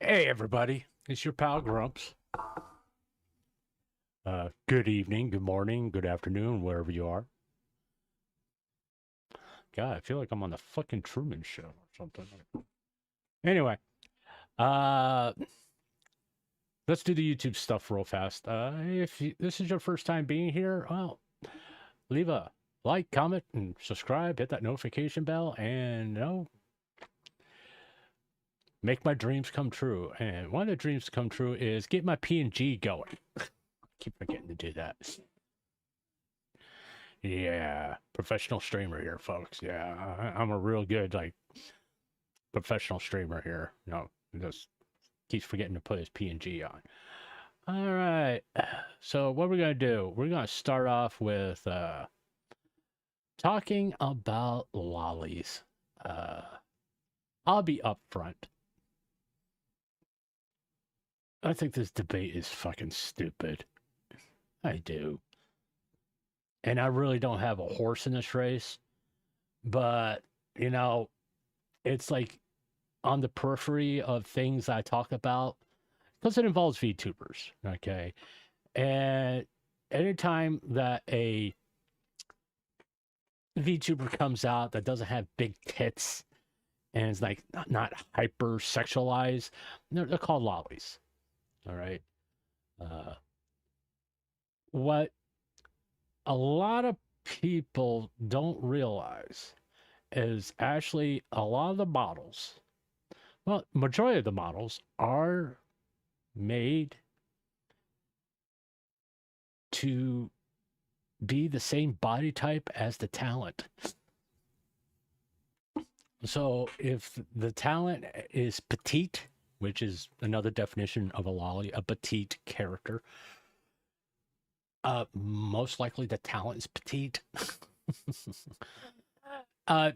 Hey everybody, it's your pal Grumps. Good evening, good morning, good afternoon, wherever you are. God, I feel like I'm on the fucking Truman Show or something. Anyway, uh, let's do the YouTube stuff real fast. If this is your first time being here, well, leave a like, comment, and subscribe. Hit that notification bell, and make my dreams come true. And one of the dreams to come true is get my P&G going. Keep forgetting to do that. Yeah, professional streamer here, folks. Yeah, I'm a real good professional streamer here. Just keeps forgetting to put his PNG on. All right. So what we're gonna do? We're gonna start off with talking about lollies. Uh, I'll be upfront. I think this debate is fucking stupid. I do. And I really don't have a horse in this race, but you know, it's like on the periphery of things I talk about because it involves VTubers. Okay. And anytime that a VTuber comes out that doesn't have big tits and is like not hyper sexualized, they're called lollies. All right. What a lot of people don't realize is actually a lot of the models, well, majority of the models are made to be the same body type as the talent. So if the talent is petite, which is another definition of a lolly, a petite character, most likely the talent is petite.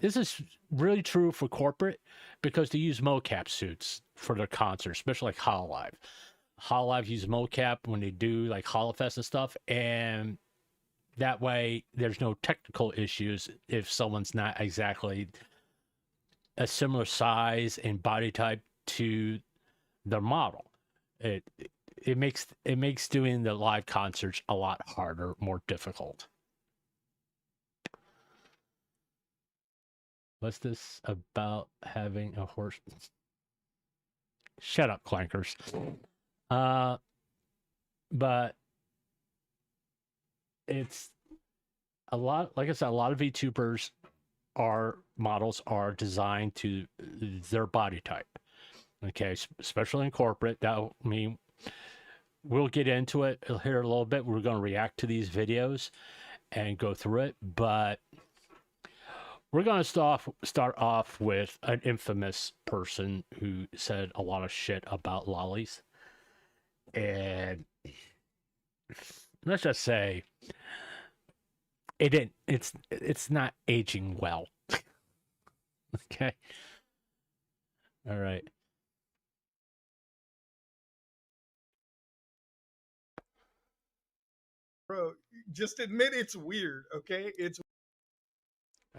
This is really true for corporate because they use mocap suits for their concerts, especially like Hololive. Hololive use mocap when they do like Holofest and stuff, and that way there's no technical issues if someone's not exactly a similar size and body type to their model. It it makes doing the live concerts a lot harder, more difficult. What's this about having a horse? Shut up, clankers. But it's a lot. Like I said, a lot of VTubers models are designed to their body type. Okay, especially in corporate. That mean we'll get into it here a little bit. We're going to react to these videos and go through it, but we're going to start off with an infamous person who said a lot of shit about lollies. And let's just say it's not aging well. Okay. All right. Bro, just admit it's weird, okay? It's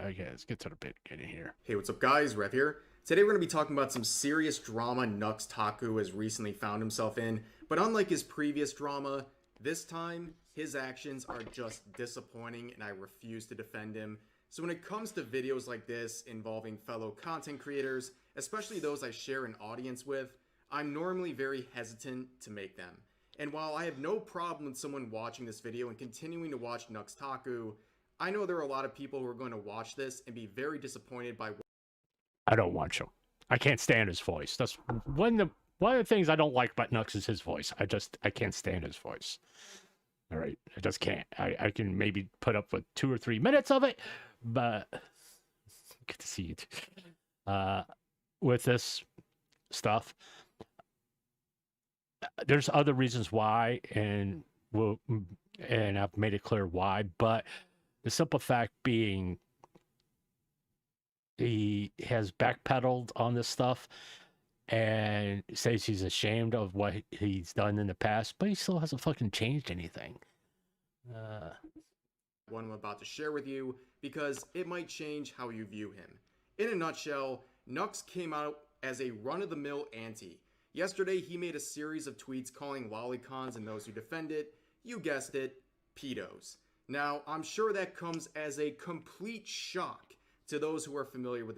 Okay, let's get to the beginning here. Hey, what's up guys? Rev here. Today we're going to be talking about some serious drama Nux Taku has recently found himself in, but unlike his previous drama, this time his actions are just disappointing and I refuse to defend him. So when it comes to videos like this involving fellow content creators, especially those I share an audience with, I'm normally very hesitant to make them. And while I have no problem with someone watching this video and continuing to watch Nux Taku, I know there are a lot of people who are going to watch this and be very disappointed by. I don't watch him. I can't stand his voice. That's one of the things I don't like about Nux is his voice. I can't stand his voice. All right, I just can't. I can maybe put up with 2 or 3 minutes of it, but good to see you. With this stuff, there's other reasons why, and I've made it clear why, but the simple fact being he has backpedaled on this stuff and says he's ashamed of what he's done in the past, but he still hasn't fucking changed anything. One I'm about to share with you because it might change how you view him. In a nutshell, Nux came out as a run-of-the-mill anti. Yesterday, he made a series of tweets calling lolicons and those who defend it, you guessed it, pedos. Now, I'm sure that comes as a complete shock to those who are familiar with.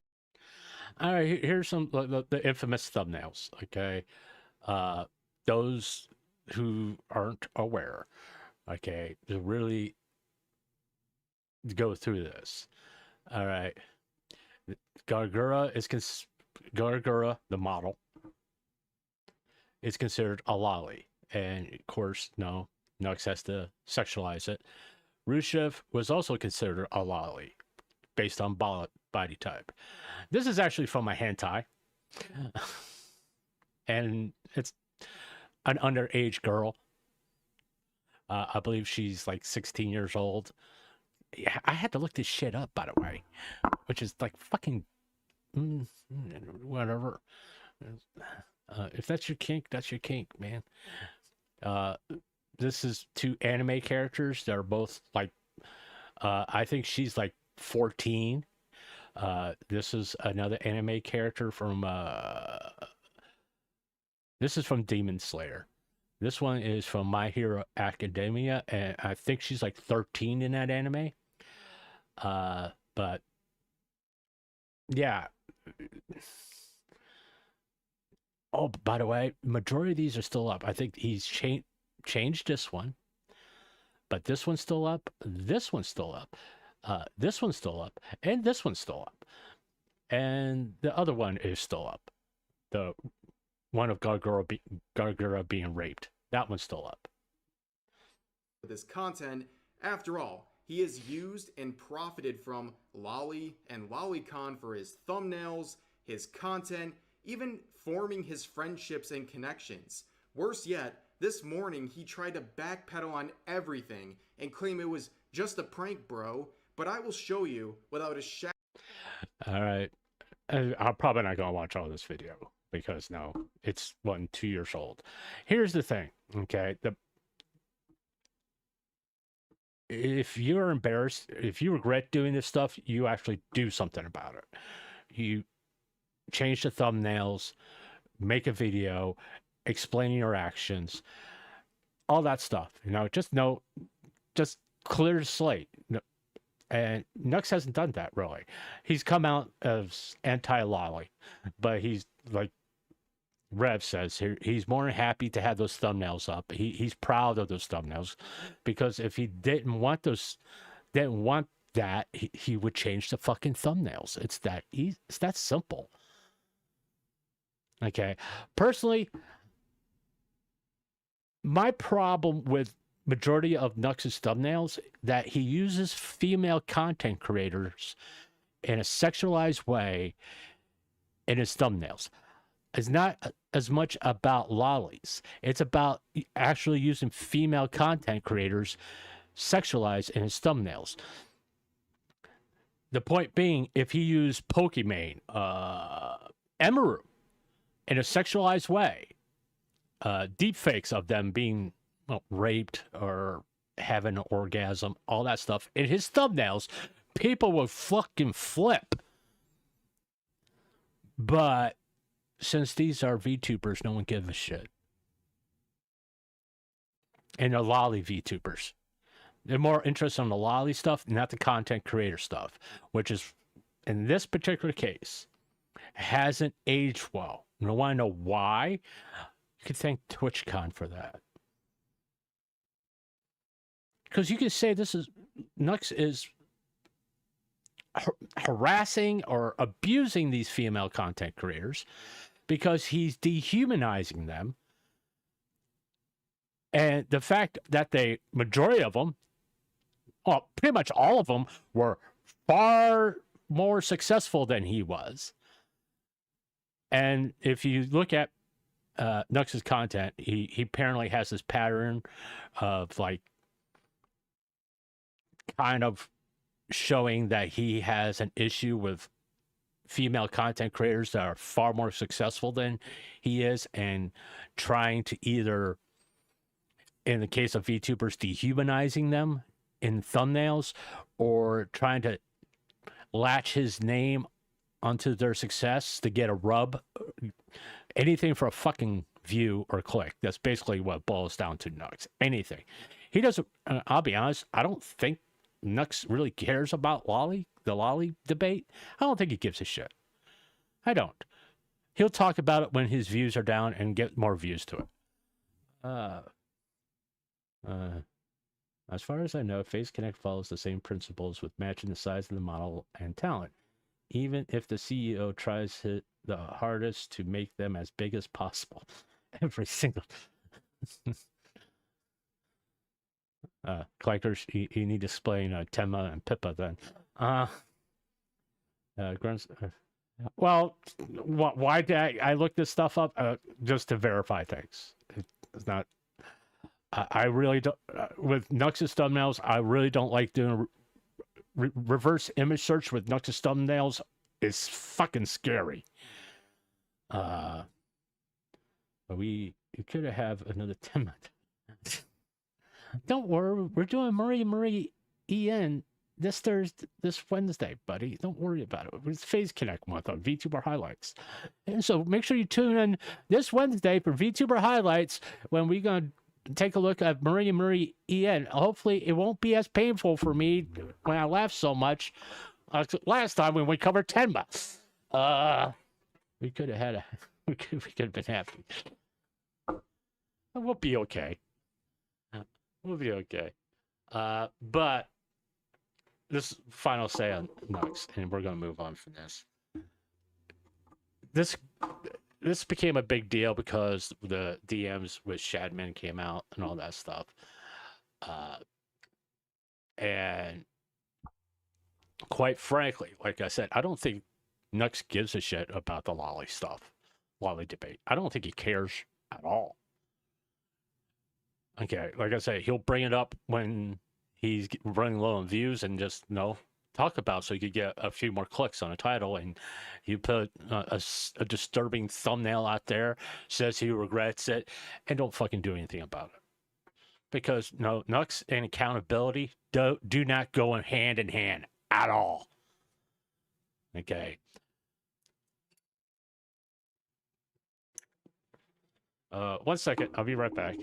All right, here's some the infamous thumbnails. Okay, those who aren't aware, okay, to really go through this. All right, Gargura the model is considered a lolly, and of course, no, Nux has to sexualize it. Rushev was also considered a lolly based on body type. This is actually from my hentai, and it's an underage girl. I believe she's like 16 years old. Yeah, I had to look this shit up, by the way, which is like fucking whatever. If that's your kink, that's your kink, man. This is two anime characters. They're both like, I think she's like 14. This is another anime character from, this is from Demon Slayer. This one is from My Hero Academia, and I think she's like 13 in that anime. But yeah. Oh, by the way, majority of these are still up. I think he's changed this one, but this one's still up. This one's still up. This one's still up, and this one's still up, and the other one is still up. The one of Gargura being raped. That one's still up. This content, after all, he has used and profited from Loli and Lolicon for his thumbnails, his content, even forming his friendships and connections. Worse yet, this morning he tried to backpedal on everything and claim it was just a prank, bro. But I will show you without a shadow. All right. I'm probably not going to watch all this video because no, it's 2 years old. Here's the thing, okay? If you're embarrassed, if you regret doing this stuff, you actually do something about it. You change the thumbnails, make a video, explaining your actions, all that stuff. You know, just clear the slate. And Nux hasn't done that really. He's come out as anti-lolly, but he's like Rev says here, he's more than happy to have those thumbnails up. He's proud of those thumbnails because if he didn't want that, he would change the fucking thumbnails. It's that easy. It's that simple. Okay. Personally, my problem with majority of Nux's thumbnails that he uses female content creators in a sexualized way in his thumbnails. It's not as much about lollies. It's about actually using female content creators sexualized in his thumbnails. The point being, if he used Pokimane, Emaru in a sexualized way, deepfakes of them being raped or having an orgasm, all that stuff in his thumbnails, people would fucking flip. But since these are VTubers, no one gives a shit. And the lolly VTubers. They're more interested in the lolly stuff, not the content creator stuff, which is, in this particular case, hasn't aged well. And I want to know why. You could thank TwitchCon for that. Because you can say Nux is harassing or abusing these female content creators because he's dehumanizing them. And the fact that majority of them, well, pretty much all of them, were far more successful than he was. And if you look at Nux's content, he apparently has this pattern of like kind of showing that he has an issue with female content creators that are far more successful than he is, and trying to either, in the case of VTubers, dehumanizing them in thumbnails, or trying to latch his name onto their success to get a rub anything for a fucking view or click. That's basically what it boils down to, Nux. Anything. He doesn't, I'll be honest, I don't think Nux really cares about Loli, the Loli debate. I don't think he gives a shit. I don't. He'll talk about it when his views are down and get more views to it. As far as I know, Face Connect follows the same principles with matching the size of the model and talent, even if the CEO tries the hardest to make them as big as possible. Every single... collectors, you need to explain Tenma and Pippa then. Well, why did I look this stuff up? Just to verify things. It's not... I really don't... with Nux's thumbnails, I really don't like doing reverse image search with Nux's thumbnails. It's fucking scary. But we could have another 10 minutes. Don't worry, we're doing Marie EN this Wednesday, buddy. Don't worry about it. It's Phase Connect month on VTuber highlights, and so make sure you tune in this Wednesday for VTuber highlights when we're gonna take a look at Marie EN. Hopefully, it won't be as painful for me when I laugh so much. Last time when we covered Tenma, we could have had we could have been happy. We'll be okay. We'll be okay. But this final say on Nux, and we're gonna move on from this. This became a big deal because the DMs with Shadman came out and all that stuff. And quite frankly, like I said, I don't think Nux gives a shit about the Loli stuff, Loli debate. I don't think he cares at all. Okay, like I say, he'll bring it up when he's running low on views and just talk about so you could get a few more clicks on a title. And you put a disturbing thumbnail out there, says he regrets it, and don't fucking do anything about it. Because Nux and accountability do not go hand in hand at all. Okay. One second, I'll be right back.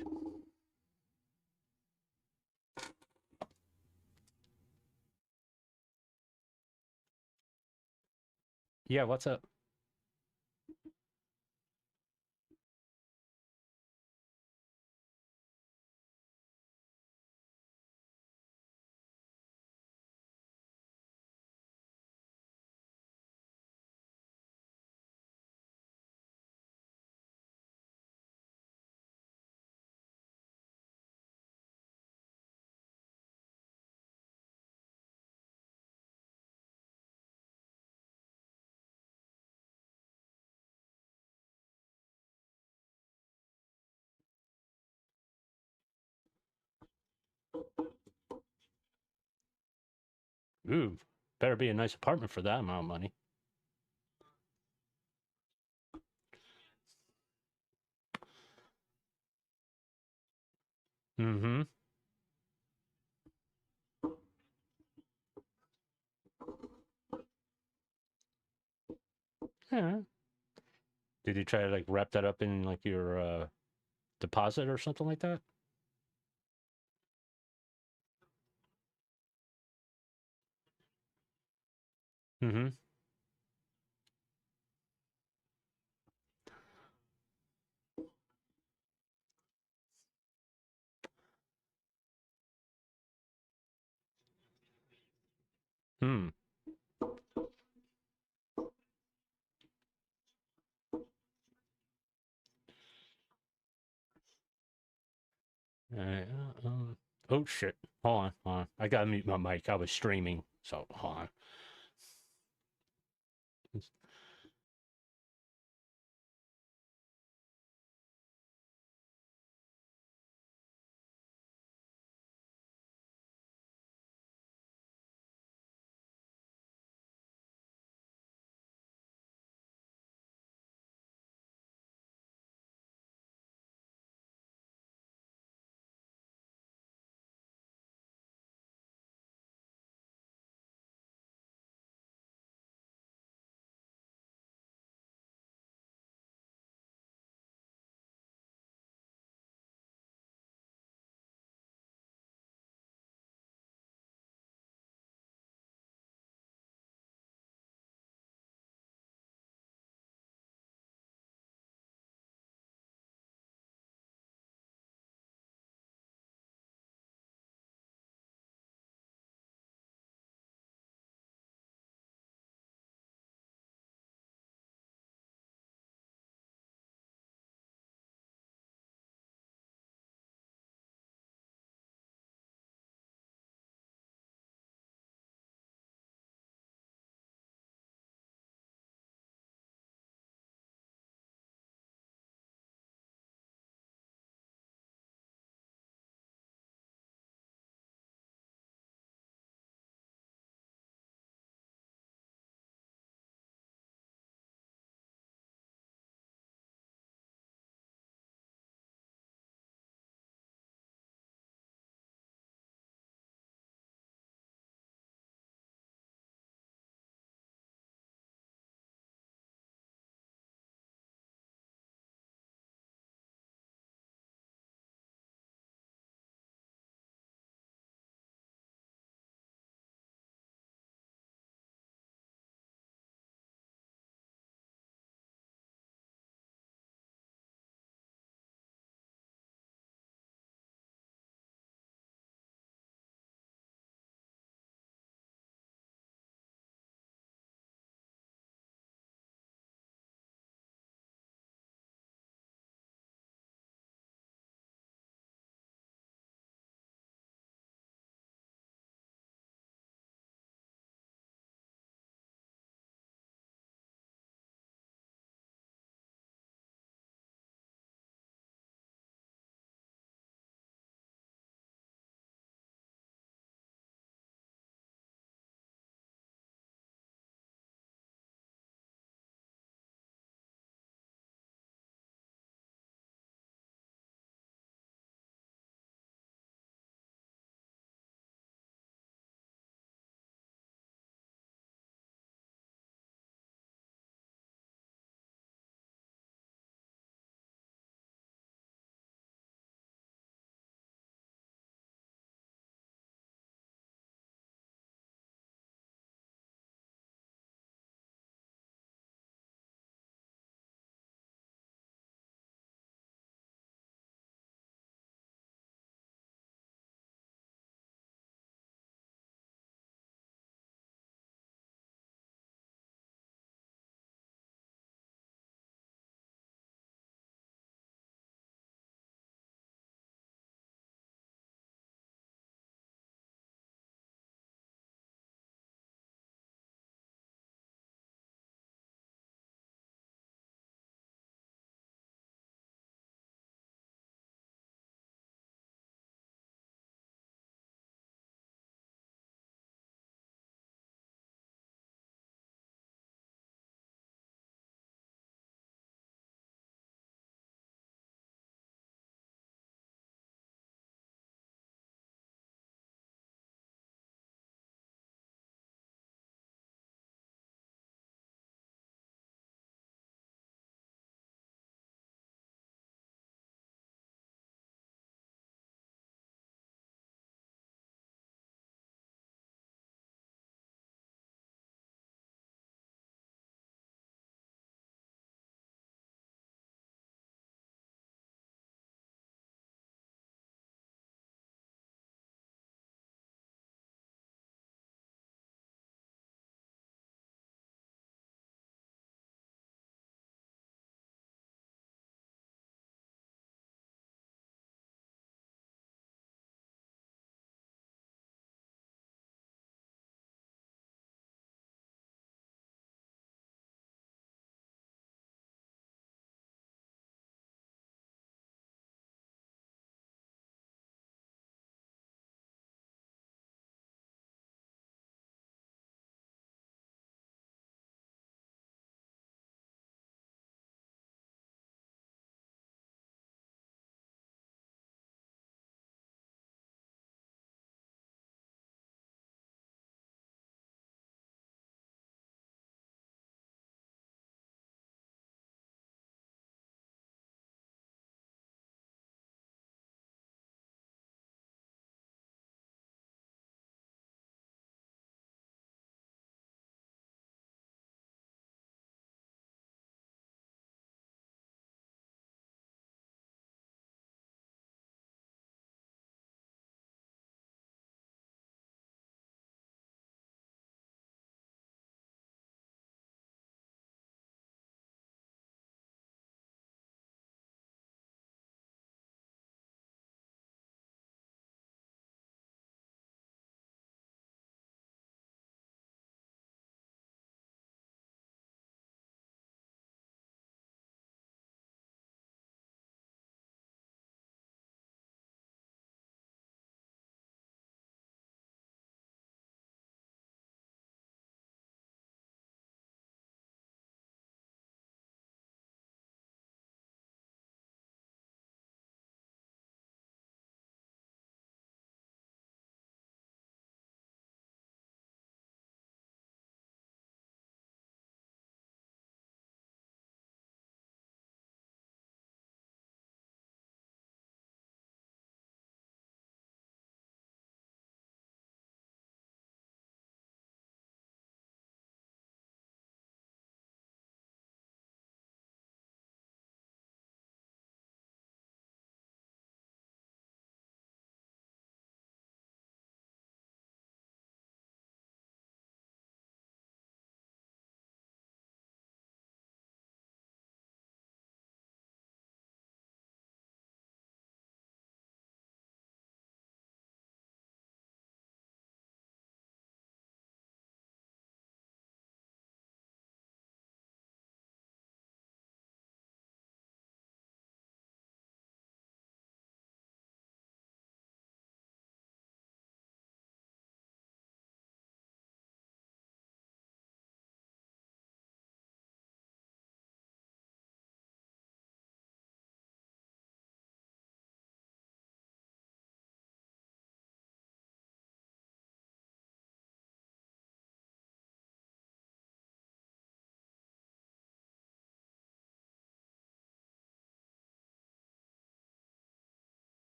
Yeah, what's up? Ooh, better be a nice apartment for that amount of money. Mm-hmm. Yeah. Did you try to like wrap that up in like your deposit or something like that? Mm-hmm. Hmm. Oh shit. Hold on. I gotta mute my mic. I was streaming, so hold on.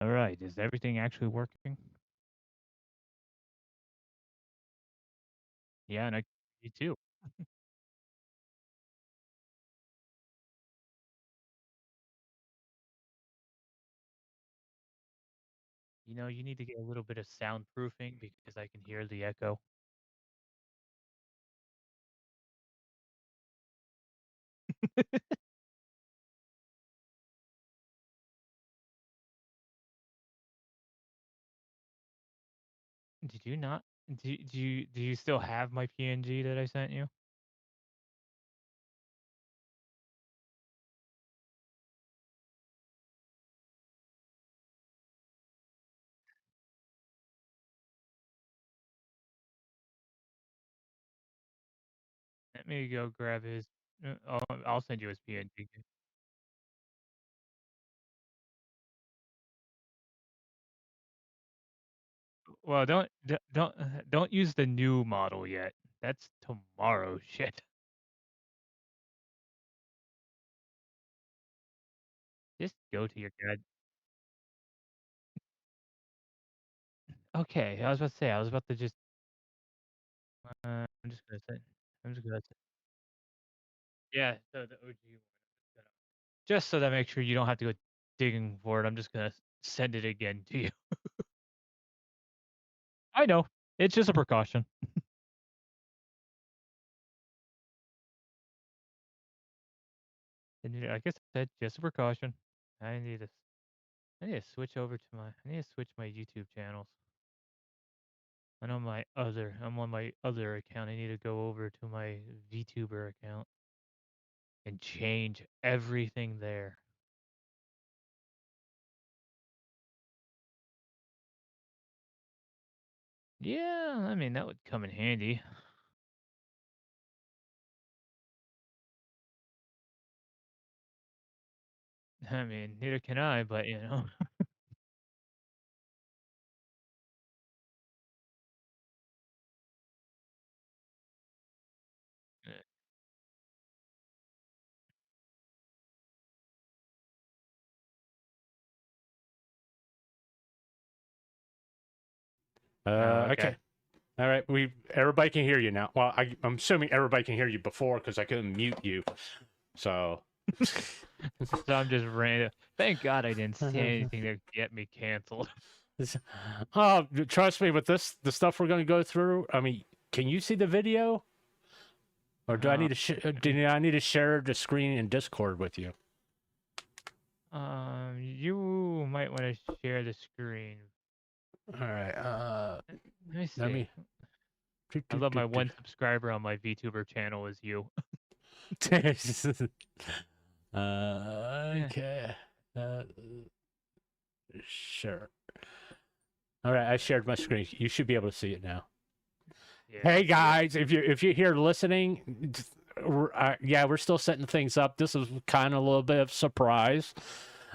All right, is everything actually working? Yeah, and me too. You know, you need to get a little bit of soundproofing because I can hear the echo. Did you not? Do you still have my PNG that I sent you? Let me go grab his. I'll send you his PNG. Well, don't use the new model yet. That's tomorrow shit. Just go to your god. Okay, I was about to say. I was about to just. I'm just gonna say. I'm just gonna say. Yeah, so the OG one. Just so that make sure you don't have to go digging for it. I'm just gonna send it again to you. I know. It's just a precaution. And I guess I said just a precaution. I need to. I need to switch over to my. I need to switch my YouTube channels. I'm on my other account. I need to go over to my VTuber account and change everything there. Yeah, I mean that would come in handy. I mean, neither can I, but you know. Okay. All right. Everybody can hear you now. Well, I'm assuming everybody can hear you before because I couldn't mute you. So. So I'm just random. Thank God I didn't say anything to get me canceled. Oh, trust me, with the stuff we're going to go through. I mean, can you see the video, or do I need to? Do I need to share the screen in Discord with you? You might want to share the screen. All right. Let me see. I love my one subscriber on my VTuber channel is you. Okay. Sure. All right, I shared my screen. You should be able to see it now. Yeah, hey guys, if you're here listening, we're still setting things up. This is kind of a little bit of surprise.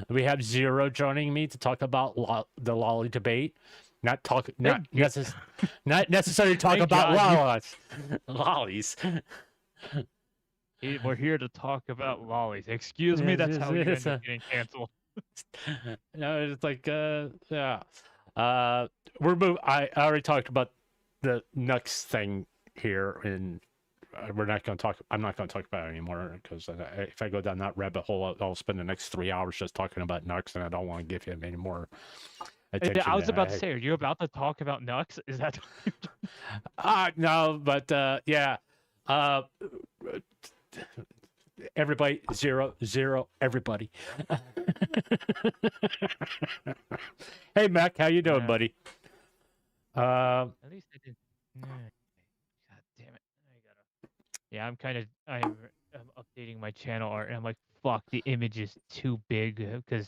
We have Zero joining me to talk about the Loli debate. Not necessarily talk about lollies. We're here to talk about lollies. Excuse me, that's how you end up getting canceled. No, it's like yeah. We're moving. I already talked about the Nux thing here, and we're not going to talk. I'm not going to talk about it anymore because if I go down that rabbit hole, I'll spend the next 3 hours just talking about Nux, and I don't want to give him any more attention. I was about to say, are you about to talk about Nux? Is that? No, but yeah. Everybody, zero, everybody. Hey, Mac, how you doing, buddy? At least I did. God damn it! Yeah, I'm updating my channel art, and I'm like, fuck, the image is too big because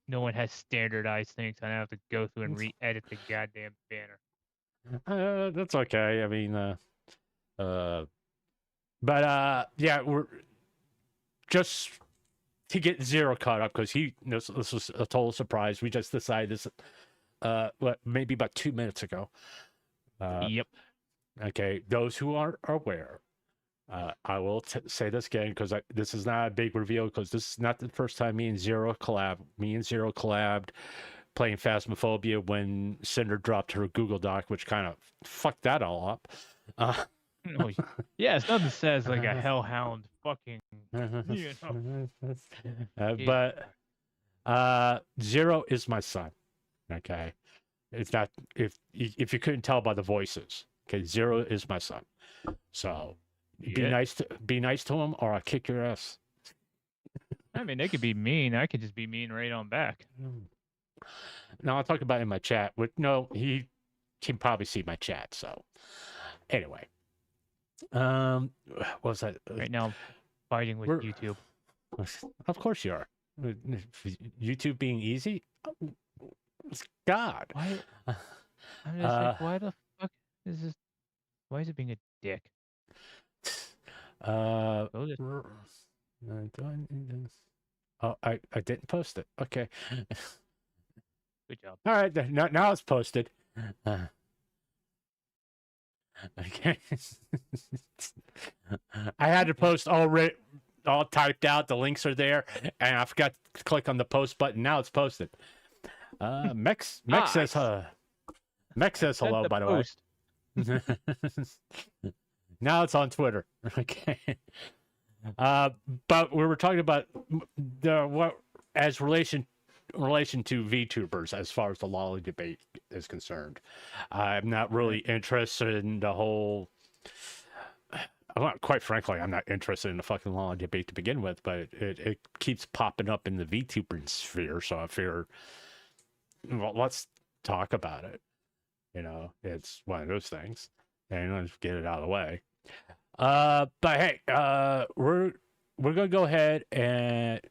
no one has standardized things. I have to go through and re-edit the goddamn banner. That's okay. I mean, but yeah, we're just to get Zero caught up because this was a total surprise. We just decided this, maybe about 2 minutes ago. Yep. Okay, those who aren't aware, I will say this again because this is not a big reveal because this is not the first time me and Zero collabed. Me and Zero collabed playing Phasmophobia when Cinder dropped her Google Doc, which kind of fucked that all up. Oh, yeah, it's nothing says like a hellhound fucking. You know. But Zero is my son. Okay, it's not if you couldn't tell by the voices. Okay, Zero is my son. So be nice to him, or I'll kick your ass. I mean, they could be mean. I could just be mean right on back. Now I'll talk about it in my chat. No, he can probably see my chat. So anyway, what was that? Right now, I'm fighting with YouTube. Of course you are. YouTube being easy? God. Why? I'm just like, why the fuck is this? Why is it being a dick? Oh, I didn't post it. Okay. Good job. All right, now it's posted. Okay. I had to post all typed out. The links are there, and I forgot to click on the post button. Now it's posted. Mex says hello, by the way. Now it's on Twitter. Okay. But we were talking about relation to VTubers as far as the Loli debate is concerned. I'm not really interested in the whole. Quite frankly, I'm not interested in the fucking Loli debate to begin with, but it keeps popping up in the VTuber sphere, so I figure, well, let's talk about it. You know, it's one of those things, and let's get it out of the way. But hey, we're gonna go ahead and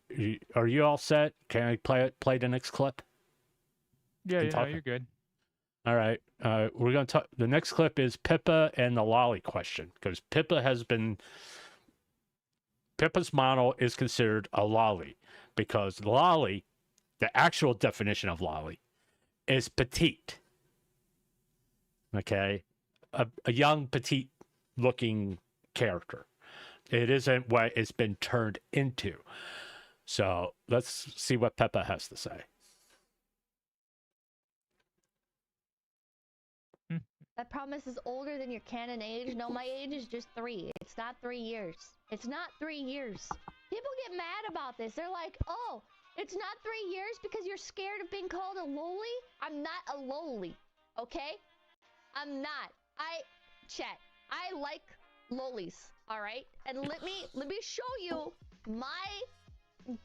are you all set? Can I play the next clip? Yeah, you're good. All right. We're gonna talk. The next clip is Pippa and the Loli question, because Pippa's model is considered a Loli, because Loli, the actual definition of Loli, is petite. Okay, a young petite looking character. It isn't what it's been turned into. So let's see what Peppa has to say. That promise is older than your canon age. No, my age is just 3. It's not 3 years. It's not 3 years. People get mad about this. They're like, oh, it's not 3 years because you're scared of being called a Loli? I'm not a Loli, okay? I'm not. Chat, I like Lolis, all right? And let me show you my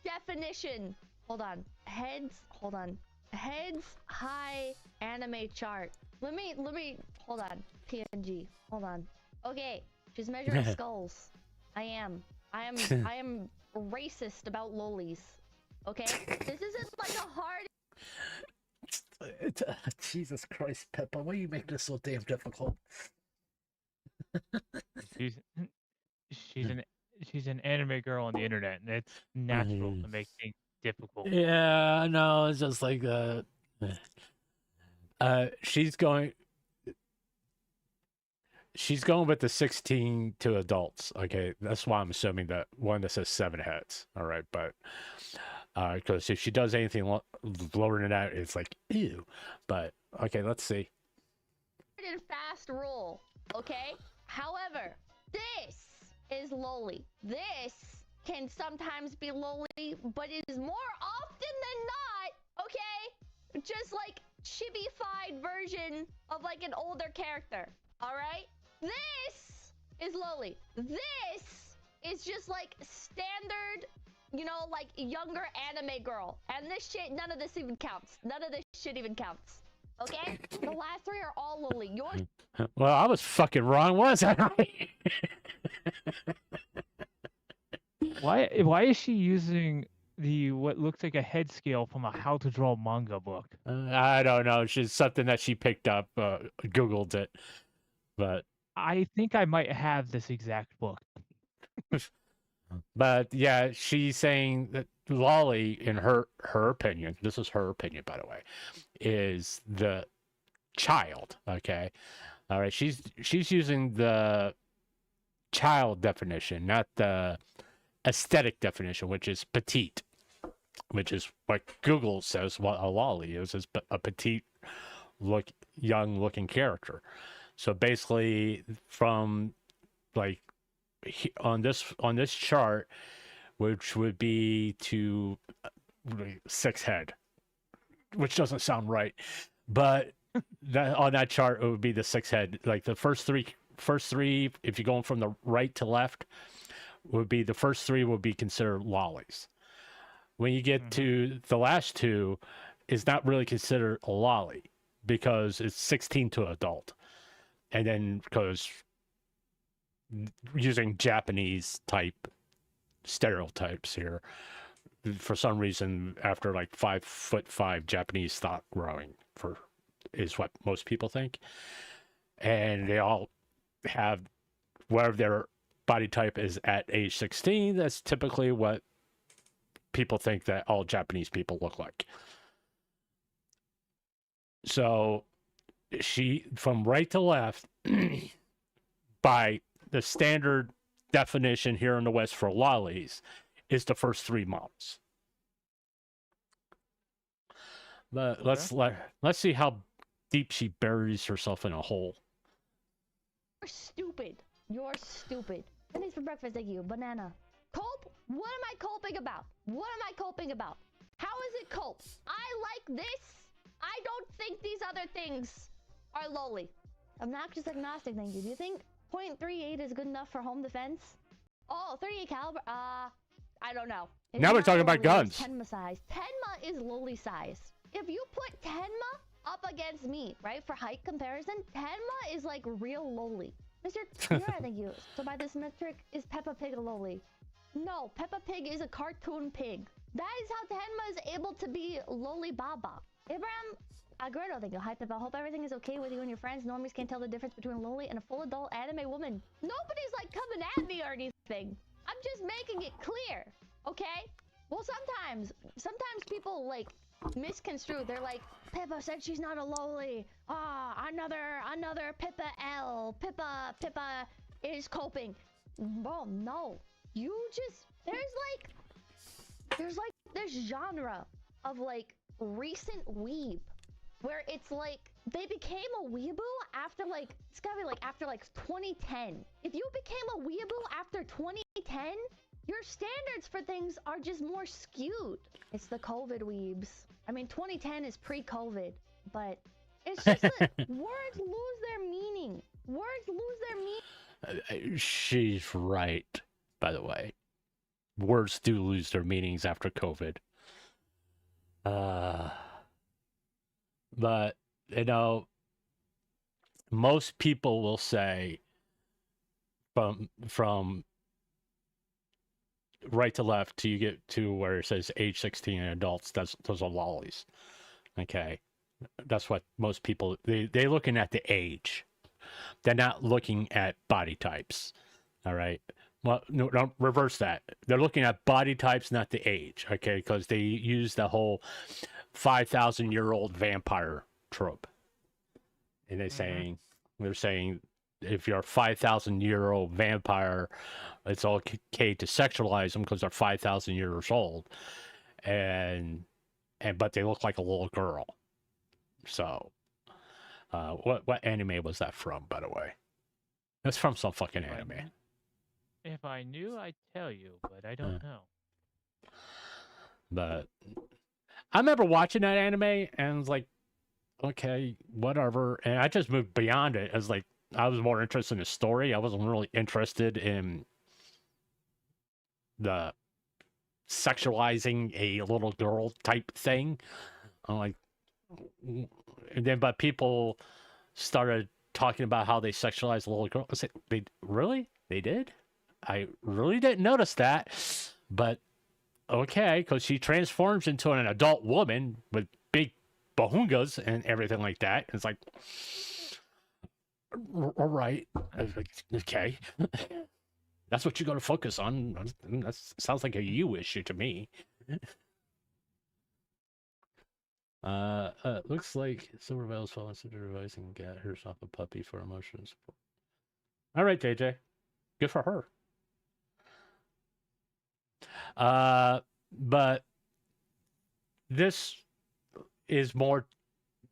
definition. Hold on. Heads, high anime chart. Let me hold on. PNG. Hold on. Okay, she's measuring skulls. I am racist about lolis. Okay? This isn't like a hard Jesus Christ, Peppa, why are you making this so damn difficult? She's an anime girl on the internet, and it's natural to make things difficult. Yeah, no, it's just like she's going with the 16 to adults. Okay, that's why I'm assuming that one that says 7 heads. All right, but because if she does anything lower than that, it's like ew. But okay, let's see. Fast rule, okay? However, this is Loli. This can sometimes be Loli, but it is more often than not, okay? Just like chibi-fied version of like an older character, all right? This is Loli. This is just like standard, you know, like younger anime girl. And this shit, none of this even counts. None of this shit even counts. Okay? The last 3 are all Loli. Yours. Well, I was fucking wrong, wasn't I? Why is she using what looks like a head scale from a how to draw manga book? I don't know. She's something that she picked up, Googled it, but I think I might have this exact book. But yeah, she's saying that Loli, in her opinion, this is her opinion, by the way, is the child. Okay, all right. She's using the child definition, not the aesthetic definition, which is petite. which is what Google says what a lolly is a petite young looking character. So basically from like on this chart, which would be to 6 head, which doesn't sound right, but that on that chart it would be the 6 head. Like the first three, if you're going from the right to left, would be the first 3 would be considered lollies. When you get to the last 2, is not really considered a lolly because it's 16 to adult, and then because using Japanese type stereotypes here, for some reason after like 5'5" Japanese stopped growing, is what most people think, and they all have whatever their body type is at age 16. That's typically what people think that all Japanese people look like. So she, from right to left, by the standard definition here in the West for lollies, is the first 3 models. But Okay. let's see how deep she buries herself in a hole. You're stupid. You're stupid. Thanks for breakfast, thank you. Banana. Cope? What am I coping about? What am I coping about? How is it cope? I like this. I don't think these other things are lowly. Obnoxious agnostic, thank you. Do you think .38 is good enough for home defense? Oh, 38 caliber? I don't know. If Now you're we're not talking about lowly, it's guns. Tenma size. Tenma is lowly size. If you put Tenma up against me, right, for height comparison, Tenma is like real lowly. Mr. Tiara, thank you. So by this metric, is Peppa Pig a lowly? No, Peppa Pig is a cartoon pig. That is how Tenma is able to be lowly Baba. Abraham Agredo, thank you. Hi Peppa, hope everything is okay with you and your friends. Normies can't tell the difference between lowly and a full adult anime woman. Nobody's like coming at me or anything. I'm just making it clear, okay? Well, sometimes people like misconstrue. They're like, Pippa said she's not a lowly. Another Pippa L. Pippa is coping. Bro, no. You just there's like this genre of like recent weeb where it's like they became a weeaboo after like it's gotta be like after like 2010. If you became a weeaboo after 2010, your standards for things are just more skewed. It's the COVID weebs. I mean, 2010 is pre-COVID, but it's just that words lose their meaning. Words lose their meaning. She's right, by the way. Words do lose their meanings after COVID. But, you know, most people will say from right to left till you get to where it says age 16 and adults, those are lollies. Okay. That's what most people, they're looking at the age. They're not looking at body types. All right. Well, no, don't reverse that. They're looking at body types, not the age. Okay. Because they use the whole 5,000-year-old vampire trope. And they're saying if you're a 5,000-year-old vampire, it's okay to sexualize them because they're 5,000 years old, but they look like a little girl. So, what anime was that from, by the way? It's from some fucking anime. If I knew, I'd tell you, but I don't know. But I remember watching that anime and I was like, okay, whatever. And I just moved beyond it. As like, I was more interested in the story. I wasn't really interested in the sexualizing a little girl type thing. I'm like, and then, but people started talking about how they sexualize a little girl. I said, they did? I really didn't notice that, but okay, because she transforms into an adult woman with big bahungas and everything like that. It's like, all right, okay. That's what you're going to focus on. That sounds like a you issue to me. Looks like Silver Veil's fallen into the device and got herself a puppy for emotional support. All right, JJ. Good for her. But this is more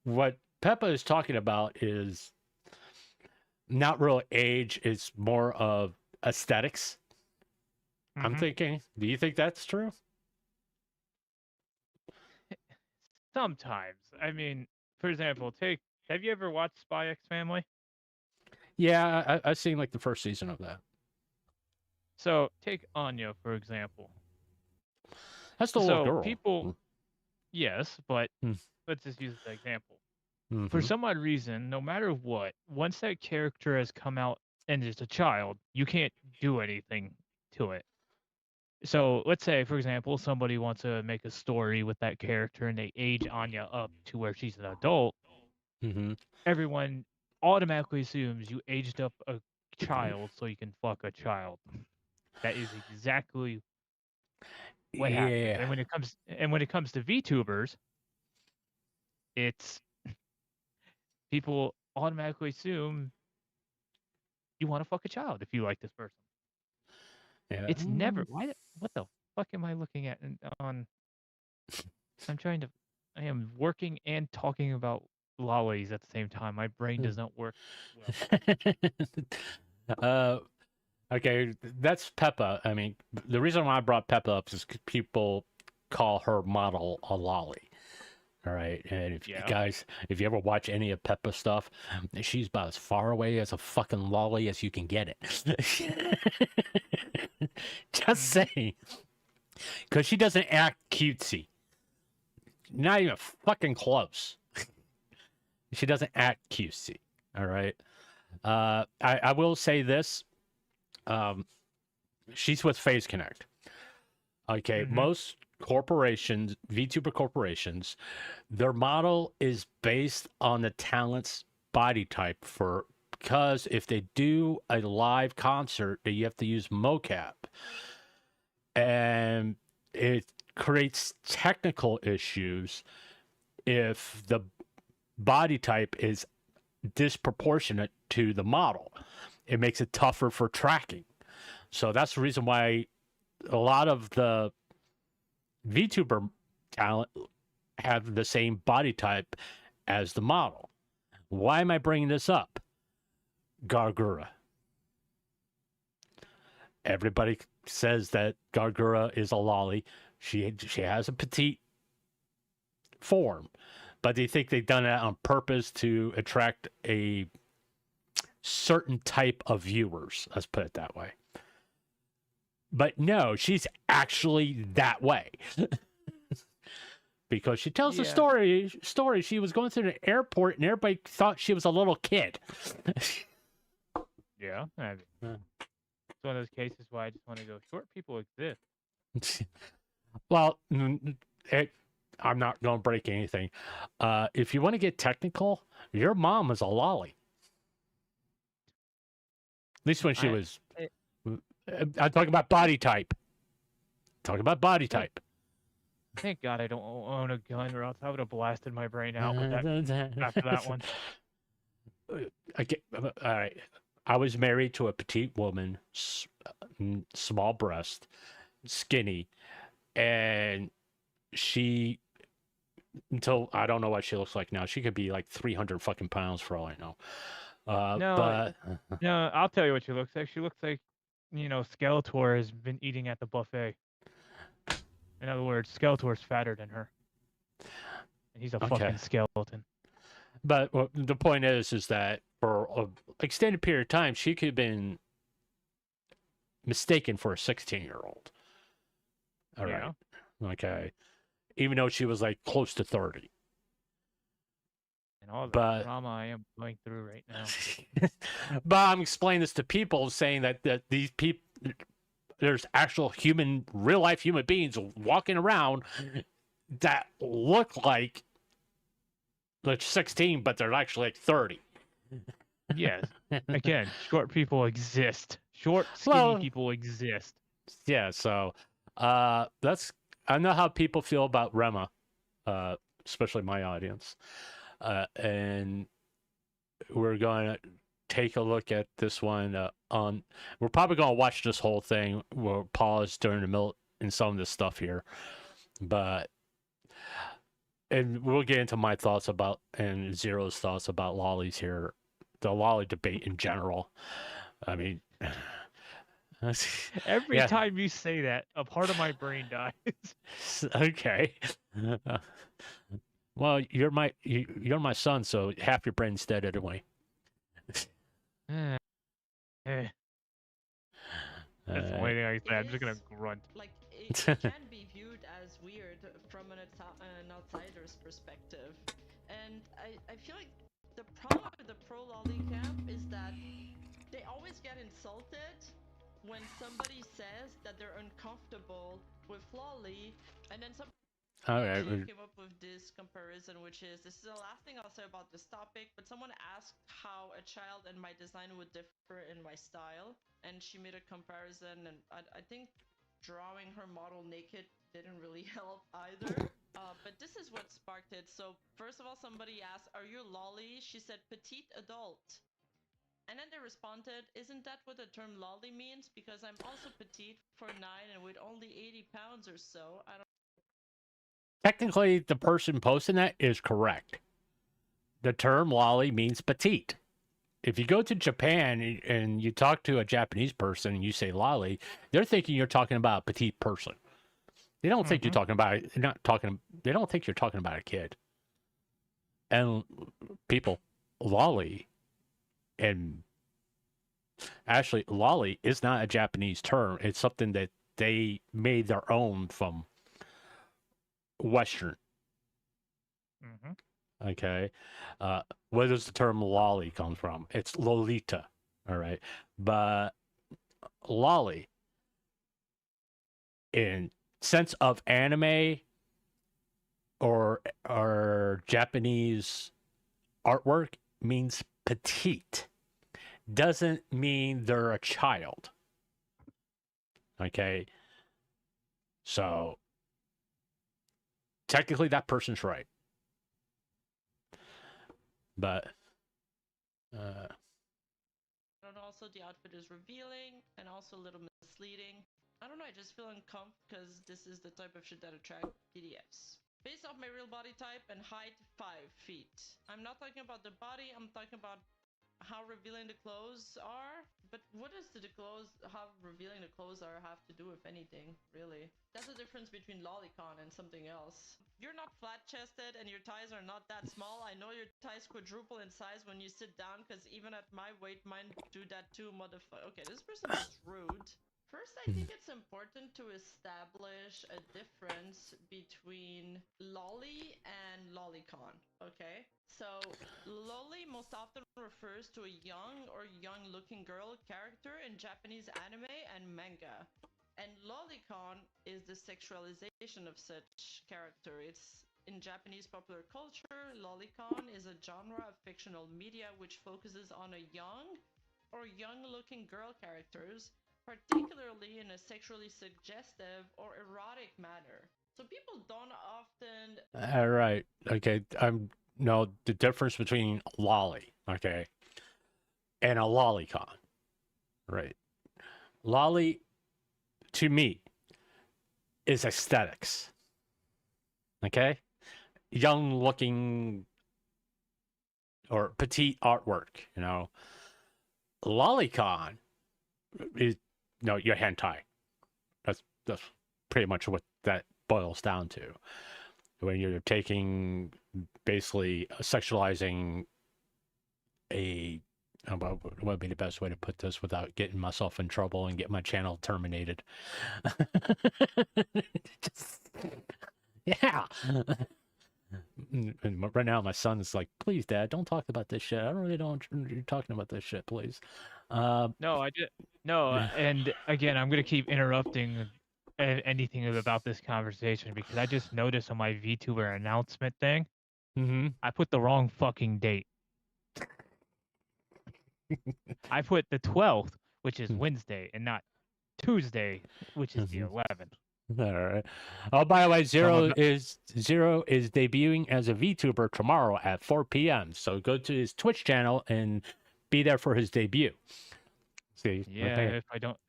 what Peppa is talking about is not real age, it's more of aesthetics. I'm Mhm. thinking, do you think that's true? Sometimes. I mean, for example, have you ever watched Spy X Family? Yeah, I've seen like the first season of that. So take Anya, for example. That's the little So girl. people, yes, but Hmm. let's just use an example. Mhm. For some odd reason, no matter what, once that character has come out and is a child, you can't do anything to it. So let's say, for example, somebody wants to make a story with that character and they age Anya up to where she's an adult. Mhm. Everyone automatically assumes you aged up a child so you can fuck a child. That is exactly what happens. Yeah. And when it comes to VTubers, it's people automatically assume you want to fuck a child if you like this person. Yeah. It's never what the fuck am I looking at on I am working and talking about lollies at the same time. My brain does not work well. Okay, that's Peppa. I mean, the reason why I brought Peppa up is 'cause people call her model a lolly. All right, and if you Yeah. guys, if you ever watch any of Peppa stuff, she's about as far away as a fucking lolly as you can get it. Just saying, because she doesn't act cutesy. Not even fucking close. She doesn't act cutesy. All right. I will say this. She's with Phase Connect. Okay, most corporations, VTuber corporations, their model is based on the talent's body type because if they do a live concert, you have to use mocap. And it creates technical issues if the body type is disproportionate to the model. It makes it tougher for tracking. So that's the reason why a lot of the VTuber talent have the same body type as the model. Why am I bringing this up? Gargura. Everybody says that Gargura is a lolly. She has a petite form, but they think they've done that on purpose to attract a certain type of viewers. Let's put it that way. But no, she's actually that way. Because she tells the story. She was going through the airport and everybody thought she was a little kid. Yeah. I mean, it's one of those cases where I just want to go, short people exist. Well, I'm not going to break anything. If you want to get technical, your mom was a lolly. At least when she was... I'm talking about body type. Talking about body type. Thank God I don't own a gun, or else I would have blasted my brain out with that after that one. All right. I was married to a petite woman, small breast, skinny, and she, until I don't know what she looks like now. She could be like 300 fucking pounds for all I know. No, I'll tell you what she looks like. She looks like, Skeletor has been eating at the buffet. In other words, Skeletor's fatter than her. And he's a fucking skeleton. But the point is that for an extended period of time, she could have been mistaken for a 16-year-old. All right. Okay. Even though she was like close to 30. And all the drama I am going through right now. But I'm explaining this to people, saying that these people, there's actual real life human beings walking around that look like they're 16, but they're actually like 30. Yes. Again, short people exist. Short, skinny people exist. Yeah, so I know how people feel about Rema, especially my audience. And we're going to take a look at this one we're probably going to watch this whole thing. We'll pause during the middle in some of this stuff here, but and we'll get into my thoughts about and Zero's thoughts about lollies here, the lolly debate in general. I mean, Every yeah. time you say that, a part of my brain dies. Okay. Well, you're my son, so half your brain's dead anyway. Eh, eh, That's the only thing I can say. I'm just gonna grunt. Like, it can be viewed as weird from an outsider's perspective. And I feel like the problem with the pro-lolly camp is that they always get insulted when somebody says that they're uncomfortable with lolly, and then some Okay. actually came up with this comparison, which is, this is the last thing I'll say about this topic, but someone asked how a child and my design would differ in my style, and she made a comparison, and I think drawing her model naked didn't really help either. But this is what sparked it. So first of all, somebody asked, are you lolly? She said petite adult. And then they responded, isn't that what the term lolly means? Because I'm also petite for 9 and with only 80 pounds or so. I don't. Technically, the person posting that is correct. The term lolly means petite. If you go to Japan and you talk to a Japanese person and you say lolly, they're thinking you're talking about a petite person. They don't think you're talking about. They don't think you're talking about a kid. And people, lolly, and actually, lolly is not a Japanese term. It's something that they made their own from Western. Okay. Where does the term lolly come from? It's Lolita. All right. But lolly, in sense of anime or Japanese artwork, means petite. Doesn't mean they're a child. Okay. So technically that person's right. But And also the outfit is revealing and also a little misleading. I don't know, I just feel uncomfortable because this is the type of shit that attract PDFs. Based off my real body type and height, 5 feet. I'm not talking about the body, I'm talking about how revealing the clothes are. But what does how revealing the clothes are have to do with anything, really? That's the difference between lolicon and something else. You're not flat-chested and your thighs are not that small. I know your thighs quadruple in size when you sit down, because even at my weight, mine do that too, motherfucker. Okay, this person is rude. First, I think it's important to establish a difference between lolly and lolicon, okay? So, lolly most often refers to a young or young-looking girl character in Japanese anime and manga. And lolicon is the sexualization of such character. It's in Japanese popular culture, lolicon is a genre of fictional media which focuses on a young or young-looking girl characters, particularly in a sexually suggestive or erotic manner. So people don't often. all right. Okay. No, the difference between lolly, okay, and a lolicon. Right. Lolly, to me, is aesthetics. Okay? Young looking or petite artwork, you know. Lolicon is your hentai. That's pretty much what that boils down to. When you're taking, basically sexualizing what would be the best way to put this without getting myself in trouble and get my channel terminated? Yeah. And right now my son is like, please, Dad, don't talk about this shit. I really don't want you talking about this shit, please. No, and again, I'm gonna keep interrupting anything about this conversation because I just noticed on my VTuber announcement thing, I put the wrong fucking date. I put the 12th, which is Wednesday, and not Tuesday, which is the 11th. All right. Oh, by the way, Zero is debuting as a VTuber tomorrow at 4 p.m. So go to his Twitch channel and be there for his debut. See? Yeah, if I don't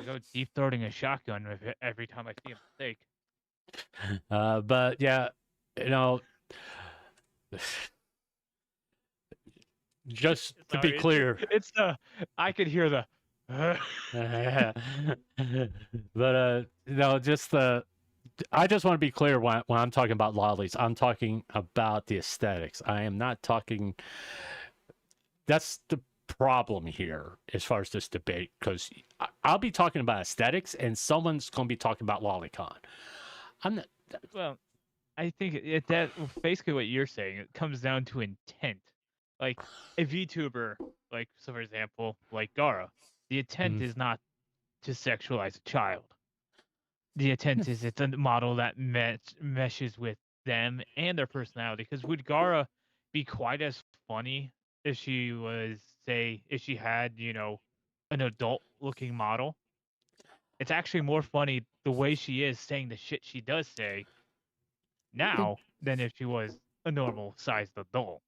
go deep throating a shotgun every time I see a mistake. But yeah, you know, just to be Sorry, clear, it's the I could hear the. but no, just the. I just want to be clear when I'm talking about lollies, I'm talking about the aesthetics. I am not talking. That's the problem here as far as this debate, because I'll be talking about aesthetics and someone's going to be talking about lolicon. I'm not. Well, I think that basically what you're saying, it comes down to intent. Like a VTuber, like so for example, like Gara, the intent is not to sexualize a child. The intent is it's a model that meshes with them and their personality. Because would Gara be quite as funny if she was, say, if she had, an adult-looking model? It's actually more funny the way she is saying the shit she does say now than if she was a normal-sized adult.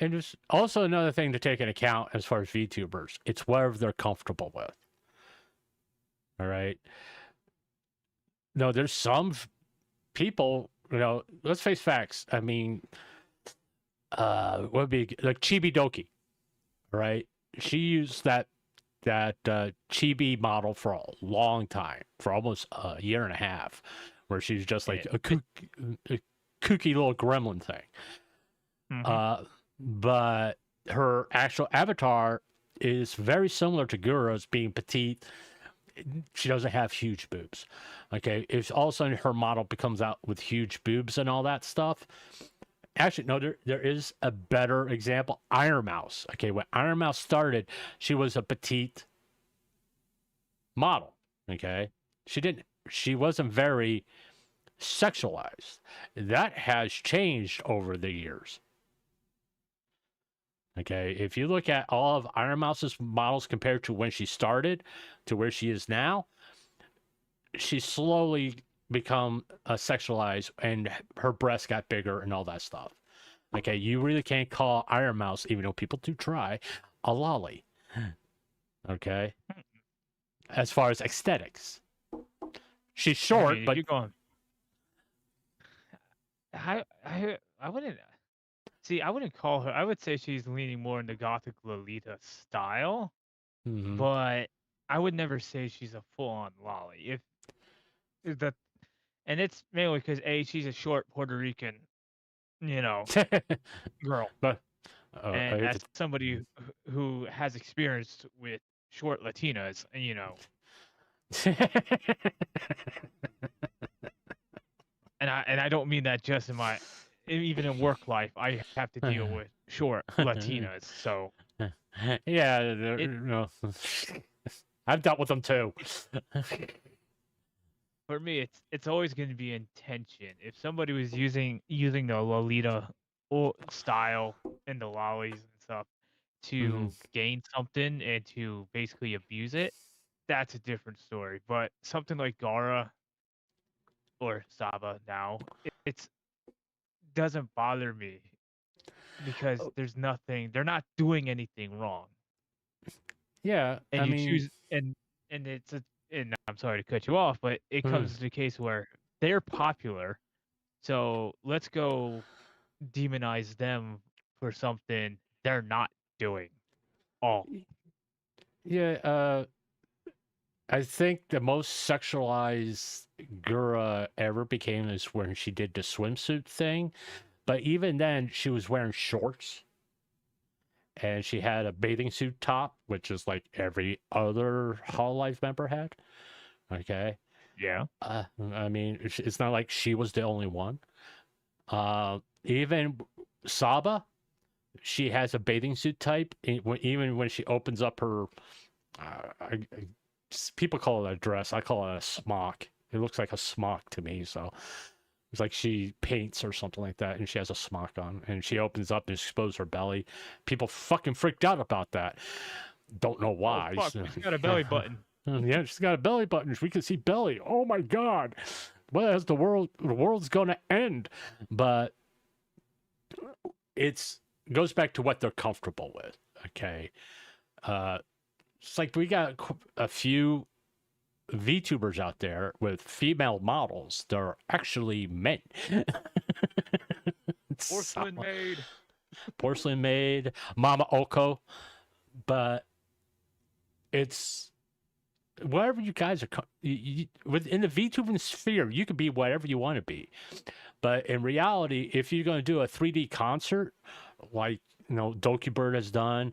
And there's also another thing to take into account as far as VTubers. It's whatever they're comfortable with. All right. No, there's some people, let's face facts. I mean, what would be like Chibi Doki, right? She used that chibi model for a long time, for almost a year and a half, where she's just like a kooky little gremlin thing. Mhm. But her actual avatar is very similar to Gura's, being petite. She doesn't have huge boobs. Okay, if all of a sudden her model becomes out with huge boobs and all that stuff, actually, no, there is a better example. Iron Mouse. Okay, when Iron Mouse started, she was a petite model. Okay, she wasn't very sexualized. That has changed over the years. Okay, if you look at all of Iron Mouse's models compared to when she started to where she is now, she's slowly become sexualized, and her breasts got bigger and all that stuff. Okay, you really can't call Iron Mouse, even though people do try, a lolly. Okay, as far as aesthetics, she's short, I mean, if but you're going, I wouldn't. See, I wouldn't call her. I would say she's leaning more in the gothic Lolita style, Mhm. but I would never say she's a full-on lolly. If that, and it's mainly because she's a short Puerto Rican, girl, but and as somebody who has experience with short Latinas, and I don't mean that just even in work life, I have to deal with short Latinas, so. Yeah, I've dealt with them too. For me, it's always going to be intention. If somebody was using the Lolita style and the lollies and stuff to gain something and to basically abuse it, that's a different story. But something like Gara or Saba now, it doesn't bother me because there's nothing. They're not doing anything wrong. Yeah, And I you mean, choose and I'm sorry to cut you off, but it comes to the case where they're popular, so let's go demonize them for something they're not doing. yeah, I think the most sexualized Gura ever became is when she did the swimsuit thing. But even then, she was wearing shorts. And she had a bathing suit top, which is like every other Hololive member had. Okay. Yeah. I mean, it's not like she was the only one. Even Saba, she has a bathing suit type. Even when she opens up her, people call it a dress. I call it a smock. It looks like a smock to me. So it's like she paints or something like that, and she has a smock on, and she opens up and exposes her belly. People fucking freaked out about that. Don't know why. Oh, fuck, she's got a belly button. Yeah, she's got a belly button. We can see belly. Oh my god. Well, as the world's gonna end. But it goes back to what they're comfortable with. Okay. It's like we got a few VTubers out there with female models. They're actually men. Porcelain So- made. Porcelain Maid, Mama Oko, but it's whatever you guys are. Within the VTubing sphere, you can be whatever you want to be. But in reality, if you're going to do a 3D concert, like Doki Bird has done,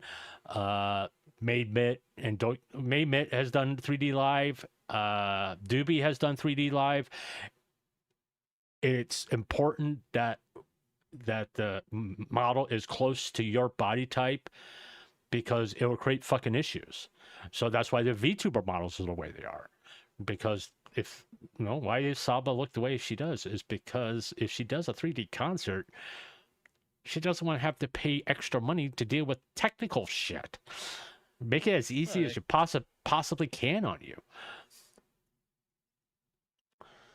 Made Mitt and Made Mitt has done 3D live, Doobie has done 3D live. It's important that the model is close to your body type because it will create fucking issues. So that's why the VTuber models are the way they are. Because if why does Saba look the way she does? Is because if she does a 3D concert, she doesn't want to have to pay extra money to deal with technical shit. Make it as easy as you possibly can on you.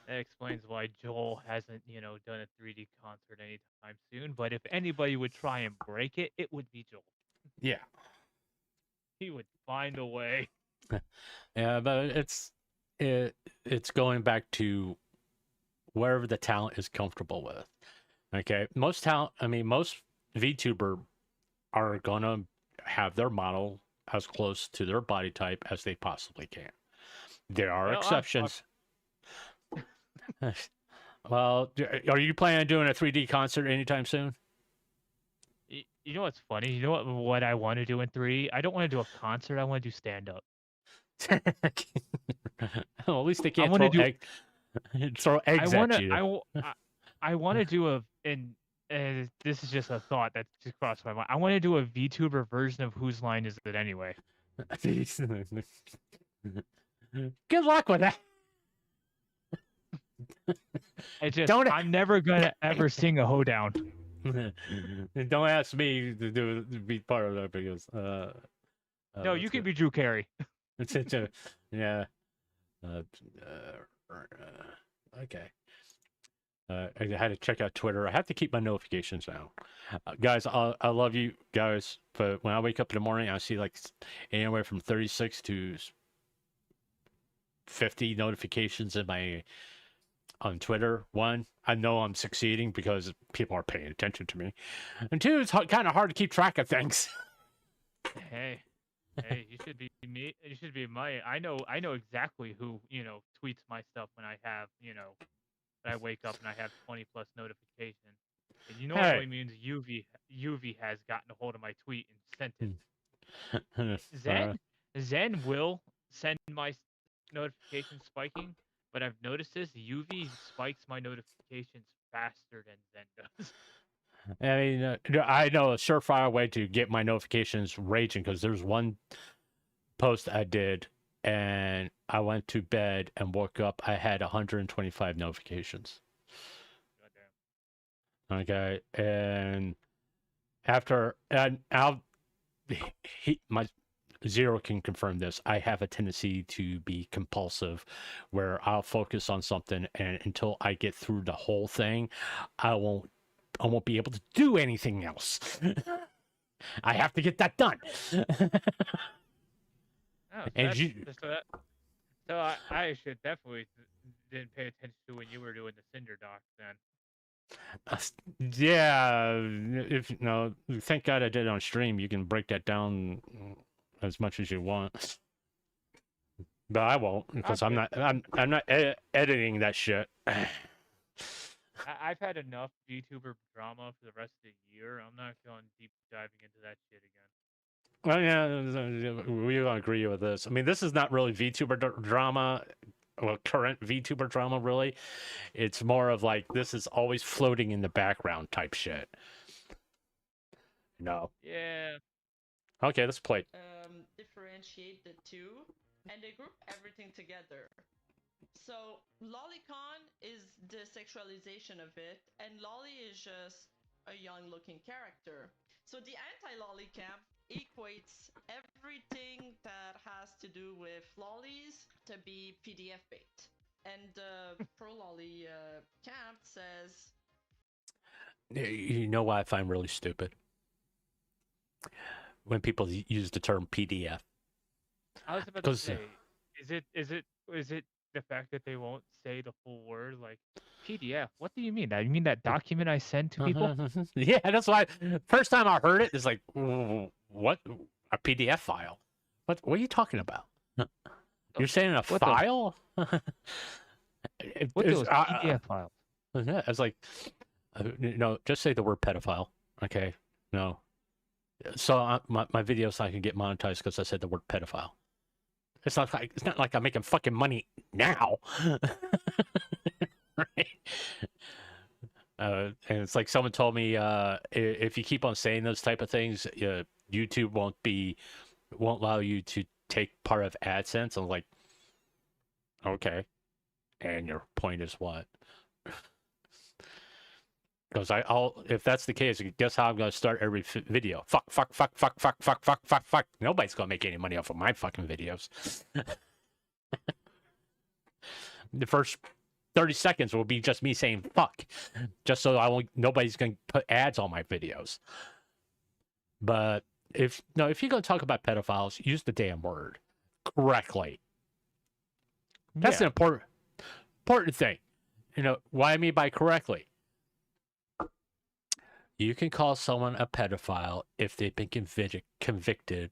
That explains why Joel hasn't, done a 3D concert anytime soon. But if anybody would try and break it, it would be Joel. Yeah. He would find a way. Yeah, but it's going back to wherever the talent is comfortable with. Okay, most VTuber are gonna have their model as close to their body type as they possibly can. There are exceptions. Well, are you planning on doing a 3D concert anytime soon? You know what's funny? You know what I want to do in 3D? I don't want to do a concert. I want to do stand up. Well, at least they can't wanna throw eggs at you. I want to do and this is just a thought that just crossed my mind. I want to do a VTuber version of Whose Line Is It Anyway? Good luck with that. I'm never gonna ever sing a hoedown. Don't ask me to be part of that because No, you can be Drew Carey. Yeah. Okay. I had to check out Twitter. I have to keep my notifications now. Guys, I love you guys, but when I wake up in the morning, I see like anywhere from 36 to 50 notifications on Twitter. One, I know I'm succeeding because people are paying attention to me. And two, it's kind of hard to keep track of things. Hey, you should be me. You should be I know exactly who tweets my stuff when I have when I wake up and I have 20+ notifications. And you know what it means? UV has gotten a hold of my tweet and sent it. Zen will send my notifications spiking, but I've noticed this: UV spikes my notifications faster than Zen does. I mean, I know a surefire way to get my notifications raging because there's one post I did and I went to bed and woke up. I had 125 notifications. Okay, and my Zero can confirm this. I have a tendency to be compulsive, where I'll focus on something, and until I get through the whole thing, I won't be able to do anything else. I have to get that done. So I should definitely didn't pay attention to when you were doing the Cinder docs then. Yeah, thank God I did it on stream. You can break that down as much as you want, but I won't because I'm not editing that shit. I've had enough VTuber drama for the rest of the year. I'm not going deep diving into that shit again. Well, yeah, we agree with this. I mean, this is not really VTuber drama. Well, current VTuber drama, really. It's more of like, this is always floating in the background type shit. No. Yeah. Okay, let's play. Differentiate the two, and they group everything together. So, Lolicon is the sexualization of it, and Loli is just a young-looking character. So the anti-Loli camp equates everything that has to do with lolis to be PDF bait. And the pro-Loli camp says... You know what I find really stupid? When people use the term PDF. I was about to say, is it the fact that they won't say the full word, like PDF. What do you mean? That you mean that document I send to people? Yeah, that's why. First time I heard it, it's like, what? A PDF file? What are you talking about? You're saying a What the- file? What those PDF files? Yeah, it's like, no, just say the word pedophile. Okay, no. So my videos I can get monetized because I said the word pedophile. It's not like I'm making fucking money now. Right? And it's like someone told me, if you keep on saying those type of things, YouTube won't allow you to take part of AdSense. I'm like, okay. And your point is what? Because if that's the case, guess how I'm going to start every video? Fuck. Nobody's going to make any money off of my fucking videos. The first 30 seconds will be just me saying fuck, just so nobody's going to put ads on my videos. But if you're going to talk about pedophiles, use the damn word correctly. That's an important thing. What I mean by correctly. You can call someone a pedophile if they've been convicted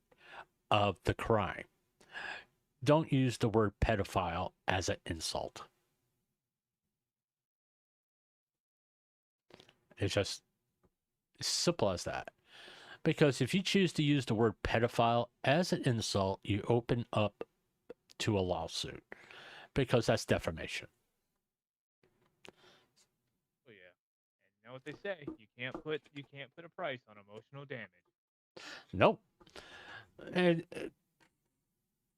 of the crime. Don't use the word pedophile as an insult. It's just as simple as that. Because if you choose to use the word pedophile as an insult, you open up to a lawsuit. Because that's defamation. Oh yeah. And you know what they say? You can't put a price on emotional damage. Nope. And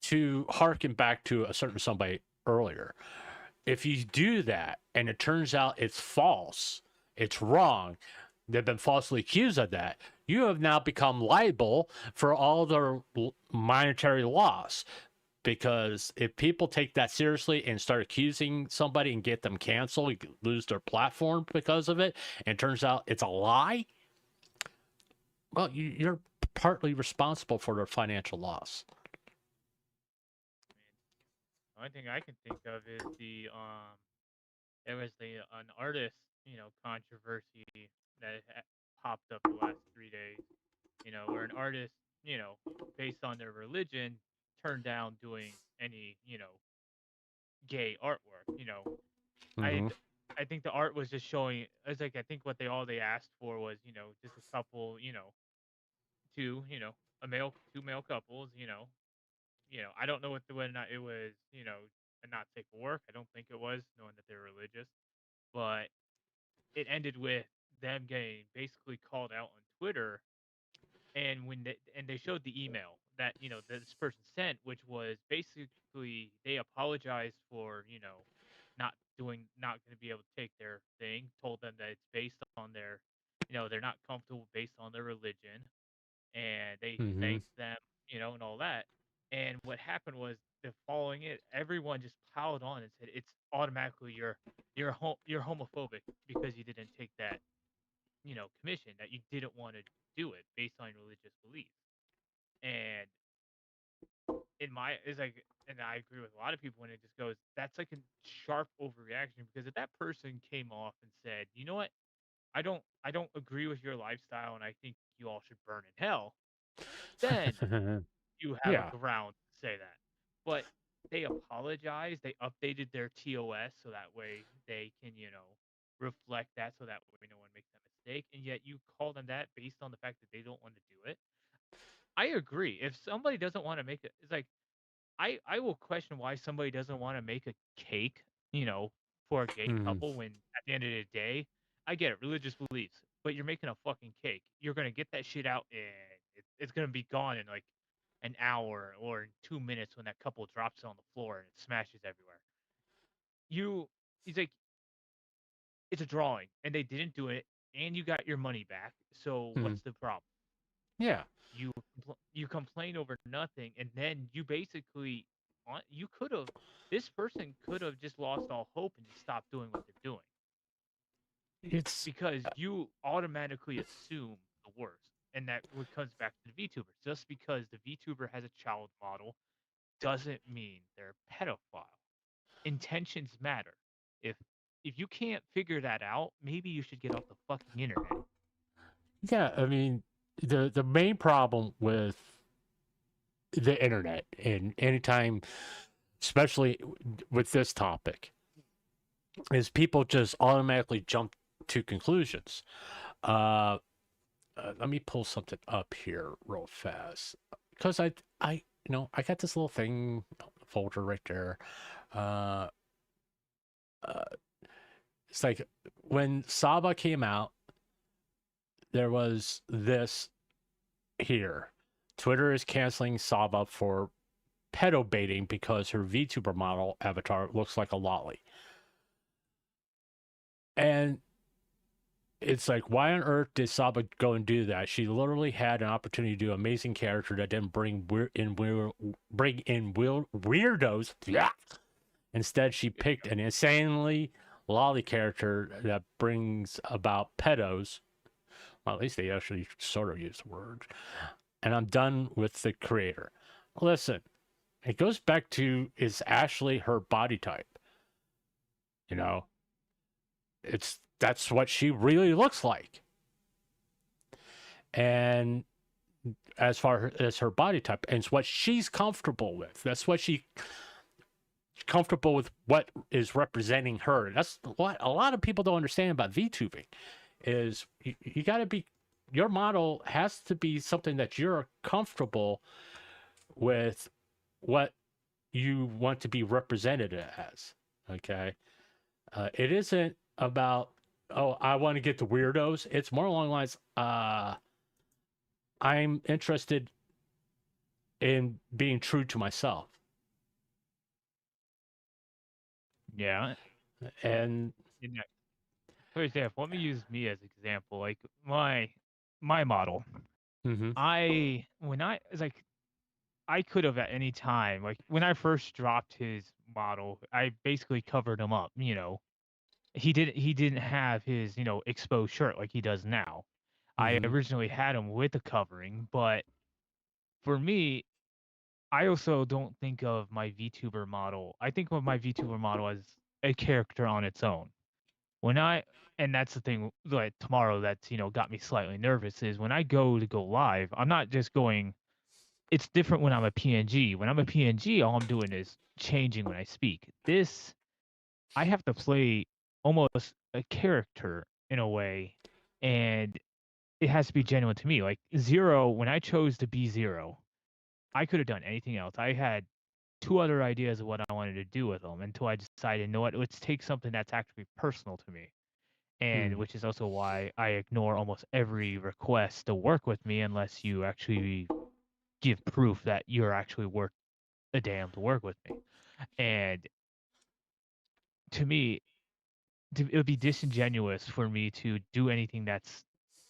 to harken back to a certain somebody earlier, if you do that and it turns out it's false, it's wrong, they've been falsely accused of that, you have now become liable for all their monetary loss. Because if people take that seriously and start accusing somebody and get them canceled, lose their platform because of it, and it turns out it's a lie, well, you're partly responsible for their financial loss. The only thing I can think of is there was an artist, controversy that popped up the last 3 days, where an artist, based on their religion, turned down doing any, gay artwork. Mm-hmm. I think the art was just showing. It's like I think what they asked for was, just a couple, two, two male couples, I don't know whether or not it was, a not safe for work. I don't think it was, knowing that they're religious, but it ended with them getting basically called out on Twitter. And they showed the email that that this person sent, which was basically they apologized for not going to be able to take their thing. Told them that it's based on their they're not comfortable based on their religion, and they thanked them and all that. And what happened was the following it, everyone just piled on and said it's automatically you're homophobic because you didn't take that commission, that you didn't want to do it based on religious beliefs. And it's like, and I agree with a lot of people when it just goes, that's like a sharp overreaction, because if that person came off and said, you know what, I don't agree with your lifestyle and I think you all should burn in hell, then you have Yeah. a ground to say that. But they apologized, they updated their TOS so that way they can, reflect that, so that way no one makes that mistake. And yet you call them that based on the fact that they don't want to do it. I agree. If somebody doesn't want to make it, it's like I will question why somebody doesn't want to make a cake, for a gay couple, when at the end of the day, I get it, religious beliefs, but you're making a fucking cake. You're gonna get that shit out, and it's gonna be gone in like an hour or in 2 minutes when that couple drops it on the floor and it smashes everywhere. He's like, it's a drawing, and they didn't do it, and you got your money back. So what's the problem? Yeah. You complain over nothing, and then you basically you could have this person could have just lost all hope and just stopped doing what they're doing, It's because you automatically assume the worst. And that what comes back to the VTuber. Just because the VTuber has a child model doesn't mean they're a pedophile. intentions matter. If you can't figure that out, maybe you should get off the fucking internet. Yeah, I mean, the main problem with the internet and anytime, especially with this topic, is people just automatically jump to conclusions. Let me pull something up here real fast because I got this little thing folder right there. It's like when Saba came out, there was this here. Twitter is canceling Saba for pedo baiting because her VTuber model avatar looks like a lolly. And it's like, why on earth did Saba go and do that? She literally had an opportunity to do an amazing character that didn't bring in weirdos. Yeah. Instead, she picked an insanely lolly character that brings about pedos. Well, at least they actually sort of use the word. And I'm done with the creator. Listen, it goes back to, is Ashley her body type? You know, that's what she really looks like. And as far as her body type, and it's what she's comfortable with. That's what she's comfortable with, what is representing her. That's what a lot of people don't understand about VTubing is you got to be, your model has to be something that you're comfortable with, what you want to be represented as. Okay. It isn't about, oh, I want to get the weirdos. It's more along the lines, I'm interested in being true to myself. Yeah. And for example, let me use me as an example. Like my model. mm-hmm. I could have at any time, like when I first dropped his model, I basically covered him up, you know. He didn't have his, you know, exposed shirt like he does now. I originally had him with a covering, but for me, I also don't think of my VTuber model. I think of my VTuber model as a character on its own. And that's the thing, like tomorrow, that's, you know, got me slightly nervous is when I go live, I'm not just going. It's different when I'm a PNG. When I'm a PNG, all I'm doing is changing when I speak. This, I have to play almost a character in a way, and it has to be genuine to me. Like Zero, when I chose to be Zero, I could have done anything else. I had 2 other ideas of what I wanted to do with them until I decided, you know what, let's take something that's actually personal to me. And which is also why I ignore almost every request to work with me unless you actually give proof that you're actually worth a damn to work with me. And to me, it would be disingenuous for me to do anything that's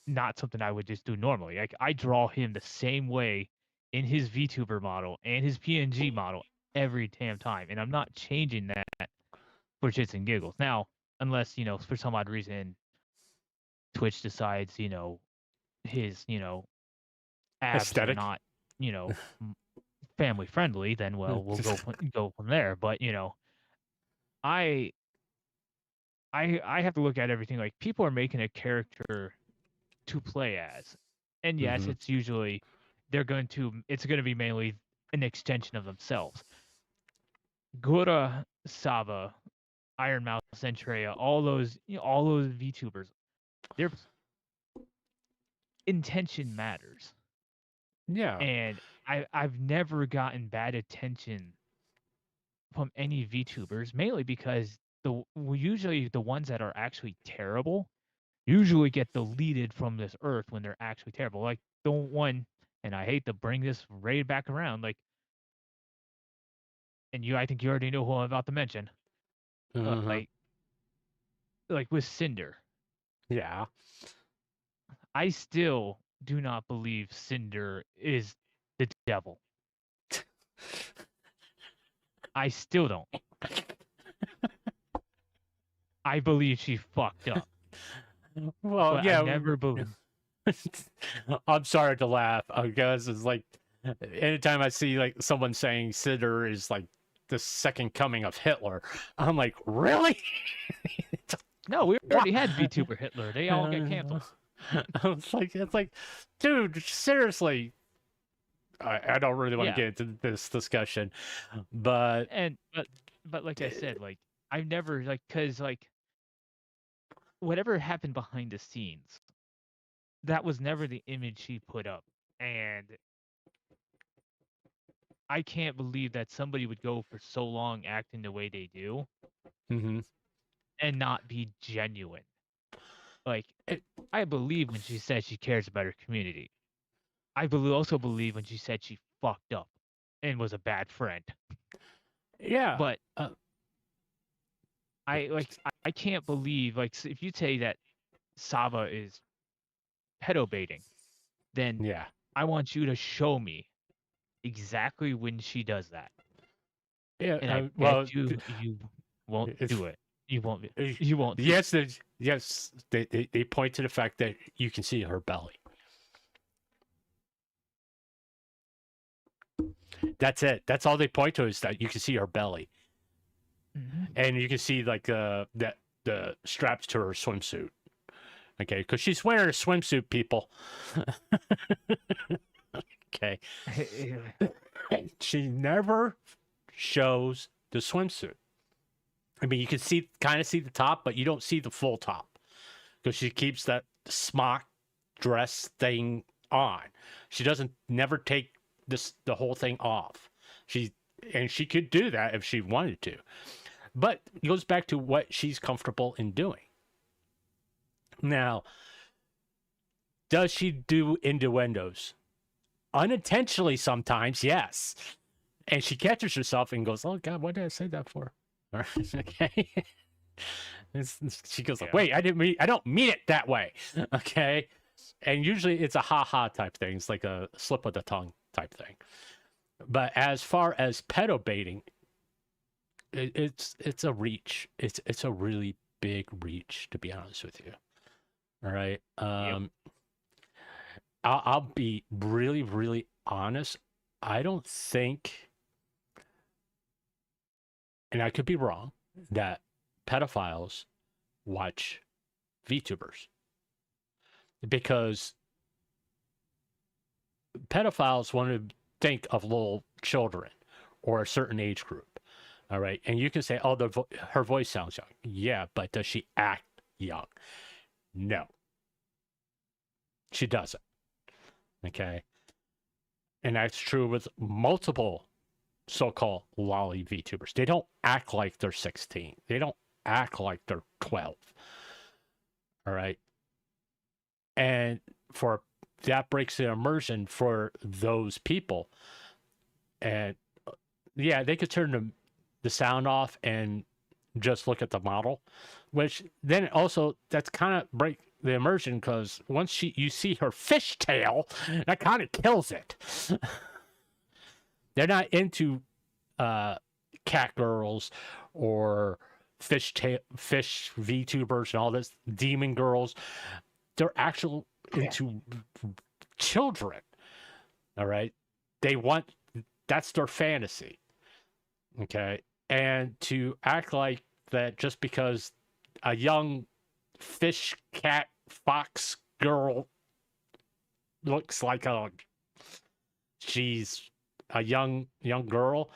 not something I would just do normally. Like I draw him the same way in his VTuber model and his PNG model every damn time, and I'm not changing that for shits and giggles. Now, unless, you know, for some odd reason Twitch decides, you know, his, you know, abs Aesthetic. are not, you know, family friendly, then well, we'll go from there. But, you know, I have to look at everything like people are making a character to play as. And yes, it's usually it's going to be mainly an extension of themselves. Gura, Saba, Iron Mouse, Centrea, all those VTubers, their intention matters. Yeah. And I've never gotten bad attention from any VTubers, mainly because usually the ones that are actually terrible usually get deleted from this earth when they're actually terrible. Like the one, and I hate to bring this raid back around, like, and I think you already know who I'm about to mention. Like with Cinder. Yeah. I still do not believe Cinder is the devil. I still don't. I believe she fucked up. Well, but yeah. I never believe. I'm sorry to laugh because it's like anytime I see like someone saying Cinder is like the second coming of Hitler. I'm like, really? No, we already had VTuber Hitler. They all get canceled. It's like, dude, seriously. I don't really want to Yeah. get into this discussion, but But like I said, like I've never like because like whatever happened behind the scenes, that was never the image he put up, and I can't believe that somebody would go for so long acting the way they do mhm. and not be genuine. Like It- I believe when she said she cares about her community. I also believe when she said she fucked up and was a bad friend. yeah, But uh, I can't believe if you say that Saba is pedo baiting, then yeah. I want you to show me exactly when she does that. Yeah, And I well, bet you won't it's- do it. You won't. uh, You won't. do yes, they point to the fact that you can see her belly. That's it. That's all they point to is that you can see her belly, Mhm. and you can see like the straps to her swimsuit. Okay, because she's wearing a swimsuit, people. Okay, she never shows the swimsuit. I mean, you can kind of see the top, but you don't see the full top because she keeps that smock dress thing on. She doesn't never take the whole thing off. She could do that if she wanted to, but it goes back to what she's comfortable in doing. Now, does she do innuendos? Unintentionally sometimes, yes. And she catches herself and goes, "Oh God, what did I say that for?" Okay. She goes like, Yeah. "Wait, I don't mean it that way." Okay. And usually it's a ha-ha type thing. It's like a slip of the tongue type thing. But as far as pedo baiting, it's a reach. It's a really big reach, to be honest with you. All right. I'll be really, really honest. I don't think, and I could be wrong, that pedophiles watch VTubers. Because pedophiles want to think of little children or a certain age group. All right. And you can say, oh, her voice sounds young. Yeah, but does she act young? No. She doesn't. Okay. And that's true with multiple so-called Loli VTubers. They don't act like they're 16. They don't act like they're 12. All right. And that breaks the immersion for those people. And yeah, they could turn the sound off and just look at the model, which then also that's kind of break the immersion because once you see her fishtail, that kind of kills it. They're not into cat girls or fish VTubers and all this demon girls. They're actually into children. All right. That's their fantasy. Okay. And to act like that just because a young fish, cat, fox girl looks like she's a young girl,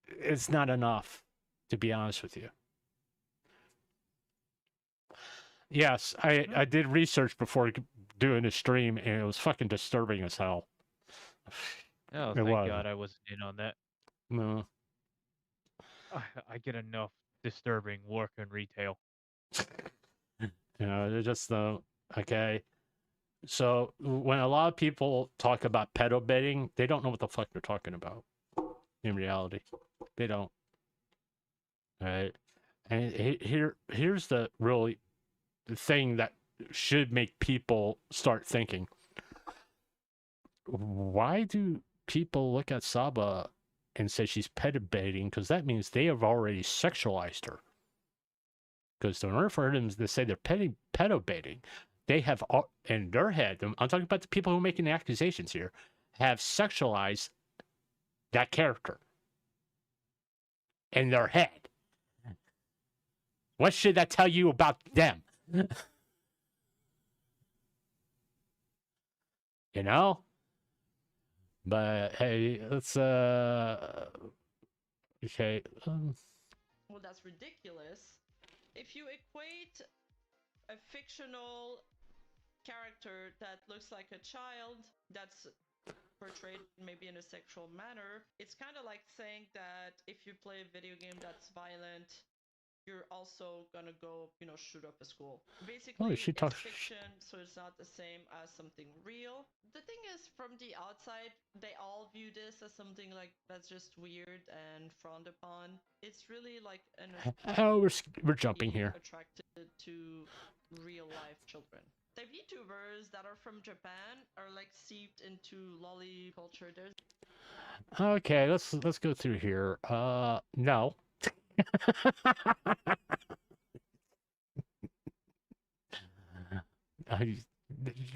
it's not enough, to be honest with you. Yes, I did research before doing the stream, and it was fucking disturbing as hell. Oh, It thank was. God I wasn't in on that. No. I get enough disturbing work in retail. They're just okay. So when a lot of people talk about pedo baiting, they don't know what the fuck they're talking about. In reality, they don't. All right, and here's the really thing that should make people start thinking. Why do people look at Saba and say she's pedo baiting? Because that means they have already sexualized her. Because in order for them to say they're pedo baiting, they have in their head, I'm talking about the people who are making the accusations here, have sexualized that character. in their head. What should that tell you about them? You know? But hey, let's okay. Well, that's ridiculous. If you equate a fictional character that looks like a child that's portrayed maybe in a sexual manner, it's kind of like saying that if you play a video game that's violent, you're also gonna go, shoot up a school. Basically, she it's talks. fiction, so it's not the same as something real. The thing is, from the outside, they all view this as something like that's just weird and frowned upon. It's really like an Oh, we're jumping here. attracted to real life children. The VTubers that are from Japan are like seeped into lolly culture. There's Okay, let's go through here. No.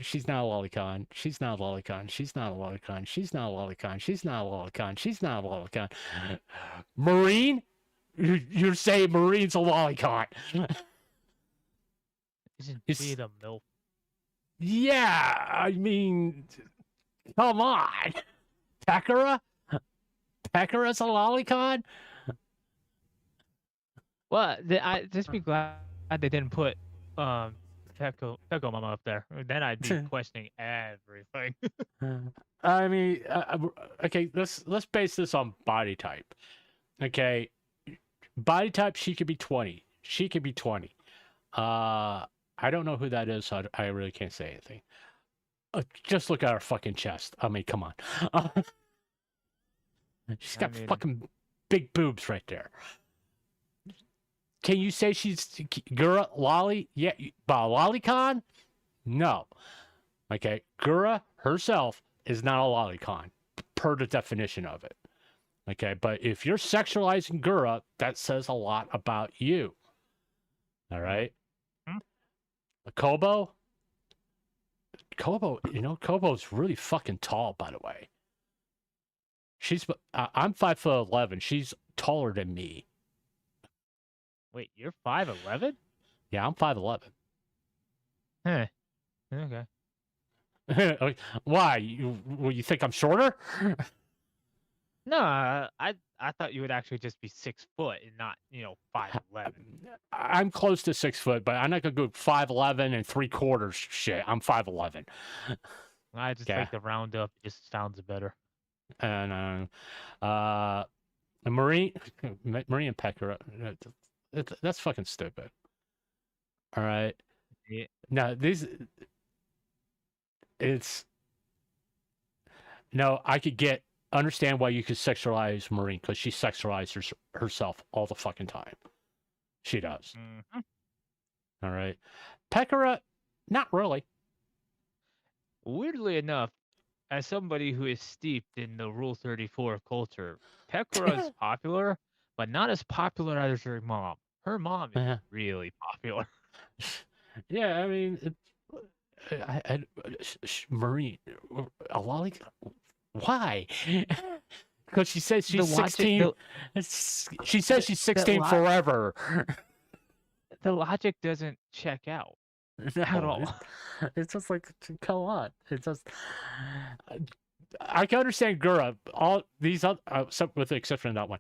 She's not a lolicon. She's not a lolicon. She's not a lolicon. She's not a lolicon. She's not a lolicon. She's not a lolicon. Marine? You're saying Marine's a lolicon. Isn't It's- she the MILF? Yeah, I mean, come on. Pekora? Pekora's a lolicon? Well, I just be glad they didn't put Peko Mama up there. Then I'd be questioning everything. I mean, okay, let's base this on body type. Okay, body type, she could be 20. She could be 20. I don't know who that is, so I really can't say anything. Just look at her fucking chest. I mean, come on. She's got fucking big boobs right there. Can you say she's Gura Loli? Yeah, but lolicon? No. Okay, Gura herself is not a lolicon, per the definition of it. Okay, but if you're sexualizing Gura, that says a lot about you. All right? Kobo? Kobo's really fucking tall, by the way. I'm 5'11". She's taller than me. Wait, you're 5'11"? Yeah, I'm 5'11". Huh. Okay. Why? You think I'm shorter? No, I thought you would actually just be 6 foot and not 5'11". I'm close to 6 foot, but I'm not gonna go 5'11" and 3/4 shit. I'm 5'11". I just like the round up. It just sounds better. And Marie and Pekora, that's fucking stupid. All right. Yeah. Now I could understand why you could sexualize Marine, because she sexualizes herself all the fucking time. She does. Mm-hmm. All right. Pekora, not really. Weirdly enough, as somebody who is steeped in the Rule 34 culture, Pekora is popular, but not as popular as her mom. Her mom is really popular. Yeah, I mean, Marine, a lolicon. Why? Because she says she's 16. She says she's 16 forever. The logic doesn't check out at all. It's just like, come on. It's just. I can understand Gura. All these other, with the exception of that one,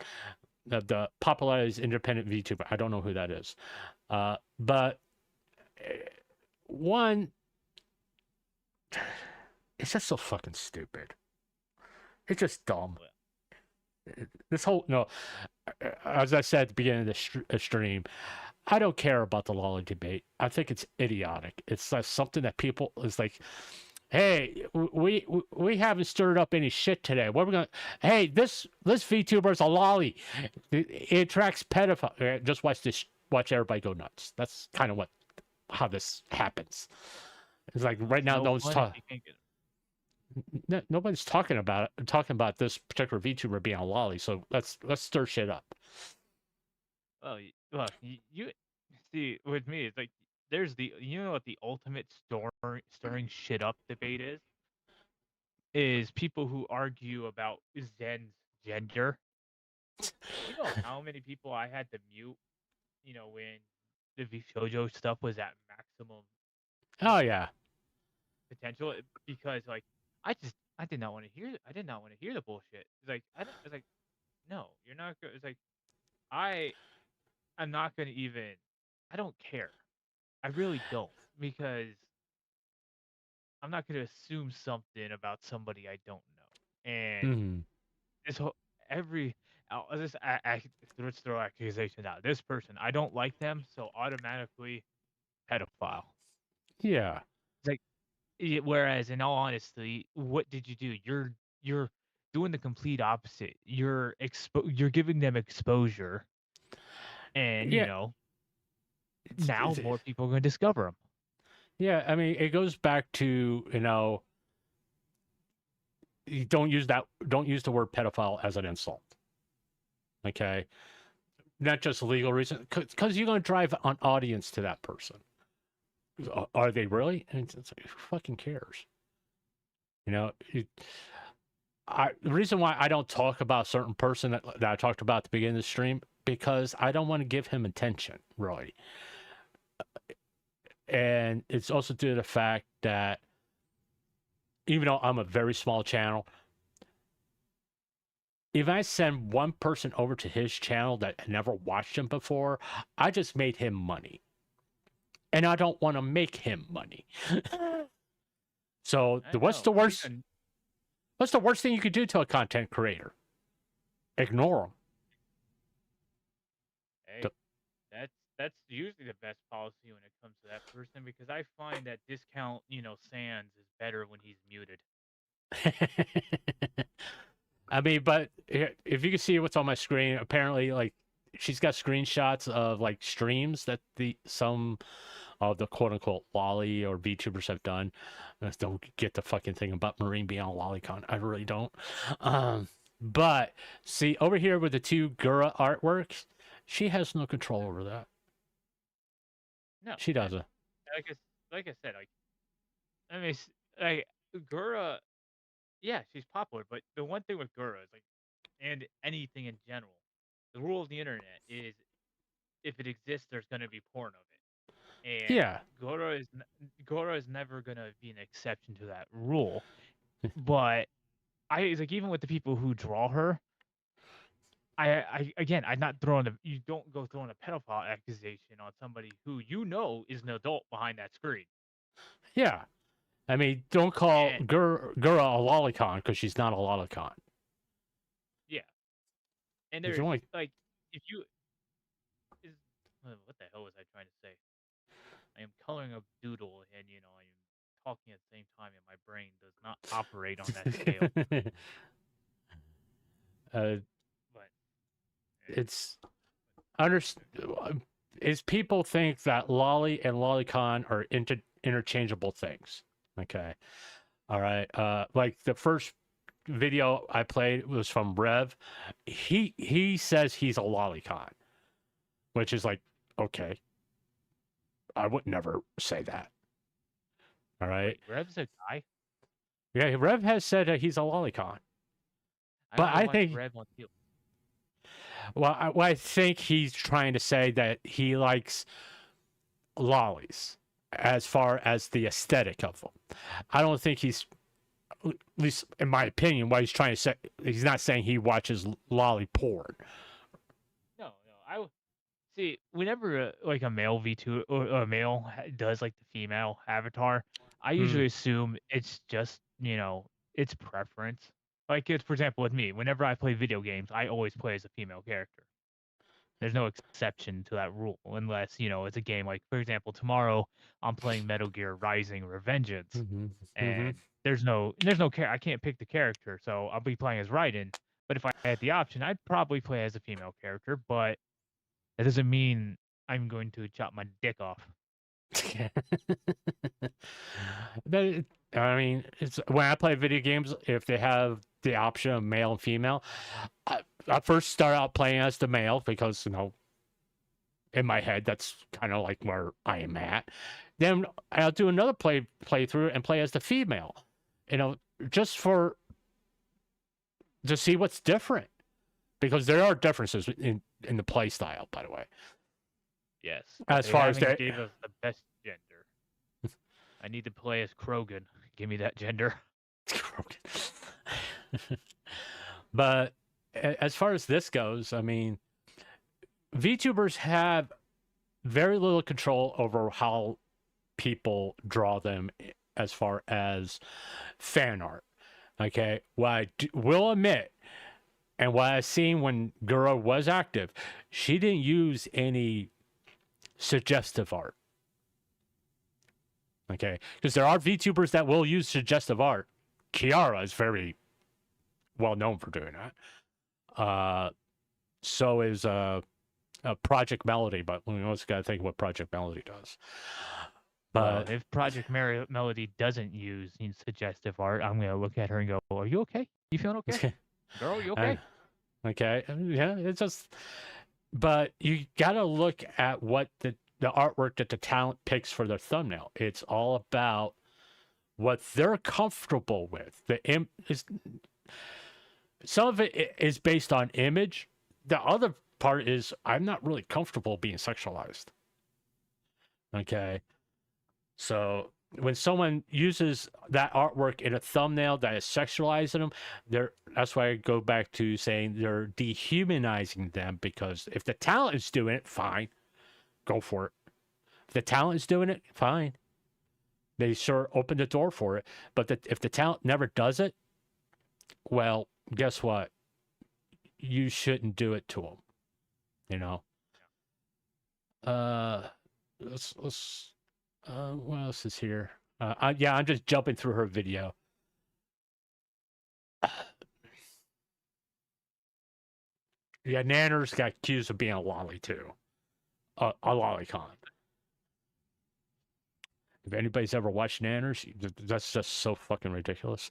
the popularized independent VTuber. I don't know who that is, but one, it's just so fucking stupid. It's just dumb. This whole as I said at the beginning of the stream, I don't care about the Loli debate. I think it's idiotic. It's like something that people is like, hey, we haven't stirred up any shit today. What are we gonna? Hey, this VTuber is a Loli. It attracts pedophiles. Just watch everybody go nuts. That's kind of how this happens. It's like right now, no one's talking. Nobody's talking about this particular VTuber being a Loli. So let's stir shit up. Well, you see, with me, it's like there's what the ultimate stirring shit up debate is people who argue about Zen's gender. You know how many people I had to mute, when the VShojo stuff was at maximum Oh yeah. potential because like I did not want to hear the bullshit. It's like it's like no, you're not it's like I'm not gonna even I don't care. I really don't because I'm not gonna assume something about somebody I don't know. And Mhm. this whole every let's throw accusations out. This person, I don't like them, so automatically pedophile. Yeah. It's like whereas in all honesty, what did you do? You're doing the complete opposite. You're giving them exposure, and Yeah. now more people are going to discover them. Yeah. I mean, it goes back to you don't use the word pedophile as an insult. Okay. Not just legal reason, because you're going to drive an audience to that person. Are they really? And it's like, who fucking cares? The reason why I don't talk about a certain person that I talked about at the beginning of the stream, because I don't want to give him attention, really. And it's also due to the fact that even though I'm a very small channel, if I send one person over to his channel that never watched him before, I just made him money. And I don't want to make him money. So what's the worst thing you could do to a content creator? Ignore Hey, that's usually the best policy when it comes to that person because I find that discount, Sans is better when he's muted. them. I mean, but if you can see what's on my screen, apparently, like, she's got screenshots of like streams that some of the quote unquote Loli or VTubers have done. I just don't get the fucking thing about Marine being on LollyCon. I really don't. But see over here with the two Gura artworks, she has no control over that. No, She doesn't. Like I said, like I mean, like Gura, yeah, she's popular, but the one thing with Gura is like, and anything in general, the rule of the internet is if it exists, there's going to be porn of it. And Yeah. Gora is never going to be an exception to that rule. But it's like even with the people who draw her, I'm not throwing you don't go throwing a pedophile accusation on somebody who is an adult behind that screen. Yeah. I mean, don't call Gura a lolicon because she's not a lolicon. Yeah. And there's like if you what the hell was I trying to say? I am coloring a doodle and I am talking at the same time and my brain does not operate on that scale. But it's people think that lolly and lolicon are interchangeable things. Okay. All right. Like the first video I played was from Rev. He says he's a lolicon, which is like, okay, I would never say that. All right. Wait, Rev's a guy? Yeah, Rev has said that he's a lolicon. But I think Rev on YouTube. Well, I think he's trying to say that he likes lollies as far as the aesthetic of them. I don't think he's, at least in my opinion, what he's trying to say, he's not saying he watches lolly porn. No. I see whenever like a male V2 or a male does like the female avatar, I usually assume it's just, it's preference. Like it's for example with me, whenever I play video games, I always play as a female character. There's no exception to that rule unless, it's a game like for example, tomorrow I'm playing Metal Gear Rising Revengeance. And there's no I can't pick the character, so I'll be playing as Raiden. But if I had the option, I'd probably play as a female character, but that doesn't mean I'm going to chop my dick off. I mean, it's when I play video games, if they have the option of male and female, I first start out playing as the male because, in my head, that's kind of like where I am at. Then I'll do another playthrough and play as the female, just to see what's different. because there are differences in the play style, by the way. Yes. As They far as haven't that, gave us the best gender. I need to play as Krogan. Give me that gender. but as far as this goes, I mean, VTubers have very little control over how people draw them as far as fan art. Okay, what I will admit, and what I've seen when Guro was active, she didn't use any suggestive art. Okay, because there are VTubers that will use suggestive art. Kiara is very well known for doing that. So is Project Melody, but we also got to think what Project Melody does. But if Project Melody doesn't use suggestive art, I'm gonna look at her and go, "Are you okay? You feeling okay, girl? You okay?" Okay, yeah, it's just. But you got to look at what the artwork that the talent picks for their thumbnail. It's all about what they're comfortable with. Some of it is based on image. The other part is I'm not really comfortable being sexualized. Okay. So when someone uses that artwork in a thumbnail that is sexualizing them, that's why I go back to saying they're dehumanizing them, because if the talent is doing it, fine. Go for it. If the talent is doing it, fine. They sure open the door for it. But if the talent never does it, well, guess what? You shouldn't do it to them. You know? What else is here? Yeah, I'm just jumping through her video. Yeah, Nanners got accused of being a lolly too. A lolicon. If anybody's ever watched Nanners, that's just so fucking ridiculous.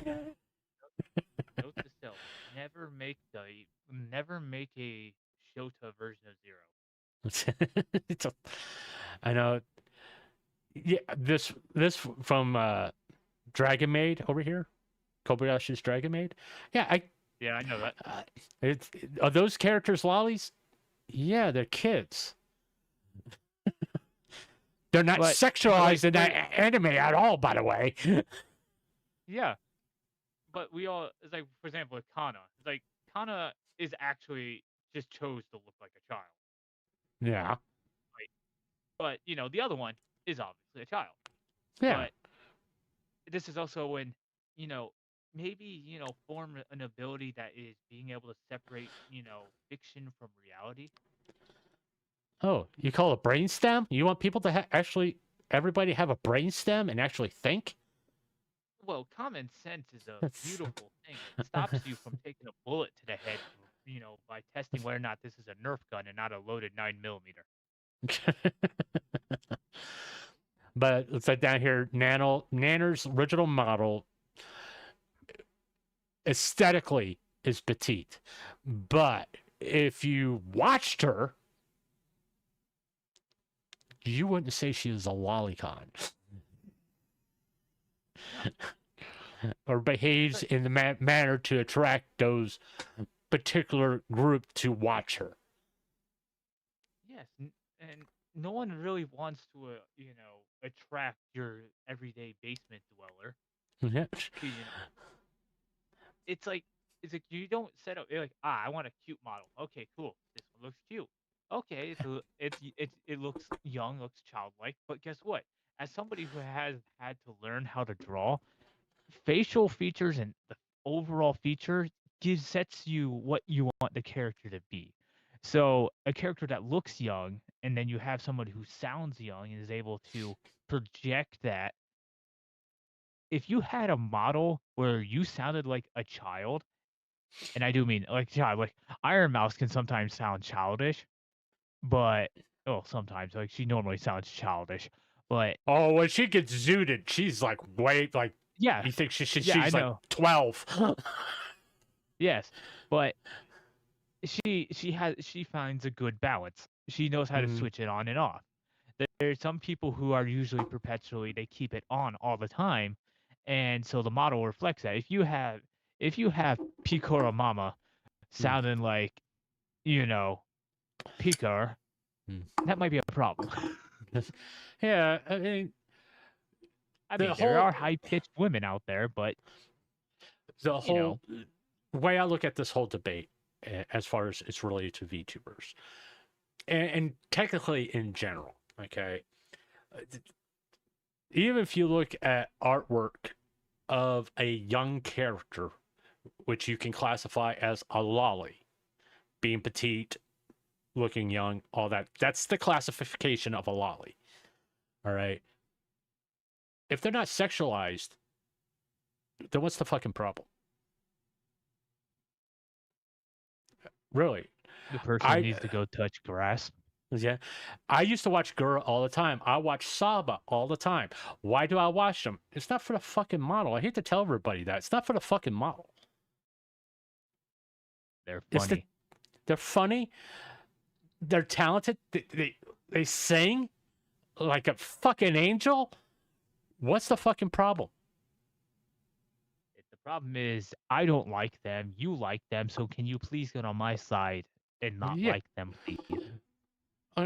Note to self: never make a Shota version of Zero. I know. Yeah, this from Dragon Maid over here, Kobayashi's Dragon Maid. Yeah, I know that. Are those characters lollies? Yeah, they're kids. They're not sexualized in that anime at all, by the way. Yeah, but we all, it's like, for example, with Kana. It's like Kana is actually just chose to look like a child. Yeah. But the other one is obviously a child. Yeah. But this is also when maybe form an ability that is being able to separate fiction from reality. Oh, you call it brainstem? You want people to everybody have a brainstem and actually think? Well, common sense is a beautiful thing. It stops you from taking a bullet to the head, by testing whether or not this is a Nerf gun and not a loaded 9mm. But it's like down here, Nanner's original model aesthetically is petite. But if you watched her, you wouldn't say she was a lolicon. Or behaves in the manner to attract those particular group to watch her. Yes, and no one really wants to, attract your everyday basement dweller. Yeah. It's like you don't set up. You're like, I want a cute model. Okay, cool. This one looks cute. Okay, so it looks young, looks childlike. But guess what? As somebody who has had to learn how to draw, facial features and the overall feature sets you what you want the character to be. So a character that looks young, and then you have someone who sounds young and is able to project that. If you had a model where you sounded like a child, and I do mean like a child, like Iron Mouse can sometimes sound childish, but sometimes, like, she normally sounds childish, but when she gets zooted, she's like yeah, you think she's I like know. 12. Yes, but she finds a good balance. She knows how to switch it on and off. There's some people who are usually perpetually, they keep it on all the time, and so the model reflects that. If you have Picora Mama, sounding like, you know, Picard, Mm. that might be a problem. Yeah, I mean, I the mean, there whole are high-pitched women out there, but the you whole know, way I look at this whole debate, as far as it's related to VTubers, and technically in general, okay, even if you look at artwork of a young character, which you can classify as a lolly, being petite, looking young, all that, that's the classification of a lolly. All right. If they're not sexualized, then what's the fucking problem? Really? the person needs to go touch grass. Yeah. I used to watch Gura all the time. I watch Saba all the time. Why do I watch them? It's not for the fucking model. I hate to tell everybody that. It's not for the fucking model. They're It's funny. they're funny. They're talented. They sing like a fucking angel. What's the fucking problem? The problem is, I don't like them. You like them, so can you please get on my side and not Yeah. like them, please?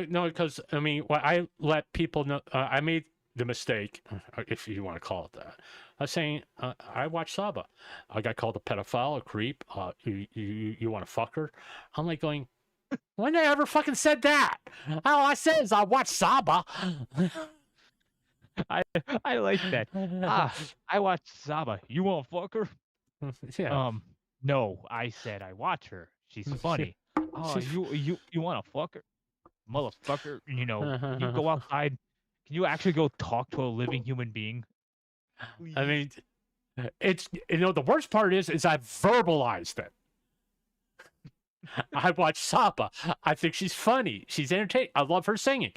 No, because I mean, what I let people know, I made the mistake, if you want to call it that. I was saying, I watch Saba. I got called a pedophile, a creep. You want to fuck her? I'm like going, when I ever fucking said that? All I said is I watch Saba. I like that. I watch Saba. You want to fuck her? Yeah. No, I said I watch her. She's funny. Oh, She's- you want to fuck her, motherfucker? You know, can you go outside? Can you actually go talk to a living human being? I mean, it's, the worst part is I verbalized it. I watch Saba. I think she's funny. She's entertaining. I love her singing.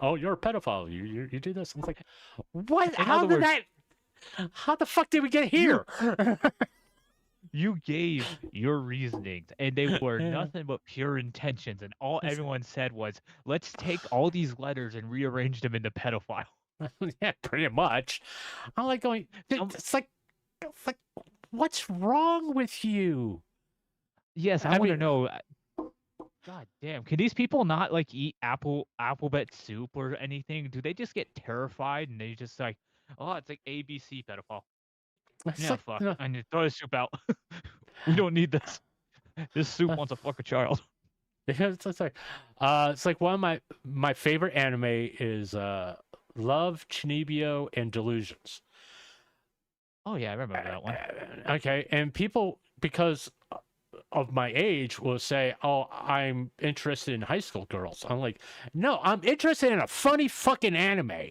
Oh, you're a pedophile. You do this. I'm like, what? In How other did words- that? How the fuck did we get here? You gave your reasonings, and they were nothing but pure intentions. And all everyone said was, "Let's take all these letters and rearrange them into pedophile." Yeah, pretty much. I'm like going. Some- It's like, what's wrong with you? Yes, I I want to mean- know. God damn, can these people not like eat alphabet soup or anything? Do they just get terrified and they just like, oh, it's like ABC pedophile? It's Yeah, like, fuck. no, I need to throw the soup out. We don't need this. This soup wants to fuck a child. it's like one of my favorite anime is Love, Chinibio, and Delusions. Oh yeah, I remember that one. Okay, and people, because of my age, will say, "Oh, I'm interested in high school girls." I'm like, "No, I'm interested in a funny fucking anime."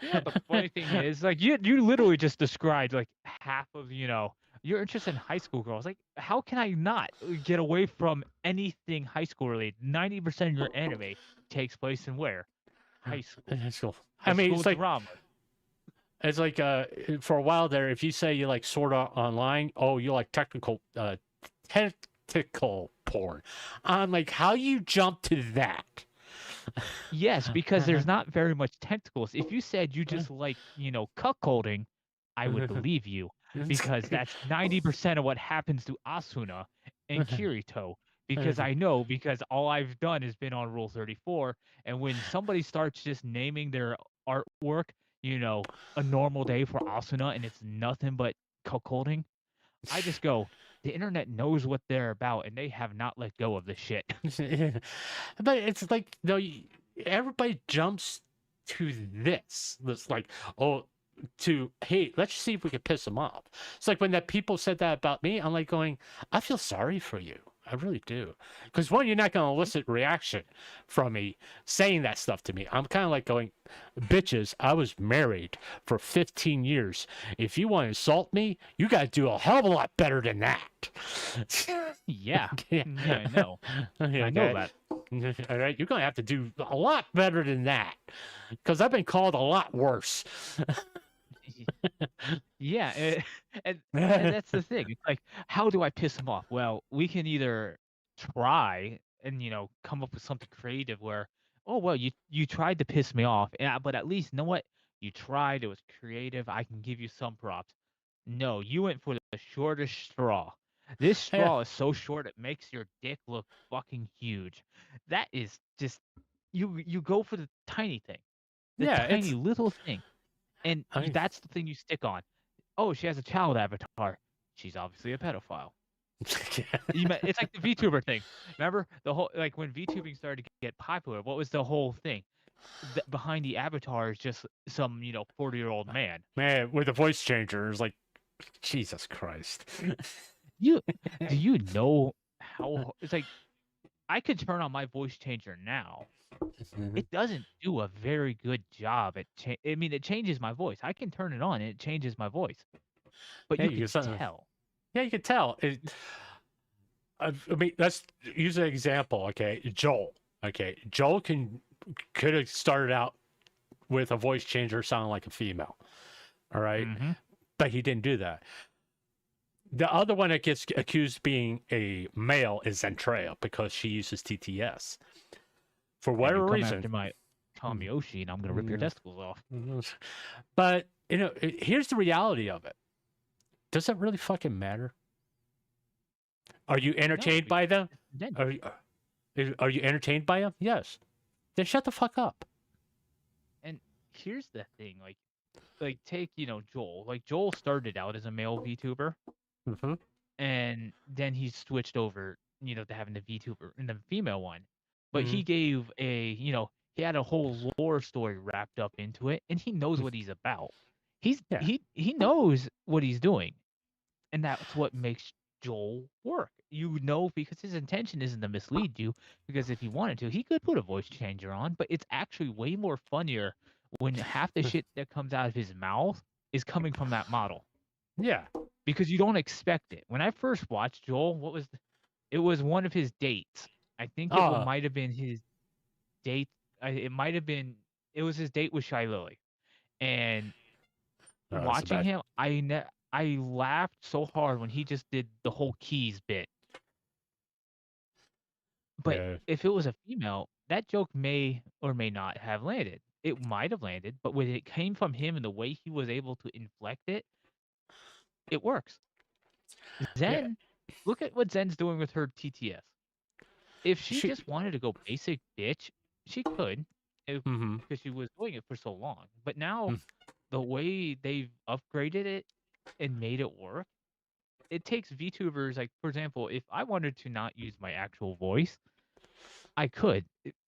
You know what the funny thing is? Like you literally just described like half of, you're interested in high school girls. Like, how can I not get away from anything high school related? 90% of your anime takes place in where? High school. High school. High I mean, school it's like drama. it's like for a while there, if you say you like Sword Art Online, oh, you like technical porn. I'm like, how you jump to that? Yes, because there's not very much tentacles. If you said you just like, cuckolding, I would believe you. Because that's 90% of what happens to Asuna and Kirito. Because I know, because all I've done has been on Rule 34, and when somebody starts just naming their artwork, a normal day for Asuna, and it's nothing but cuckolding, I just go, the internet knows what they're about, and they have not let go of the shit. But it's like, no, everybody jumps to this. It's like, oh, hey, let's see if we can piss them off. It's like when that people said that about me, I'm like going, I feel sorry for you. I really do. Because one, you're not going to elicit reaction from me saying that stuff to me. I'm kind of like going, bitches, I was married for 15 years. If you want to insult me, you got to do a hell of a lot better than that. Yeah. Yeah. Yeah, I know. I know that. All right, you're going to have to do a lot better than that. Because I've been called a lot worse. Yeah, and that's the thing. It's like, how do I piss them off? Well, we can either try and come up with something creative where, oh well, you tried to piss me off, but at least, you know what? You tried. It was creative. I can give you some props. No, you went for the shortest straw. This Yeah. straw is so short it makes your dick look fucking huge. That is just you go for the tiny thing, the Yeah, tiny it's little thing, and I mean, that's the thing you stick on. Oh, she has a child avatar. She's obviously a pedophile. It's like the VTuber thing. Remember the whole like when VTubing started to get popular. What was the whole thing? Behind the avatar is just some 40-year-old man. man, with a voice changer, it's like Jesus Christ. Do you know how it's like? I could turn on my voice changer now. It doesn't do a very good job at. I mean, it changes my voice. I can turn it on and it changes my voice, but Yeah, you you can can tell. Yeah, you can tell. I mean, let's use an example. Okay, Joel. Okay, Joel could have started out with a voice changer sounding like a female. All right? Mm-hmm. But he didn't do that. The other one that gets accused of being a male is Zentrea because she uses TTS. For whatever come reason. after my Kamiyoshi, and I'm gonna rip your testicles off. But here's the reality of it. Does it really fucking matter? Are you entertained by them? Are you entertained by them? Yes. Then shut the fuck up. And here's the thing, like take Joel. Like Joel started out as a male VTuber, Mm-hmm. and then he switched over, to having the VTuber and the female one. But Mhm. he gave he had a whole lore story wrapped up into it, and he knows what he's about. Yeah. He knows what he's doing, and that's what makes Joel work. Because his intention isn't to mislead you. Because if he wanted to, he could put a voice changer on, but it's actually way more funnier when half the shit that comes out of his mouth is coming from that model. Yeah. Because you don't expect it. When I first watched Joel, it was one of his dates. I think it might have been his date. It was his date with Shy Lily. And watching him, I laughed so hard when he just did the whole keys bit. But Yeah. if it was a female, that joke may or may not have landed. It might have landed, but when it came from him and the way he was able to inflect it, it works. Zen, look at what Zen's doing with her TTS. If she just wanted to go basic bitch, she could, because she was doing it for so long. But now, the way they've upgraded it and made it work, it takes VTubers, like, for example, if I wanted to not use my actual voice, I could,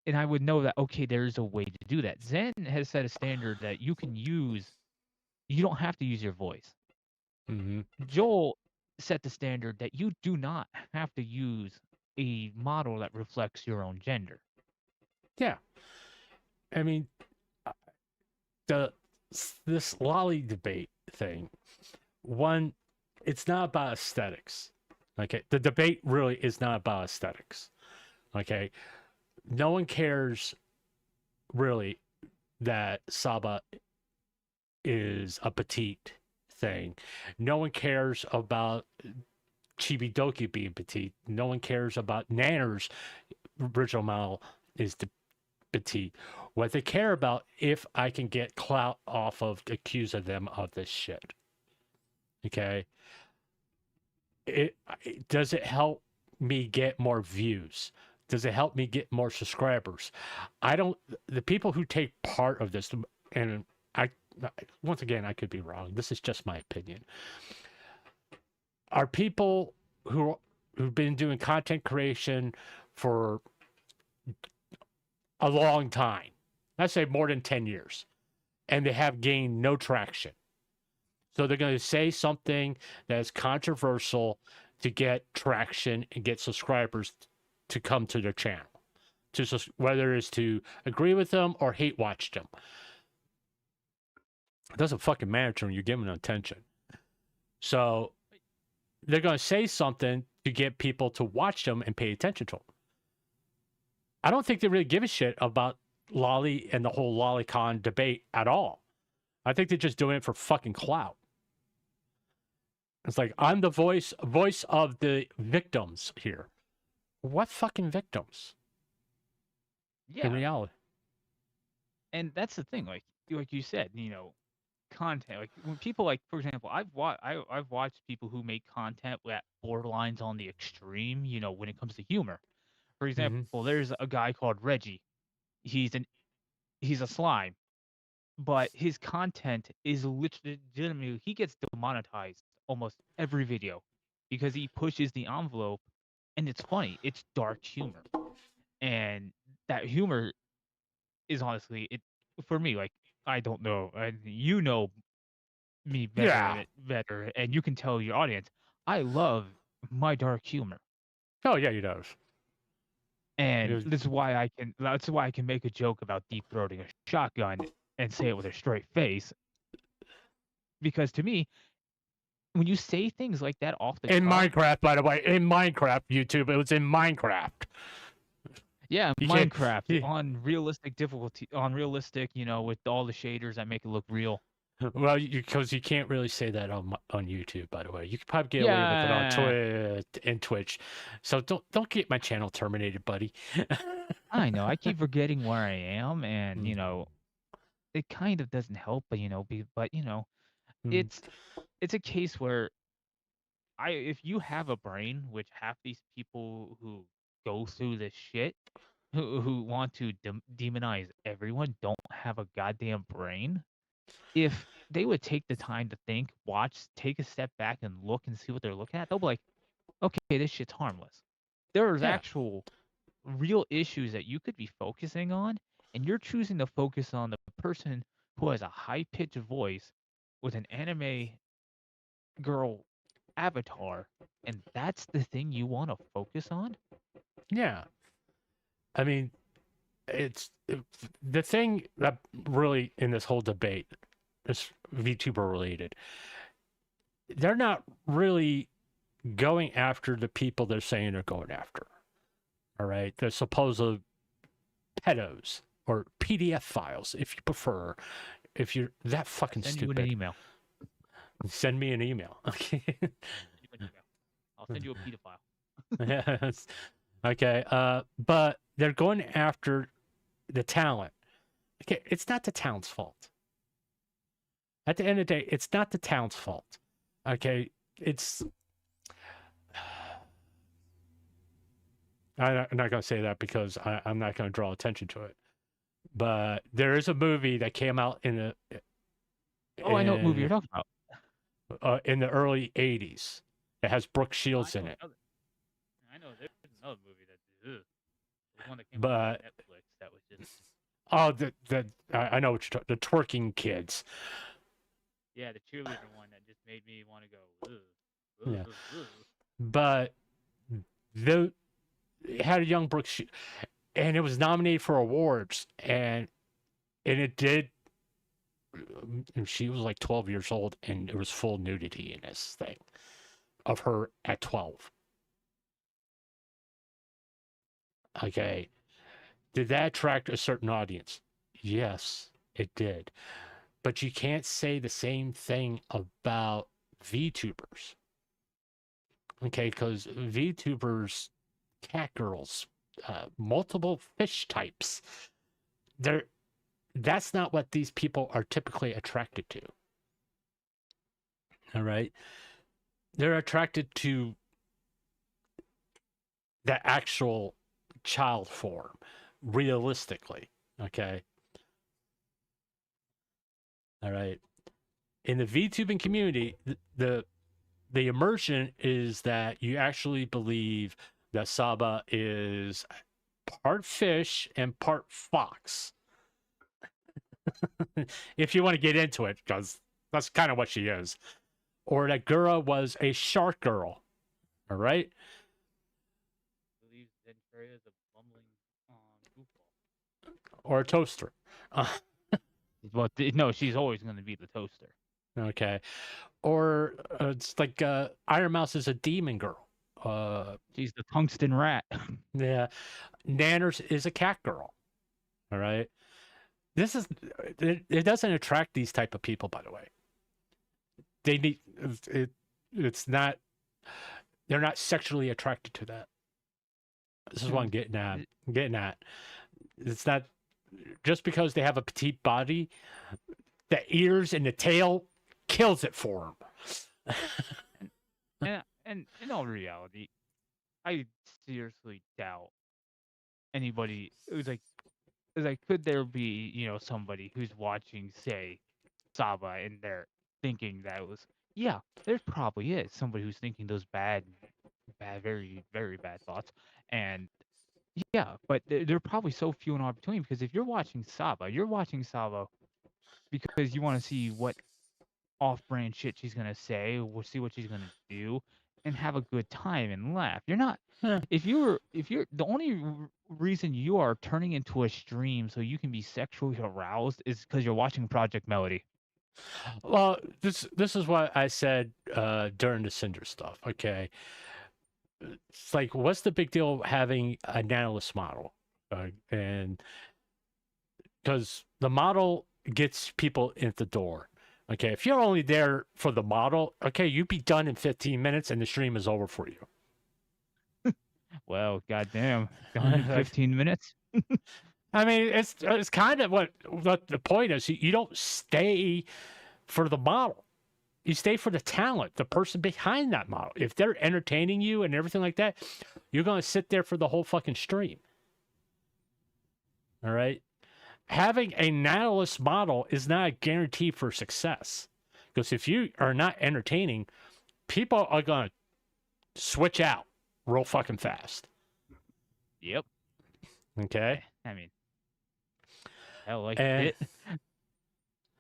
and I would know that, okay, there's a way to do that. Zen has set a standard that you don't have to use your voice. Mm-hmm. Joel set the standard that you do not have to use a model that reflects your own gender. Yeah. I mean, this Lolly debate thing, one, it's not about aesthetics. Okay. The debate really is not about aesthetics. Okay. No one cares really that Saba is a petite thing. No one cares about Chibidoki being petite. No one cares about Nanner's original model is the petite. What they care about, if I can get clout off of accusing them of this shit. Okay. Does it help me get more views? Does it help me get more subscribers? The people who take part of this, and once again, I could be wrong. This is just my opinion. Are people who've been doing content creation for a long time, let's say more than 10 years, and they have gained no traction. So they're going to say something that is controversial to get traction and get subscribers to come to their channel, whether it's to agree with them or hate watch them. It doesn't fucking matter when you're giving them attention. So they're going to say something to get people to watch them and pay attention to them. I don't think they really give a shit about Lolly and the whole LollyCon debate at all. I think they're just doing it for fucking clout. It's like, I'm the voice of the victims here. What fucking victims? Yeah. In reality. And that's the thing, like you said, content. Like when people like, for example, I've watched people who make content that borderlines on the extreme. You know, when it comes to humor. For Mm-hmm. example, there's a guy called Reggie. He's a slime, but his content is legitimately he gets demonetized almost every video because he pushes the envelope, and it's funny. It's dark humor, and that humor is honestly it for me. Like I don't know, and you know me Yeah. better, and you can tell your audience I love my dark humor, Oh yeah, he does. and was- that's why I can make a joke about deep throating a shotgun and say it with a straight face, because to me, when you say things like that off the In cuff, Minecraft, by the way, in Minecraft, YouTube, it was in Minecraft. yeah, You can't- Minecraft you- on realistic difficulty, on realistic, you know, with all the shaders that make it look real. Well, because you can't really say that on YouTube, by the way. You could probably get away with it on Twitch. So don't get my channel terminated, buddy. I know. I keep forgetting where I am, and Mm. you know, it kind of doesn't help. But you know, Mm. it's a case where if you have a brain, which half these people who go through this shit, who want to demonize everyone, don't have a goddamn brain. If they would take the time to think, watch, take a step back and look and see what they're looking at, they'll be like, okay, this shit's harmless. There's Yeah. actual real issues that you could be focusing on, and you're choosing to focus on the person who has a high-pitched voice with an anime girl avatar, and that's the thing you want to focus on? Yeah. I mean, the thing that really in this whole debate is VTuber related. They're not really going after the people they're saying they're going after. All right, the supposed pedos or PDF files, if you prefer. If you're that fucking Send stupid, you an email. send me an email. Okay. I'll send you a pedophile. Yes. Okay. But they're going after the talent. Okay, it's not the talent's fault. At the end of the day, it's not the talent's fault. Okay, it's. I'm not going to say that because I'm not going to draw attention to it. But there is a movie that came out in the. I know what movie you're talking about. In the early '80s, it has Brooke Shields I in know it. I know there's another movie that the one that came out But on Netflix that was just I know what you're talking. The twerking kids. yeah, the cheerleader one that just made me want to go. Yeah. But it had a young Brooke, and it was nominated for awards, and it did. And she was like 12 years old, and there was full nudity in this thing of her at 12. Okay, did that attract a certain audience? Yes, it did. But you can't say the same thing about VTubers. Okay, because VTubers, cat girls, multiple fish types, that's not what these people are typically attracted to. All right? They're attracted to the actual child form, realistically. Okay? All right? In the VTubing community, the immersion is that you actually believe that Saba is part fish and part fox. If you want to get into it, because that's kind of what she is. Or that Gura was a shark girl. All right? I believe Zentraia is a bumbling goofball. Or a toaster. Well, no, she's always going to be the toaster. Okay. Or it's like Iron Mouse is a demon girl. She's the tungsten rat. Yeah. Nanners is a cat girl. All right? It doesn't attract these type of people, by the way. They need it's not, they're not sexually attracted to that. This is what I'm getting at. It's not just because they have a petite body the ears and the tail kills it for him. And in all reality, I seriously doubt anybody who's like, could there be, somebody who's watching, say, Saba, and they're thinking that was, yeah, there probably is somebody who's thinking those bad, very, very bad thoughts. And yeah, but they're probably so few and far between, because if you're watching Saba because you want to see what off-brand shit she's gonna say, or see what she's gonna do, and have a good time and laugh. You're not. Yeah. If you're the only reason you are turning into a stream so you can be sexually aroused is because you're watching Project Melody. Well, this is what I said during the Cinder stuff. Okay, it's like, what's the big deal having an analyst model? And because the model gets people in the door. Okay, if you're only there for the model, okay, you'd be done in 15 minutes and the stream is over for you. Well, goddamn, done in 15 minutes. I mean, it's kind of what the point is. You don't stay for the model. You stay for the talent, the person behind that model. If they're entertaining you and everything like that, you're going to sit there for the whole fucking stream. All right? Having a analyst model is not a guarantee for success. Because if you are not entertaining, people are going to switch out real fucking fast. Yep. Okay? I mean, hell, like And-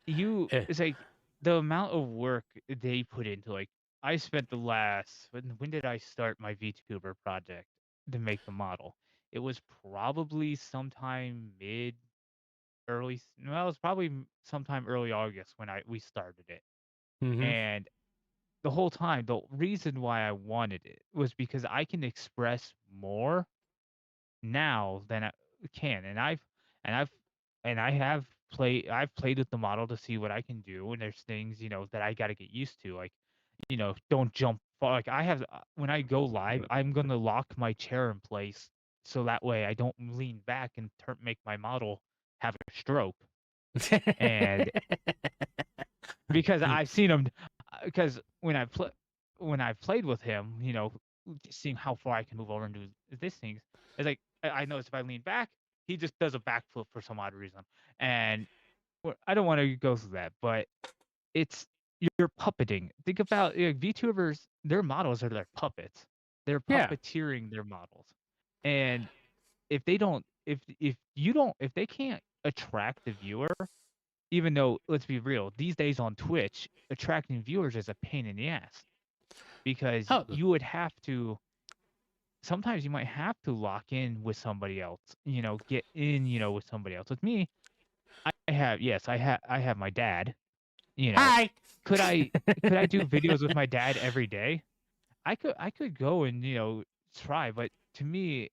it's like the amount of work they put into, like, I spent the last, when did I start my VTuber project to make the model? It was probably sometime well, it was probably sometime early August when we started it. Mhm. And the whole time, the reason why I wanted it was because I can express more now than I can, and I've played with the model to see what I can do, and there's things, that I got to get used to, like, don't jump far. Like, I have when I go live, I'm gonna lock my chair in place so that way I don't lean back and make my model have a stroke. And because I've seen him, because when I've played with him, seeing how far I can move over and do these things, it's like I notice if I lean back, he just does a backflip for some odd reason. And I don't want to go through that, but you're puppeting. Think about VTubers; their models are their puppets. They're Yeah. puppeteering their models, and if they can't attract the viewer, even though, let's be real, these days on Twitch, attracting viewers is a pain in the ass, because Oh. you would have to. Sometimes you might have to lock in with somebody else. Get in, with somebody else. With me, I have my dad. Hi. Could I do videos with my dad every day? I could go and try, but to me,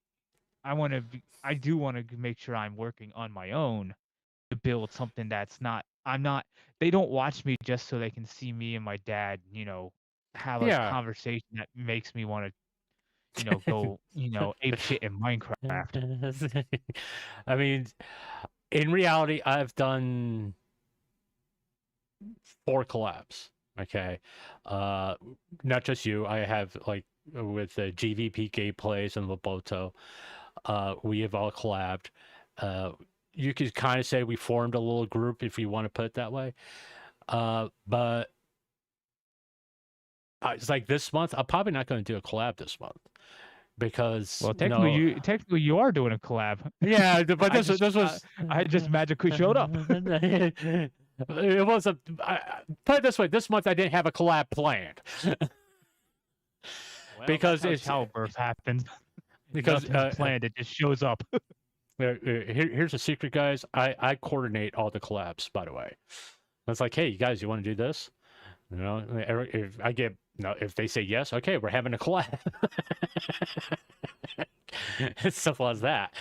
I do want to make sure I'm working on my own to build something that's not. They don't watch me just so they can see me and my dad, have a Yeah. conversation that makes me want to, go, ape shit in Minecraft. I mean, in reality, I've done 4 collabs. Okay, not just you. I have, like, with GVP Gameplays and Loboto. We have all collabed. You could kind of say we formed a little group, if you want to put it that way. But it's like this month, I'm probably not going to do a collab this month because, Well, technically you are doing a collab. Yeah, but this was I just magically showed up. It was put it this way: this month I didn't have a collab planned. Because that's it's how birth happens. because Nothing's planned; it just shows up. here's a secret, guys. I coordinate all the collabs. By the way, it's like, hey, you guys, you want to do this? If I get if they say yes, okay, we're having a collab. It's simple as that.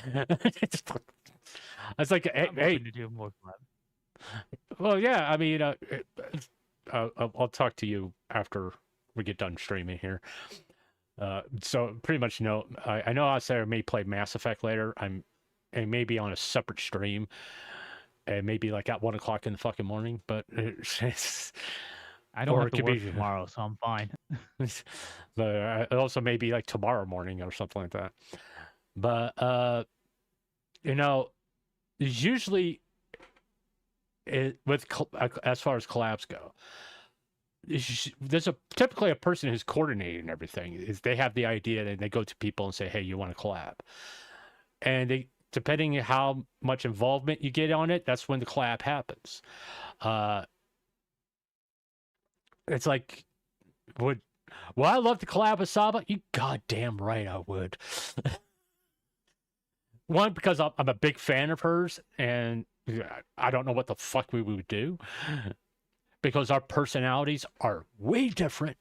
It's like, I'm hey, hoping to do more collab. well, yeah. I mean, I'll talk to you after we get done streaming here. So pretty much, I know I said I may play Mass Effect later. I may be on a separate stream and maybe like at 1 o'clock in the fucking morning. But it's, I don't or have it to could work be- tomorrow, so I'm fine. but it also maybe like tomorrow morning or something like that. But you know, usually as far as collabs go, there's typically a person who's coordinating everything. Is they have the idea and they go to people and say, "Hey, you want to collab?" And they, depending on how much involvement you get on it, that's when the collab happens. It's like, would I love to collab with Saba? You goddamn right I would. One, because I'm a big fan of hers, and I don't know what the fuck we would do, because our personalities are way different.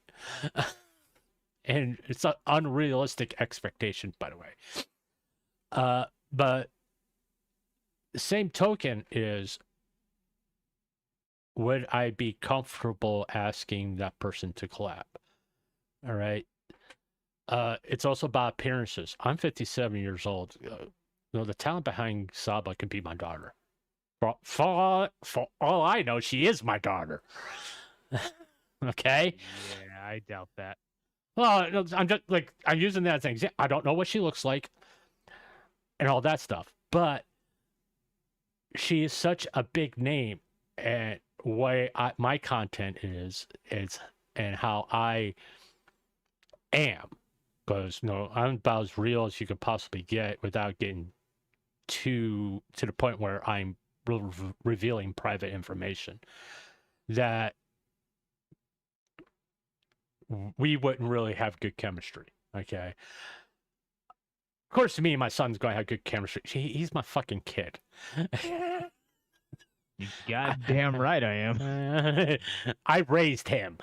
And it's an unrealistic expectation, by the way. But the same token is, would I be comfortable asking that person to collab? All right. It's also about appearances. I'm 57 years old. The talent behind Saba can be my daughter. For all I know, she is my daughter. Okay? Yeah, I doubt that. Well, I'm just like, I'm using that as an example. I don't know what she looks like and all that stuff, but she is such a big name, and way my content is and how I am, because I'm about as real as you could possibly get without getting to the point where I'm revealing private information, that we wouldn't really have good chemistry. Okay. Of course, me and my son's going to have good chemistry. He's my fucking kid. You goddamn right I am. I raised him.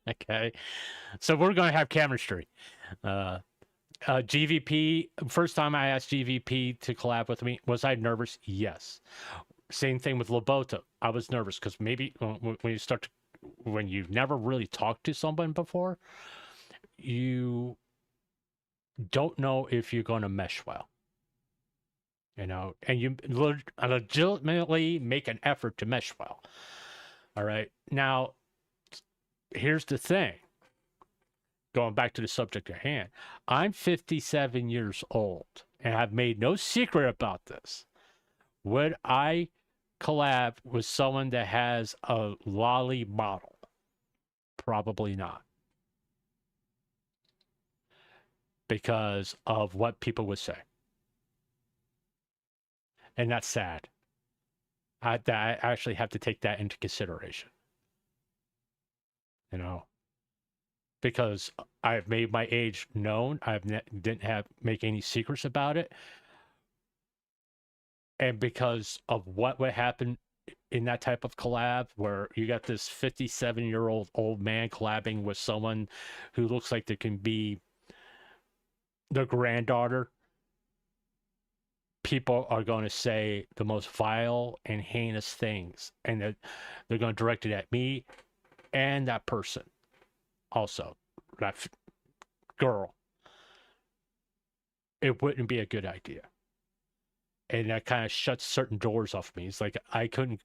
Okay. So we're going to have chemistry. GVP, first time I asked GVP to collab with me, was I nervous? Yes. Same thing with Lobota. I was nervous because maybe when you've never really talked to someone before, you don't know if you're going to mesh well. And you legitimately make an effort to mesh well. All right. Now, here's the thing. Going back to the subject at hand, I'm 57 years old, and I've made no secret about this. Would I collab with someone that has a Loli model? Probably not. Because of what people would say. And that's sad. I actually have to take that into consideration. Because I've made my age known. I didn't make any secrets about it. And because of what would happen in that type of collab, where you got this 57-year-old old man collabing with someone who looks like they can be the granddaughter, people are going to say the most vile and heinous things, and they're going to direct it at me and that person. Also, that girl. It wouldn't be a good idea. And that kind of shuts certain doors off me. It's like I couldn't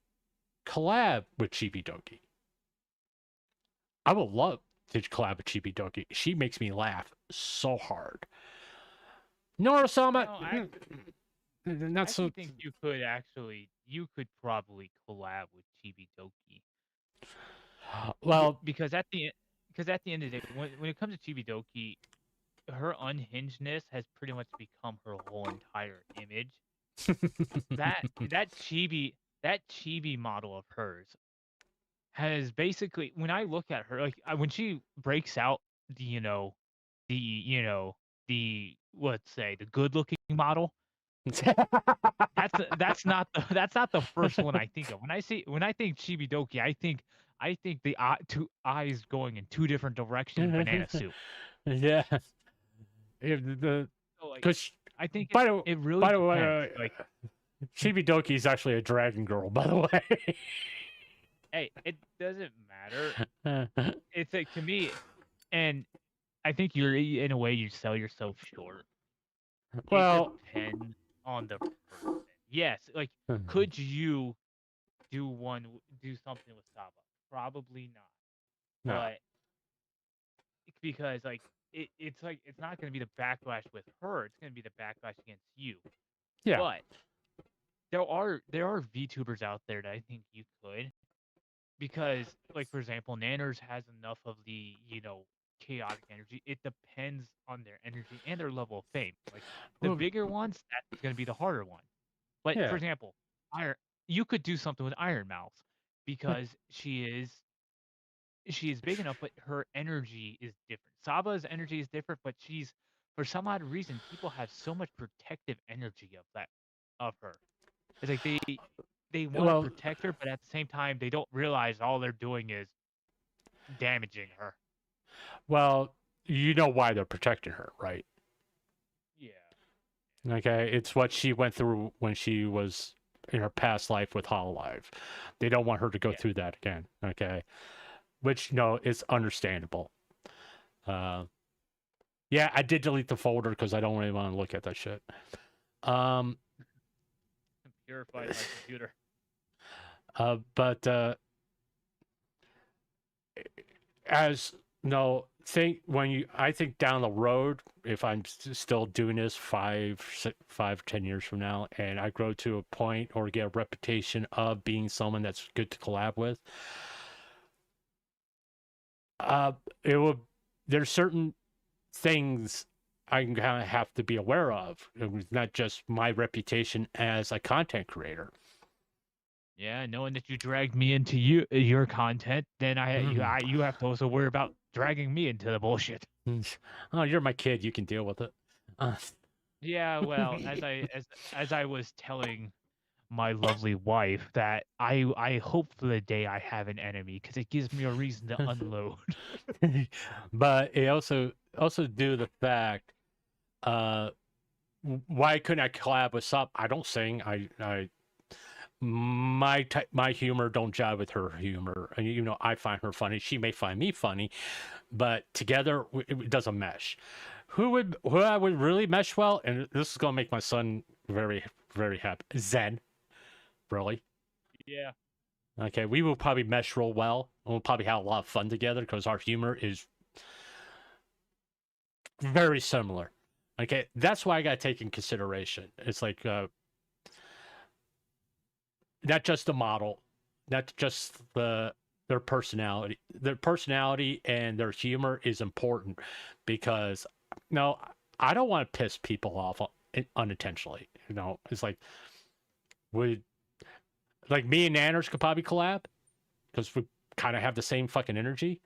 collab with Chibi Doki. I would love to collab with Chibi Doki. She makes me laugh so hard. Norasama, I think you could probably collab with Chibi Doki. Well, because at the end of the day, when it comes to Chibi Doki, her unhingedness has pretty much become her whole entire image. that chibi model of hers has basically, when I look at her, like when she breaks out the let's say the good looking model, that's not the first one I think of. When I think Chibi Doki, I think the two eyes going in two different directions, banana suit. Yeah. Because I think it really by the depends. way, Chibi Doki is actually a dragon girl, by the way. Hey, it doesn't matter. It's like, to me, and I think you're, in a way, you sell yourself short. Well, it depends on the person. yes, like could you do something with Saba? Probably not. No. But because like it's like it's not going to be the backlash with her, it's going to be the backlash against you. Yeah. But there are VTubers out there that I think you could, because like for example, Nanners has enough of the chaotic energy. It depends on their energy and their level of fame. Like the Well, bigger ones, that's going to be the harder one. But yeah. for example, you could do something with Iron Mouth because she is big enough, but her energy is different. Saba's energy is different, but for some odd reason, people have so much protective energy of her. It's like they want to Well, protect her, but at the same time, they don't realize all they're doing is damaging her. well, you know why they're protecting her, right? Yeah. Okay, it's what she went through when she was in her past life with Hololive. They don't want her to go through that again. Okay, which is understandable. Yeah, I did delete the folder because I don't really want to look at that shit. Purified my computer. But as I think down the road, if I'm still doing this 10 years from now, and I grow to a point or get a reputation of being someone that's good to collab with, there's certain things I'm gonna have to be aware of. It's not just my reputation as a content creator. Yeah, knowing that you dragged me into your content, then you have to also worry about dragging me into the bullshit. Oh, you're my kid. You can deal with it. Yeah, well, as I was telling my lovely wife, that I hope for the day I have an enemy, because it gives me a reason to unload. But it also due to the fact, why couldn't I collab with Sup? I don't sing. My humor don't jive with her humor, and I find her funny. She may find me funny, but together it doesn't mesh. Who I would really mesh well, and this is gonna make my son very, very happy. Zen, really. Yeah. Okay, we will probably mesh real well, and we'll probably have a lot of fun together because our humor is very similar. Okay, that's why I gotta take in consideration. It's like not just the model, not just their personality. Their personality and their humor is important, because I don't want to piss people off unintentionally. It's like me and Nanners could probably collab because we kind of have the same fucking energy.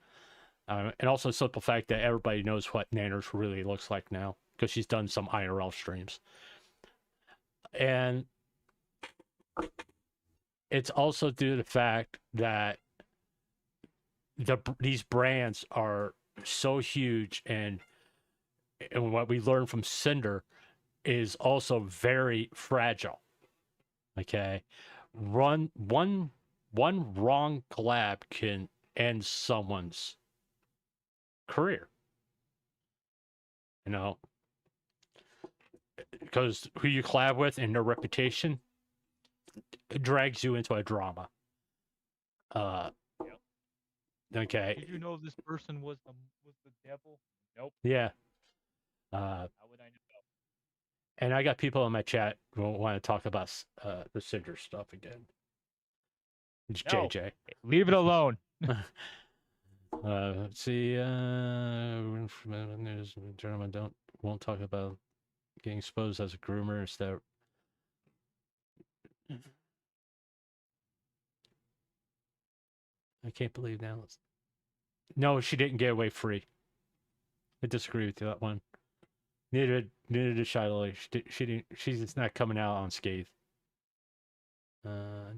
And also the simple fact that everybody knows what Nanners really looks like now because she's done some IRL streams. And it's also due to the fact that these brands are so huge, and what we learned from Cinder is also very fragile. Okay, one wrong collab can end someone's career. Because who you collab with and their reputation drags you into a drama. Okay. Did you know this person was the devil? Nope. Yeah. How would I know? And I got people in my chat who want to talk about the Cinder stuff again. It's No. JJ. Leave it alone. Let's see. Gentlemen won't talk about getting exposed as a groomer instead. I can't believe now. No, she didn't get away free. I disagree with that one. Neither did Shiloh. She didn't. She's just not coming out unscathed. No.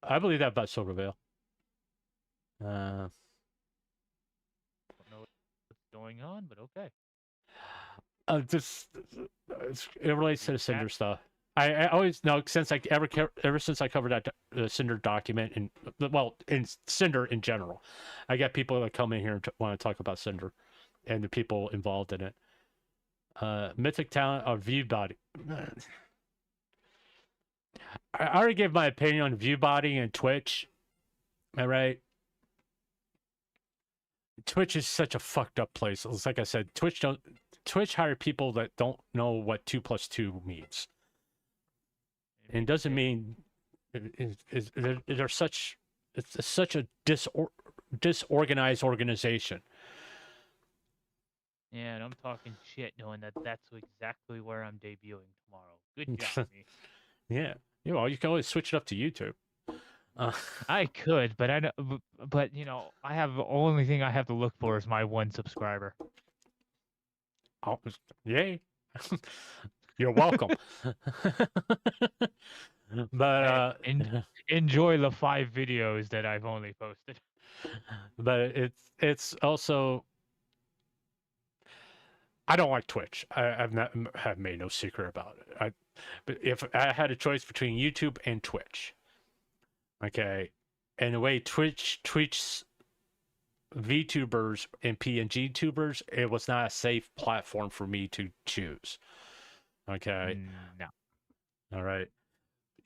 I believe that about Silvervale. Don't know what's going on, but okay. It relates to the Cinder stuff. I always know since ever since I covered that Cinder document, and in Cinder in general, I get people that come in here and want to talk about Cinder and the people involved in it. Mythic talent or view body. I already gave my opinion on view body and Twitch. All right. Twitch is such a fucked up place. It's like I said, Twitch hire people that don't know what 2 + 2 means. And it doesn't mean they're such it's such a disorganized organization. Yeah, and I'm talking shit knowing that that's exactly where I'm debuting tomorrow. Good job, me. Yeah. You know, you can always switch it up to YouTube. I could, but I know, but you know, I have the only thing I have to look for is my 1 subscriber. Oh, yay. You're welcome. But enjoy the 5 videos that I've only posted. But it's also, I don't like Twitch. I've made no secret about it. But if I had a choice between YouTube and Twitch, okay, and the way Twitch treats VTubers and PNG tubers, it was not a safe platform for me to choose. Okay. No. All right.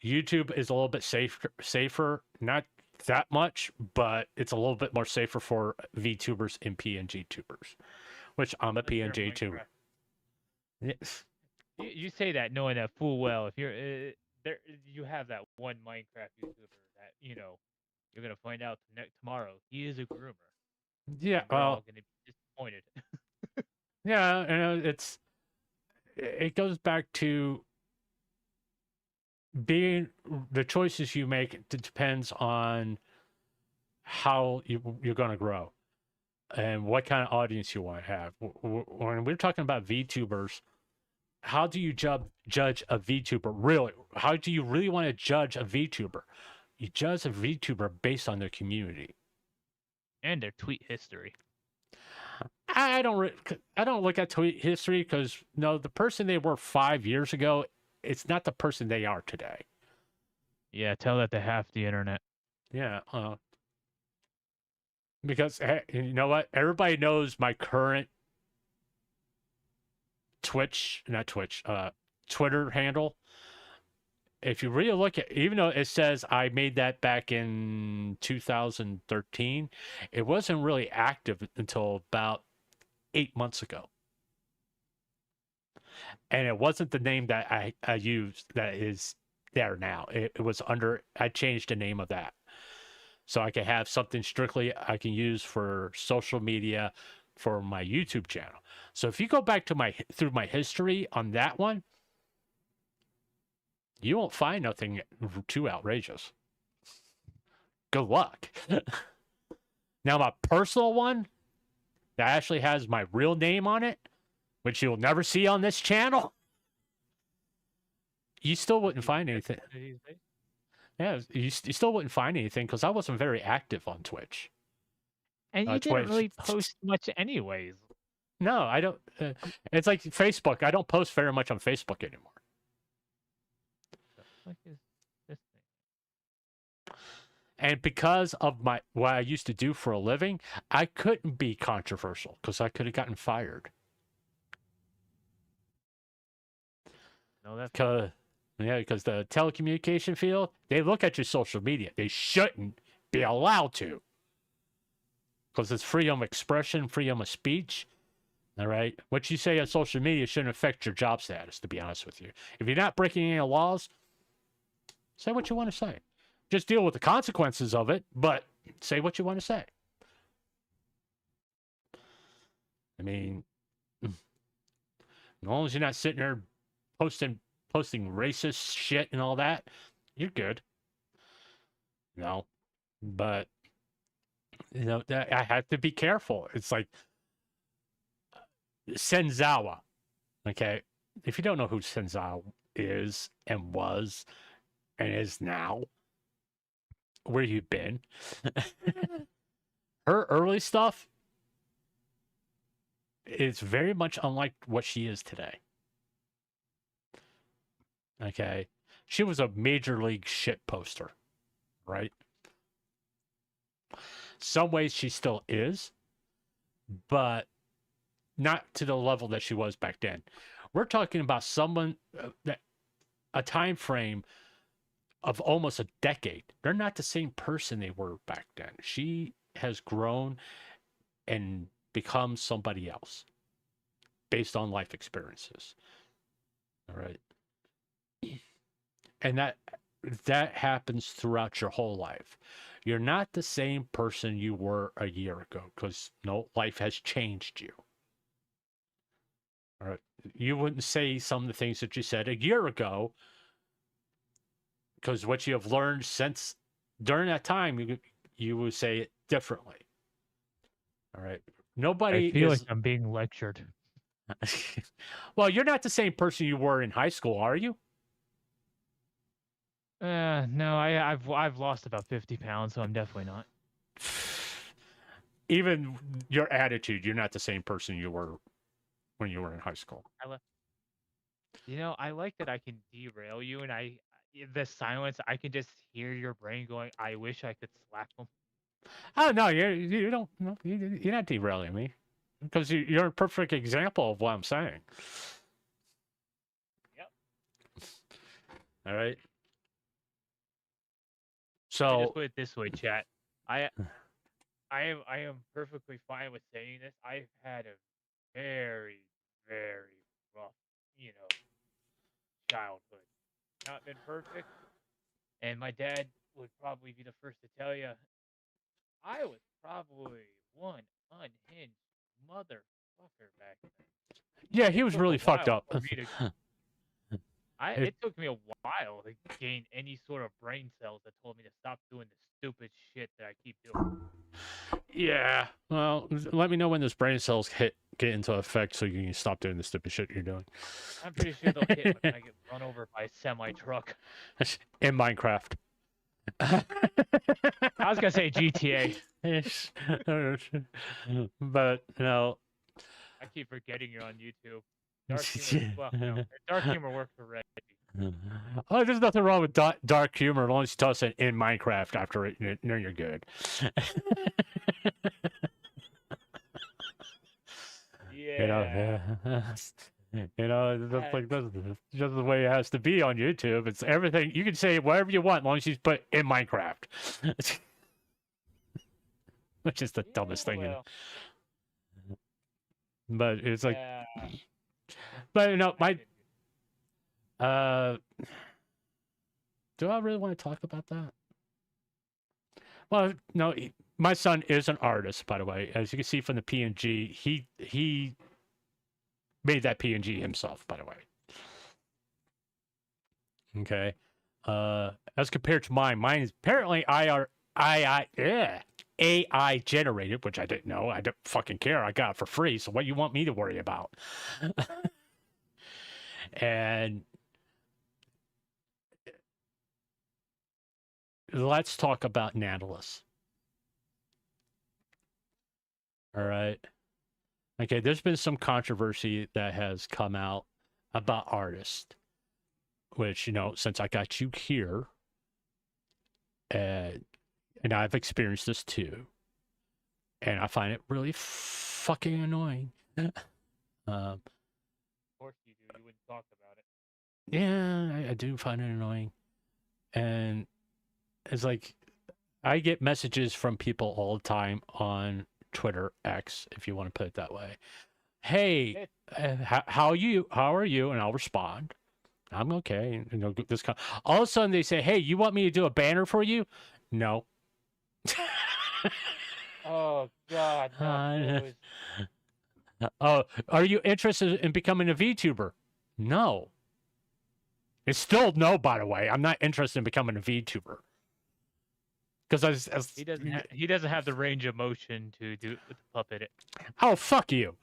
YouTube is a little bit safer, not that much, but it's a little bit more safer for VTubers and PNG tubers, which I'm a PNG tuber. Yes. You say that knowing that full well, if you're there, you have that one Minecraft YouTuber that you know you're gonna find out tomorrow. He is a groomer. Yeah, we're all gonna be disappointed. Yeah, and it goes back to being the choices you make. It depends on how you're going to grow and what kind of audience you want to have. When we're talking about VTubers, how do you judge a VTuber? Really, how do you really want to judge a VTuber? You judge a VTuber based on their community and their tweet history. I don't look at tweet history because no, the person they were 5 years ago, it's not the person they are today. Yeah, tell that to half the internet. Yeah, because you know what? Everybody knows my current Twitter handle. If you really look at, even though it says I made that back in 2013, it wasn't really active until about 8 months ago. And it wasn't the name that I used that is there now. It was under, I changed the name of that. So I can have something strictly I can use for social media for my YouTube channel. So if you go back to through my history on that one, you won't find nothing too outrageous. Good luck. Now my personal one that actually has my real name on it, which you'll never see on this channel, you still wouldn't find anything. Yeah, you still wouldn't find anything because I wasn't very active on Twitch. And you didn't really post much anyways. No, I don't. It's like Facebook. I don't post very much on Facebook anymore. What is this thing? And because of what I used to do for a living, I couldn't be controversial because I could have gotten fired. No, that's because the telecommunication field, they look at your social media. They shouldn't be allowed to. Because it's freedom of expression, freedom of speech. All right? What you say on social media shouldn't affect your job status, to be honest with you. If you're not breaking any laws, say what you want to say. Just deal with the consequences of it, but say what you want to say. I mean, as long as you're not sitting there posting racist shit and all that, you're good. No, but I have to be careful. It's like Senzawa. Okay, if you don't know who Senzawa is and was and is now, where you've been, her early stuff is very much unlike what she is today. Okay, she was a major league shit poster, right? Some ways she still is, but not to the level that she was back then. We're talking about someone that a time frame of almost a decade. They're not the same person they were back then. She has grown and become somebody else based on life experiences. All right. And that happens throughout your whole life. You're not the same person you were a year ago because no, life has changed you. All right. You wouldn't say some of the things that you said a year ago because what you have learned since during that time, you would say it differently. All right. Nobody I feel is. like I'm being lectured. Well, you're not the same person you were in high school, are you? No, I've lost about 50 pounds, so I'm definitely not. Even your attitude, you're not the same person you were when you were in high school. I like that I can derail you, and the silence, I can just hear your brain going, I wish I could slap him. Oh no, you don't. No, you're not derailing me because you're a perfect example of what I'm saying. Yep. All right. I So just put it this way, chat. I am perfectly fine with saying this. I've had a very, very rough, childhood. Not been perfect. And my dad would probably be the first to tell you, I was probably one unhinged motherfucker back then. yeah, he It was took a really fucked while up. for me to it took me a while to gain any sort of brain cells that told me to stop doing the stupid shit that I keep doing. Yeah. Well, let me know when those brain cells get into effect so you can stop doing the stupid shit you're doing. I'm pretty sure they'll hit when I get run over by a semi truck. In Minecraft. I was gonna say GTA. But I keep forgetting you're on YouTube. Dark humor, well, no, dark humor works for Red. Oh, there's nothing wrong with dark humor as long as you toss it in Minecraft after it, then you're good. Yeah. That's just the way it has to be on YouTube. It's everything you can say whatever you want as long as you put in Minecraft. Which is the dumbest thing. Well, But it's like, yeah. but do I really want to talk about that? Well, no, my son is an artist, by the way. As you can see from the PNG, he made that PNG himself, by the way. Okay. As compared to mine is apparently AI generated, which I didn't know. I don't fucking care. I got it for free. So what you want me to worry about? And let's talk about Nautilus. All right. Okay, there's been some controversy that has come out about artists, which, since I got you here, and I've experienced this too, and I find it really fucking annoying. Of course you do. You wouldn't talk about it. Yeah, I do find it annoying. And it's like, I get messages from people all the time on Twitter, X, if you want to put it that way. Hey, how are you? And I'll respond. I'm okay. All of a sudden they say, hey, you want me to do a banner for you? No. Oh God. No, Oh, are you interested in becoming a VTuber? No. It's still no, by the way. I'm not interested in becoming a VTuber. Because he doesn't have the range of motion to do it with the puppet. Oh, fuck you.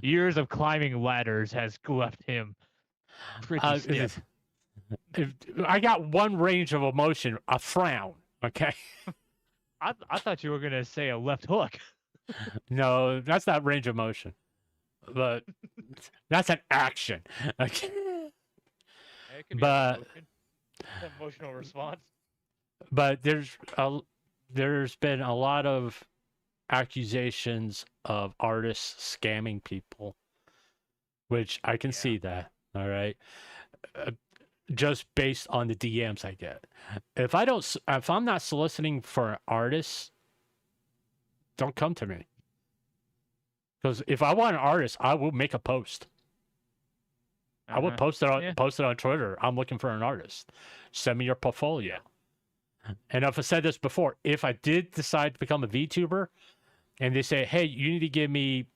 Years of climbing ladders has left him pretty stiff. I got one range of emotion, a frown. Okay. I thought you were gonna say a left hook. No, that's not range of motion, but that's an action. Okay. It could be But an emotional response. But there's been a lot of accusations of artists scamming people, which I can see that. All right. Just based on the DMs I get. If I'm not soliciting for artists, don't come to me. Because if I want an artist, I will make a post. I would post it on Twitter. I'm looking for an artist. Send me your portfolio. And if I said this before, if I did decide to become a VTuber, and they say, "Hey, you need to give me,"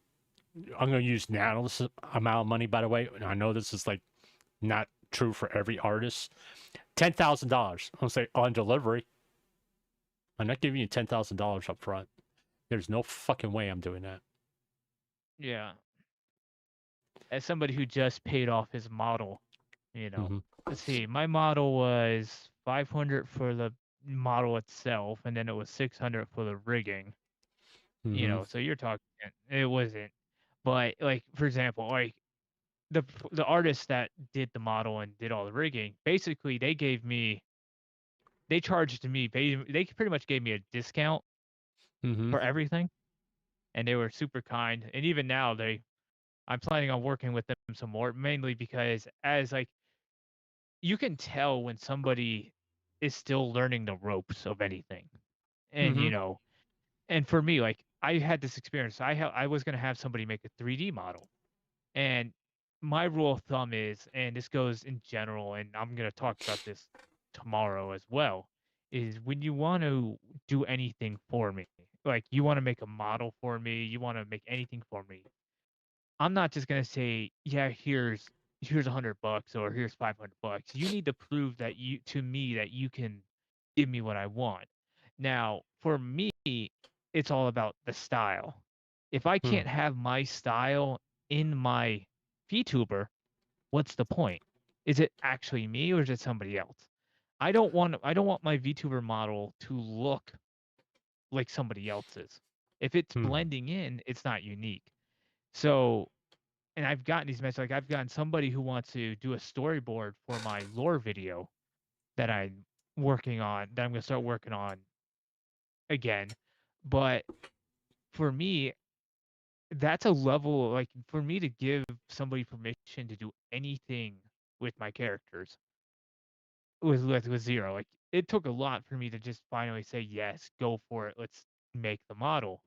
I'm going to use now this amount of money. By the way, and I know this is like not true for every artist. $10,000. I'll say on delivery. I'm not giving you $10,000 up front. There's no fucking way I'm doing that. Yeah. As somebody who just paid off his model, you know, let's see, my model was 500 for the model itself, and then it was 600 for the rigging. You know, so you're talking, it wasn't, but like for example, like the artist that did the model and did all the rigging, basically they charged me, they pretty much gave me a discount for everything, and they were super kind, and even now I'm planning on working with them some more, mainly because as like you can tell when somebody is still learning the ropes of anything, and you know, and for me, like I had this experience. I was gonna have somebody make a 3D model, and my rule of thumb is, and this goes in general, and I'm gonna talk about this tomorrow as well, is when you want to do anything for me, like you want to make a model for me, you want to make anything for me, I'm not just gonna say, yeah, here's $100 or here's $500. You need to prove that to me that you can give me what I want. Now, for me, it's all about the style. If I can't have my style in my VTuber, what's the point? Is it actually me or is it somebody else? I don't want my VTuber model to look like somebody else's. If it's blending in, it's not unique. So, and I've gotten these messages, like I've gotten somebody who wants to do a storyboard for my lore video that I'm working on, that I'm going to start working on again. But for me, that's a level, like for me to give somebody permission to do anything with my characters with Zero, like it took a lot for me to just finally say, yes, go for it. Let's make the model.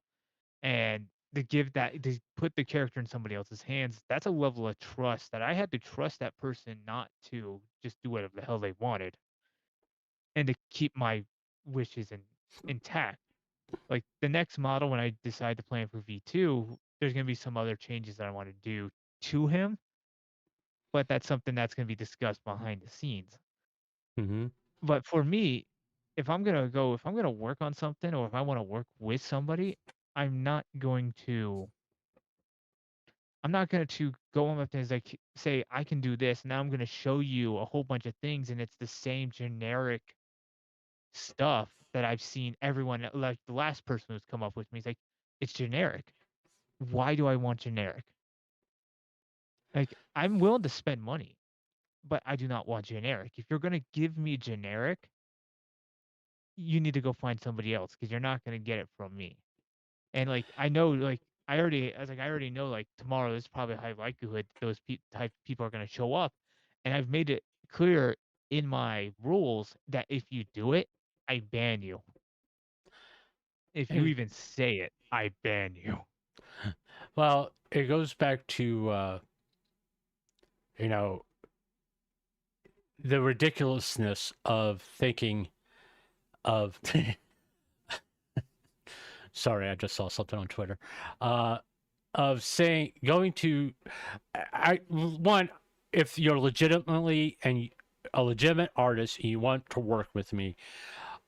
And to put the character in somebody else's hands, that's a level of trust that I had to trust that person not to just do whatever the hell they wanted, and to keep my wishes intact. Like the next model, when I decide to plan for V2, there's going to be some other changes that I want to do to him, but that's something that's going to be discussed behind the scenes. But for me, if I'm going to work on something, or if I want to work with somebody, I'm not going to go on with things like say I can do this, and now I'm going to show you a whole bunch of things, and it's the same generic stuff that I've seen everyone, like the last person who's come up with me. It's like, it's generic. Why do I want generic? Like, I'm willing to spend money, but I do not want generic. If you're going to give me generic, you need to go find somebody else, because you're not going to get it from me. And like, I know, like, I already know, like, tomorrow there's probably a high likelihood those type of people are going to show up. And I've made it clear in my rules that if you do it, I ban you. If you even say it, I ban you. Well, it goes back to, you know, the ridiculousness of thinking of. Sorry, I just saw something on Twitter. Of saying, going to, if you're legitimately a legitimate artist and you want to work with me,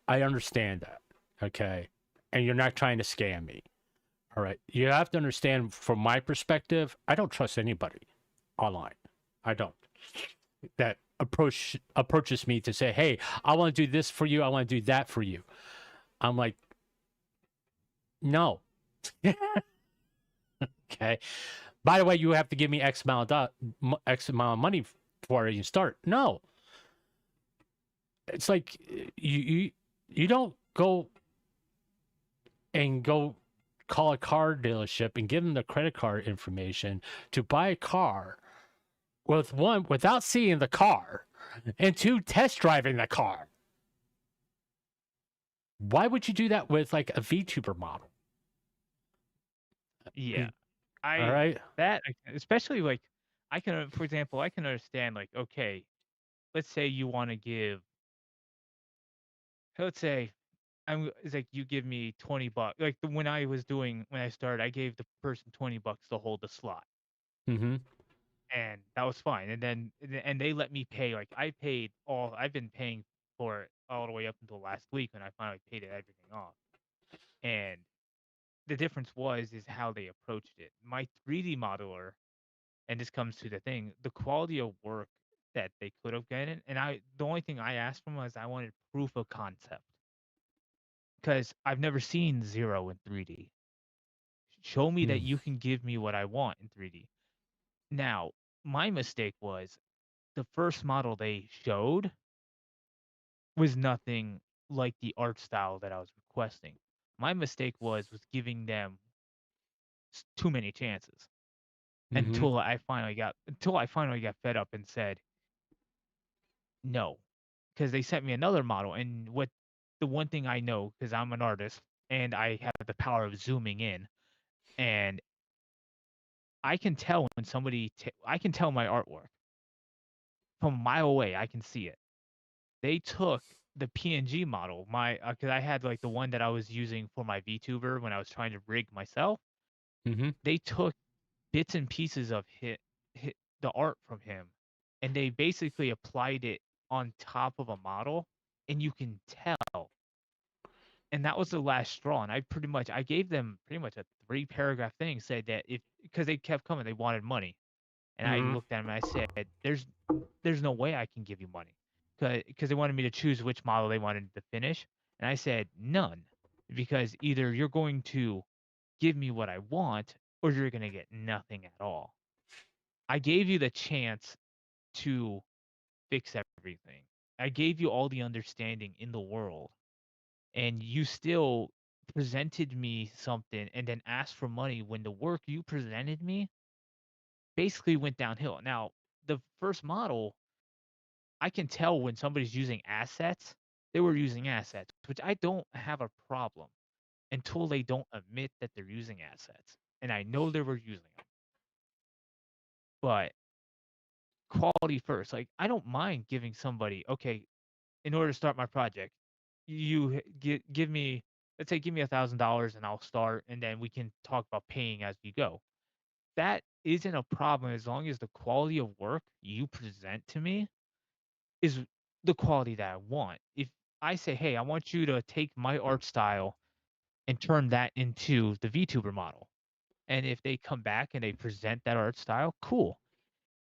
I understand that, okay? And you're not trying to scam me, all right? You have to understand, from my perspective, I don't trust anybody online. I don't. That approaches me to say, hey, I want to do this for you, I want to do that for you. I'm like, no. Okay. By the way, you have to give me X amount of money before you start. No. It's like you don't go call a car dealership and give them the credit card information to buy a car with one without seeing the car and two test driving the car. Why would you do that with like a VTuber model? Yeah. All right. Especially like I can, for example, I can understand like, okay, let's say you want to give, let's say it's like you give me $20. Like when I started, I gave the person $20 to hold the slot, Mm-hmm. and that was fine. And then they let me pay. Like I've been paying for it all the way up until last week when I finally paid everything off. And the difference is how they approached it. My 3D modeler, and this comes to the thing, the quality of work that they could have gotten, and the only thing I asked from was I wanted proof of concept because I've never seen Zero in 3D. Show me that you can give me what I want in 3D. Now, my mistake was the first model they showed was nothing like the art style that I was requesting. My mistake was giving them too many chances until I finally got fed up and said no, because they sent me another model, and the one thing I know, because I'm an artist and I have the power of zooming in, and I can tell when I can tell my artwork from a mile away. I can see it. They took the PNG model, because I had like the one that I was using for my VTuber when I was trying to rig myself. Mm-hmm. They took bits and pieces of the art from him, and they basically applied it on top of a model, and you can tell. And that was the last straw. And I gave them pretty much a 3-paragraph thing, said that because they kept coming, they wanted money. And I looked at them and I said, there's no way I can give you money. Because they wanted me to choose which model they wanted to finish. And I said, none. Because either you're going to give me what I want, or you're going to get nothing at all. I gave you the chance to fix everything. I gave you all the understanding in the world. And you still presented me something and then asked for money when the work you presented me basically went downhill. Now, the first model, I can tell when somebody's using assets, they were using assets, which I don't have a problem until they don't admit that they're using assets. And I know they were using them. But quality first. Like, I don't mind giving somebody, okay, in order to start my project, you give me, let's say, give me $1,000 and I'll start, and then we can talk about paying as we go. That isn't a problem as long as the quality of work you present to me is the quality that I want. If I say, hey, I want you to take my art style and turn that into the VTuber model, and if they come back and they present that art style, cool.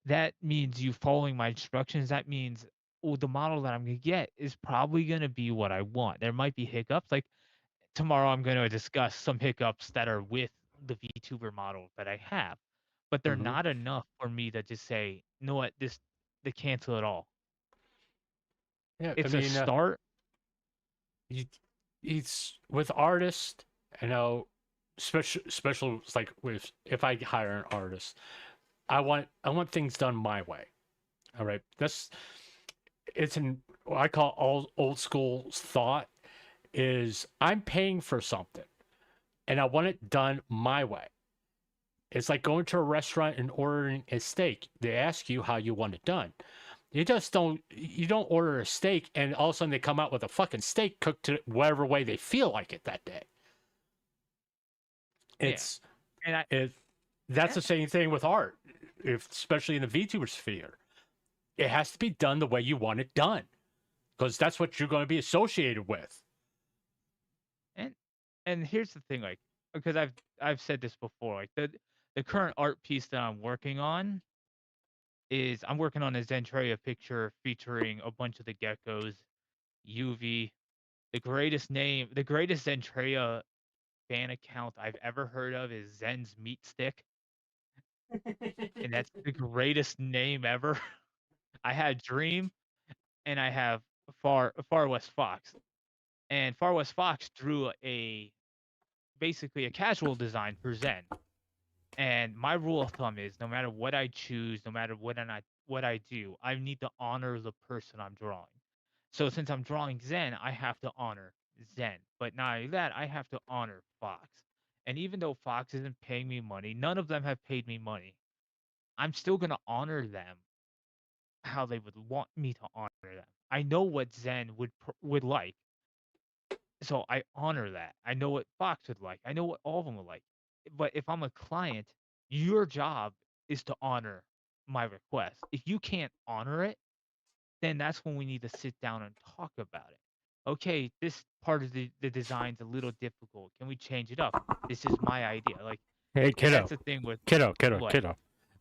That means you following my instructions. That means, oh, the model that I'm gonna get is probably gonna be what I want. There might be hiccups. Like tomorrow, I'm gonna discuss some hiccups that are with the VTuber model that I have, but they're not enough for me to just say, you know what, they cancel it all. Yeah, It's a start. It's with artists, you know, special like with if I hire an artist, I want things done my way. All right, it's what I call old school thought is I'm paying for something, and I want it done my way. It's like going to a restaurant and ordering a steak. They ask you how you want it done. You don't order a steak and all of a sudden they come out with a fucking steak cooked to whatever way they feel like it that day. That's the same thing with art, especially in the VTuber sphere. It has to be done the way you want it done, because that's what you're going to be associated with. And here's the thing, like, because I've said this before, like the current art piece that I'm working on is I'm working on a Zentrea picture featuring a bunch of the geckos, UV, the greatest Zentrea fan account I've ever heard of is Zen's Meat Stick. And that's the greatest name ever. I had Dream and I have Far West Fox. And Far West Fox drew a basically a casual design for Zen. And my rule of thumb is no matter what I choose, no matter what I do, I need to honor the person I'm drawing. So since I'm drawing Zen, I have to honor Zen. But not only that, I have to honor Fox. And even though Fox isn't paying me money, none of them have paid me money. I'm still gonna honor them how they would want me to honor them. I know what Zen would like, so I honor that. I know what Fox would like. I know what all of them would like. But if I'm a client, your job is to honor my request. If you can't honor it, then that's when we need to sit down and talk about it. Okay, this part of the design's a little difficult. Can we change it up? This is my idea. Like, Hey, kiddo. that's the thing with Kiddo. What?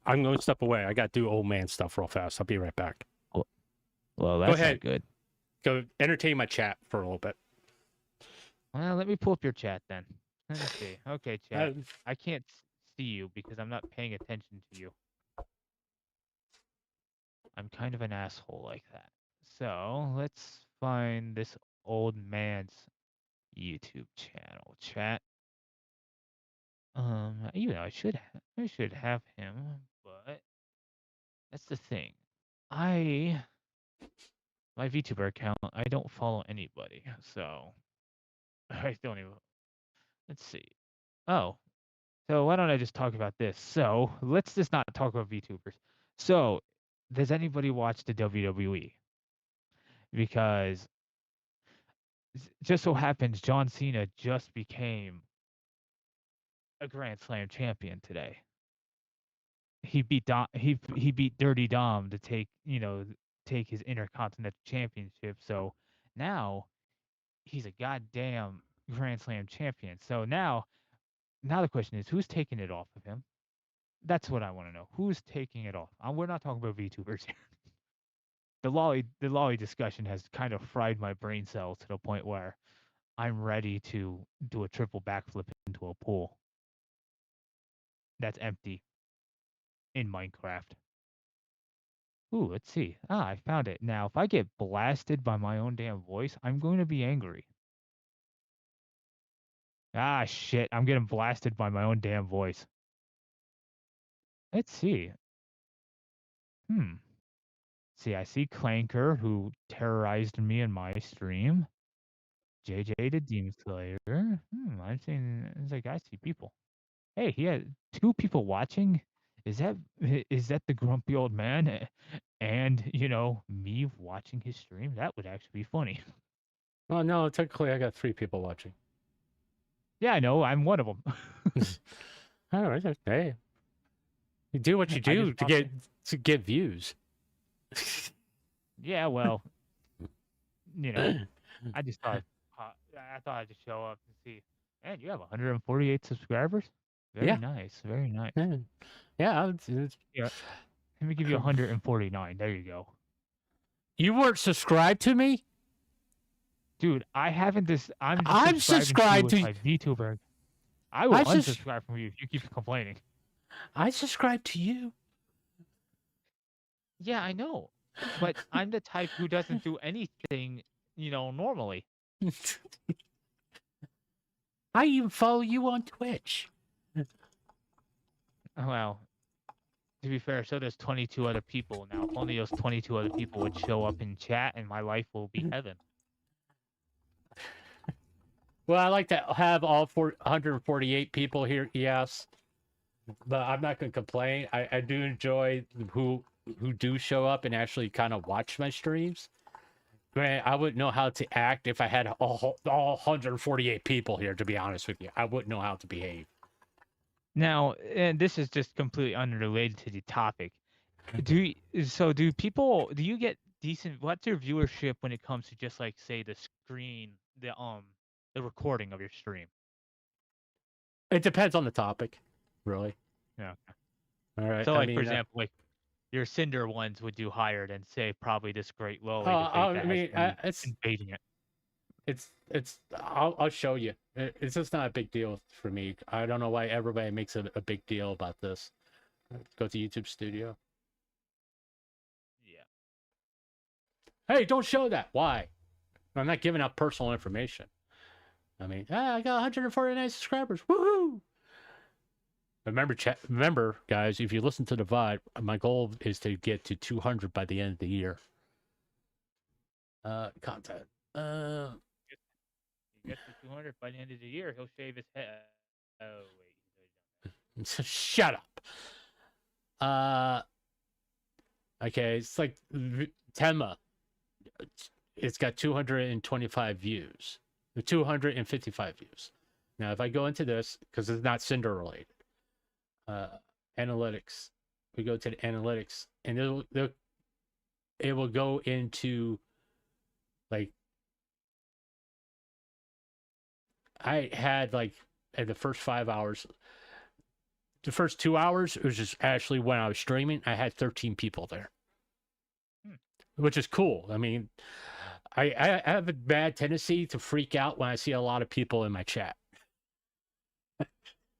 I'm going to step away. I got to do old man stuff real fast. I'll be right back. Well, that's ahead. not good. Go entertain my chat for a little bit. Well, let me pull up your chat then. Let me see. Okay, chat. I can't see you because I'm not paying attention to you. I'm kind of an asshole like that. So let's find this old man's YouTube channel. Chat. I should have him, but that's the thing. My VTuber account, I don't follow anybody, so I don't even. Let's see. Oh, so why don't I just talk about this? So let's just not talk about VTubers. So, does anybody watch the WWE? Because just so happens John Cena just became a Grand Slam champion today. He beat he beat Dirty Dom to take his Intercontinental Championship. So now he's a goddamn Grand Slam champion. So now the question is, who's taking it off of him? That's what I want to know. Who's taking it off? We're not talking about VTubers here. The Loli discussion has kind of fried my brain cells to the point where I'm ready to do a triple backflip into a pool that's empty in Minecraft. Ooh, let's see. I found it. Now, if I get blasted by my own damn voice, I'm going to be angry. Shit. I'm getting blasted by my own damn voice. Let's see. See, I see Clanker, who terrorized me in my stream. JJ the Demon Slayer. I'm seeing, it's like, I see people. Hey, he had 2 people watching. Is that the grumpy old man? And, me watching his stream? That would actually be funny. Well, no, technically I got 3 people watching. Yeah, I know. I'm one of them. All right, hey. You do what you do to get views. Yeah, well, I just thought I'd just show up and see. Man, you have 148 subscribers. Very nice. Very nice. Yeah. Yeah. Let me give you 149. There you go. You weren't subscribed to me, dude. I haven't. I'm subscribed to my VTuber. I will unsubscribe from you if you keep complaining. I subscribe to you. Yeah, I know, but I'm the type who doesn't do anything, normally. I even follow you on Twitch. Well, to be fair, so there's 22 other people now. If only those 22 other people would show up in chat, and my life will be heaven. Well, I like to have all 148 people here, yes. But I'm not going to complain. I do enjoy who do show up and actually kind of watch my streams. Granted, I wouldn't know how to act if I had all 148 people here, to be honest with you. I wouldn't know how to behave. Now, and this is just completely unrelated to the topic. Do you get decent, what's your viewership when it comes to just like, say, the screen, the recording of your stream? It depends on the topic, really. Yeah. All right. So, for example, like your Cinder ones would do higher than, say, probably this great Loli. It's invading it. I'll show you. It's just not a big deal for me. I don't know why everybody makes a big deal about this. Go to YouTube Studio. Yeah. Hey, don't show that. Why? I'm not giving out personal information. I mean, I got 149 subscribers. Woohoo! Remember, guys, if you listen to the VOD, my goal is to get to 200 by the end of the year. Content. He gets to 200 by the end of the year. He'll shave his head. Oh wait. Shut up. Okay, it's like Tenma. It's got 225 views, 255 views. Now, if I go into this, because it's not Cinder related, analytics, we go to the analytics, and it will go into like, I had like in the first 5 hours, the first 2 hours, it was just actually when I was streaming, I had 13 people there, which is cool. I mean, I have a bad tendency to freak out when I see a lot of people in my chat.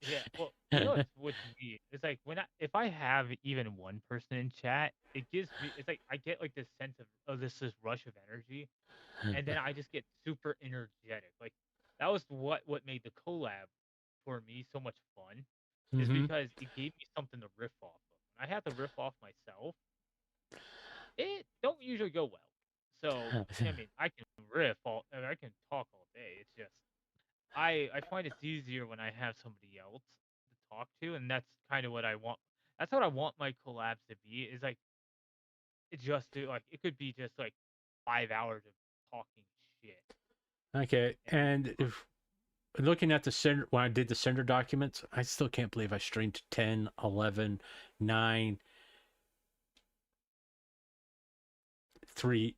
Yeah, well, you know what's weird? It's like if I have even one person in chat, it gives me, it's like I get like this sense of this rush of energy, and then I just get super energetic. Like that was what made the collab for me so much fun, is because it gave me something to riff off of. When I have to riff off myself, it don't usually go well. So I mean, I can I can talk all day. It's just I find it's easier when I have somebody else to talk to, and that's kind of what I want. That's what I want my collabs to be. Is like it could be just like 5 hours of talking shit. Okay, and if looking at the Cinder, when I did the Cinder documents, I still can't believe I streamed 10, 11, 9, 3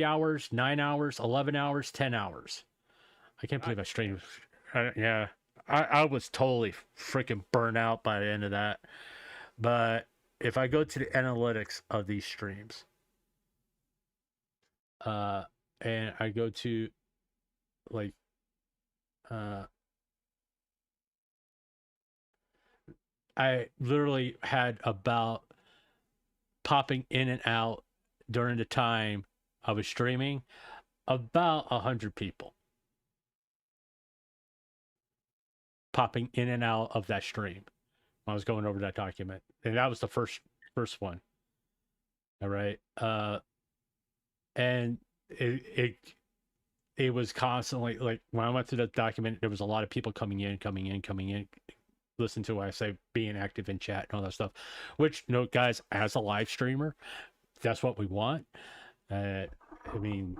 hours, 9 hours, 11 hours, 10 hours. I can't believe I streamed. Yeah, I was totally freaking burnt out by the end of that. But if I go to the analytics of these streams, and I go to like, I literally had about popping in and out during the time I was streaming about 100 people popping in and out of that stream when I was going over that document, and that was the first one. All right, and it was constantly like when I went through that document, there was a lot of people coming in, listen to what I say, being active in chat and all that stuff, which, guys, as a live streamer, that's what we want. I mean,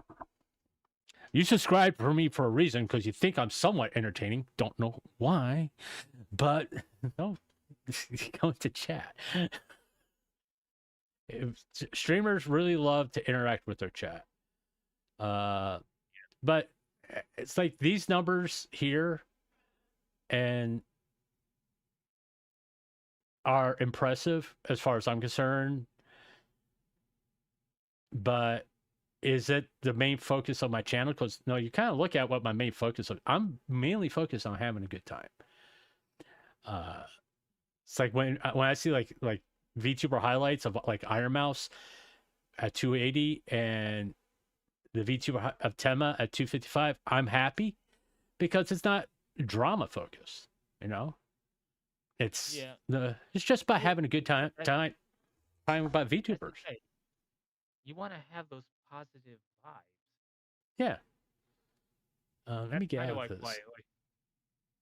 you subscribe for me for a reason, because you think I'm somewhat entertaining. Don't know why, but no, go into chat. Streamers really love to interact with their chat. But it's like these numbers here and are impressive as far as I'm concerned, but is it the main focus of my channel? Because no, you kind of look at what my main focus is. I'm mainly focused on having a good time. It's like when I see like VTuber highlights of like Iron Mouse at 280 and the VTuber of Tenma at 255, I'm happy because it's not drama focused, It's it's just about having a good time about VTubers. You want to have those positive vibes. Yeah. Let me get out of this.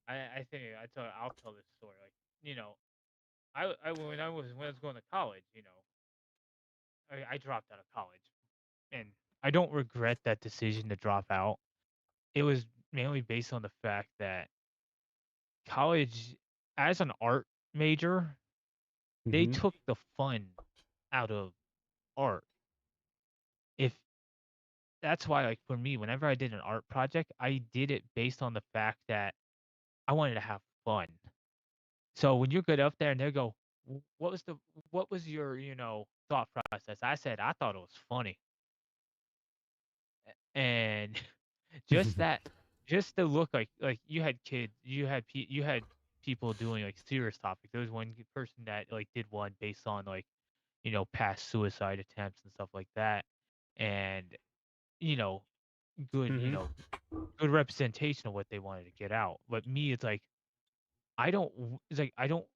I think I'll tell this story. Like, when I was going to college, I dropped out of college, and I don't regret that decision to drop out. It was mainly based on the fact that college, as an art major, they took the fun out of art. If That's why, like, for me, whenever I did an art project, I did it based on the fact that I wanted to have fun. So when you get up there and they go, what was your, thought process? I said, I thought it was funny. And just that, just the look, like you had kids, you had people doing like serious topics. There was one person that like did one based on like, past suicide attempts and stuff like that. And, you know, good, Mhm. good representation of what they wanted to get out. But me, it's like I don't. It's like I don't.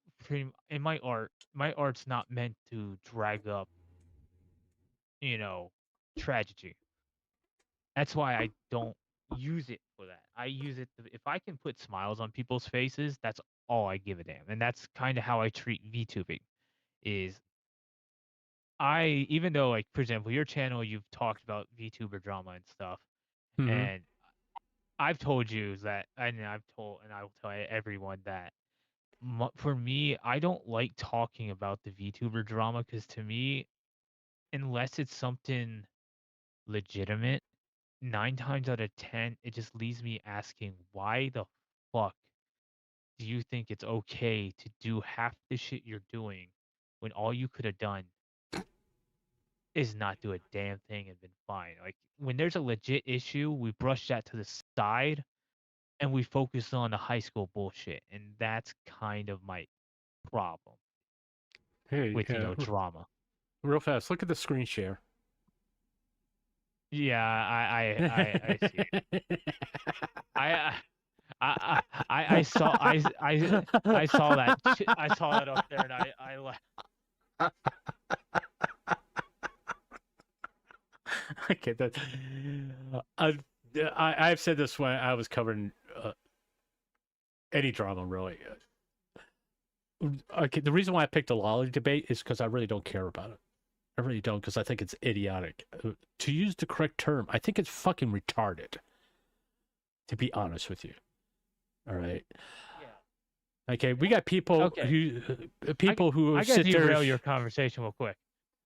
In my art's not meant to drag up, you know, tragedy. That's why I don't use it for that. I use it if I can put smiles on people's faces. That's all I give a damn, and that's kind of how I treat VTubing. Is even though, like, for example, your channel, you've talked about VTuber drama and stuff, Mhm. and I've told you that, and I will tell everyone that for me, I don't like talking about the VTuber drama because to me, unless it's something legitimate, 9 times out of 10, it just leaves me asking, why the fuck do you think it's okay to do half the shit you're doing when all you could have done is not do a damn thing and been fine? Like, when there's a legit issue, we brush that to the side and we focus on the high school bullshit. And that's kind of my problem Hey, with, drama. real fast. Look at the screen share. Yeah, I see it. I saw I saw that I saw that up there and I laughed. Okay, that I've said this when I was covering any drama really. Okay, the reason why I picked the Loli debate is because I really don't care about it. I really don't, because I think it's idiotic. To use the correct term, I think it's fucking retarded. To be honest with you. All right. Yeah. Okay, we got people who I gotta sit there. derail your conversation real quick.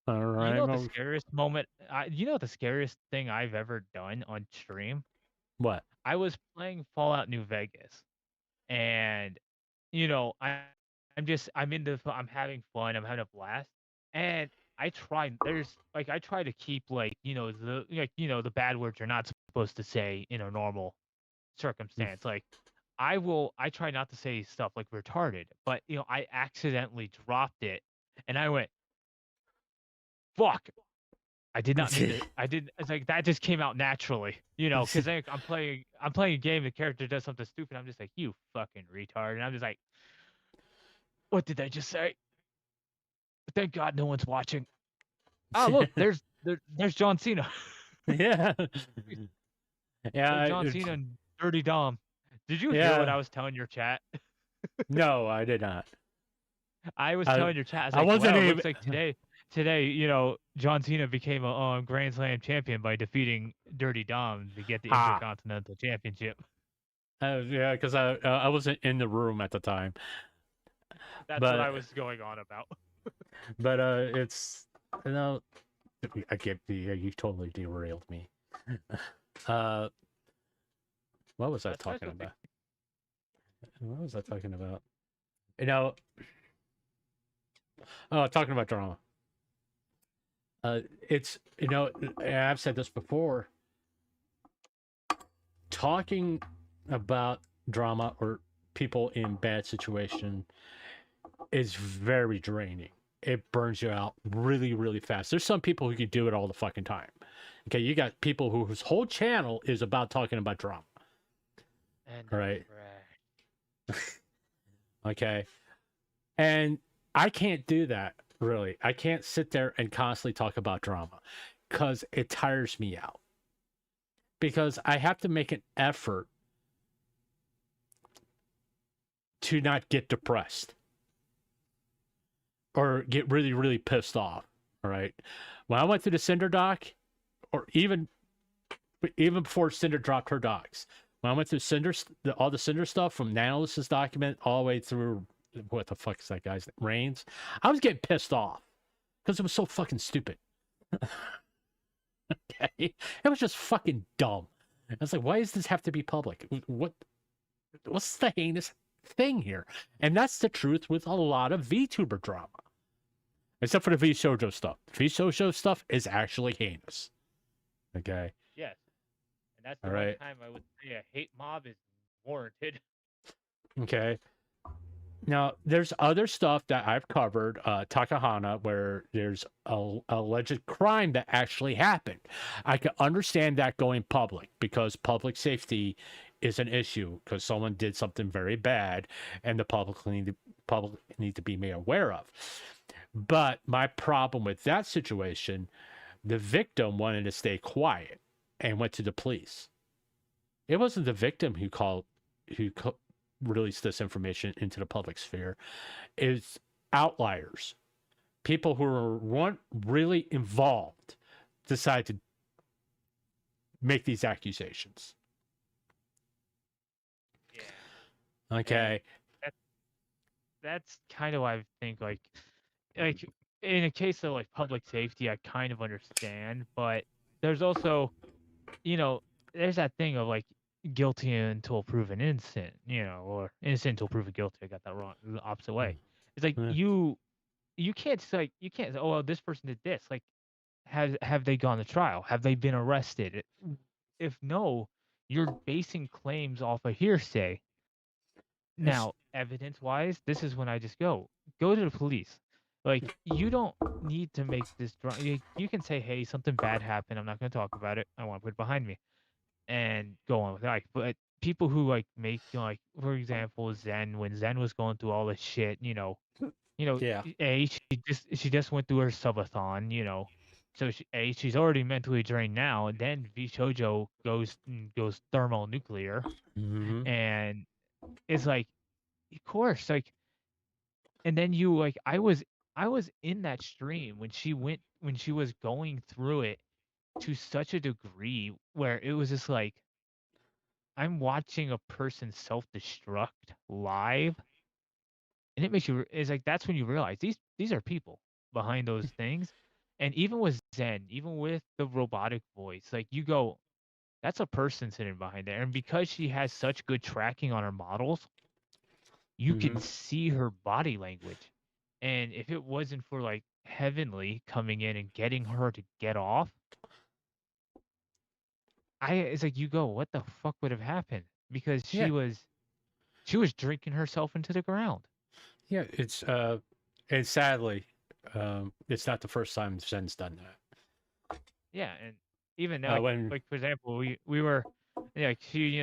All right. You know the scariest moment? You know the scariest thing I've ever done on stream? What? I was playing Fallout New Vegas, and I'm having fun, I'm having a blast, and I try to keep the bad words you're not supposed to say in a normal circumstance. Like I try not to say stuff like retarded, but I accidentally dropped it, and I went, "Fuck." I did not mean to. It's like that just came out naturally, because I'm playing a game. The character does something stupid. I'm just like, you fucking retard, and I'm just like, what did I just say? Thank God no one's watching. Oh look, there's John Cena. Yeah. Yeah. John Cena and Dirty Dom. Did you hear what I was telling your chat? No, I did not. I was telling your chat. I wasn't even. Looks like today, John Cena became a Grand Slam champion by defeating Dirty Dom to get the Intercontinental Championship. Yeah, because I wasn't in the room at the time. That's what I was going on about. But it's I get you totally derailed me. What was I talking about? What was I talking about? Talking about drama. It's I've said this before. Talking about drama or people in bad situation is very draining. It burns you out really, really fast. There's some people who can do it all the fucking time. Okay, you got people whose whole channel is about talking about drama. Right. Okay. And I can't do that, really. I can't sit there and constantly talk about drama because it tires me out. Because I have to make an effort to not get depressed or get really, really pissed off. All right. When I went through the Cinder doc, or even before Cinder dropped her docs, when I went through all the Cinder stuff from Nanolis's document all the way through, what the fuck is that guy's name? Reigns, I was getting pissed off because it was so fucking stupid. Okay, it was just fucking dumb. I was like, why does this have to be public? What's the heinous thing here? And that's the truth with a lot of VTuber drama, except for the VShojo stuff. VShojo stuff is actually heinous. Okay. Yes, and that's the one time I would say a hate mob is warranted. Okay. Now, there's other stuff that I've covered, Takahana, where there's a alleged crime that actually happened. I can understand that going public because public safety is an issue because someone did something very bad, and the public need to be made aware of. But my problem with that situation, the victim wanted to stay quiet and went to the police. It wasn't the victim who release this information into the public sphere. Is outliers, people who weren't really involved, decide to make these accusations. Yeah. Okay. That's kind of why I think like in a case of like public safety, I kind of understand, but there's also, there's that thing of like guilty until proven innocent, or innocent until proven guilty. I got that wrong, the opposite way. It's like Yeah. you can't say, oh well, this person did this. Like, have they gone to trial? Have they been arrested? If no, you're basing claims off of hearsay. Now, evidence-wise, this is when I just go to the police. Like, you don't need to make this you can say, hey, something bad happened. I'm not going to talk about it. I want to put it behind me and go on with it. Like, but people who like make for example, Zen, when Zen was going through all this shit, Yeah. she just went through her subathon, so she's already mentally drained now, and then V Shoujo goes thermonuclear, Mhm. and it's like, of course, like, and then you like, I was in that stream when she was going through it to such a degree where it was just like, I'm watching a person self-destruct live, and it makes you. It's like that's when you realize these are people behind those things, and even with Zen, even with the robotic voice, like you go, that's a person sitting behind there, and because she has such good tracking on her models, you can Mhm. see her body language, and if it wasn't for like Heavenly coming in and getting her to get off, it's like you go, what the fuck would have happened? Because Yeah. she was drinking herself into the ground. Yeah. And sadly, it's not the first time Zen's done that. Yeah, and even now, When like for example, we were, yeah, like she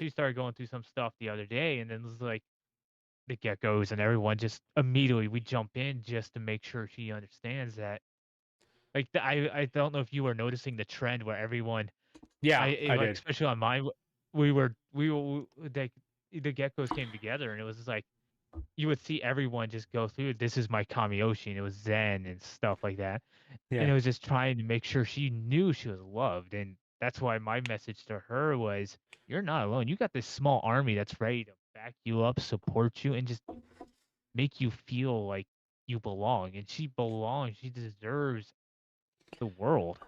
started going through some stuff the other day, and then it was like the geckos and everyone just immediately we jump in just to make sure she understands that. Like I don't know if you were noticing the trend where everyone, yeah, I like did. especially on mine, like the geckos came together, and it was just like you would see everyone just go through, this is my Kamiyoshi, and it was Zen and stuff like that. And Yeah. it was just trying to make sure she knew she was loved. And that's why my message to her was, you're not alone. You got this small army that's ready to back you up, support you, and just make you feel like you belong. And she belongs. She deserves the world.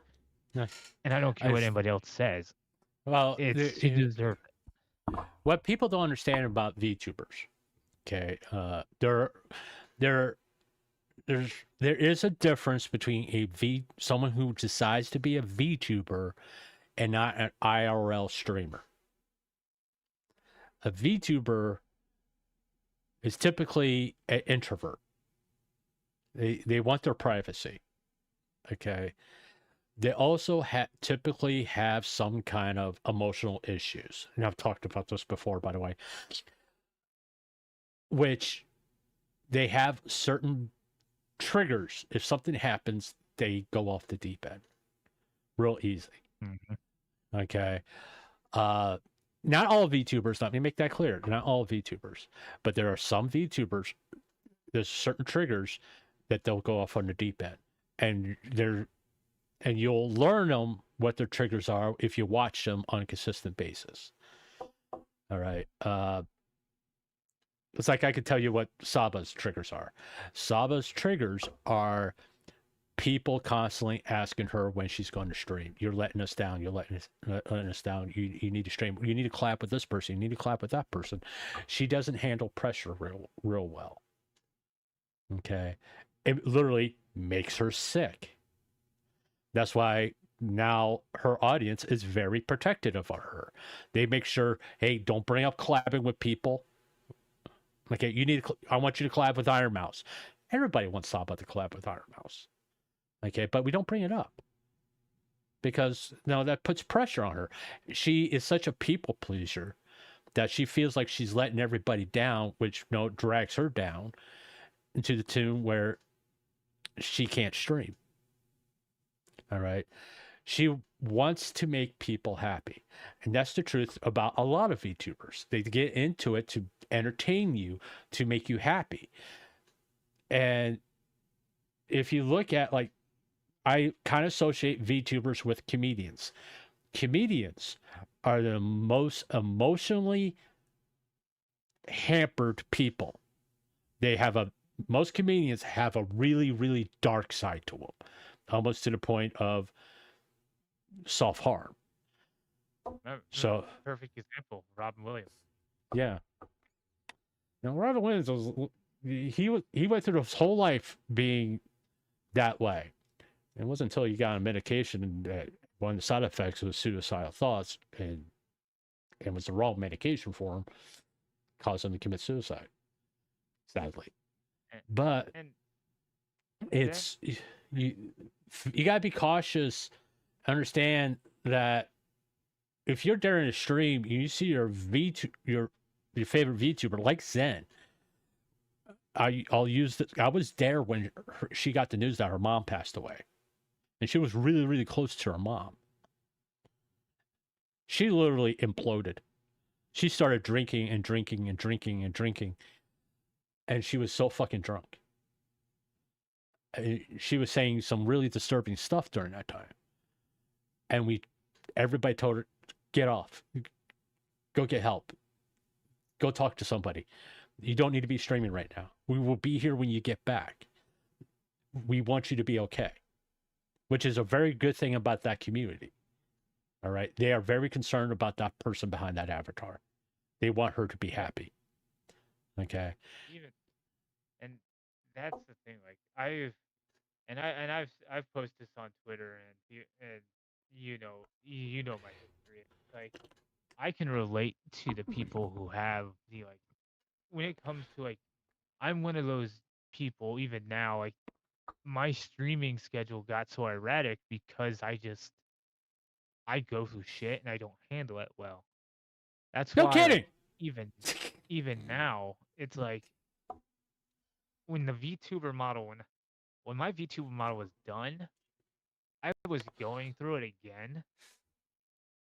Yeah. And I don't care what I've- anybody else says. Well, She deserves it. what people don't understand about VTubers, okay, there is a difference between someone who decides to be a VTuber and not an IRL streamer. A VTuber is typically an introvert. They want their privacy. Okay. They also typically have some kind of emotional issues. And I've talked about this before, by the way, which they have certain triggers. If something happens, they go off the deep end real easy. Mhm. Okay. Not all VTubers, let me make that clear. Not all VTubers, but there are some VTubers, there's certain triggers that they'll go off on the deep end. And you'll learn them what their triggers are if you watch them on a consistent basis. All right. It's like I could tell you what Saba's triggers are. Saba's triggers are people constantly asking her when she's going to stream. You're letting us down. You're letting us down. You need to stream. You need to clap with this person. You need to clap with that person. She doesn't handle pressure real well. Okay. It literally makes her sick. That's why now her audience is very protective of her. They make sure, hey, don't bring up clapping with people. Okay, I want you to collab with Iron Mouse. Everybody wants to talk about the collab with Iron Mouse. Okay, but we don't bring it up because no, that puts pressure on her. She is such a people pleaser that she feels like she's letting everybody down, which drags her down into the tune where she can't stream. All right. She wants to make people happy. And that's the truth about a lot of VTubers. They get into it to entertain you, to make you happy. And if you look at, like, I kind of associate VTubers with comedians. Comedians are the most emotionally hampered people. Most comedians have a really, really dark side to them, almost to the point of self-harm. So perfect example, Robin Williams. Yeah. Now Robin Williams he went through his whole life being that way. It wasn't until he got on medication that one of the side effects was suicidal thoughts, and it was the wrong medication for him, caused him to commit suicide. Sadly. But it's you gotta be cautious. Understand that if you're during a stream, you see your favorite VTuber like Zen. I'll use this. I was there when she got the news that her mom passed away, and she was really, really close to her mom. She literally imploded. She started drinking and drinking and drinking and drinking, and she was so fucking drunk. She was saying some really disturbing stuff during that time. And everybody told her, get off. Go get help. Go talk to somebody. You don't need to be streaming right now. We will be here when you get back. We want you to be okay. Which is a very good thing about that community. All right? They are very concerned about that person behind that avatar. They want her to be happy. Okay? And that's the thing. Like I've posted this on Twitter, and you know my history. Like I can relate to the people who have the, like, when it comes to, like, I'm one of those people even now. Like my streaming schedule got so erratic because I go through shit and I don't handle it well. That's no why, kidding. Like, even now, it's like when the VTuber model, when my VTuber model was done, I was going through it again.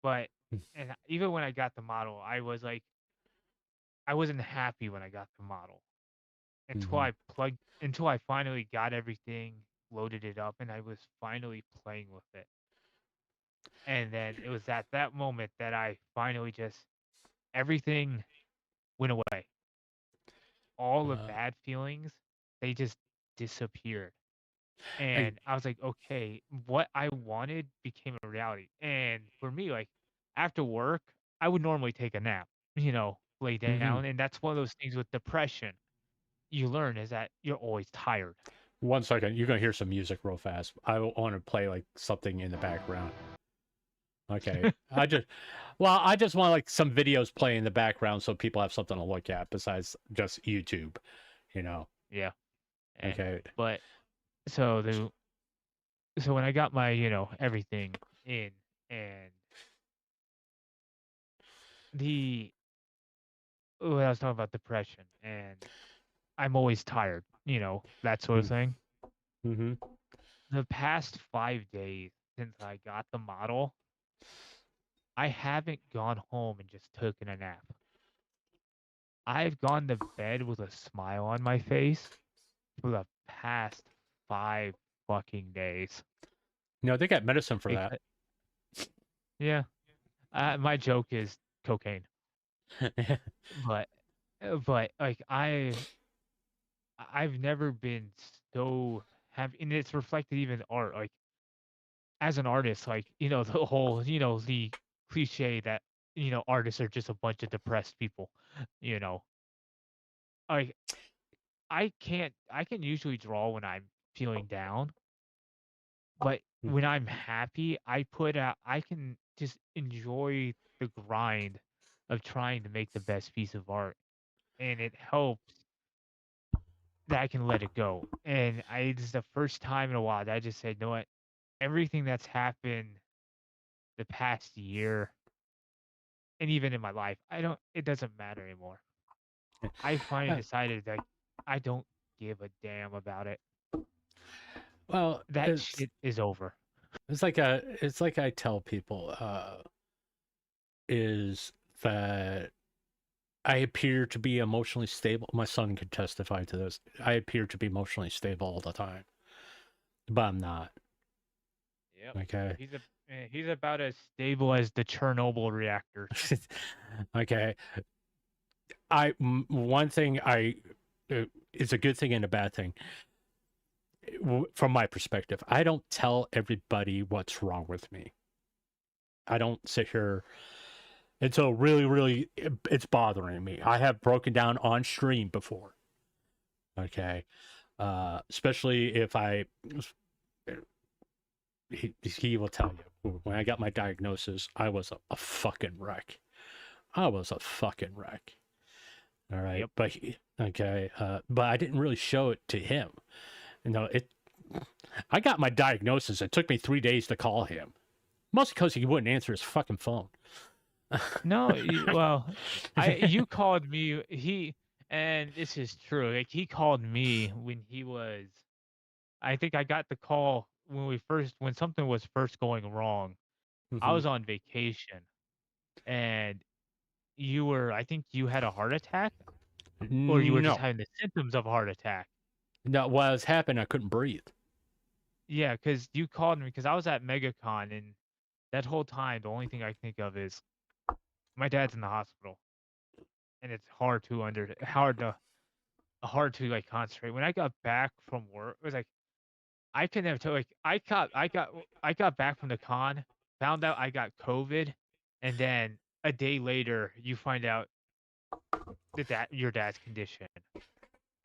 But and even when I got the model, I was like, I wasn't happy when I got the model until I finally got everything, loaded it up, and I was finally playing with it. And then it was at that moment that I finally everything went away. All the bad feelings, they just disappeared. And I was like, okay, what I wanted became a reality. And for me, like, after work, I would normally take a nap, lay down. And that's one of those things with depression you learn, is that you're always tired. 1 second. You're going to hear some music real fast. I want to play like something in the background. Okay. I just want like some videos play in the background so people have something to look at besides just YouTube, Yeah. Okay. But so when I got my, everything in, and I was talking about depression, and I'm always tired, that sort of thing. Mm-hmm. The past 5 days since I got the model, I haven't gone home and just taken a nap. I've gone to bed with a smile on my face for the past 5 fucking days. They got medicine for that. Yeah. My joke is cocaine. But like I've never been so happy, and it's reflected even in art. Like as an artist, like, the whole, the cliche that, artists are just a bunch of depressed people, like I can usually draw when I'm feeling down, but when I'm happy, I can just enjoy the grind of trying to make the best piece of art. and it helps that I can let it go. And this is the first time in a while that I just said, you know what? Everything that's happened the past year, and even in my life, it doesn't matter anymore. I finally decided that I don't give a damn about it. Well, That shit is over. it's like I tell people, is that I appear to be emotionally stable. My son could testify to this. I appear to be emotionally stable all the time, but I'm not. Yep. Okay. He's about as stable as the Chernobyl reactor. Okay. One thing it's a good thing and a bad thing. From my perspective, I don't tell everybody what's wrong with me. I don't sit here until really it's bothering me. I have broken down on stream before. Okay. Especially if he will tell you, when I got my diagnosis, I was a fucking wreck. I was a fucking wreck. All right. Yep. But I didn't really show it to him. I got my diagnosis. It took me 3 days to call him. Mostly because he wouldn't answer his fucking phone. No, you called me. And this is true. Like, he called me when he was. I think I got the call when something was first going wrong. I was on vacation, and I think you had a heart attack, or you were just having the symptoms of a heart attack. No, what was happening, I couldn't breathe. Yeah, because you called me because I was at MegaCon, and that whole time, the only thing I think of is my dad's in the hospital, and it's hard to like concentrate. When I got back from work, it was like I couldn't have told. Like I got back from the con, found out I got COVID, and then a day later, you find out that your dad's condition.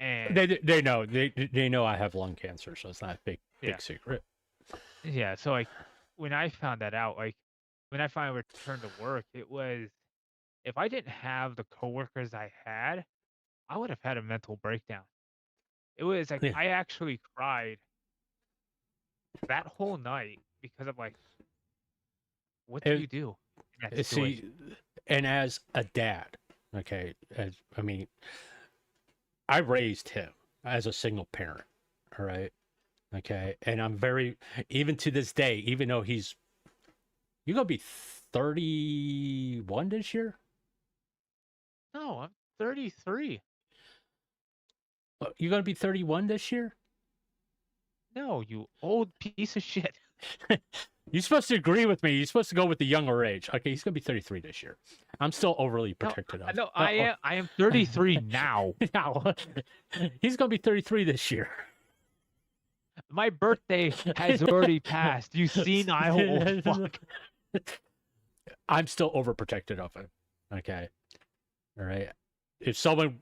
And they know I have lung cancer, so it's not a big secret. Yeah, so like when I found that out, like when I finally returned to work, it was, if I didn't have the coworkers I had, I would have had a mental breakdown. It was like I actually cried that whole night because I'm like, what do you do in that situation? See, and as a dad, okay, I raised him as a single parent, all right? Okay, and I'm even to this day, even though you're going to be 31 this year? No, I'm 33. You're going to be 31 this year? No, you old piece of shit. You're supposed to agree with me. You're supposed to go with the younger age. Okay, he's going to be 33 this year. I'm still overly protected of. No, I am 33 now. Now, he's going to be 33 this year. My birthday has already passed. You senile old fuck. I'm still overprotected of him. Okay. All right. If someone,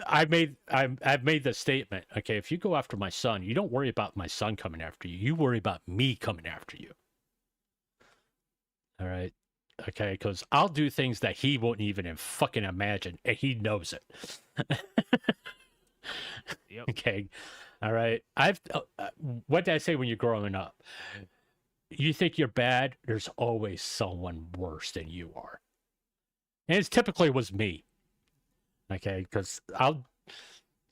I've made the statement. Okay, if you go after my son, you don't worry about my son coming after you. You worry about me coming after you. All right. Okay, because I'll do things that he won't even fucking imagine, and he knows it. Yep. Okay. All right. What did I say when you're growing up? You think you're bad, there's always someone worse than you are. And it typically was me. Okay, because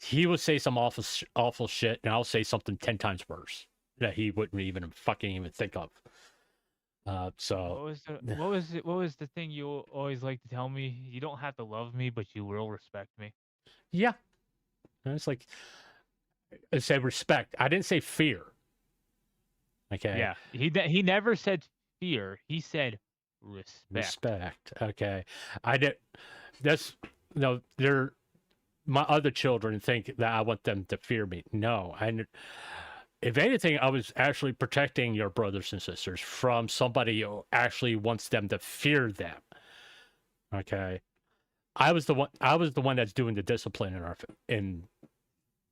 he would say some awful shit, and I'll say something 10 times worse that he wouldn't even think of. So what was the thing you always like to tell me? You don't have to love me, but you will respect me. Yeah, and it's like I said respect. I didn't say fear. Okay. Yeah, he never said fear. He said respect. Respect. Okay, I did. That's my other children think that I want them to fear me. No, if anything, I was actually protecting your brothers and sisters from somebody who actually wants them to fear them. Okay, I was the one that's doing the discipline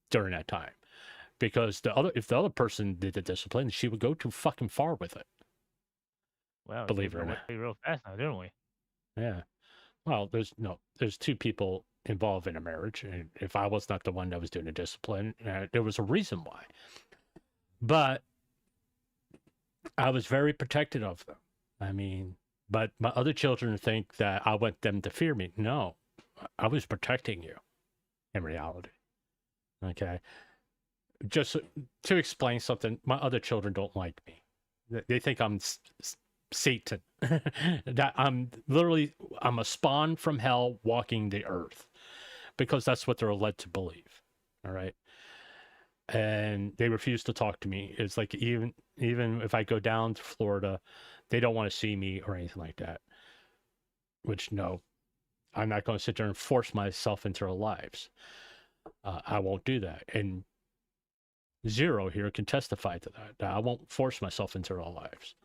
during that time, because if the other person did the discipline, she would go too fucking far with it. Well, believe it or not, real fast now, didn't we? Yeah. Well, there's two people involved in a marriage, and if I was not the one that was doing the discipline, there was a reason why. But I was very protective of them. I mean, but my other children think that I want them to fear me. No, I was protecting you in reality. Okay. Just to explain something, my other children don't like me. They think I'm Satan. That I'm a spawn from hell walking the earth, because that's what they're led to believe. All right. And they refuse to talk to me. It's like even if I go down to Florida, they don't want to see me or anything like that. Which, no, I'm not going to sit there and force myself into their lives. I won't do that. And Zero here can testify to that. I won't force myself into their lives.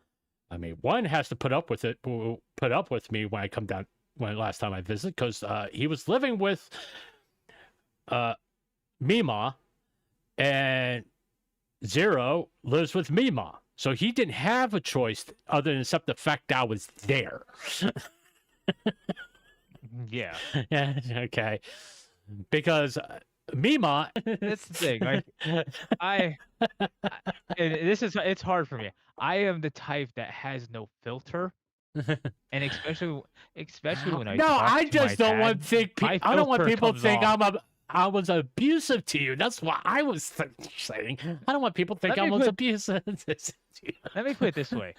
I mean, one has to put up with me when I come down, last time I visited, because he was living with Mima, and Zero lives with Mima. So he didn't have a choice other than accept the fact that I was there. Yeah. Yeah, okay. Because Mima... That's the thing. Like, it's hard for me. I am the type that has no filter. And especially when I no, talk I to just my don't dad, want think my I don't want filter people to comes think off. I was abusive to you. That's what I was saying. I don't want people to think I was abusive to you. Let me put it this way.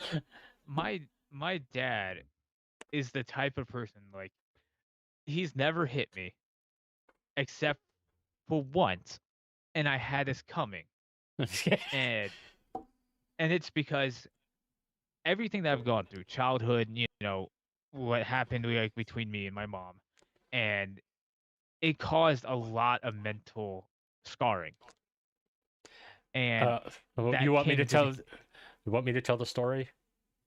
My dad is the type of person, like, he's never hit me except for once, and I had this coming. And it's because everything that I've gone through, childhood, what happened like between me and my mom, and it caused a lot of mental scarring. And you want me to tell? You want me to tell the story?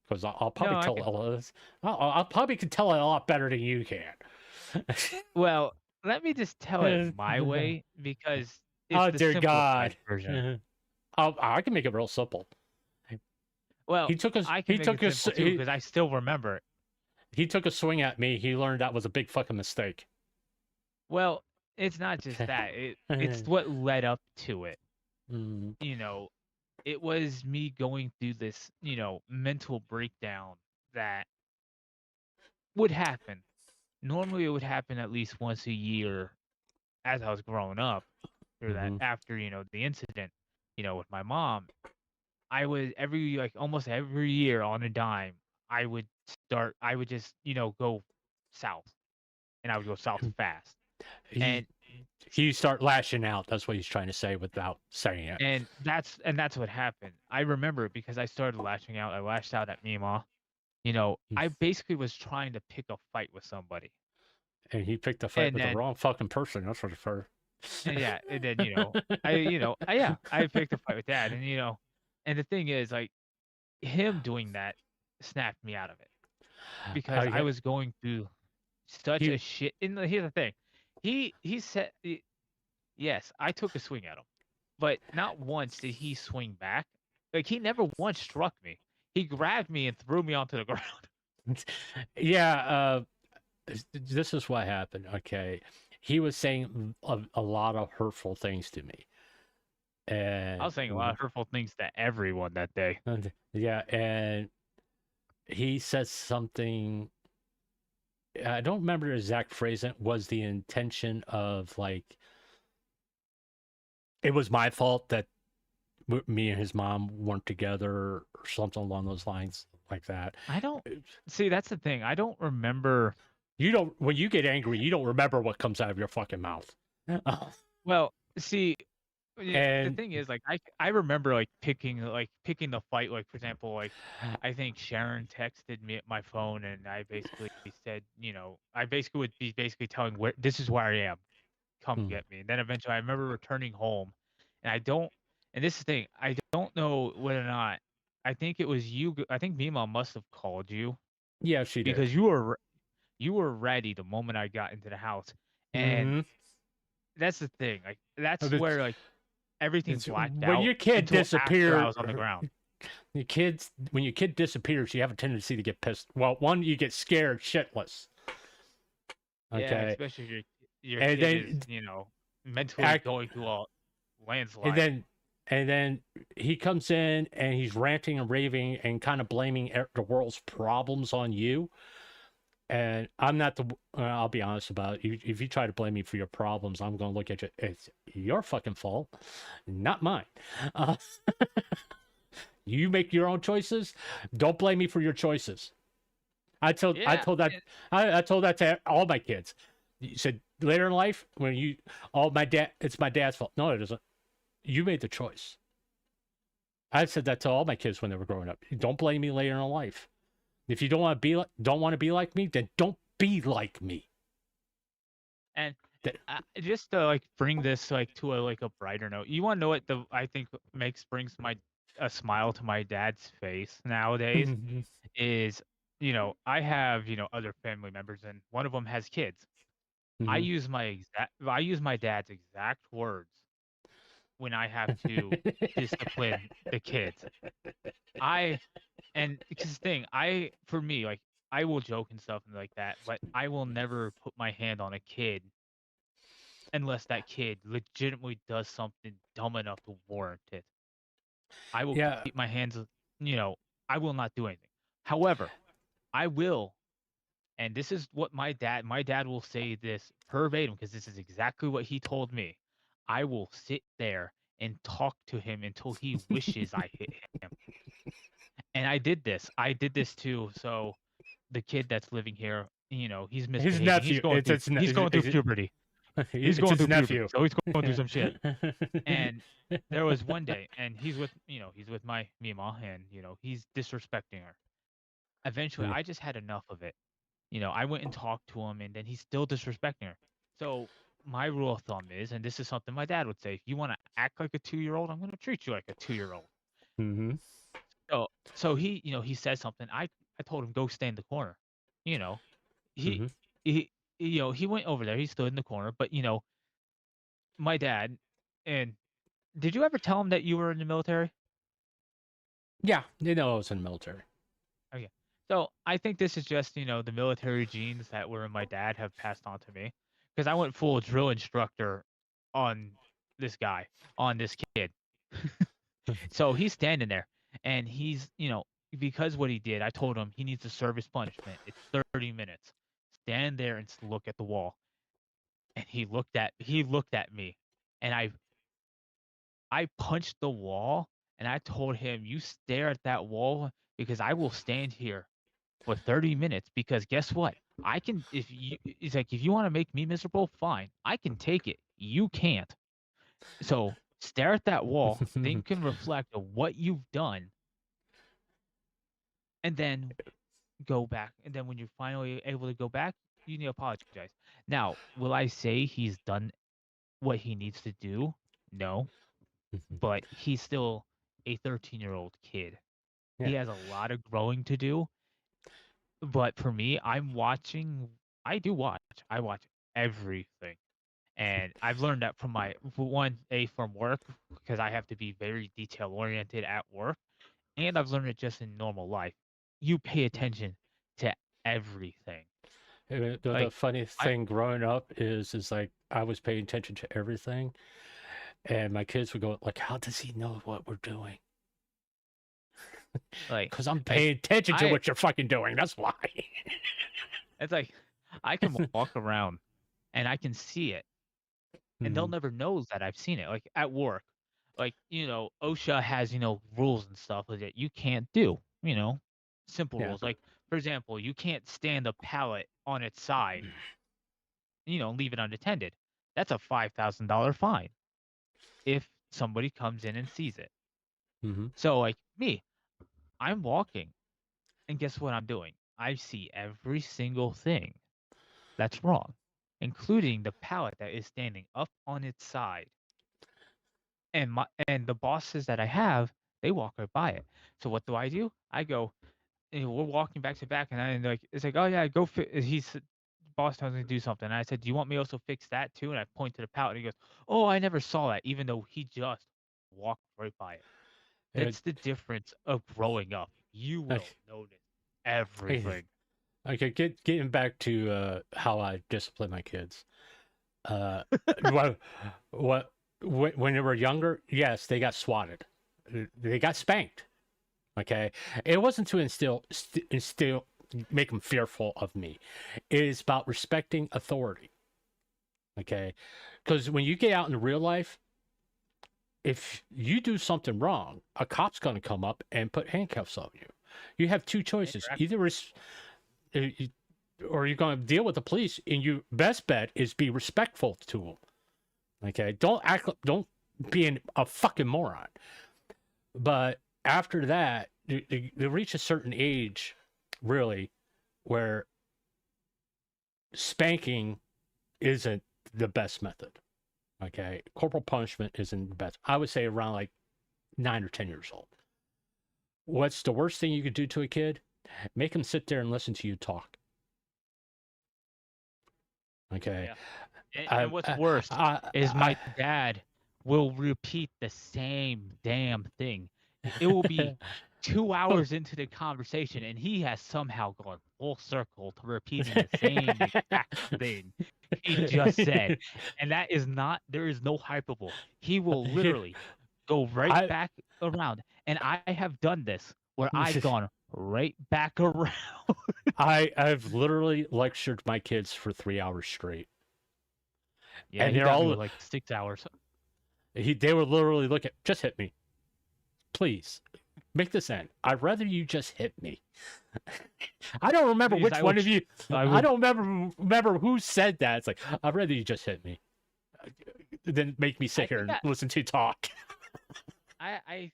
Because I'll probably tell all of this. I'll probably can tell it a lot better than you can. Well, let me just tell it my way, because it's oh the dear simplified God version. I can make it real simple. Well, he took I can make it simple too, because I still remember it. He took a swing at me. He learned that was a big fucking mistake. Well, it's not just that. It's what led up to it. Mm. It was me going through this, mental breakdown that would happen. Normally, it would happen at least once a year as I was growing up, or that after, the incident, with my mom. I would almost every year on a dime, I would just, go south, and I would go south fast. He start lashing out. That's what he's trying to say without saying it. And that's what happened. I remember it because I started lashing out. I lashed out at Mima. I basically was trying to pick a fight with somebody. And he picked a fight with the wrong fucking person. That's what it's for. Yeah, and then I picked a fight with that, and and the thing is, like, him doing that snapped me out of it, because I was going through such a shit. And here's the thing, he said, yes, I took a swing at him, but not once did he swing back. Like, he never once struck me. He grabbed me and threw me onto the ground. Yeah, this is what happened. Okay, he was saying a lot of hurtful things to me, and I was saying a lot of hurtful things to everyone that day. Yeah, and he said something. I don't remember the exact phrase. It was the intention of, like, it was my fault that me and his mom weren't together, or something along those lines, like that. I don't see. That's the thing. I don't remember. You don't. When you get angry, you don't remember what comes out of your fucking mouth. Well, see, the thing is, like, I remember, like, picking the fight. Like, for example, like, I think Sharon texted me at my phone, and I basically said, I basically would be telling where this is where I am, come get me. And then eventually, I remember returning home, and and this is the thing, I don't know whether or not, I think it was you. I think Mima must have called you. Yeah, she did. Because you were ready the moment I got into the house, and that's the thing. Like, that's where, like, everything blacked out. When your kid disappears, I was on the ground. When your kid disappears, you have a tendency to get pissed. Well, one, you get scared shitless. Okay. Yeah, especially your And kid is, then mentally act, going through a and landslide. then he comes in and he's ranting and raving and kind of blaming the world's problems on you. And I'm not the. I'll be honest about it. If you try to blame me for your problems, I'm going to look at you. It's your fucking fault, not mine. Uh, you make your own choices. Don't blame me for your choices. I told Yeah, I told that to all my kids. You said later in life when it's my dad's fault. No, it isn't. You made the choice. I said that to all my kids when they were growing up. Don't blame me later in life. If you don't want to be like me, then don't be like me. and just to like bring this like to a brighter note, you want to know what I think brings a smile to my dad's face nowadays is, I have other family members, and one of them has kids. I use my dad's exact words when I have to discipline the kids. And because for me, like, I will joke and stuff and like that, but I will never put my hand on a kid unless that kid legitimately does something dumb enough to warrant it. I will Yeah. keep my hands, I will not do anything. However, I will, and this is what my dad will say this verbatim because this is exactly what he told me. I will sit there and talk to him until he wishes I hit him. And I did this. I did this too. So the kid that's living here, he's His misbehaving. nephew. He's going through puberty. He's It's going his through nephew. puberty, so he's going through some shit. And there was one day, and he's with my Mima, and he's disrespecting her. Eventually, Yeah. I just had enough of it. I went and talked to him, and then he's still disrespecting her. So my rule of thumb is, and this is something my dad would say: if you want to act like a 2-year-old, I'm going to treat you like a 2-year-old. Mm-hmm. So he said something. I told him go stay in the corner. You know, he Mm-hmm. he he went over there. He stood in the corner, but my dad. And did you ever tell him that you were in the military? Yeah, they know I was in the military. Okay. So I think this is just the military genes that were in my dad have passed on to me, because I went full drill instructor on this guy, on this kid. So he's standing there, and he's, because what he did, I told him he needs a service punishment. It's 30 minutes. Stand there and look at the wall. And he looked at me, and I punched the wall, and I told him, "You stare at that wall because I will stand here for 30 minutes because guess what? I can it's like if you want to make me miserable, fine. I can take it. You can't. So stare at that wall, think and reflect on what you've done, and then go back. And then when you're finally able to go back, you need to apologize. Now, will I say he's done what he needs to do? No, but he's still a 13-year-old kid. He Yeah. has a lot of growing to do. But for me, I'm watching. I do watch. I watch everything, and I've learned that from from work, because I have to be very detail oriented at work, and I've learned it just in normal life. You pay attention to everything. The Like funny I thing growing up is like I was paying attention to everything, and my kids would go like, "How does he know what we're doing?" like Because I'm paying attention to I what you're fucking doing. That's why. it's like I can walk around and I can see it, and they'll Mhm. never know that I've seen it. Like at work, like OSHA has rules and stuff that you can't do. Simple Yeah. rules. Like for example, you can't stand a pallet on its side. Leave it unattended. That's a $5,000 fine if somebody comes in and sees it. Mm-hmm. So like me, I'm walking, and guess what I'm doing? I see every single thing that's wrong, including the pallet that is standing up on its side. And the bosses that I have, they walk right by it. So what do? I go, we're walking back to back, and it's like, oh yeah, go. Boss tells me to do something. And I said, do you want me also fix that too? And I point to the pallet, and he goes, oh, I never saw that, even though he just walked right by it. It, That's the difference of growing up. You will notice everything. okay, getting back to how I discipline my kids. what, when they were younger, yes, they got swatted. They got spanked. Okay, it wasn't to instill, make them fearful of me. It is about respecting authority. Okay, because when you get out in real life, if you do something wrong, a cop's going to come up and put handcuffs on you. You have two choices: either or you're going to deal with the police, and your best bet is be respectful to them. Okay, don't be a fucking moron. But after that, they reach a certain age, really, where spanking isn't the best method. Okay, corporal punishment isn't the best. I would say around like 9 or 10 years old. What's the worst thing you could do to a kid? Make him sit there and listen to you talk. Okay. Yeah. And what's worse is my dad will repeat the same damn thing. It will be 2 hours into the conversation, and he has somehow gone full circle to repeating the same exact thing he just said. And that is not, there is no hyperbole. He will literally go right back around. And I have done this where I've gone right back around. I've literally lectured my kids for 3 hours straight. Yeah, and he they're got me all with like 6 hours. They were literally looking, just hit me. Please, make this end. I'd rather you just hit me. I don't remember Please, which one of you. I don't remember who said that. It's like, I'd rather you just hit me than make me sit here and listen to you talk. I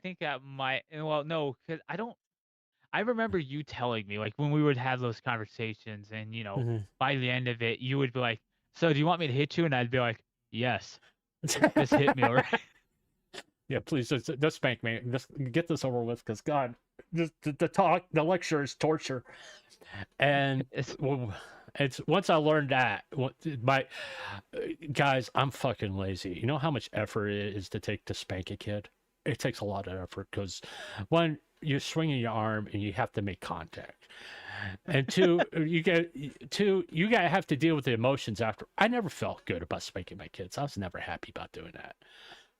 think that no, because I remember you telling me, like, when we would have those conversations, and by the end of it, you would be like, "So, do you want me to hit you?" And I'd be like, "Yes, just hit me already." Yeah, please just spank me. Just get this over with, because God, the lecture is torture. And it's once I learned that, guys, I'm fucking lazy. You know how much effort it is to spank a kid? It takes a lot of effort, because one, you're swinging your arm and you have to make contact, and two, you gotta have to deal with the emotions after. I never felt good about spanking my kids. I was never happy about doing that.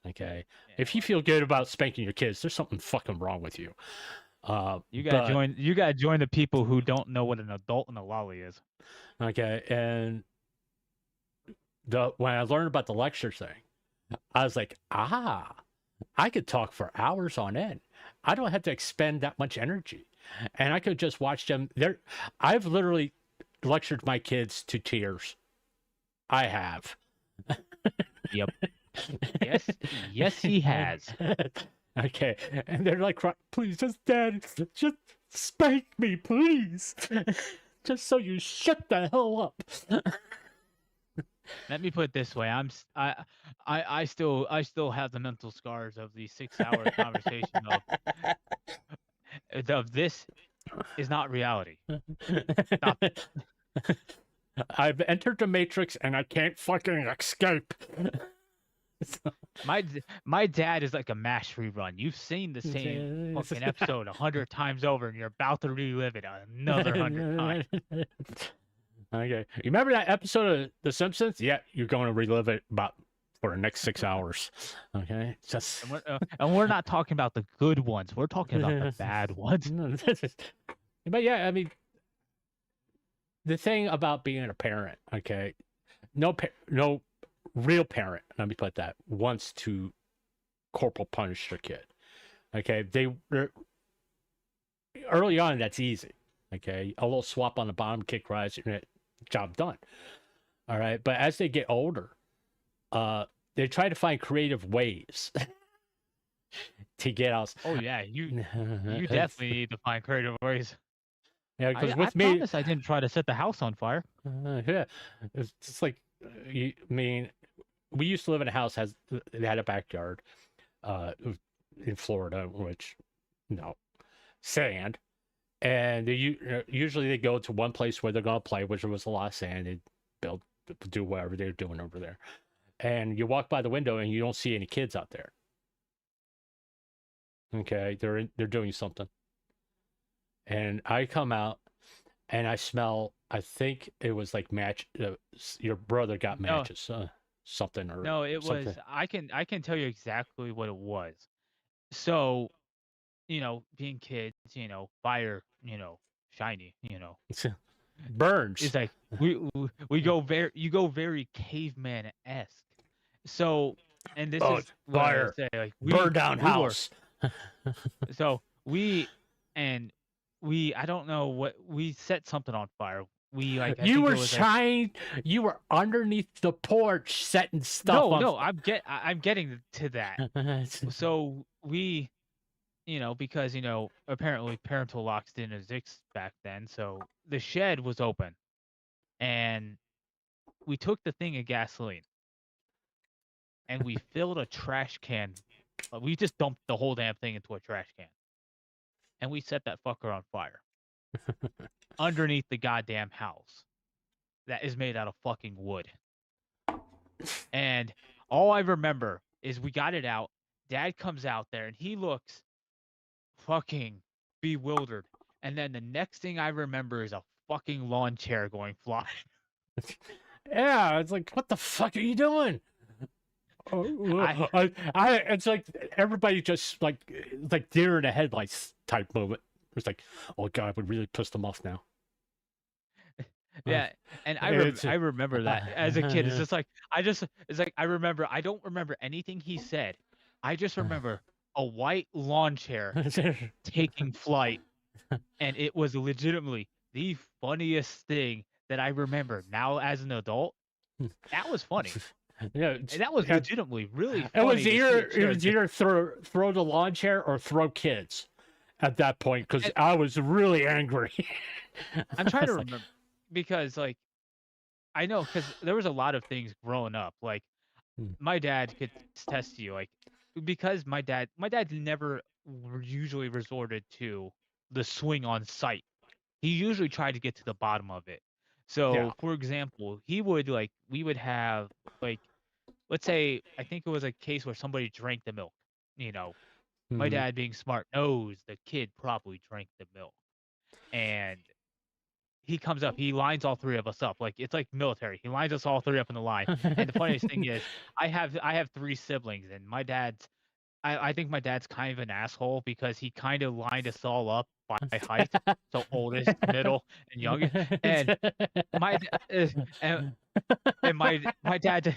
Okay, if you feel good about spanking your kids, there's something fucking wrong with you. You gotta join the people who don't know what an adult and a lolly is. Okay, and when I learned about the lecture thing, I was like, I could talk for hours on end. I don't have to expend that much energy, and I could just watch them. I've literally lectured my kids to tears. I have. Yep. Yes, he has. Okay, and they're like, "Please, Dad, just spank me, please, just so you shut the hell up." Let me put it this way: I still have the mental scars of the 6-hour conversation of this is not reality. Stop it. I've entered the Matrix and I can't fucking escape. My dad is like a MASH rerun. You've seen the same fucking episode 100 times over, and you're about to relive it another 100 times. Okay, you remember that episode of The Simpsons? Yeah, you're going to relive it for the next 6 hours. Okay, just and we're not talking about the good ones. We're talking about the bad ones. But yeah, I mean, the thing about being a parent, okay, no real parent, let me put that, wants to corporal punish their kid. Okay, early on, that's easy. Okay, a little swap on the bottom, kick rise, job done. All right, but as they get older, they try to find creative ways to get out. Oh yeah, you definitely need to find creative ways. Yeah, because I promise I didn't try to set the house on fire. Yeah, it's just like, I mean, we used to live in a house that had a backyard, in Florida, which, sand, and usually they go to one place where they're gonna play, which was a lot of sand. They do whatever they're doing over there, and you walk by the window and you don't see any kids out there. Okay, they're doing something. And I come out and I smell I think it was like your brother got No, matches, something or no, it was. something. I can tell you exactly what it was. So, being kids, fire, shiny, Burns. it's like we go very you go very caveman esque. So, and this Oh, is what I fire. say, like Burn down we were house. so and we I don't know what we set something on fire. We like I You think were it was like you were underneath the porch setting stuff no on. no I'm getting to that. So we because apparently parental locks didn't exist back then, so the shed was open and we took the thing of gasoline and we filled a trash can. We just dumped the whole damn thing into a trash can and we set that fucker on fire underneath the goddamn house that is made out of fucking wood. And all I remember is we got it out. Dad comes out there and he looks fucking bewildered. And then the next thing I remember is a fucking lawn chair going flying. Yeah, it's like, what the fuck are you doing? It's like everybody just like deer in the headlights type moment. It's like, oh god, we really pissed them off now. Yeah, and I remember that as a kid. It's just like it's like I remember. I don't remember anything he said. I just remember a white lawn chair taking flight, and it was legitimately the funniest thing that I remember. Now as an adult, that was funny. Yeah, And that was legitimately really funny. it was to see either a chair throw the lawn chair or throw kids at that point because I was really angry. I'm trying to remember because like I know because there was a lot of things growing up. Like my dad could attest to you, like because my dad never usually resorted to the swing on site. He usually tried to get to the bottom of it. So Yeah. for example, he would like we would have like let's say I think it was a case where somebody drank the milk. My Mhm. dad being smart knows the kid probably drank the milk. And he comes up, he lines all three of us up. Like it's like military. He lines us all three up in the line. And the funniest thing is I have three siblings and my dad's I think my dad's kind of an asshole because he kind of lined us all up by height. So oldest, middle, and youngest. And my and my dad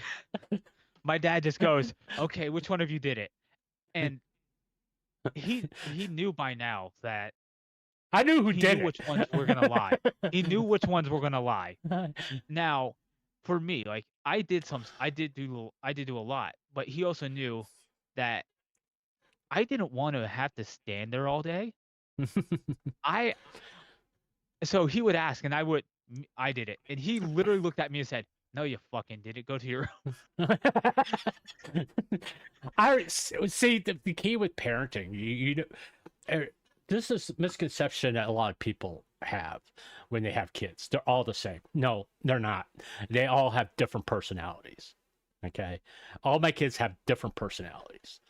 my dad just goes, "Okay, which one of you did it?" And he knew by now that I knew who he did knew it. which ones were gonna lie. He knew which ones were gonna lie. Now, for me, like I did do a lot, but he also knew that I didn't want to have to stand there all day. So he would ask, and I did it, and he literally looked at me and said, "No, you fucking did it. Go to your room." I see the key with parenting. You know, this is misconception that a lot of people have when they have kids. They're all the same. No, they're not. They all have different personalities. Okay, all my kids have different personalities.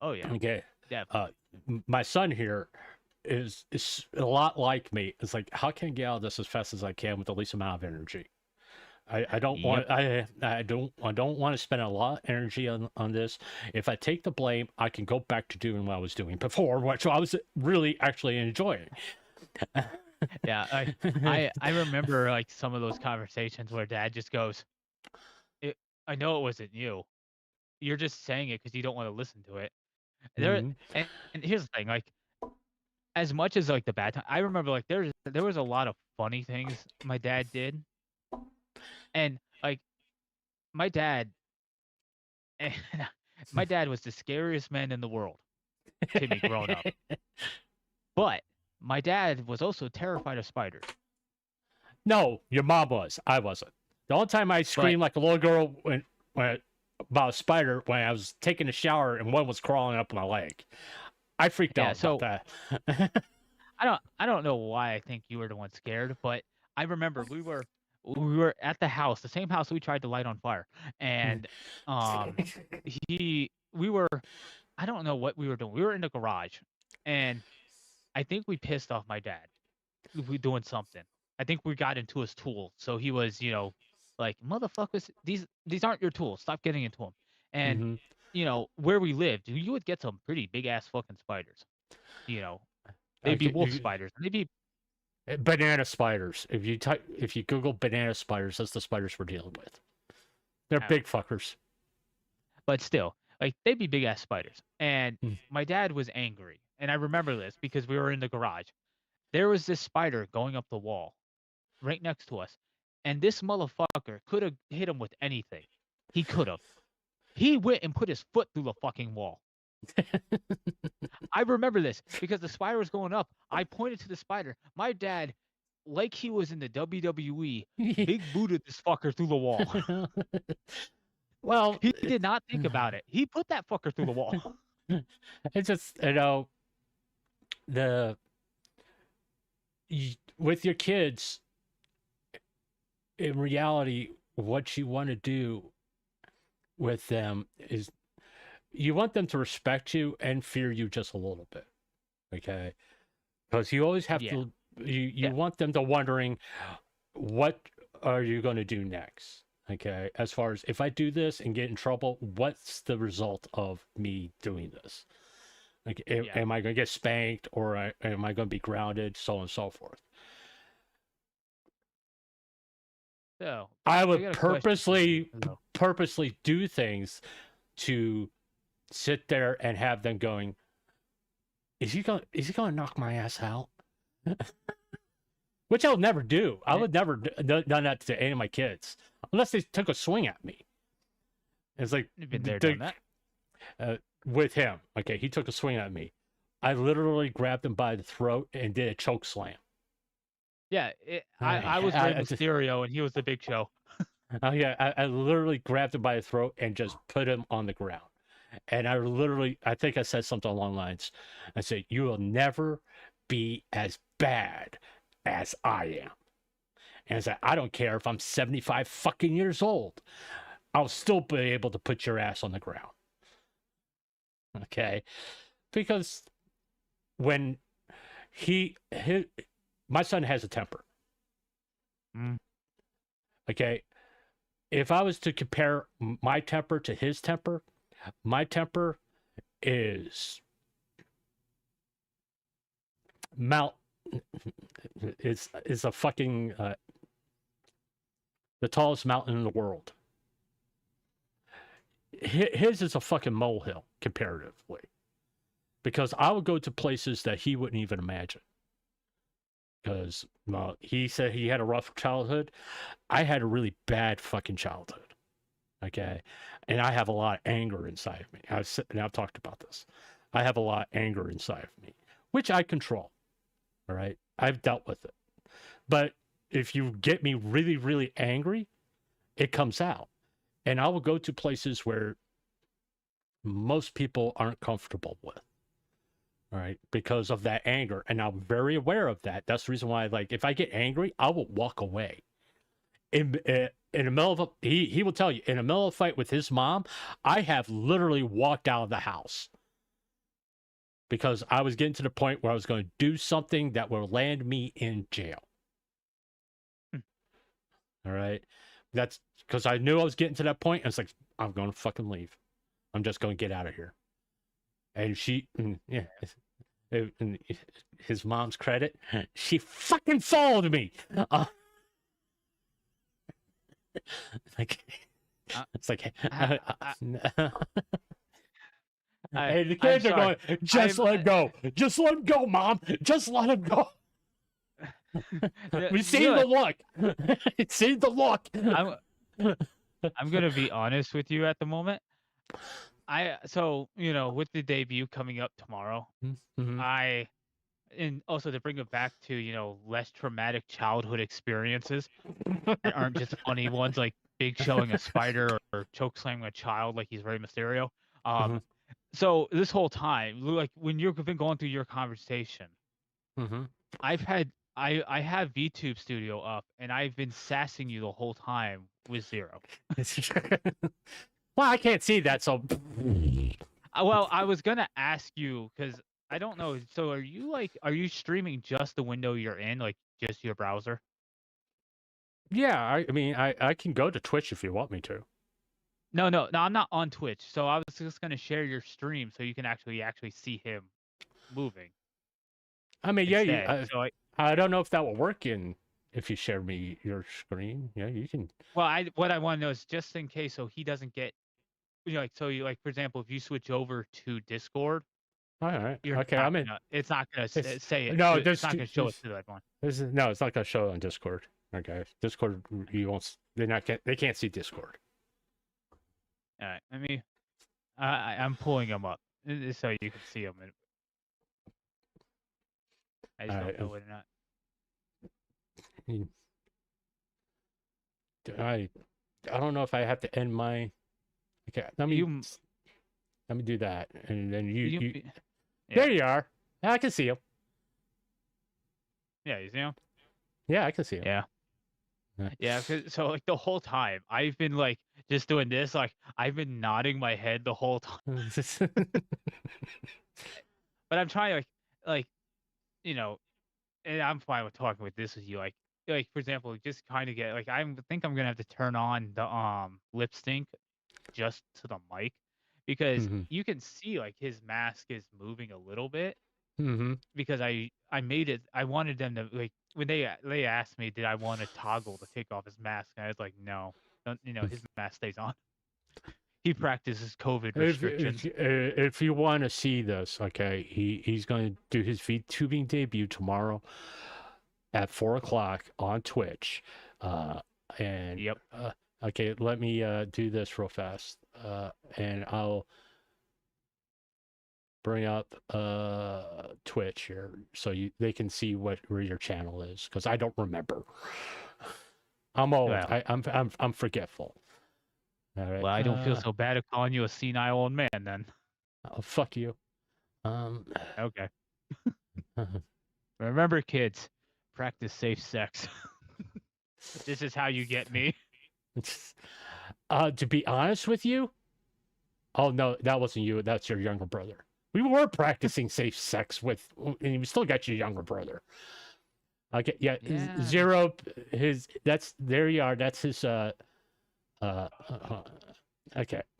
Oh yeah. Okay, Definitely. my son here is a lot like me. It's like, how can I get out of this as fast as I can with the least amount of energy? I don't want I don't want to spend a lot of energy on this. If I take the blame, I can go back to doing what I was doing before, which I was really actually enjoying. Yeah, I remember like some of those conversations where Dad just goes, "I know it wasn't you. You're just saying it because you don't want to listen to it." Mhm. And here's the thing, like as much as like the bad time, I remember like there was a lot of funny things my dad did, and like my dad, my dad was the scariest man in the world to me growing up. But my dad was also terrified of spiders. No, your mom was. I wasn't. The only time I screamed like a little girl when about a spider when I was taking a shower and one was crawling up my leg. I freaked out about that. I don't know why I think you were the one scared, but I remember we were at the house, the same house we tried to light on fire, and we were I don't know what we were doing. We were in the garage, and I think we pissed off my dad. We doing something, I think we got into his tool. So he was, like, motherfuckers, these aren't your tools. Stop getting into them. And Mhm. where we lived, you would get some pretty big ass fucking spiders. They'd be Okay, wolf spiders. They'd be, banana spiders. If you Google banana spiders, that's the spiders we're dealing with. They're Oh. big fuckers. but still, like, they'd be big ass spiders. And Mm. my dad was angry, and I remember this because we were in the garage. There was this spider going up the wall, right next to us, and this motherfucker could have hit him with anything. He could have. He went and put his foot through the fucking wall. I remember this because the spider was going up. I pointed to the spider. My dad, like he was in the WWE, big booted this fucker through the wall. Well, He did not think about it. He put that fucker through the wall. it's just with your kids, in reality, what you want to do with them is you want them to respect you and fear you just a little bit, okay? Because you always have to you want them to wondering, what are you going to do next, okay? As far as, if I do this and get in trouble, what's the result of me doing this? Like, am I going to get spanked, or am I going to be grounded, so on and so forth? So I got would a question. purposely do things to sit there and have them going, is he going to knock my ass out? Which I would never do. I would never done that to any of my kids unless they took a swing at me. It's like, You've been there, done that. With him. Okay, he took a swing at me. I literally grabbed him by the throat and did a choke slam. Yeah, I was Rey Mysterio, and he was the Big Show. Oh yeah, I literally grabbed him by the throat and just put him on the ground. And I think I said something along the lines. I said, you will never be as bad as I am. And I said, I don't care if I'm 75 fucking years old. I'll still be able to put your ass on the ground. Okay? Because when my son has a temper. Okay? If I was to compare my temper to his temper, my temper is is a fucking the tallest mountain in the world. His is a fucking molehill comparatively, because I would go to places that he wouldn't even imagine. Because he said he had a rough childhood. I had a really bad fucking childhood. Okay. And I have a lot of anger inside of me. I've talked about this. I have a lot of anger inside of me, which I control. All right. I've dealt with it. But if you get me really, really angry, it comes out. And I will go to places where most people aren't comfortable with. All right. Because of that anger. And I'm very aware of that. That's the reason why, like, if I get angry, I will walk away. In the middle of he will tell you, in the middle of a fight with his mom, I have literally walked out of the house because I was getting to the point where I was going to do something that will land me in jail. All right. That's because I knew I was getting to that point. And it's like, I'm going to fucking leave. I'm just going to get out of here. And in his mom's credit, she fucking followed me. It's like, hey, the kids are going, just let him go. Just let him go, Mom. Just let him go. We see the look. See the look. I'm gonna be honest with you at the moment. With the debut coming up tomorrow, and also to bring it back to less traumatic childhood experiences that aren't just funny ones like Big showing a spider or choke slamming a child like he's Rey Mysterio. So this whole time, like when you've been going through your conversation, I have VTube Studio up, and I've been sassing you the whole time with Zero. Well, I can't see that, so. Well, I was gonna ask you because I don't know. So are you streaming just the window you're in, like just your browser? Yeah, I mean, I can go to Twitch if you want me to. No, I'm not on Twitch. So I was just gonna share your stream so you can actually see him moving I mean, yeah, instead. So I don't know if that will work if you share me your screen. Yeah, you can. well, what I want to know is just in case so he doesn't get like so you like for example if you switch over to Discord, All right. you're Okay, not I'm in. gonna, it's not gonna It's, say it. no, It's not gonna show it to that one. No, it's not gonna show on Discord. Okay, Discord, you won't. They can't see Discord. All right, let me. I'm pulling him up so you can see him. I just don't know whether or not. I don't know if I have to end my. Okay, let me do that, and then you. Yeah. There you are. I can see him. Yeah, you see him? Yeah, I can see him. Yeah. Yeah, so like the whole time I've been like just doing this, like I've been nodding my head the whole time. But I'm trying like you know, and I'm fine with talking with this with you. Like for example, just kind of get like I think I'm gonna have to turn on the lip sync just to the mic because you can see like his mask is moving a little bit. Because I made it. I wanted them to like when they asked me, did I want to toggle to take off his mask? And I was like, no, don't, his mask stays on. He practices COVID restrictions. If you want to see this, okay, he's going to do his VTubing debut tomorrow at 4:00 on Twitch. And yep. Okay, let me do this real fast, and I'll bring up Twitch here so they can see where your channel is because I don't remember. I'm old. Well, I'm forgetful. All right. Well, I don't feel so bad at calling you a senile old man then. Oh, fuck you. Okay. Remember, kids, practice safe sex. This is how you get me. To be honest with you, oh no, that wasn't you. That's your younger brother. We were practicing safe sex and you still got your younger brother. Okay, yeah. Zero. There you are. That's his. Okay,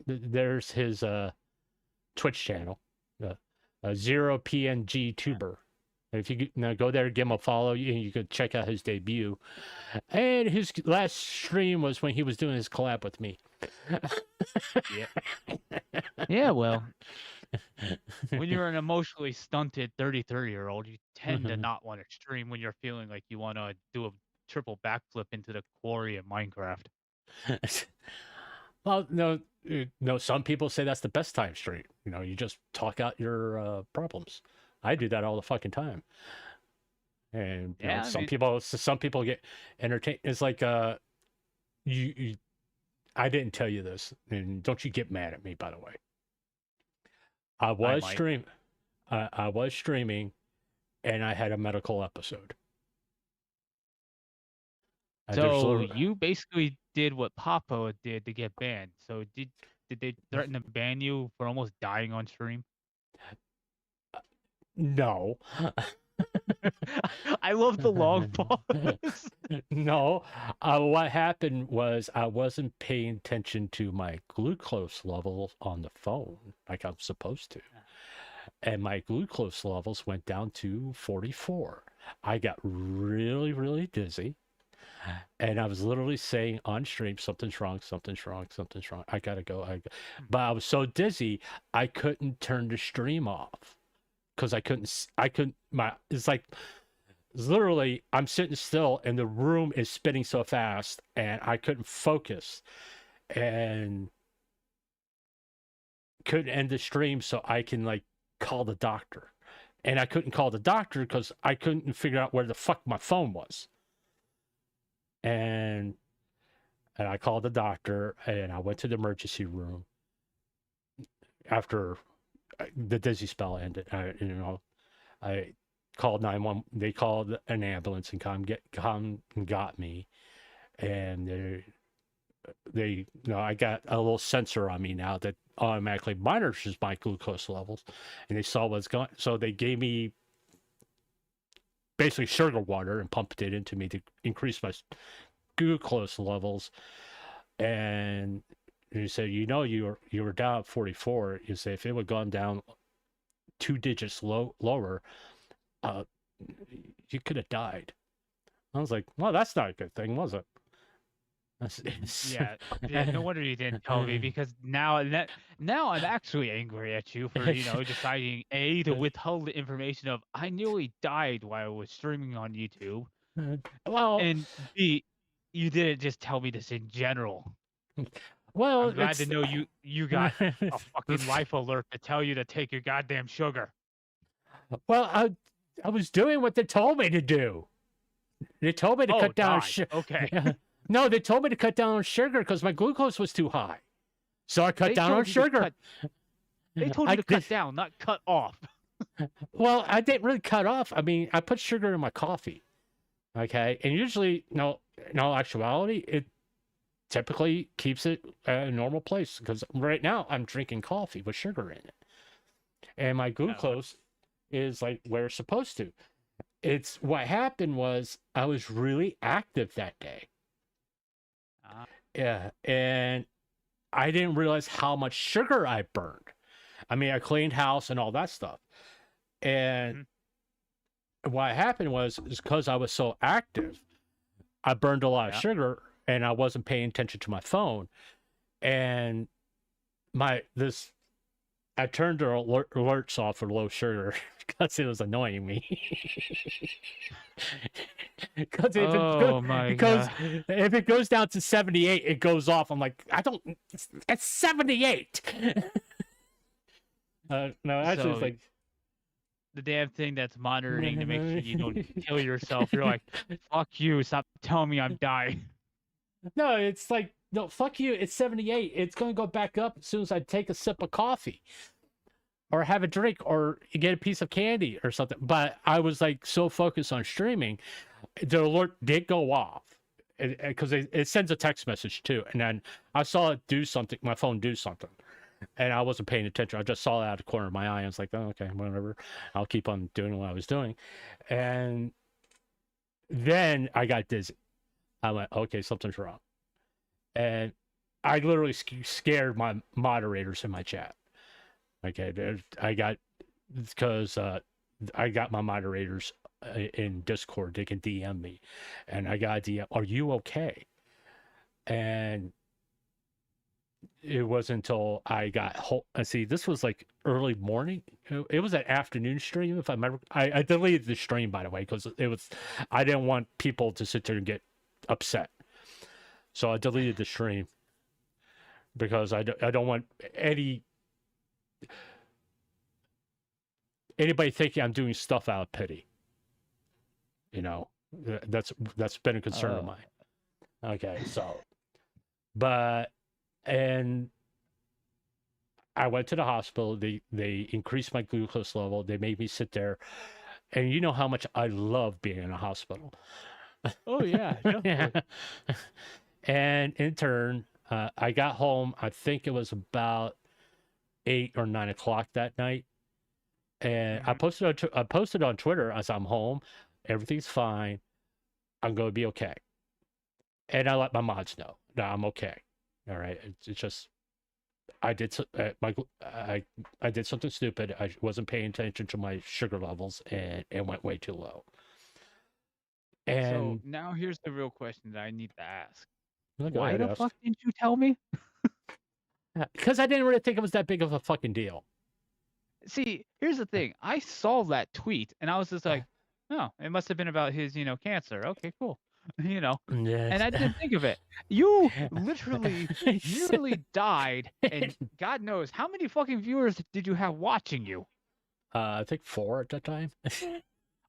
there's his Twitch channel. ZeroVtuber. If you now go there, give him a follow, you can check out his debut. And his last stream was when he was doing his collab with me. Yeah, well, when you're an emotionally stunted 33-year-old, you tend to not want to stream when you're feeling like you want to do a triple backflip into the quarry in Minecraft. Well, no, some people say that's the best time stream. You just talk out your problems. I do that all the fucking time. And some people get entertained. It's like I didn't tell you this, and don't you get mad at me, by the way. I was streaming, and I had a medical episode. So you basically did what Papa did to get banned. So did they threaten to ban you for almost dying on stream? No. I love the long pause. No. What happened was I wasn't paying attention to my glucose levels on the phone like I'm supposed to. And my glucose levels went down to 44. I got really, really dizzy. And I was literally saying on stream, something's wrong, something's wrong, something's wrong. I gotta go. But I was so dizzy, I couldn't turn the stream off. Because it's like literally I'm sitting still and the room is spinning so fast and I couldn't focus and couldn't end the stream so I can like call the doctor. And I couldn't call the doctor because I couldn't figure out where the fuck my phone was. And I called the doctor and I went to the emergency room after the dizzy spell ended. I called 911. They called an ambulance and come and got me. And I got a little sensor on me now that automatically monitors my glucose levels, and they saw what's going. So they gave me basically sugar water and pumped it into me to increase my glucose levels, and you said, you were down at 44. You say if it would have gone down 2 digits lower, you could have died. I was like, well, that's not a good thing, was it? Yeah, no wonder you didn't tell me, because now I'm actually angry at you for deciding to withhold the information of I nearly died while I was streaming on YouTube, Well, and B, you didn't just tell me this in general. well, I'm glad to know you got a fucking life alert to tell you to take your goddamn sugar. Well, I was doing what they told me to do. They told me to cut down on sugar. Okay. No, they told me to cut down on sugar because my glucose was too high. So I cut down on sugar. They told you to cut down, not cut off. Well, I didn't really cut off. I mean, I put sugar in my coffee. Okay. And usually, no, in all actuality, it typically keeps it at a normal place, because right now I'm drinking coffee with sugar in it. And my glucose is like where it's supposed to. It's what happened was I was really active that day. Yeah, and I didn't realize how much sugar I burned. I mean, I cleaned house and all that stuff. And what happened was because I was so active, I burned a lot of sugar, and I wasn't paying attention to my phone. And I turned the alerts off for low sugar because it was annoying me. Because if it goes down to 78, it goes off. I'm like, it's 78. No, actually, it's like the damn thing that's monitoring to make sure you don't kill yourself. You're like, fuck you, stop telling me I'm dying. No, it's like, no, fuck you, it's 78. It's going to go back up as soon as I take a sip of coffee or have a drink or get a piece of candy or something. But I was like so focused on streaming, the alert did go off because it sends a text message too. And then I saw it do something, my phone do something. And I wasn't paying attention. I just saw it out of the corner of my eye. I was like, oh, okay, whatever. I'll keep on doing what I was doing. And then I got dizzy. I went, okay, something's wrong. And I literally scared my moderators in my chat. Okay, because I got my moderators in Discord. They can DM me. And I got a DM, are you okay? And it wasn't until I got home. See, this was like early morning. It was an afternoon stream, if I remember. I deleted the stream, by the way, because I didn't want people to sit there and get upset. So I deleted the stream because I don't want anybody thinking I'm doing stuff out of pity. You know, that's been a concern of mine. Okay, so, and I went to the hospital. They increased my glucose level. They made me sit there, and you know how much I love being in a hospital. Oh yeah, yeah. And in turn, I got home. I think it was about 8 or 9 o'clock that night, and I posted on Twitter as I'm home. Everything's fine. I'm going to be okay. And I let my mods know that I'm okay. All right. It's just I did I did something stupid. I wasn't paying attention to my sugar levels, and it went way too low. And so now here's the real question that I need to ask. Why the fuck didn't you tell me? Because I didn't really think it was that big of a fucking deal. See, here's the thing. I saw that tweet and I was just like, oh, it must have been about his, cancer. Okay, cool. And I didn't think of it. You literally nearly died, and God knows how many fucking viewers did you have watching you? I think 4 at that time.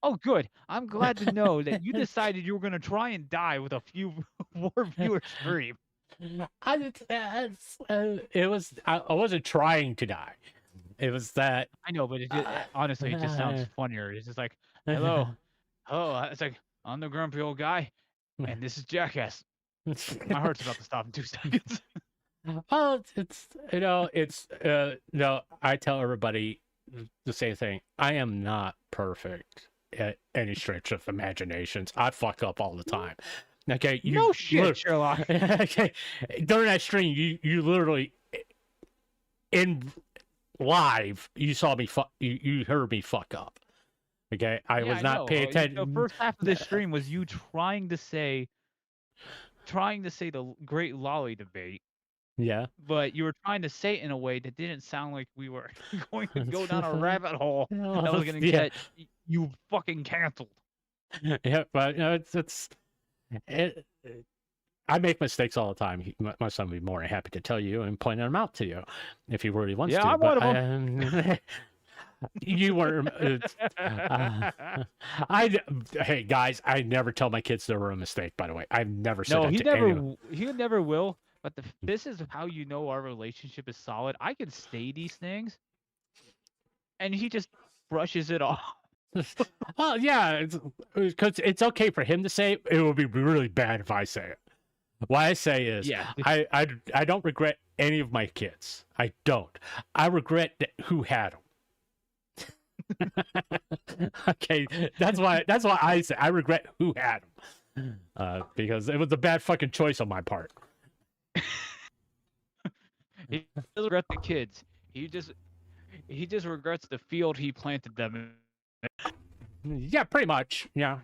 Oh, good. I'm glad to know that you decided you were going to try and die with a few more viewers stream. I wasn't trying to die. It was that. I know, but honestly, it just sounds funnier. It's just like, hello. Oh, it's like, I'm the grumpy old guy, and this is Jackass. My heart's about to stop in 2 seconds. Oh, no, I tell everybody the same thing. I am not perfect at any stretch of imaginations. I fuck up all the time. Okay, you No shit, lit- Sherlock. Okay, during that stream, you literally in live, you saw me you heard me fuck up. Okay, I Yeah, was not know. paying The attention. first half of this stream was you trying to say the great Loli debate, Yeah. but you were trying to say it in a way that didn't sound like we were going to go down a rabbit hole that was going to Yeah. get you fucking canceled. Yeah, but you know, I make mistakes all the time. My son would be more than happy to tell you and point them out to you if he really wants Yeah, to. I'm but one of them. You weren't. Hey guys, I never tell my kids they were a mistake. By the way, I've never said No, that he to anyone. never will. But this is how you know our relationship is solid. I can say these things, and he just brushes it off. Well, yeah, because it's okay for him to say it. It would be really bad if I say it. What I say is, Yeah. I don't regret any of my kids. I don't. I regret who had them. Okay, that's why I say I regret who had them, because it was a bad fucking choice on my part. He doesn't regret the kids. He just regrets the field he planted them in. Yeah, pretty much. Yeah.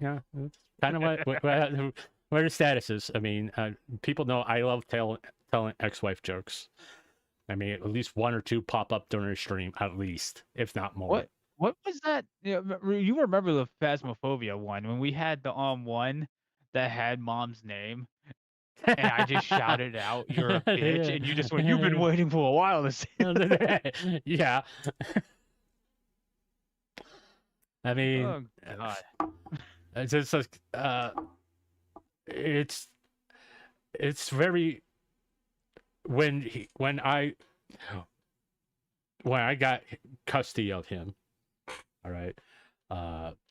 Kind of what the status is. I mean, people know I love telling ex-wife jokes. I mean, at least one or two pop up during a stream, at least, if not more. What was that? You remember the Phasmophobia one when we had the one that had mom's name, and I just shouted out, "You're a bitch," and you just went, "You've been waiting for a while to say that." Yeah. I mean, Oh god. it's just it's very when I got custody of him. All right.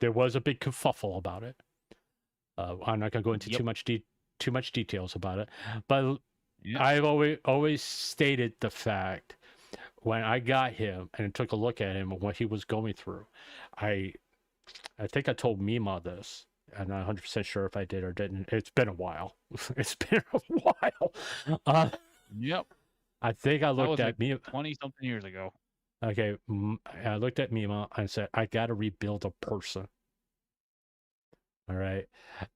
There was a big kerfuffle about it. I'm not gonna go into too much details about it, but I've always stated the fact when I got him and took a look at him and what he was going through. I think I told Mima this. I'm not 100% sure if I did or didn't. It's been a while. It's been a while. Yep. I think I looked at Mima 20-something years ago. Okay, I looked at Mima and said, I got to rebuild a person. All right.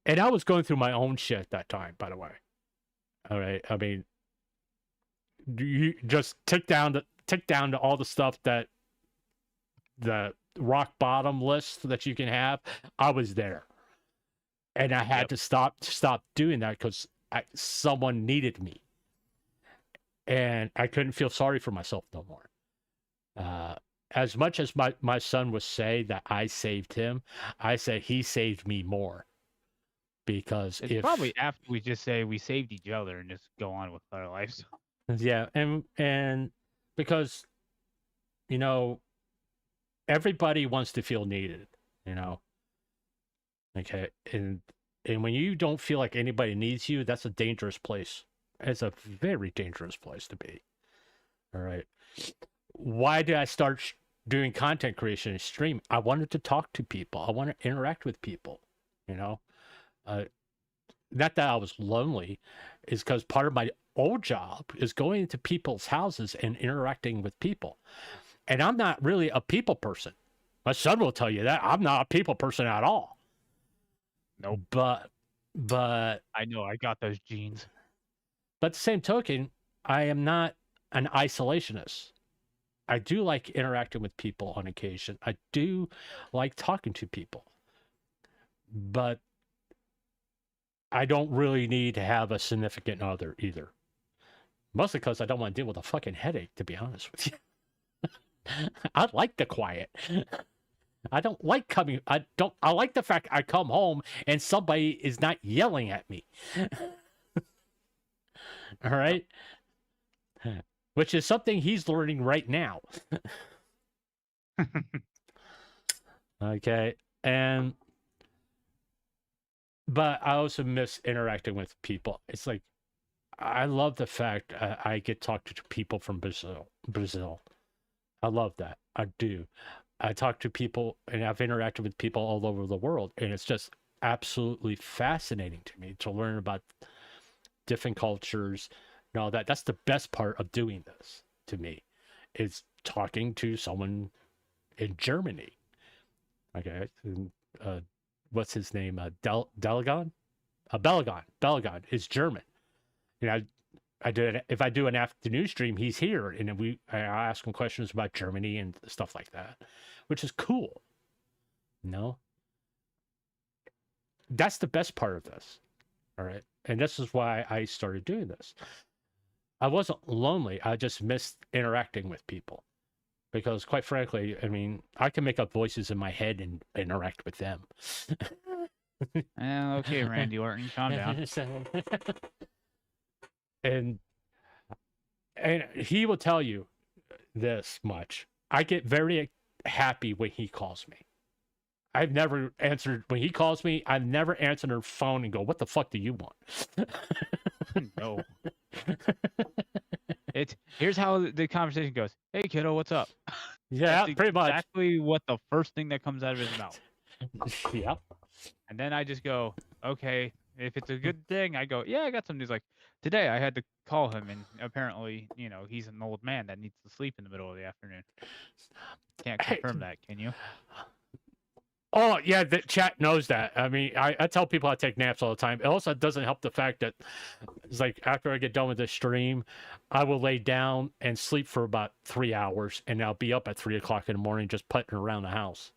And I was going through my own shit at that time, by the way. All right. I mean, you just tick down to all the stuff that the rock bottom list that you can have. I was there. And I had to stop doing that because someone needed me. And I couldn't feel sorry for myself no more. As much as my son would say that I saved him, I said he saved me more. Because it's probably after we just say we saved each other and just go on with our lives. Yeah, and because, you know, everybody wants to feel needed, you know. Okay, and when you don't feel like anybody needs you, that's a dangerous place. It's a very dangerous place to be. All right. Why did I start doing content creation and stream? I wanted to talk to people. I want to interact with people, you know. Not that I was lonely, is because part of my old job is going into people's houses and interacting with people. And I'm not really a people person. My son will tell you that. I'm not a people person at all. No, but I know I got those genes. But the same token, I am not an isolationist. I do like interacting with people on occasion. I do like talking to people. But I don't really need to have a significant other either. Mostly because I don't want to deal with a fucking headache, to be honest with you. I like the quiet. I don't like coming. I like the fact I come home and somebody is not yelling at me. All right. Which is something he's learning right now. Okay. But I also miss interacting with people. It's like, I love the fact I get to talk to people from Brazil. I love that. I do. I talk to people and I've interacted with people all over the world. And it's just absolutely fascinating to me to learn about different cultures and all that. That's the best part of doing this to me, is talking to someone in Germany. Okay, and, what's his name? Delagon? Belagon is German. And if I do an afternoon stream, he's here, and I ask him questions about Germany and stuff like that, which is cool. That's the best part of this. All right, and this is why I started doing this. I wasn't lonely. I just missed interacting with people, because quite frankly, I mean, I can make up voices in my head and interact with them. Okay, Randy Orton, calm down. and he will tell you this much. I get very happy when he calls me. I've never answered when he calls me. I've never answered her phone and go, "What the fuck do you want?" No. Here's how the conversation goes. Hey, kiddo, what's up? Yeah, That's pretty much. exactly what the first thing that comes out of his mouth. Yep. And then I just go, okay. If it's a good thing, I go, yeah, I got some news. Like today, I had to call him, and apparently, he's an old man that needs to sleep in the middle of the afternoon. Can't confirm that, can you? Oh, yeah, the chat knows that. I mean, I tell people I take naps all the time. It also doesn't help the fact that it's like after I get done with the stream, I will lay down and sleep for about 3 hours, and I'll be up at 3 o'clock in the morning just putting around the house.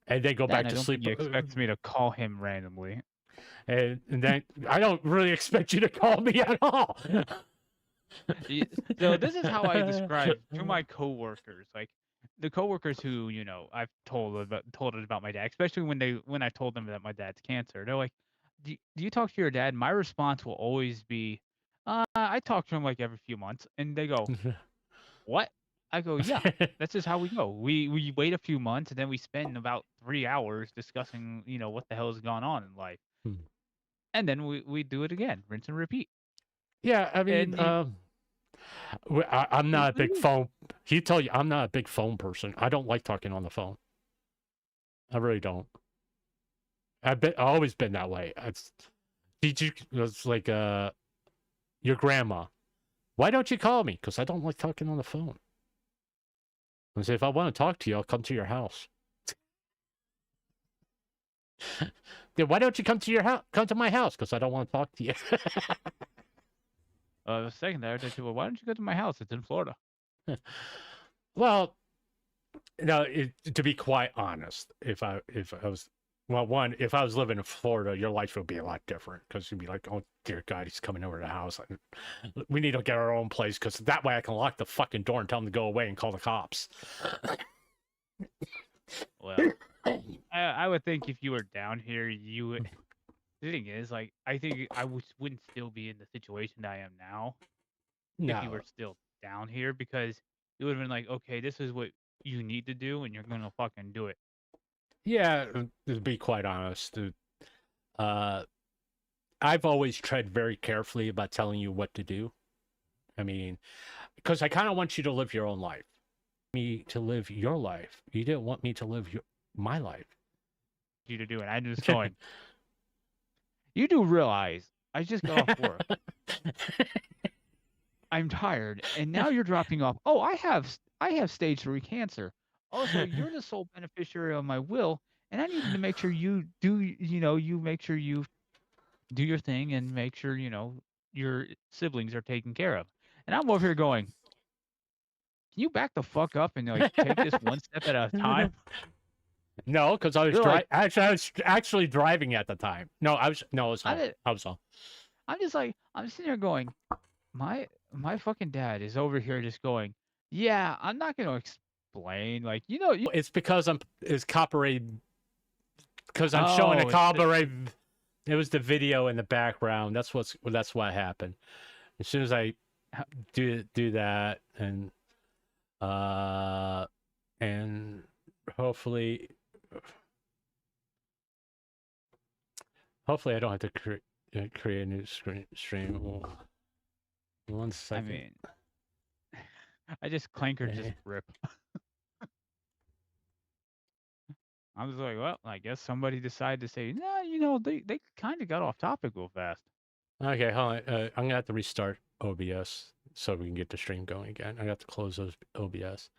And then go back to sleep. He expects me to call him randomly. And then I don't really expect you to call me at all. So this is how I describe to my coworkers, like the coworkers who I've told it about my dad, especially when I told them that my dad's cancer. They're like, do you talk to your dad? My response will always be, I talk to him like every few months, and they go, what? I go, yeah, that's just how we go. We wait a few months, and then we spend about 3 hours discussing what the hell has gone on in life, and then we do it again, rinse and repeat. Yeah, I mean, I'm not a big phone. He tell you I'm not a big phone person. I don't like talking on the phone. I really don't. I've always been that way. It's like your grandma. Why don't you call me? Because I don't like talking on the phone. I say, if I want to talk to you, I'll come to your house. Then why don't you come to your house? Come to my house, because I don't want to talk to you. The second there, they said, well, why don't you go to my house? It's in Florida. Well, no. To be quite honest, if I was, well, one, if I was living in Florida, your life would be a lot different, because you'd be like, oh dear God, he's coming over to the house. We need to get our own place, because that way I can lock the fucking door and tell him to go away and call the cops. Well, I would think if you were down here, you would. The thing is, like, I think I wouldn't still be in the situation that I am now if you were still down here, because it would have been like, okay, this is what you need to do, and you're gonna fucking do it. Yeah, to be quite honest, I've always tread very carefully about telling you what to do. I mean, because I kind of want you to live your own life. Me to live your life. You didn't want me to live my life. You to do it. I'm just going. You do realize I just got off work. I'm tired, and now you're dropping off. Oh, I have stage 3 cancer. Also, you're the sole beneficiary of my will, and I need to make sure you do. You make sure you do your thing and make sure your siblings are taken care of. And I'm over here going, can you back the fuck up and like take this one step at a time? No, because I was actually driving at the time. No, I was home. I'm just like, I'm sitting here going, my fucking dad is over here just going, yeah, I'm not gonna explain, like, it's because it's copyrighted, because I'm showing a copyright. It was the video in the background. That's what happened. As soon as I do that, and hopefully I don't have to create a new stream. One second. I mean, I just clanker just rip. I was like, well, I guess somebody decided to say, nah, you know, they kind of got off topic real fast. Okay, hold on. I'm gonna have to restart OBS so we can get the stream going again. I got to close those OBS.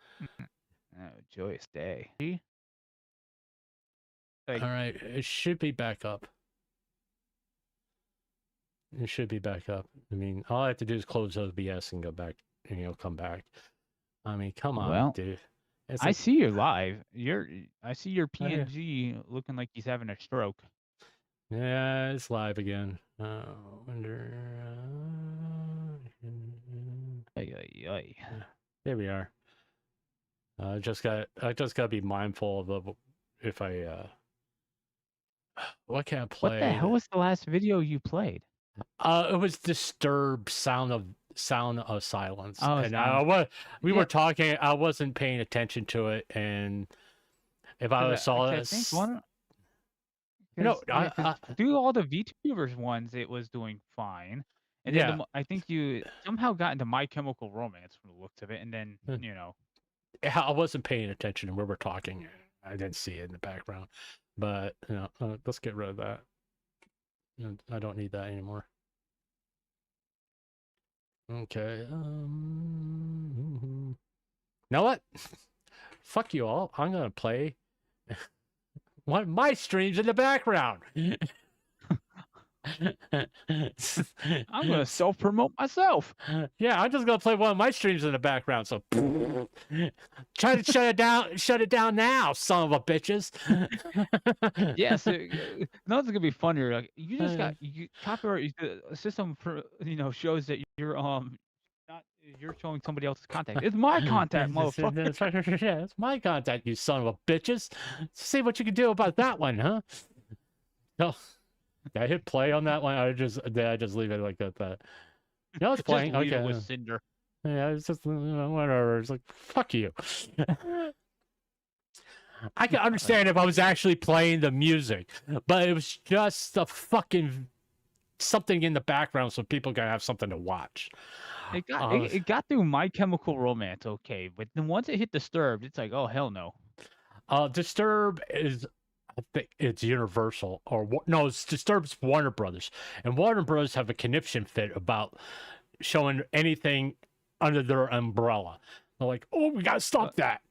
Oh, joyous day. Like, All right, it should be back up. It should be back up. I mean, all I have to do is close OBS and go back, and you'll come back. I mean, come on, well, dude. It's I like, see you're live. I see your Oh, yeah. PNG looking like he's having a stroke. yeah, it's live again. Wonder. Ay, ay, ay. There we are. I just got to be mindful of if I what can I play? What the hell was the last video you played? It was Disturbed Sound of Silence. Oh, And we Yeah. were talking, I wasn't paying attention to it, and if I saw I it, think one. No, Do all the VTubers ones, it was doing fine, and then yeah, I think you somehow got into My Chemical Romance from the looks of it, and then you know. I wasn't paying attention to where we're talking. I didn't see it in the background, but you know, let's get rid of that. I don't need that anymore. Okay. You know what? Fuck you all. I'm gonna play one of my streams in the background. I'm gonna self-promote myself. Yeah, I'm just gonna play one of my streams in the background. So try to shut it down now, son of a bitches. Yes, no, it's gonna be funnier. Like you just got copyright. The system for shows that you're you're showing somebody else's contact. It's my contact, motherfucker. Yeah, it's my contact, you son of a bitches. See what you can do about that one, huh? No. Did I hit play on that one? I just leave it like that. No, it's playing. Just leave Okay. it with Cinder. Yeah, it's just whatever. It's like fuck you. I can understand if I was actually playing the music, but it was just a fucking something in the background so people can have something to watch. It got through My Chemical Romance, okay, but then once it hit Disturbed, it's like, oh hell no. Disturb is, I think it's Universal, or no, it's Disturbed's Warner Brothers, and Warner Brothers have a conniption fit about showing anything under their umbrella. They're like, oh, we gotta stop that.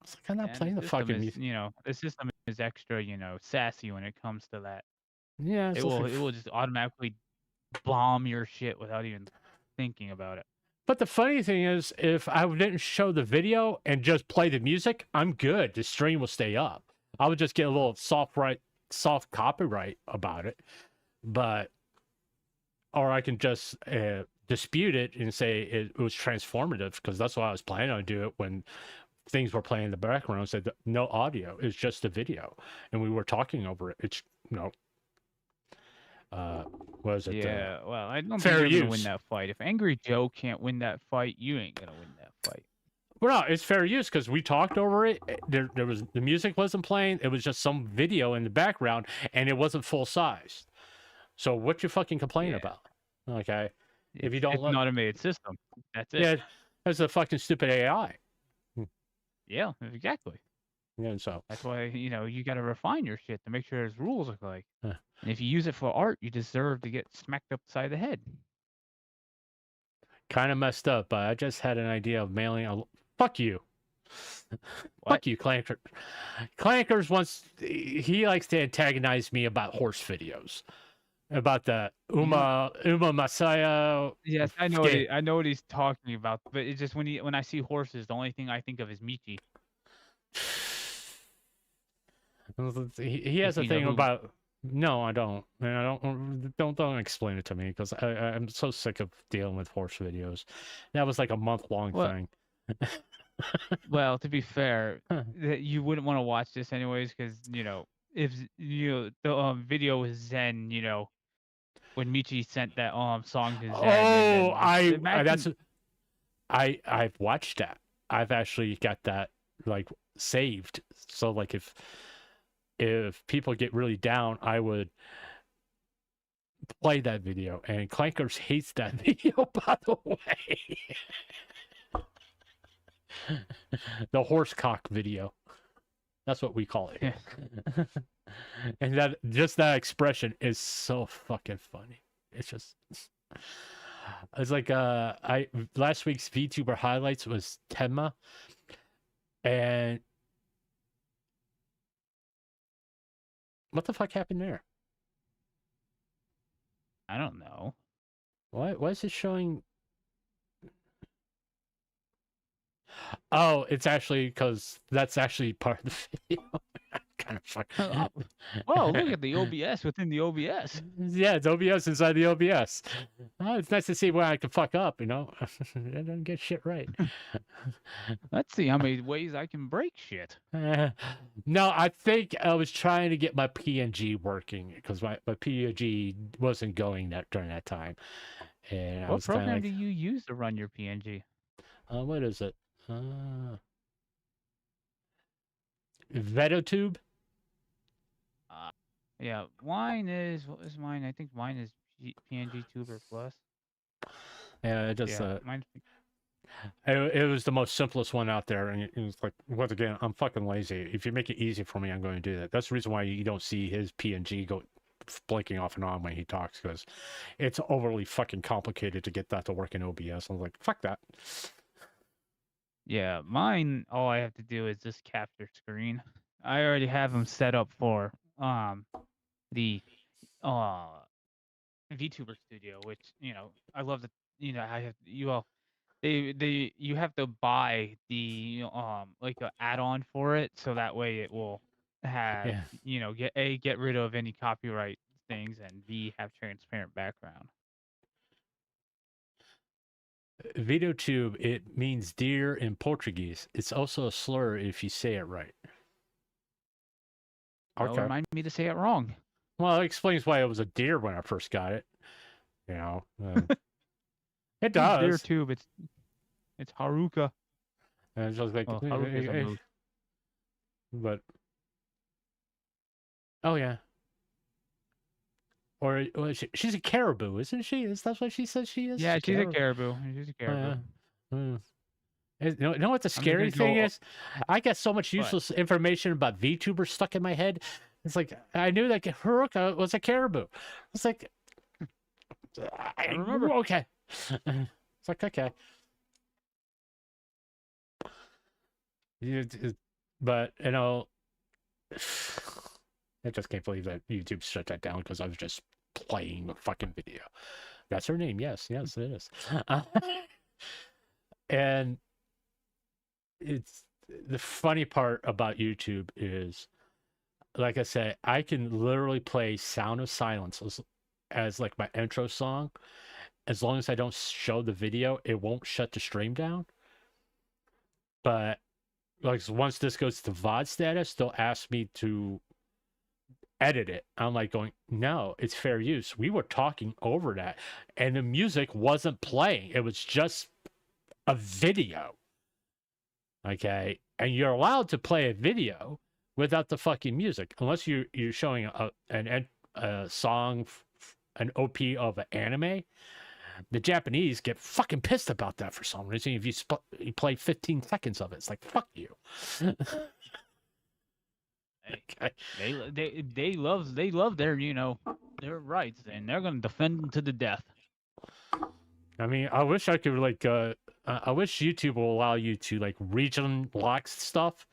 I was like, I'm not playing the fucking music. The system is extra, sassy when it comes to that. Yeah, it will just automatically bomb your shit without even thinking about it. But the funny thing is, if I didn't show the video and just play the music, I'm good. The stream will stay up. I would just get a little soft copyright about it, or I can just dispute it and say it was transformative, because that's what I was planning on doing when things were playing in the background. I said no audio, it's just a video, and we were talking over it. It's was it? Yeah, well, I don't fair think you're use. gonna win that fight. If Angry Joe can't win that fight, you ain't gonna win that fight. Well, no, it's fair use because we talked over it. There was, the music wasn't playing. It was just some video in the background, and it wasn't full size. So what you fucking complain about? Okay, if you don't, it's an automated system. That's it. Yeah, that's a fucking stupid AI. Yeah, exactly. Yeah, so that's why you got to refine your shit to make sure there's rules look like. And if you use it for art, you deserve to get smacked upside the head. Kind of messed up, but I just had an idea of mailing a. Fuck you. Fuck you, Clanker. Clankers he likes to antagonize me about horse videos. About the Uma Masaya. Yes, I know what he's talking about, but it's just when I see horses, the only thing I think of is Michi. He has a thing about. No, I don't. And I don't explain it to me, because I'm so sick of dealing with horse videos. That was like a month-long thing. Well, to be fair, you wouldn't want to watch this anyways, because if the video was Zen, when Michi sent that song to Zen. I've watched that. I've actually got that like saved. So like if people get really down, I would play that video, and Clankers hates that video, by the way. The horse cock video. That's what we call it Yeah. here. And that just that expression is so fucking funny. It's just it's like I last week's VTuber highlights was Tenma, and what the fuck happened there? I don't know. Why is it showing? Oh, it's actually because that's actually part of the video. Kind of fuck. Oh, look at the OBS within the OBS. Yeah, it's OBS inside the OBS. Oh, it's nice to see where I can fuck up, you know. I don't get shit right. Let's see how many ways I can break shit. No, I think I was trying to get my PNG working because my PNG wasn't going that during that time. And I What was kind of program like, do you use to run your PNG? what is it? VetoTube? Yeah, mine is, what is mine? I think mine is PNG Tuber Plus. Yeah, it just Yeah, mine. it was the most simplest one out there, and it was like, once again, I'm fucking lazy. If you make it easy for me, I'm going to do that. That's the reason why you don't see his PNG go blinking off and on when he talks, because it's overly fucking complicated to get that to work in OBS. I was like, fuck that. Yeah, mine, all I have to do is just capture screen. I already have them set up for the VTuber Studio, which, I love the, I have you all you have to buy the like a add-on for it, so that way it will have, Yeah. get rid of any copyright things, and B, have transparent background. VetoTube, it means deer in Portuguese. It's also a slur if you say it right. Don't Okay. remind me to say it wrong. Well, it explains why it was a deer when I first got it. You know, it does. Deer tube, it's Haruka. And it's just like, Well, Haruka's a moose. but oh yeah, or she's a caribou, isn't she? Is that what she says she is? Yeah, she's a caribou. She's a caribou. You know what the scary thing is? I got so much useless information about VTubers stuck in my head. It's like I knew that Haruka was a caribou. It's like I remember. Okay, it's like okay. But you know, I just can't believe that YouTube shut that down because I was just playing a fucking video. That's her name. Yes, it is. And it's the funny part about YouTube is, like I said, I can literally play Sound of Silence as like my intro song. As long as I don't show the video, it won't shut the stream down. But like once this goes to VOD status, they'll ask me to edit it. I'm like going, no, it's fair use. We were talking over that, and the music wasn't playing. It was just a video. Okay, and you're allowed to play a video without the fucking music, unless you're showing a song, an OP of an anime. The Japanese get fucking pissed about that for some reason. If you play 15 seconds of it, it's like, fuck you. They love their their rights, and they're gonna defend them to the death. I mean, I wish I could like I wish YouTube will allow you to like region lock stuff.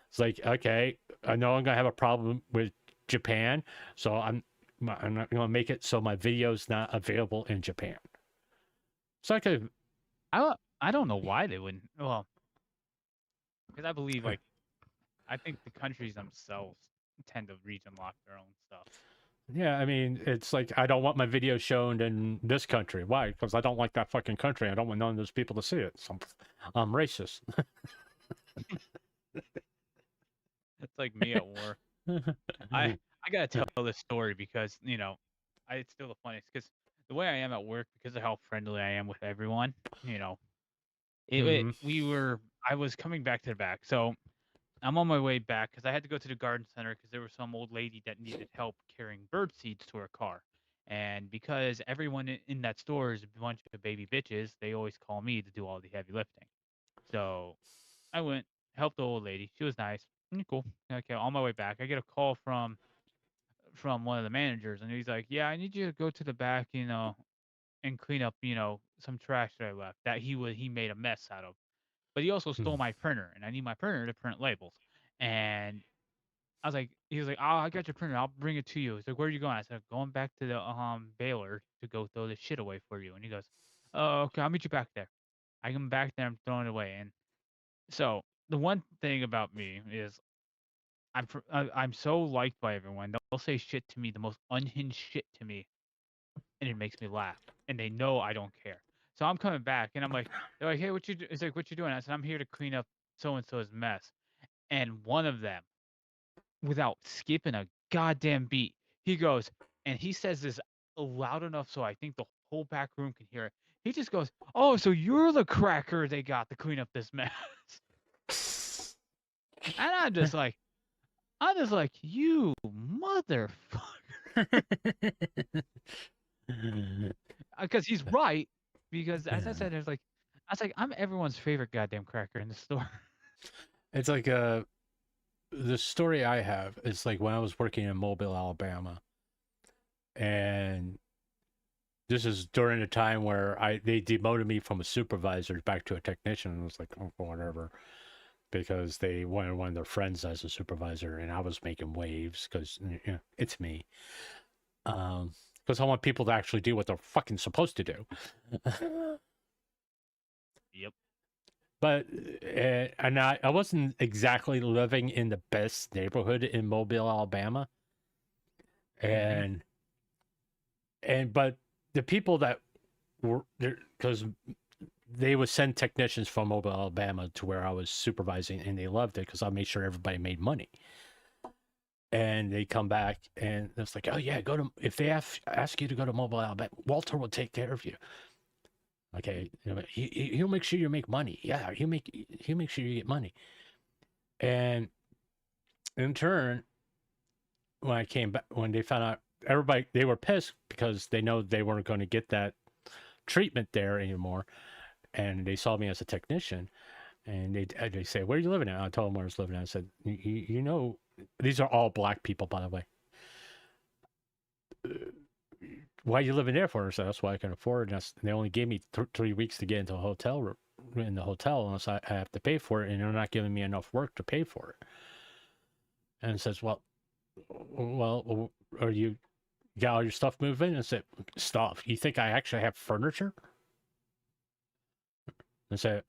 It's like, okay, I know I'm gonna have a problem with Japan, so I'm not gonna make it so my video's not available in Japan. So I could. I don't know why they wouldn't. Well, because I believe I think the countries themselves tend to region lock their own stuff. Yeah, I mean, it's like I don't want my video shown in this country. Why? Because I don't like that fucking country. I don't want none of those people to see it. So I'm racist. It's like me at war. I gotta tell this story because it's still the funniest because the way I am at work, because of how friendly I am with everyone, I was coming back to the back, so I'm on my way back because I had to go to the garden center because there was some old lady that needed help carrying bird seeds to her car, and because everyone in that store is a bunch of baby bitches, they always call me to do all the heavy lifting. So I went, helped the old lady. She was nice. Cool. Okay, on my way back, I get a call from one of the managers, and he's like, "Yeah, I need you to go to the back, and clean up, some trash that I left that he made a mess out of. But he also stole my printer, and I need my printer to print labels." And he was like, "Oh, I got your printer. I'll bring it to you." He's like, "Where are you going?" I said, "Going back to the baler to go throw this shit away for you." And he goes, "Oh, okay, I'll meet you back there." I come back there, I'm throwing it away, and so the one thing about me is I'm so liked by everyone. They'll say shit to me, the most unhinged shit to me, and it makes me laugh. And they know I don't care. So I'm coming back, and they're like, "Hey, what you do?" It's like, "What you doing?" I said, "I'm here to clean up so and so's mess." And one of them, without skipping a goddamn beat, he goes, and he says this loud enough so I think the whole back room can hear it. He just goes, "Oh, so you're the cracker they got to clean up this mess." And I'm just like, "You motherfucker." Because he's right. Because as I Yeah. said, I was like, I'm everyone's favorite goddamn cracker in the store. It's like the story I have is like when I was working in Mobile, Alabama, and this is during a time where they demoted me from a supervisor back to a technician, and I was like, oh, whatever, because they wanted one of their friends as a supervisor, and I was making waves because it's me. Because I want people to actually do what they're fucking supposed to do. Yep. But and I wasn't exactly living in the best neighborhood in Mobile, Alabama, and but the people that were there, because they would send technicians from Mobile, Alabama to where I was supervising, and they loved it because I made sure everybody made money. And they come back, and it's like, oh yeah, if they ask you to go to Mobile, Alabama, Walter will take care of you. Okay, he'll make sure you make money. Yeah, he'll make sure you get money. And in turn, when I came back, when they found out, they were pissed because they know they weren't going to get that treatment there anymore, and they saw me as a technician, and they say, "Where are you living at?" I told them where I was living at. I said, these are all black people, by the way. Why are you living there for? I said, that's why I can afford it. And they only gave me 3 weeks to get into a hotel unless I have to pay for it, and they're not giving me enough work to pay for it. And it says, well, are you got all your stuff moved in? And I said, stuff? You think I actually have furniture? I said,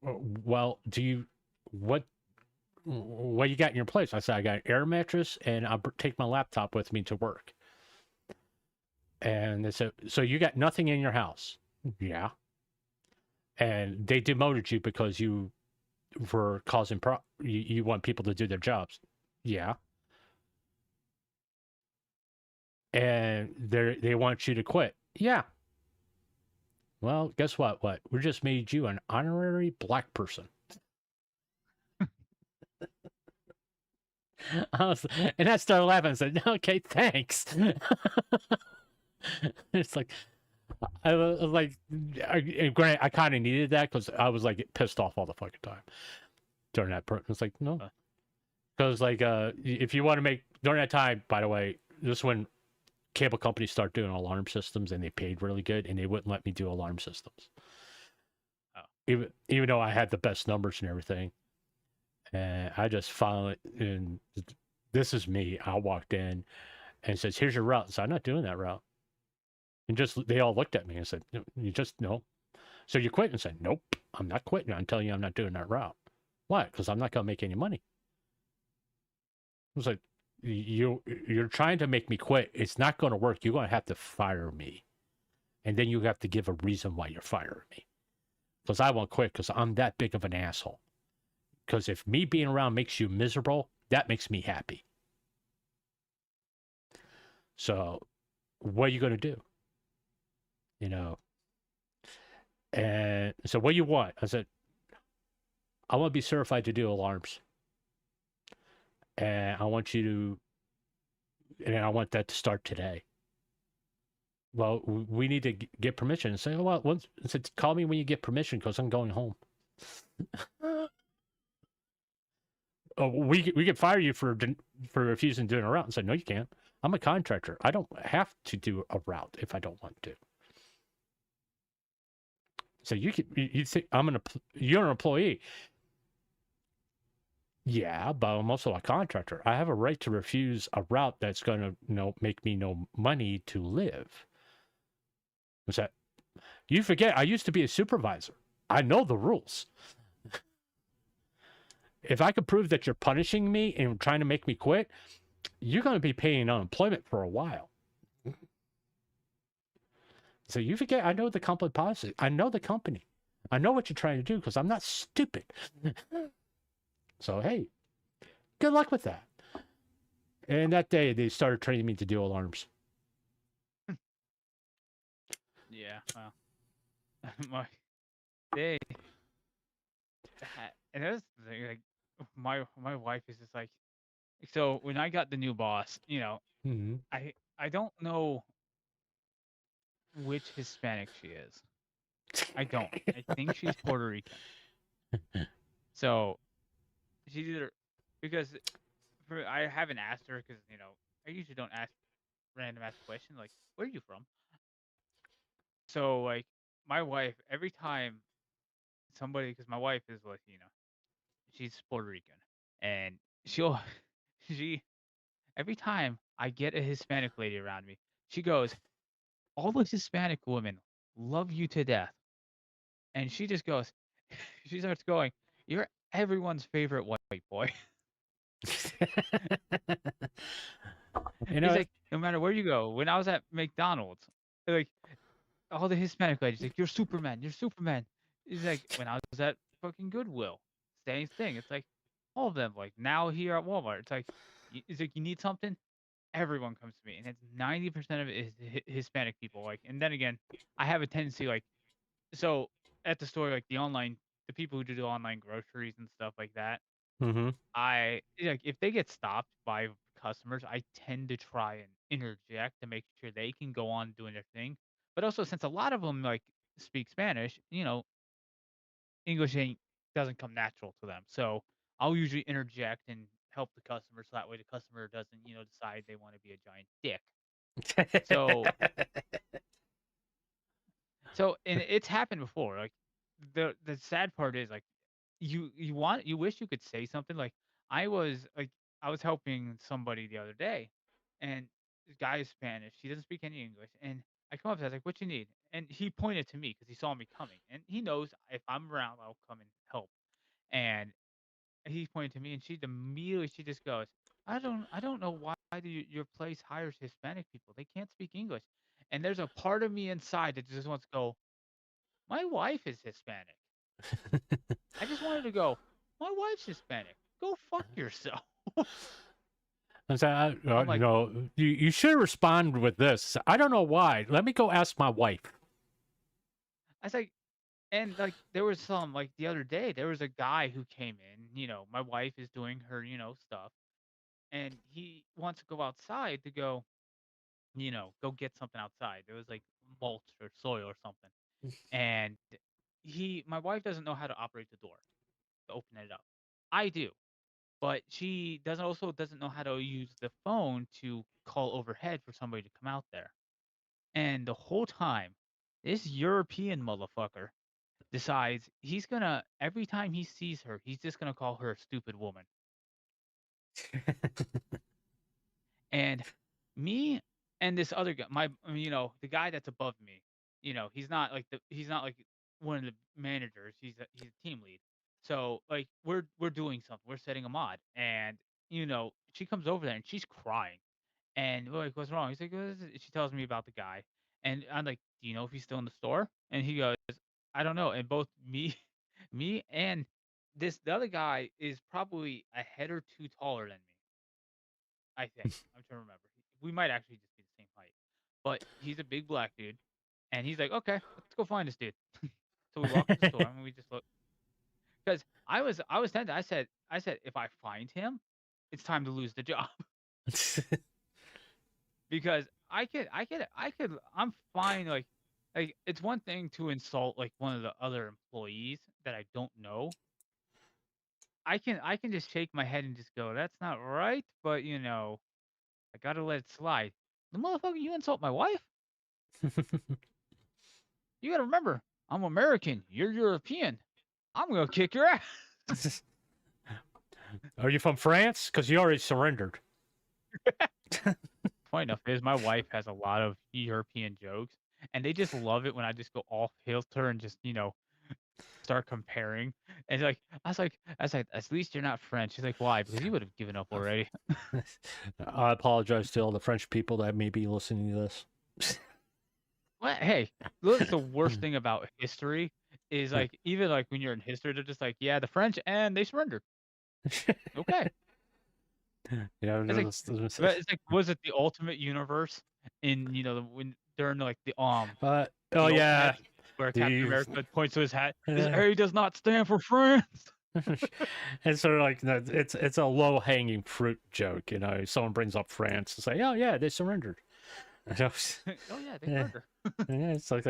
well, what you got in your place? I said, I got an air mattress, and I'll take my laptop with me to work. And they said, so you got nothing in your house? Yeah. And they demoted you because you were causing you want people to do their jobs? Yeah. And they want you to quit? Yeah. Well, guess what? We just made you an honorary black person. And I started laughing and said, okay, thanks. It's like, I was like, granted, I kind of needed that because I was like pissed off all the fucking time during that. It's like, no. Because like, if you want to make, during that time, by the way, this is when cable companies start doing alarm systems, and they paid really good, and they wouldn't let me do alarm systems. Oh. Even though I had the best numbers and everything. And I just found it, and this is me. I walked in and says, here's your route. So I'm not doing that route. And they all looked at me and said, you just, no. So you quit? And said, nope, I'm not quitting. I'm telling you, I'm not doing that route. Why? Because I'm not going to make any money. I was like, you're trying to make me quit. It's not going to work. You're going to have to fire me. And then you have to give a reason why you're firing me. Because I won't quit because I'm that big of an asshole. Because if me being around makes you miserable, that makes me happy. So what are you going to do? And so what do you want? I said, I want to be certified to do alarms. And I want that to start today. Well, we need to get permission. And say, oh, well, I said, call me when you get permission because I'm going home. we could fire you for refusing doing a route. And say, no, you can't. I'm a contractor. I don't have to do a route if I don't want to. So you think you're an employee. Yeah, but I'm also a contractor. I have a right to refuse a route that's going to, make me no money to live. What's that? You forget, I used to be a supervisor. I know the rules. If I could prove that you're punishing me and trying to make me quit, you're going to be paying unemployment for a while. So you forget, I know the company policy. I know the company. I know what you're trying to do because I'm not stupid. So, hey, good luck with that. And that day, they started training me to do alarms. Yeah, well, they, and that's the thing, like, my wife is just like, so when I got the new boss, Mm-hmm. I don't know which Hispanic she is. I don't. I think she's Puerto Rican. So she's either, because I haven't asked her because I usually don't ask random ass questions like, where are you from? So like my wife, every time somebody, because my wife is like, she's Puerto Rican, and she'll she every time I get a Hispanic lady around me, she goes, all those Hispanic women love you to death. And she just goes, she starts going, you're everyone's favorite white boy. He's like, no matter where you go. When I was at McDonald's, like all the Hispanic ladies, like, you're Superman, you're Superman. He's like, when I was at fucking Goodwill, same thing. It's like all of them. Like now here at Walmart, it's like, it's like you need something, everyone comes to me, and it's 90% of it is Hispanic people. Like, and then again, I have a tendency like, so at the store, like the people who do the online groceries and stuff like that, Mm-hmm. I like if they get stopped by customers, I tend to try and interject to make sure they can go on doing their thing. But also, since a lot of them like speak Spanish, English doesn't come natural to them. So I'll usually interject and help the customer, so that way the customer doesn't, decide they want to be a giant dick. So and it's happened before. Like the sad part is like you wish you could say something. Like I was helping somebody the other day, and this guy is Spanish. He doesn't speak any English, and I come up to him, I was like, "What you need?" And he pointed to me because he saw me coming, and he knows if I'm around, I'll come and help. And he pointed to me, and she just goes, "I don't know why your place hires Hispanic people. They can't speak English." And there's a part of me inside that just wants to go, my wife is Hispanic. I just wanted to go, my wife's Hispanic. Go fuck yourself. I said, I'm like, you should respond with this. I don't know why. Let me go ask my wife. I was like, and like there was some like the other day there was a guy who came in. My wife is doing her stuff, and he wants to go outside to go, go get something outside. There was like mulch or soil or something, and my wife doesn't know how to operate the door to open it up. I do. But she doesn't know how to use the phone to call overhead for somebody to come out there. And the whole time, this European motherfucker decides he's gonna every time he sees her, he's just gonna call her a stupid woman. And me and this other guy, the guy that's above me, he's not like one of the managers. He's a team lead. So like we're doing something. We're setting a mod, and she comes over there and she's crying. And we're like, what's wrong? He's like, what is it? She tells me about the guy, and I'm like, do you know if he's still in the store? And he goes, I don't know. And both me, me and the other guy is probably a head or two taller than me. I think. I'm trying to remember. We might actually just be the same height. But he's a big black dude. And he's like, okay, let's go find this dude. So we walk to the store and we just look. Because I was tempted. I said, if I find him, it's time to lose the job. Because I'm fine. Like it's one thing to insult like one of the other employees that I don't know. I can just shake my head and just go, that's not right, but I gotta let it slide. The motherfucker, you insult my wife? You gotta remember, I'm American. You're European. I'm gonna kick your ass. Are you from France? Because you already surrendered. Funny enough is my wife has a lot of European jokes, and they just love it when I just go off kilter and just start comparing. And I was like, at least you're not French. She's like, why? Because you would have given up already. I apologize to all the French people that may be listening to this. What? Hey, that's the worst thing about history is even when you're in history, they're just like, yeah, the French and they surrendered. Okay. Yeah, It's but it's like, was it the ultimate universe in when during the oh the yeah, ultimate where Captain the America points to his hat, his A does not stand for France. it's sort of like it's a low hanging fruit joke. Someone brings up France and say, oh yeah, they surrendered. Oh yeah, they surrendered. Yeah, it's like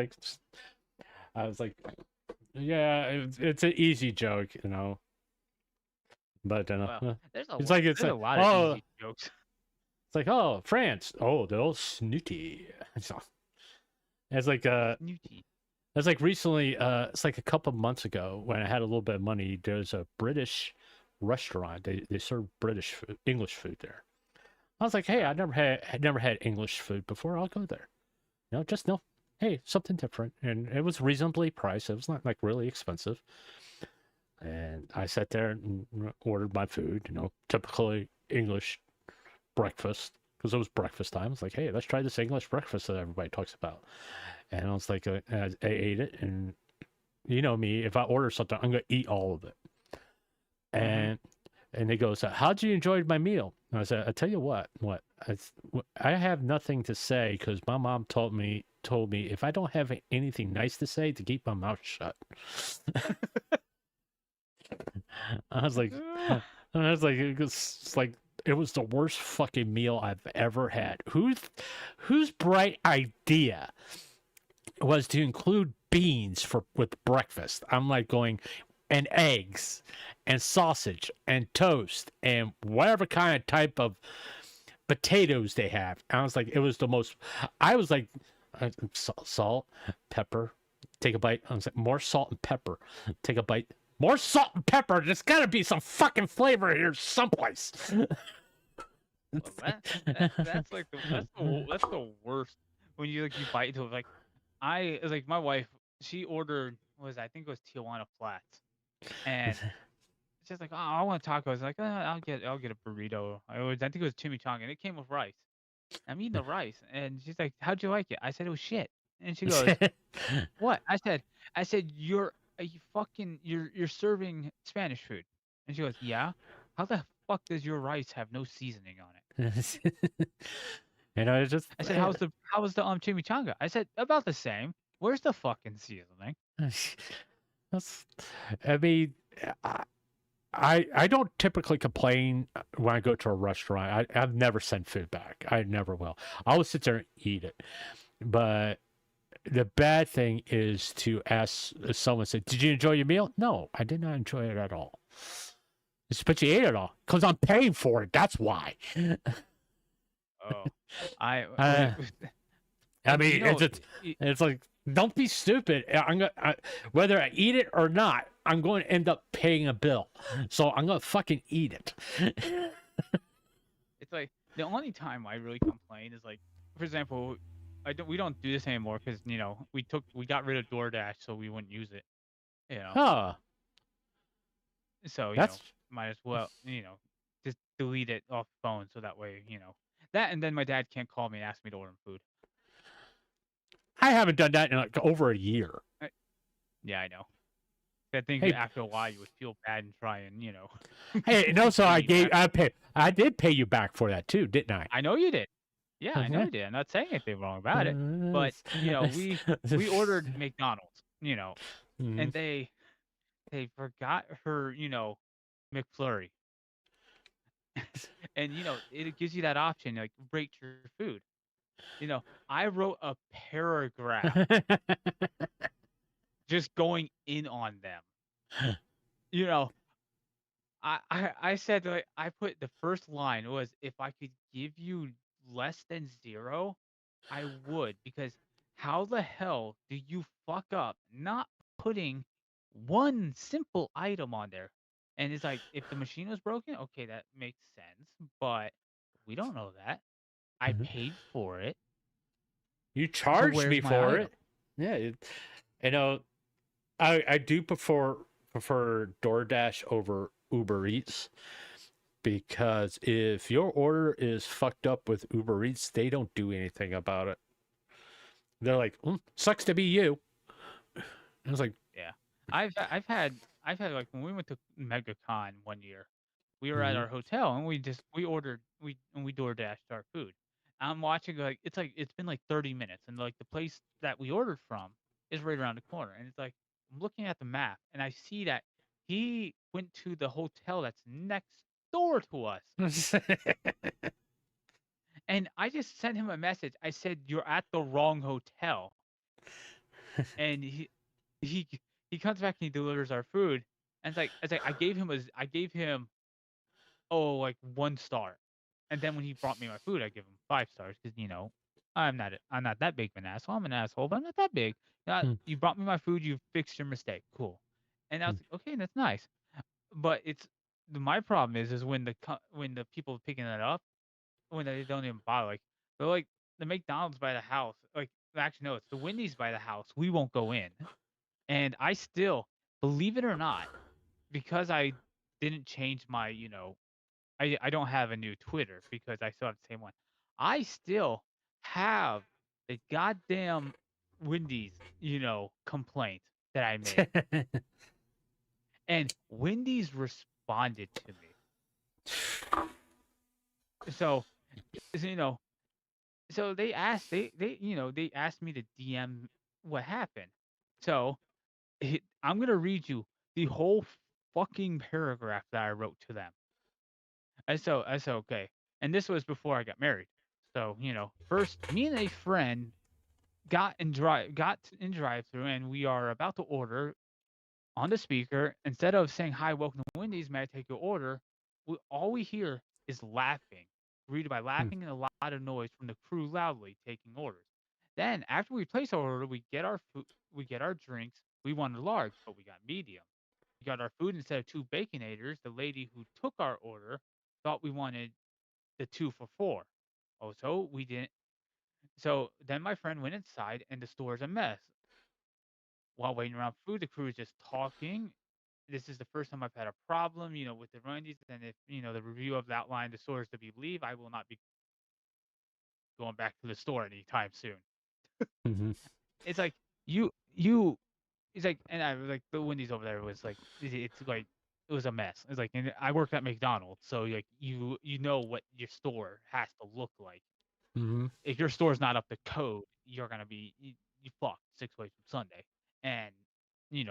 I was like, yeah, it's an easy joke, but Well, there's it's a lot of easy jokes. It's like, oh, France, oh, they're all snooty. So it's like Snooty. it's like recently, it's like a couple months ago when I had a little bit of money. There's a British restaurant. They serve British food, English food there. I was like, hey, I never had English food before. I'll go there. Hey, something different, and it was reasonably priced. It was not like really expensive. And I sat there and ordered my food. Typically English breakfast, because it was breakfast time. I was like, hey, let's try this English breakfast that everybody talks about. And I was like, I ate it, and you know me, if I order something, I'm gonna eat all of it. And they go, so how'd you enjoy my meal? And I said, I tell you what, I have nothing to say because my mom told me if I don't have anything nice to say, to keep my mouth shut. I was like, it was the worst fucking meal I've ever had. Whose bright idea was to include beans with breakfast? I'm like going, and eggs and sausage and toast and whatever kind of type of potatoes they have. And I was like, I was like, salt, pepper, take a bite. I was like, more salt and pepper, take a bite. More salt and pepper. There's got to be some fucking flavor here someplace. Well, that's the worst when you bite into it. My wife, she ordered I think it was Tijuana Flats, and she's like, oh, I want tacos. I was like, I'll get a burrito. I think it was chimichanga, and it came with rice. I'm eating the rice, and she's like, how'd you like it? I said it was shit, and she goes, what? I said you're serving Spanish food, and she goes, yeah. How the fuck does your rice have no seasoning on it? I said, how's the chimichanga? I said, about the same. Where's the fucking seasoning? I mean, I don't typically complain when I go to a restaurant. I've never sent food back. I never will. I will sit there and eat it. But the bad thing is to ask someone, say, did you enjoy your meal? No, I did not enjoy it at all. But you ate it all because I'm paying for it. That's why. Oh, I mean, it's like, don't be stupid. Whether I eat it or not, I'm going to end up paying a bill. So I'm going to fucking eat it. It's like the only time I really complain is for example, we don't do this anymore because we got rid of DoorDash so we wouldn't use it. Huh. So might as well just delete it off the phone so that way that, and then my dad can't call me and ask me to order food. I haven't done that in over a year. Yeah, I know. I think after a while you would feel bad and try and Hey, so I did pay you back for that too, didn't I? I know you did. Yeah, I know you did. I'm not saying anything wrong about it, but we ordered McDonald's, and they forgot her McFlurry, and it gives you that option rate your food. I wrote a paragraph just going in on them. I said like I put the first line was if I could give you less than 0, I would because how the hell do you fuck up not putting one simple item on there? And it's like if the machine was broken, okay, that makes sense, but we don't know that. I Mhm. paid for it, You so charged me where's my for item? it. Yeah, you know, I do prefer DoorDash over Uber Eats because if your order is fucked up with Uber Eats, they don't do anything about it. They're like, sucks to be you. I was like, Yeah. I've had like when we went to MegaCon one year, we were at mhm. our hotel and we ordered we door dashed our food. I'm watching like it's been like 30 minutes and like the place that we ordered from is right around the corner and it's like I'm looking at the map and I see that he went to the hotel that's next door to us. And I just sent him a message. I said, "You're at the wrong hotel." And he he comes back and he delivers our food. And it's like I gave him like 1 star. And then when he brought me my food, I give him 5 stars because I'm not that big of an asshole. I'm an asshole, but I'm not that big. Mm, You brought me my food. You fixed your mistake. Cool. And I was mm. like, okay, that's nice. But my problem is when when the people picking it up when they don't even bother like they're like the McDonald's by the house. Like actually no, it's the Wendy's by the house. We won't go in. And I still, believe it or not, because I didn't change my, I don't have a new Twitter because I still have the same one. I still have the goddamn Wendy's, complaint that I made. And Wendy's responded to me. So, you know, so they asked me to DM what happened. So, I'm going to read you the whole fucking paragraph that I wrote to them. I said, okay. And this was before I got married. So, first, me and a friend got in drive through and we are about to order on the speaker. Instead of saying, hi, welcome to Wendy's, may I take your order? All we hear is laughing, greeted by Mm, laughing and a lot of noise from the crew loudly taking orders. Then, after we place our order, we get our food, we get our drinks. We wanted large, but we got medium. We got our food instead of 2 baconators. The lady who took our order thought we wanted the 2 for 4. Oh, so we didn't. So then my friend went inside and the store's a mess. While waiting around for food, the crew is just talking. This is the first time I've had a problem, with the Wendy's. And if, the review of that line, the store is to be believed, I will not be going back to the store anytime soon. mhm. It's like, you, it's like, and I was like, the Wendy's over there was like, it's like, it was a mess. It's like, and I worked at McDonald's. So like, you know what your store has to look like. Mhm. If your store's not up to code, you're gonna be you fucked 6 ways from Sunday. And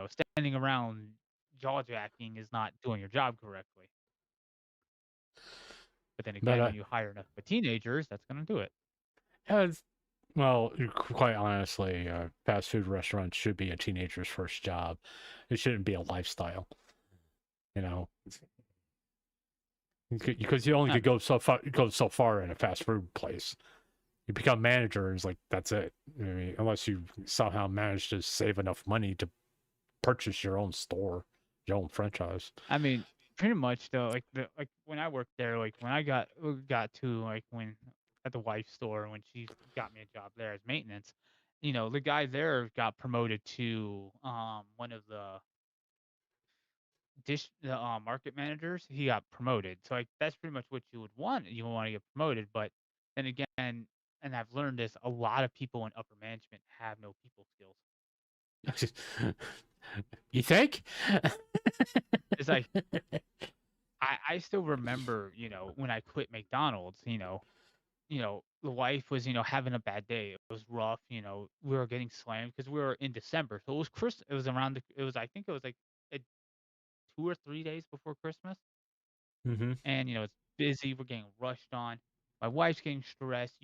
standing around jaw jacking is not doing your job correctly. But then But again, when you hire enough of teenagers, that's gonna do it. yeah, well, quite honestly, fast food restaurants should be a teenager's first job. It shouldn't be a lifestyle, you know, because you only I could mean, go so far in a fast food place. You become manager, and it's like that's it. I mean, unless you somehow manage to save enough money to purchase your own store, your own franchise. I mean, pretty much though. Like when I worked there, like when I got to like when at the wife store when she got me a job there as maintenance, the guy there got promoted to one of the market managers. He got promoted, so like that's pretty much what you would want. You would want to get promoted, but then again, and I've learned this: a lot of people in upper management have no people skills. You think? It's like I still remember, when I quit McDonald's, the wife was, having a bad day. It was rough, we were getting slammed because we were in December. So it was it was I think it was like uh, 2 or 3 days before Christmas. Mm-hmm. And, it's busy. We're getting rushed on. My wife's getting stressed.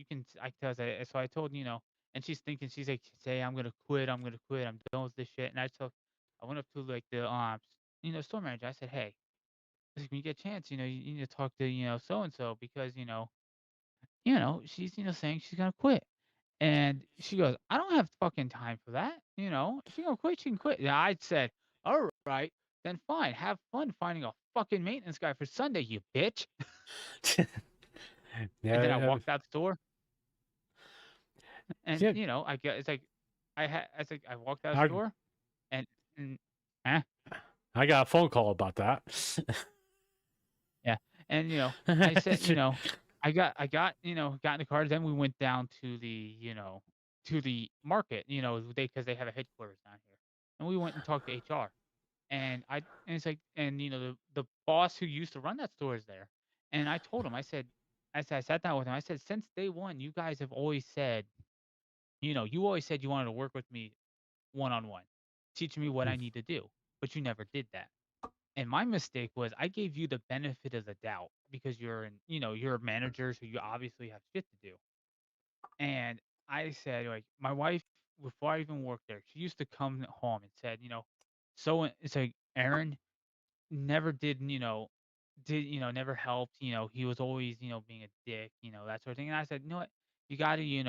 I tell her, so I told, and she's thinking, she's like, say, I'm going to quit. I'm going to quit. I'm done with this shit. And I went up to like the, store manager. I said, hey, when you get a chance, you need to talk to, so and so because, she's, saying she's gonna quit. And she goes, I don't have fucking time for that. She gonna quit, she can quit. Yeah, I said, all right, then fine. Have fun finding a fucking maintenance guy for Sunday, you bitch. And then I Yeah, walked out the door, and yeah. I get it's like it's like I walked out the I, door, and and eh, I got a phone call about that. yeah, and I said, I got got in the car. Then we went down to the to the market, because they have a headquarters down here, and we went and talked to HR. And it's like, and the boss who used to run that store is there. And I told him, I sat down with him. I said, since day one, you guys have always said, you always said you wanted to work with me one on one, teach me what I need to do, but you never did that. And my mistake was I gave you the benefit of the doubt because you're a manager, so you obviously have shit to do. And I said, like, my wife, before I even worked there, she used to come home and said, so it's like Aaron never never helped, he was always, being a dick, that sort of thing. And I said, you know what, you gotta give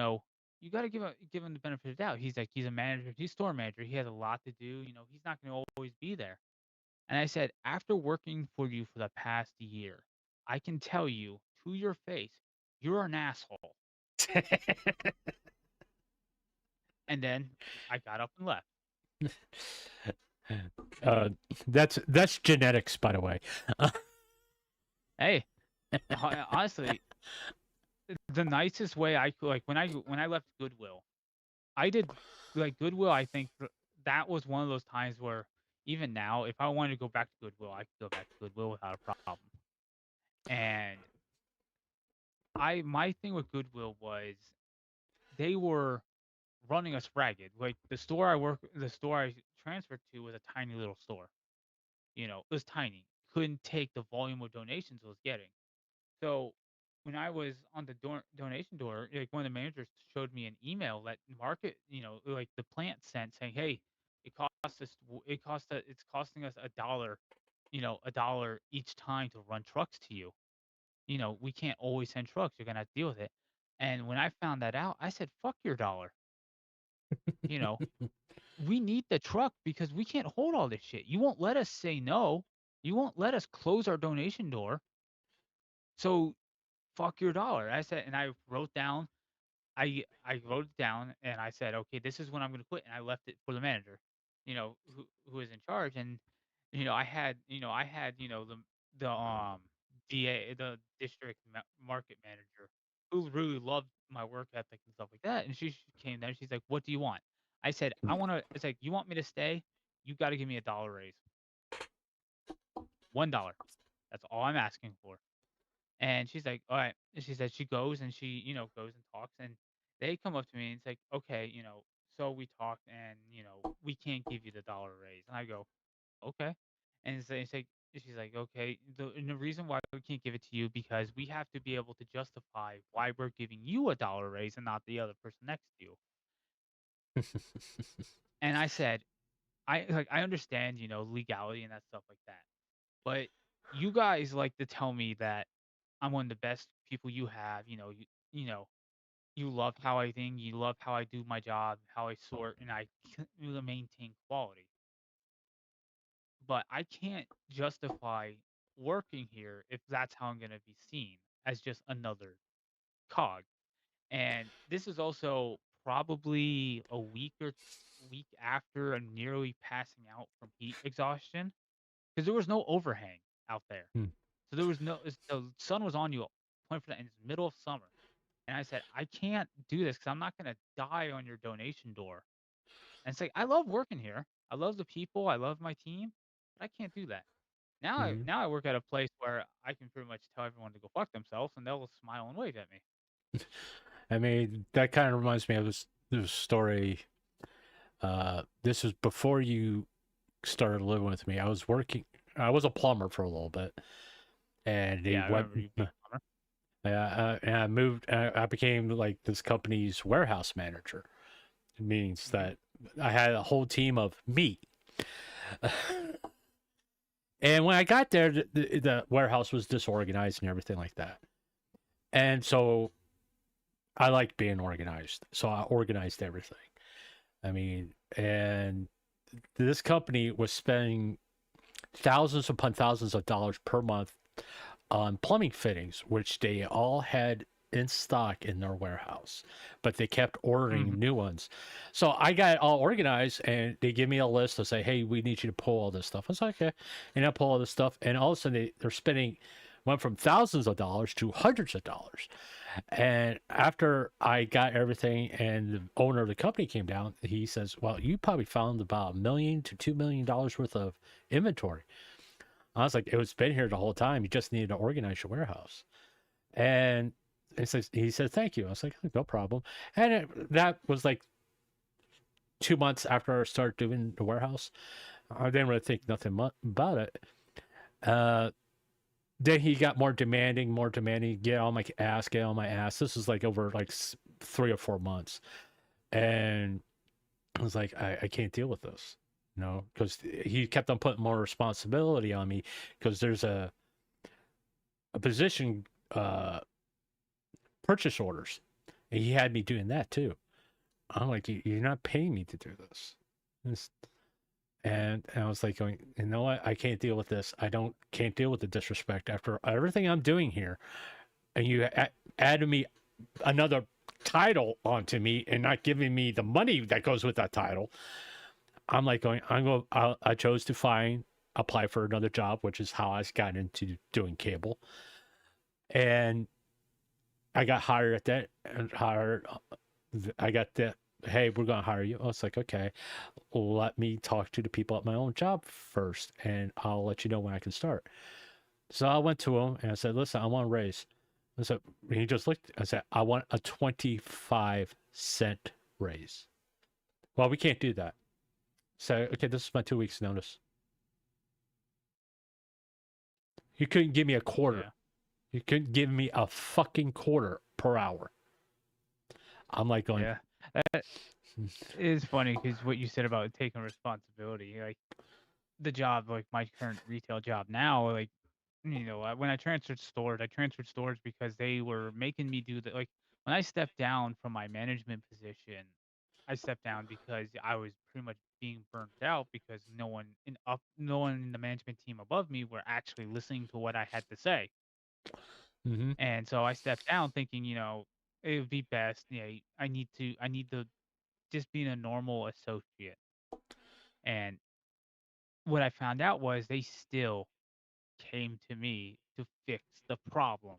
him the benefit of the doubt. He's like, he's a manager, he's store manager, he has a lot to do, he's not gonna always be there. And I said, after working for you for the past year, I can tell you to your face, you're an asshole. And then I got up and left. That's genetics, by the way. Hey, honestly, the nicest way I could, like, when I left Goodwill, I did, like, Goodwill. I think that was one of those times where even now, if I wanted to go back to Goodwill, I could go back to Goodwill without a problem. And my thing with Goodwill was they were running us ragged. Like, the store I transferred to was a tiny little store. It was tiny. Couldn't take the volume of donations it was getting. So when I was on the donation door, like, one of the managers showed me an email that market, like, the plant sent saying, "Hey, it's costing us $1, $1 each time to run trucks to you. We can't always send trucks. You're gonna have to deal with it." And when I found that out, I said, "Fuck your dollar." You know, we need the truck because we can't hold all this shit. You won't let us say no. You won't let us close our donation door. So fuck your dollar. I said, and I wrote it down and I said, okay, this is when I'm going to quit. And I left it for the manager, who is in charge. And, the DA, the district market manager, who really loved my work ethic and stuff like that. And she came there and she's like, what do you want? I said, it's like, you want me to stay? You got to give me $1 raise. $1. That's all I'm asking for. And she's like, all right. And she said she goes and she, goes and talks. And they come up to me and it's like, okay, so we talked and, we can't give you the $1 raise. And I go, okay. And it's like, she's like, okay, and the reason why we can't give it to you because we have to be able to justify why we're giving you $1 raise and not the other person next to you. And I said, I understand, legality and that stuff like that. But you guys like to tell me that I'm one of the best people you have. You love how I think, you love how I do my job, how I sort, and I maintain quality. But I can't justify working here if that's how I'm going to be seen as just another cog. And this is also probably a week after I'm nearly passing out from heat exhaustion because there was no overhang out there. Hmm. So the sun was on you 24 in the middle of summer. And I said, I can't do this because I'm not going to die on your donation door. And it's like, I love working here. I love the people. I love my team. But I can't do that. Now, Mhm. I work at a place where I can pretty much tell everyone to go fuck themselves and they'll smile and wave at me. I mean, that kind of reminds me of this story. This was before you started living with me. I was a plumber for a little bit. And Yeah, I remember you being a plumber. and I moved. I became like this company's warehouse manager. It means that I had a whole team of me, And when I got there, the warehouse was disorganized and everything like that. And so I like being organized. So I organized everything. I mean, and this company was spending thousands upon thousands of dollars per month on plumbing fittings, which they all had in stock in their warehouse, but they kept ordering new ones. So I got it all organized, and they give me a list to say, "Hey, we need you to pull all this stuff." I was like, "Okay," and I pull all this stuff, and all of a sudden they're spending went from thousands of dollars to hundreds of dollars. And after I got everything, and the owner of the company came down, he says, "Well, you probably found about $1 million to $2 million worth of inventory." I was like, "It's been here the whole time. You just needed to organize your warehouse." And he said, "Thank you." I was like, "No problem." And that was like 2 months after I started doing the warehouse. I didn't really think nothing about it. Then he got more demanding, get on my ass. This was like over like 3 or 4 months. And I was like, I can't deal with this, because he kept on putting more responsibility on me, because there's a position, purchase orders, and he had me doing that too. I'm like, you're not paying me to do this. And I was like going, you know what? I can't deal with this. Can't deal with the disrespect after everything I'm doing here. And you added me another title onto me and not giving me the money that goes with that title. I'm like going, I chose to apply for another job, which is how I got into doing cable. And I got hired at that, and I got that. Hey, we're going to hire you. I was like, okay, let me talk to the people at my own job first, and I'll let you know when I can start. So I went to him and I said, listen, I want a raise. I said, he just looked, I said, I want a 25-cent raise. Well, we can't do that. So, okay, this is my 2 weeks notice. You couldn't give me a quarter. Yeah. You couldn't give me a fucking quarter per hour. I'm like going, yeah. That is funny, because what you said about taking responsibility, like the job, like my current retail job now, like, when I transferred stores because they were making me do that. Like when I stepped down from my management position, I stepped down because I was pretty much being burnt out, because no one in the management team above me were actually listening to what I had to say. mm-hmm. And so I stepped down thinking, it would be best. I need to just being a normal associate. And what I found out was they still came to me to fix the problems.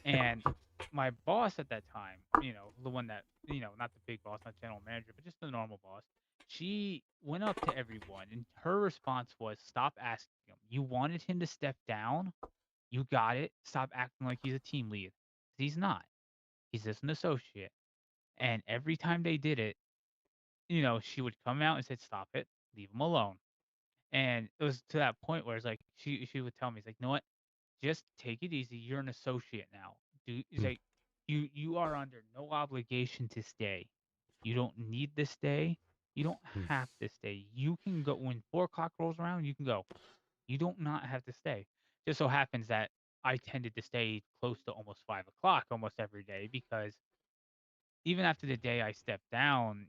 And my boss at that time, the one that, not the big boss, not general manager, but just the normal boss, she went up to everyone, and her response was, stop asking him. You wanted him to step down. You got it. Stop acting like he's a team lead. He's not. He's just an associate. And every time they did it, she would come out and say, stop it, leave him alone. And it was to that point where it's like, she would tell me, it's like, you know what? Just take it easy. You're an associate now. It's like, you are under no obligation to stay. You don't need to stay. You don't have to stay. You can go when 4 o'clock rolls around. You can go. You don't not have to stay. Just so happens that I tended to stay close to almost 5 o'clock almost every day, because even after the day I stepped down,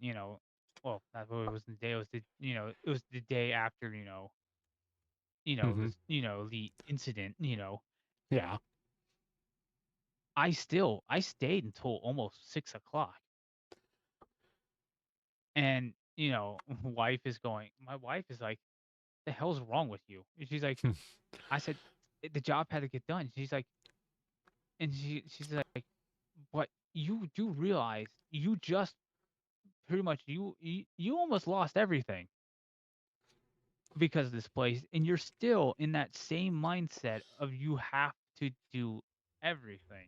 well, that was the day. It was it was the day after, Mm-hmm. the incident, Yeah. I stayed until almost 6 o'clock. And, my wife is like, the hell's wrong with you? And she's like, I said, the job had to get done. She's like, and she's like, but you do realize you just pretty much, you almost lost everything because of this place. And you're still in that same mindset of you have to do everything.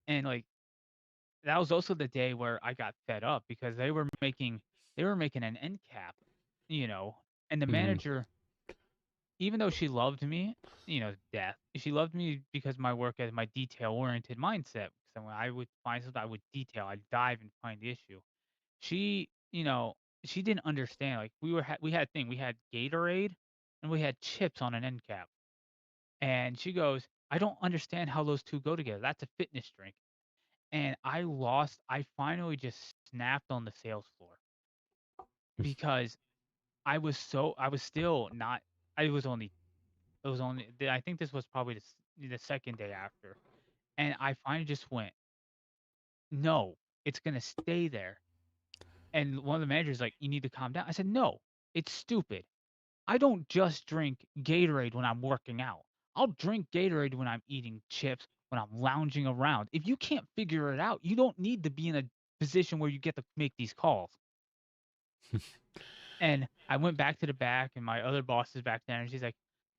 And like, that was also the day where I got fed up, because they were making an end cap, and the manager, even though she loved me, death, she loved me because my work as my detail oriented mindset. So when I would find something, I would detail, I'd dive and find the issue. She, she didn't understand. Like we had a thing, we had Gatorade, and we had chips on an end cap. And she goes, I don't understand how those two go together. That's a fitness drink. And I finally just snapped on the sales floor because I was still not, I was only, it was only, I think this was probably the second day after. And I finally just went, no, it's going to stay there. And one of the managers like, you need to calm down. I said, no, it's stupid. I don't just drink Gatorade when I'm working out. I'll drink Gatorade when I'm eating chips, when I'm lounging around. If you can't figure it out, you don't need to be in a position where you get to make these calls. And I went back to the back, and my other boss is back there, and she's like,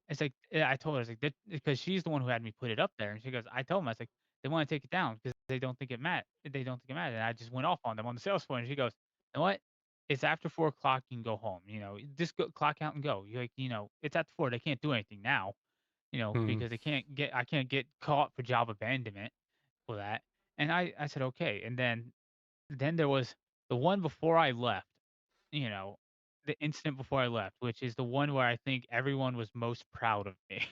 it's like, I told her, I was like, because she's the one who had me put it up there. And she goes, I told them, I was like, they want to take it down because they don't think it matters. They don't think it matters. And I just went off on them on the sales floor. And she goes, you know what? It's after 4 o'clock. You can go home. Just go clock out and go. You're like, it's after 4. They can't do anything now. Mhm. Because I can't get caught for job abandonment for that. And I said okay. And then there was the one before I left. You know, the incident before I left, which is the one where I think everyone was most proud of me.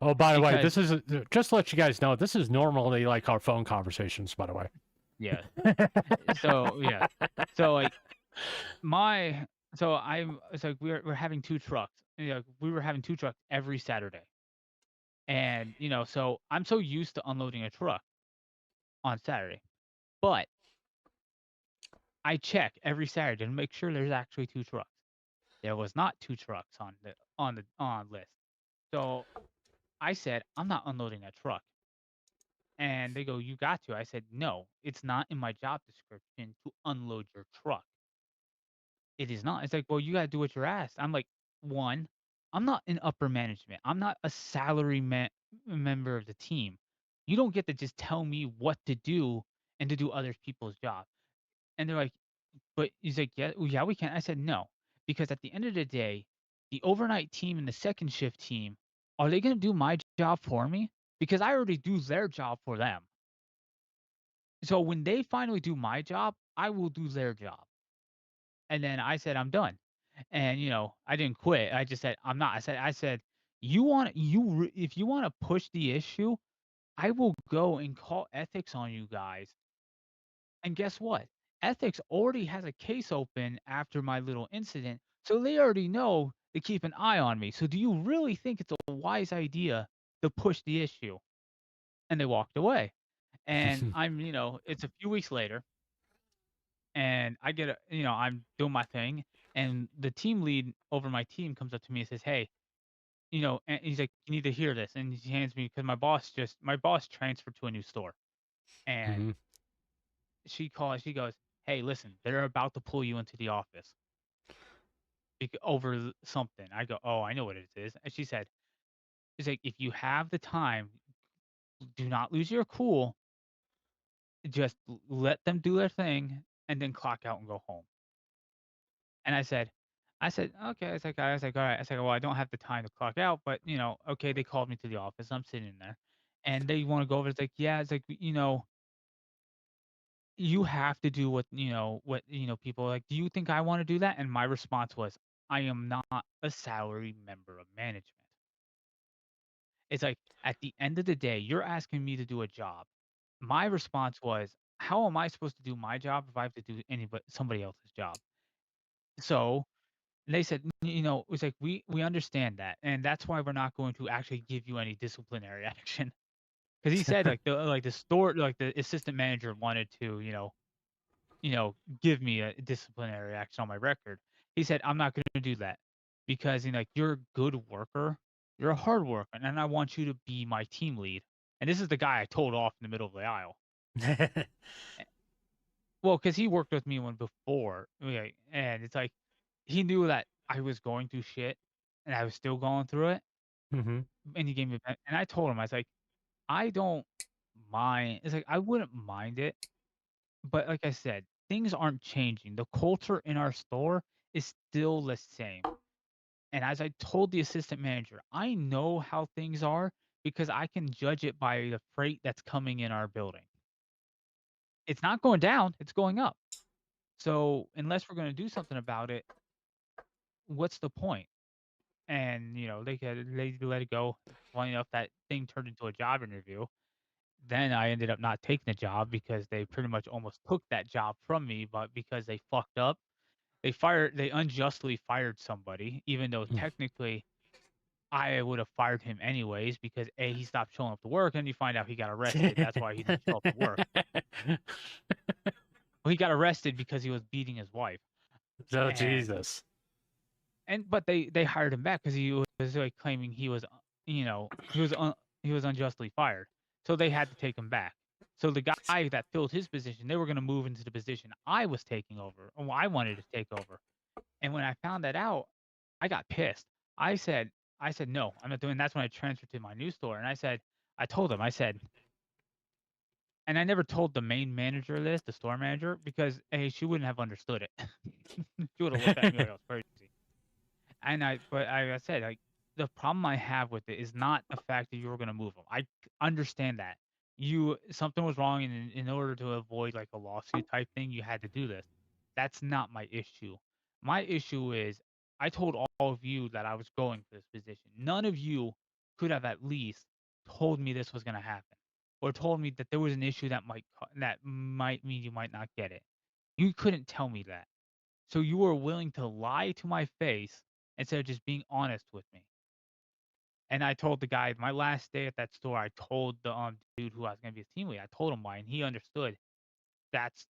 Oh, by the way, Because this is just to let you guys know, this is normally like our phone conversations, by the way. yeah. So yeah. So like it's like we're having 2 trucks. We were having 2 trucks every Saturday. And so I'm so used to unloading a truck on Saturday. But I check every Saturday to make sure there's actually 2 trucks. There was not 2 trucks on list. So I said, I'm not unloading that truck. And they go, you got to. I said, no, it's not in my job description to unload your truck. It is not. It's like, well, you got to do what you're asked. I'm like, one, I'm not in upper management. I'm not a salary member of the team. You don't get to just tell me what to do and to do other people's job. And they're like, but he's like, yeah, well, yeah, we can. I said, no, because at the end of the day, the overnight team and the second shift team, are they going to do my job for me? Because I already do their job for them. So when they finally do my job, I will do their job. And then I said, I'm done. And I didn't quit. I just said, I'm not. I said, if you want to push the issue, I will go and call ethics on you guys. And guess what? Ethics already has a case open after my little incident, so they already know to keep an eye on me. So do you really think it's a wise idea to push the issue? And they walked away. And it's a few weeks later, and I get I'm doing my thing, and the team lead over my team comes up to me and says, "Hey, and he's like, you need to hear this." And he hands me because my boss transferred to a new store, and Mhm. she goes, "Hey, listen, they're about to pull you into the office over something." I go, "Oh, I know what it is." And she said, "It's like if you have the time, do not lose your cool. Just let them do their thing, and then clock out and go home." And I said, "Okay." I was like, "All right." I said, "Well, I don't have the time to clock out, but okay." They called me to the office. I'm sitting there, and they want to go over. It's like, yeah. It's like, you have to do what people are like. Do you think I want to do that? And my response was, I am not a salary member of management. It's like at the end of the day, you're asking me to do a job. My response was, how am I supposed to do my job if I have to do somebody else's job? So they said, it was like we understand that, and that's why we're not going to actually give you any disciplinary action. Because he said the assistant manager wanted to give me a disciplinary action on my record. He said, I'm not going to do that because like you're a good worker, you're a hard worker, and I want you to be my team lead. And this is the guy I told off in the middle of the aisle. Well, because he worked with me one before, okay, and it's like he knew that I was going through shit, and I was still going through it, Mhm. and he gave me and I told him I was like, I don't mind. It's like I wouldn't mind it. But like I said, things aren't changing. The culture in our store is still the same. And as I told the assistant manager, I know how things are because I can judge it by the freight that's coming in our building. It's not going down, it's going up. So unless we're going to do something about it, what's the point? and they let it go. Funny enough, that thing turned into a job interview. Then I ended up not taking the job because they pretty much almost took that job from me, but because they fucked up, they unjustly fired somebody, even though Mm. technically I would have fired him anyways because A, he stopped showing up to work, and you find out he got arrested. That's why he didn't show up to work. Well, he got arrested because he was beating his wife. Oh, And Jesus. but they hired him back because he was like claiming he was he was unjustly fired. So they had to take him back. So the guy that filled his position, they were going to move into the position I was taking over, or I wanted to take over. And when I found that out, I got pissed. I said no, I'm not doing. That's when I transferred to my new store, and I told him, I said, and I never told the main manager this, the store manager, because A, she wouldn't have understood it. She would have looked at me like I was crazy. And I said, like, the problem I have with it is not the fact that you were going to move them. I understand that something was wrong, and in order to avoid like a lawsuit type thing, you had to do this. That's not my issue. My issue is I told all of you that I was going for this position. None of you could have at least told me this was going to happen, or told me that there was an issue that might mean you might not get it. You couldn't tell me that. So you were willing to lie to my face instead of just being honest with me. And I told the guy my last day at that store, I told the dude who I was gonna be his team lead, I told him why, and he understood that's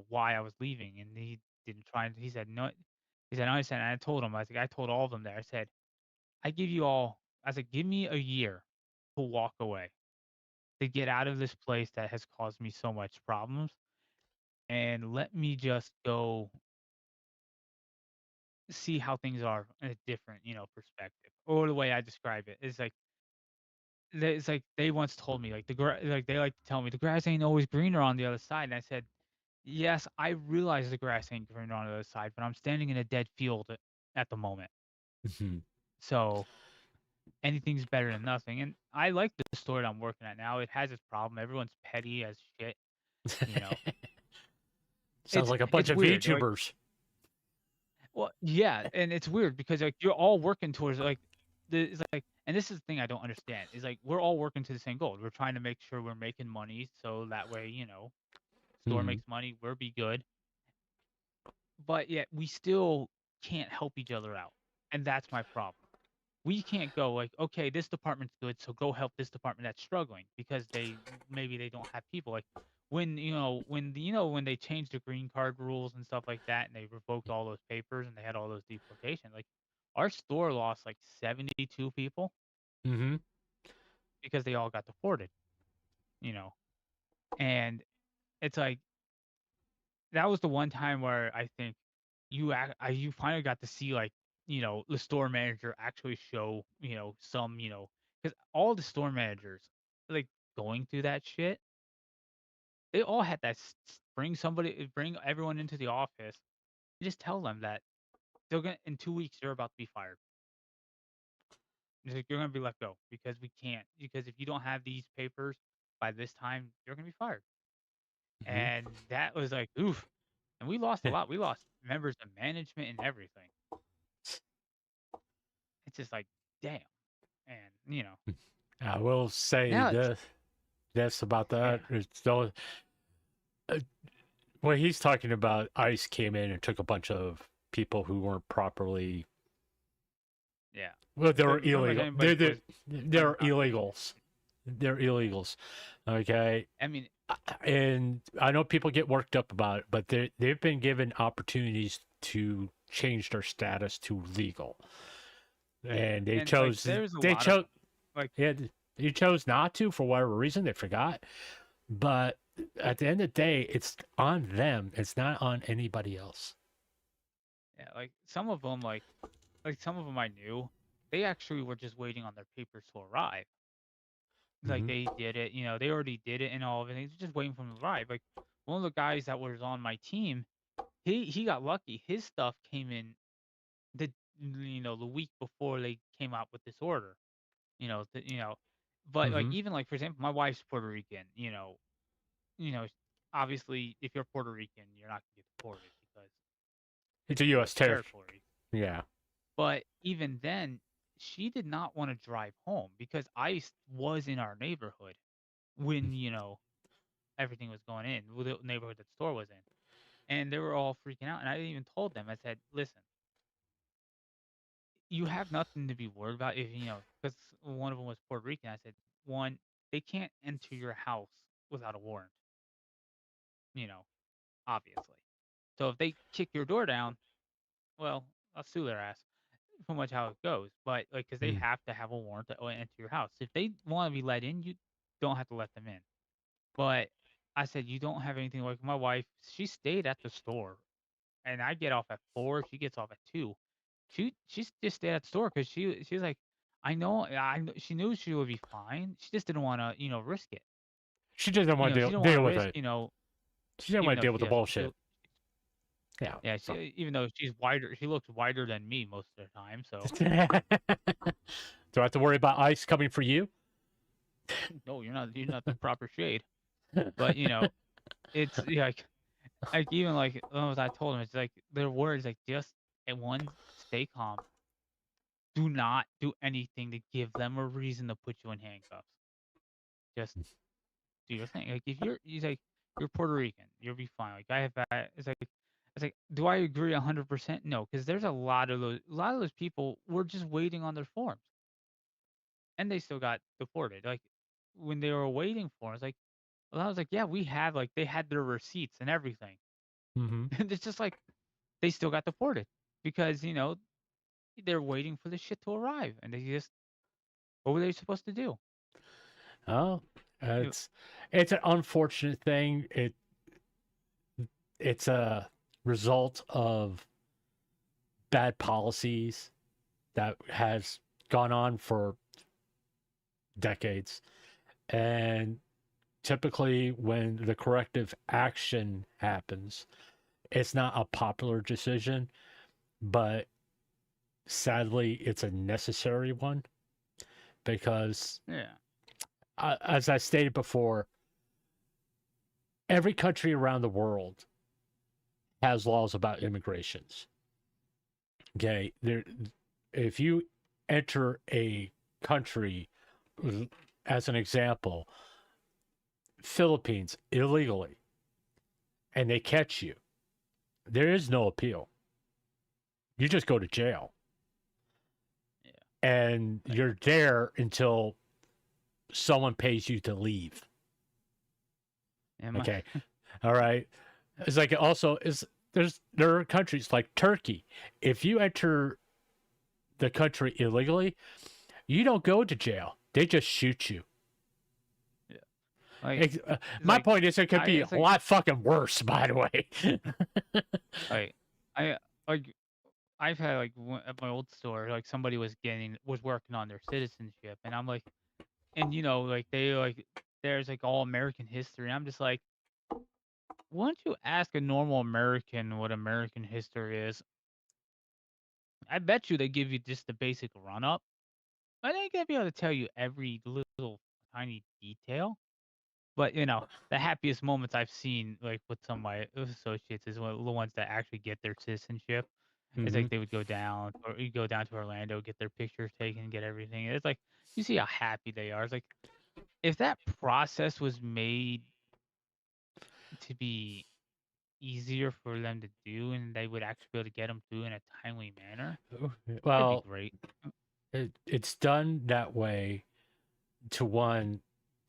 why I was leaving, and he didn't try and he said no. He said, I understand. And I told him, I told all of them there, I said, I said, give me a year to walk away, to get out of this place that has caused me so much problems, and let me just go see how things are in a different, perspective. Or the way I describe it is like they once told me like like they like to tell me the grass ain't always greener on the other side. And I said, yes, I realize the grass ain't greener on the other side, but I'm standing in a dead field at the moment. Mhm. So anything's better than nothing. And I like the store that I'm working at now. It has its problem. Everyone's petty as shit. Sounds like a bunch it's of weird. Like, VTubers. well, yeah, and it's weird because like you're all working towards like it's like, and this is the thing I don't understand is like we're all working to the same goal. We're trying to make sure we're making money so that way store Mhm. makes money, we'll be good. But yet we still can't help each other out, and that's my problem. We can't go like, okay, this department's good, so go help this department that's struggling because maybe they don't have people. Like when they changed the green card rules and stuff like that, and they revoked all those papers and they had all those deportations. Like our store lost like 72 people Mm-hmm. because they all got deported. And it's like that was the one time where I think you finally got to see like the store manager actually show some because all the store managers like going through that shit, they all had that bring everyone into the office, you just tell them that they're gonna in 2 weeks they're about to be fired. It's like you're gonna be let go because we can't, because if you don't have these papers by this time you're gonna be fired. Mm-hmm. And that was like oof. And we lost a lot. We lost members of management and everything. It's just like, damn. And I will say now it's this about yeah, that. It's still, what he's talking about, ICE came in and took a bunch of people who weren't properly. yeah. Well, they were Pretty much illegal. anybody who was They're undocumented. illegals. They're illegals. Okay. I mean, And I know people get worked up about it, but they've been given opportunities to change their status to legal, and they and chose. there's a They lot chose. of like Yeah, they chose not to for whatever reason. They forgot. But at the end of the day, it's on them. It's not on anybody else. yeah, like some of them some of them I knew, they actually were just waiting on their papers to arrive. Like Mhm. they did it, they already did it and all of it. They're just waiting for them to arrive. Like one of the guys that was on my team, he got lucky. His stuff came in the the week before they came out with this order. But like Mhm. even like for example, my wife's Puerto Rican. You know, obviously if you're Puerto Rican, you're not gonna get deported because It's a it's U.S. U.S. tariff. territory. Yeah. But even then, she did not want to drive home because ICE was in our neighborhood when everything was going in, the neighborhood that the store was in, and they were all freaking out. And I even told them, I said, "Listen, you have nothing to be worried about if because one of them was Puerto Rican. I said, one, they can't enter your house without a warrant, you know, obviously. So if they kick your door down, well, I'll sue their ass. So much how it goes, but like, because they Mm. have to have a warrant to enter your house. If they want to be let in, you don't have to let them in. But I said, you don't have anything like my wife. She stayed at the store, and I get off at 4. She gets off at 2. She just stayed at the store because she was like, she knew she would be fine. She just didn't want to risk it. She doesn't want She to didn't want deal to with risk it. She didn't even want to though deal with the bullshit. Yeah. Yeah, even though she's wider, she looks wider than me most of the time. So Do I have to worry about ICE coming for you? no, you're not the proper shade. But it's like even like as I told him, it's like their words like just at one, stay calm. Do not do anything to give them a reason to put you in handcuffs. Just do your thing. Like if he's like you're Puerto Rican, you'll be fine. Like I have that. It's like, do I agree 100%? No, because there's a lot of those people were just waiting on their forms, and they still got deported. Like when they were waiting for us, like I was like, yeah, we have like they had their receipts and everything, Mm-hmm. and it's just like they still got deported because they're waiting for the shit to arrive, and they just what were they supposed to do? Oh, You- it's an unfortunate thing. It's a result of bad policies that has gone on for decades. And typically when the corrective action happens, it's not a popular decision, but sadly it's a necessary one because Yeah. as I stated before, every country around the world has laws about immigrations. Okay, if you enter a country, as an example, Philippines illegally, and they catch you, there is no appeal. You just go to jail. Yeah. And you're there until someone pays you to leave. Okay. All right. It's like also there are countries like Turkey. If you enter the country illegally, you don't go to jail. They just shoot you. Like, my point is, it could be a lot fucking worse. By the way, like I've had like at my old store, like somebody was working on their citizenship, and I'm like, and like there's like all American history. I'm just like, why don't you ask a normal American what American history is? I bet you they give you just the basic run up. I ain't gonna be able to tell you every little tiny detail. But the happiest moments I've seen, like with some of my associates, is the ones that actually get their citizenship. It's like they would go down, or you go down to Orlando, get their pictures taken, get everything. It's like you see how happy they are. It's like if that process was made to be easier for them to do, and they would actually be able to get them through in a timely manner, well, that'd be great. It's done that way to one,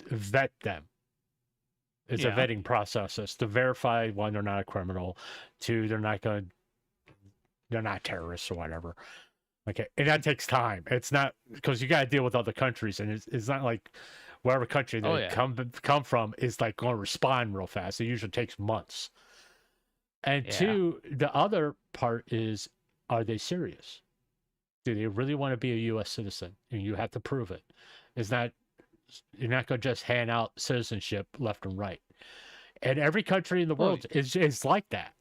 vet them. It's a vetting process. It's to verify, one, they're not a criminal, two, they're not terrorists or whatever. Okay, and that takes time. It's not because you got to deal with other countries, and it's not like wherever country they come from is like going to respond real fast. It usually takes months. And two, the other part is, are they serious? Do they really want to be a U.S. citizen? And you have to prove it. You're not going to just hand out citizenship left and right. And every country in the world is like that.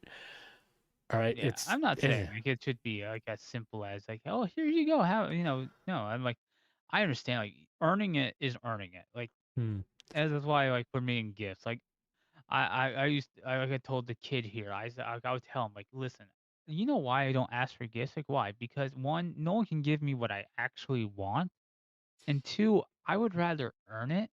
All right. Yeah, I'm not saying like it should be like as simple as like, oh, here you go. How no, I'm like, I understand like earning it is earning it. Like, as that's why like for me in gifts, like I told the kid here, I would tell him like, listen, you know why I don't ask for gifts? Like, why? Because one, no one can give me what I actually want, and two, I would rather earn it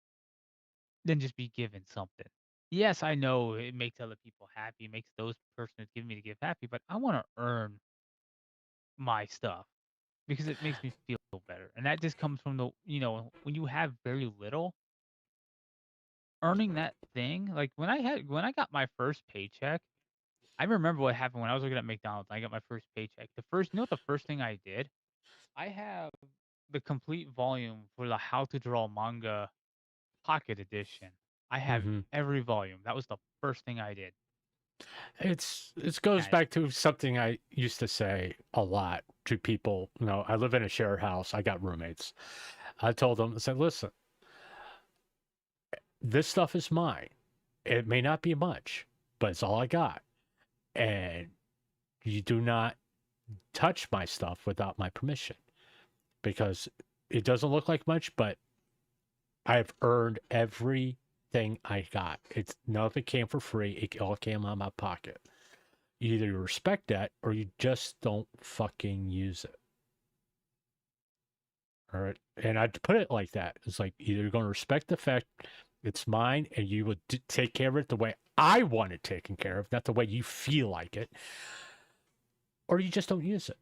than just be given something. Yes, I know it makes other people happy, it makes those person who's giving me the gift happy, but I want to earn my stuff because it makes me feel better. And that just comes from the, when you have very little, earning that thing, like when I got my first paycheck, I remember what happened when I was working at McDonald's. I got my first paycheck. The first thing I did? I have the complete volume for the How to Draw Manga Pocket Edition. I have Hmm. every volume. That was the first thing I did. It goes And back to something I used to say a lot to people. You know, I live in a shared house. I got roommates. I told them, I said, listen, this stuff is mine. It may not be much, but it's all I got. And you do not touch my stuff without my permission because it doesn't look like much, but I've earned everything I got. It's none of it came for free. It all came out of my pocket. Either you respect that or you just don't fucking use it. All right. And I'd put it like that. It's like either you're going to respect the fact it's mine and you would take care of it the way I want it taken care of, not the way you feel like it, or you just don't use it.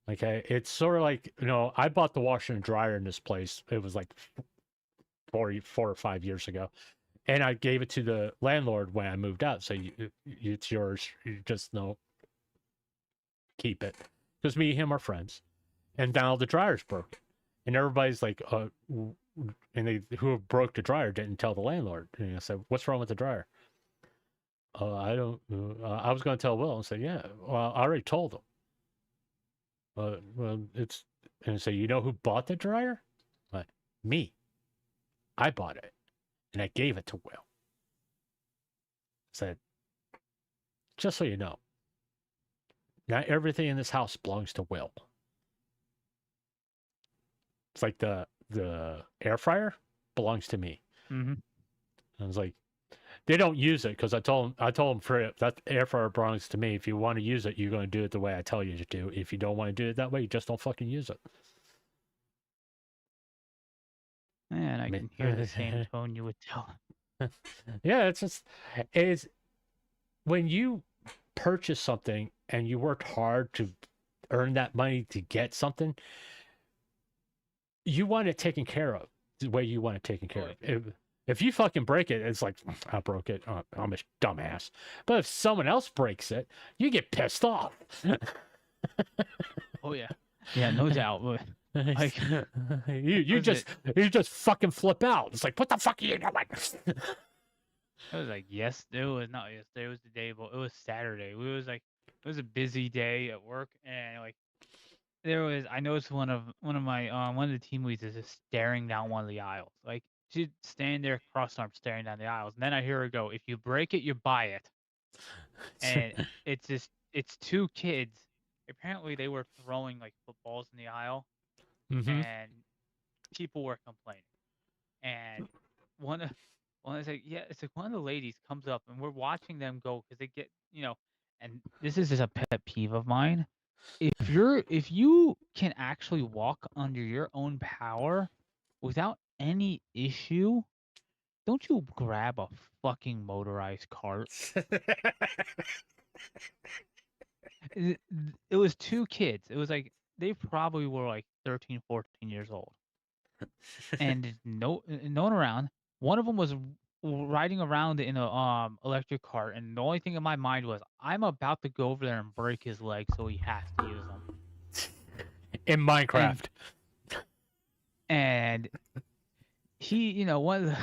Okay. It's sort of like, I bought the washer and dryer in this place. It was like 4 or 5 years ago. And I gave it to the landlord when I moved out. So it's yours. You just keep it. Because me and him are friends. And now the dryer's broken. And everybody's like, and who broke the dryer didn't tell the landlord. And I said, what's wrong with the dryer? I don't, I was going to tell Will and say, yeah, well, I already told him. Well, and say, you know who bought the dryer? Me. I bought it. And I gave it to Will. Said, just so you know, not everything in this house belongs to Will. It's like the air fryer belongs to me. Mm-hmm. I was like, they don't use it because I told them for that air fryer belongs to me. If you want to use it, you're going to do it the way I tell you to do. If you don't want to do it that way, you just don't fucking use it. Man, I can hear the same tone you would tell. Yeah, it's when you purchase something and you worked hard to earn that money to get something, you want it taken care of the way you want it taken care of. If you fucking break it, it's like, I broke it. I'm a dumbass. But if someone else breaks it, you get pissed off. Oh yeah, yeah, no doubt. Like, you just fucking flip out. It's like, what the fuck are you doing? It was like it was not yesterday. It was the day, but it was Saturday. It was a busy day at work, and like I noticed one of the team leads is just staring down one of the aisles. Like she'd stand there cross arms staring down the aisles, and then I hear her go, "If you break it, you buy it." And it's two kids. Apparently, they were throwing like footballs in the aisle, and people were complaining. And one is like, yeah, it's like one of the ladies comes up, and we're watching them go because they get, and this is just a pet peeve of mine. If you can actually walk under your own power without any issue, don't you grab a fucking motorized cart? It was two kids. It was like they probably were like 13, 14 years old. And no one around. One of them was riding around in a electric cart, and the only thing in my mind was, I'm about to go over there and break his leg, so he has to use them. In Minecraft. And he, one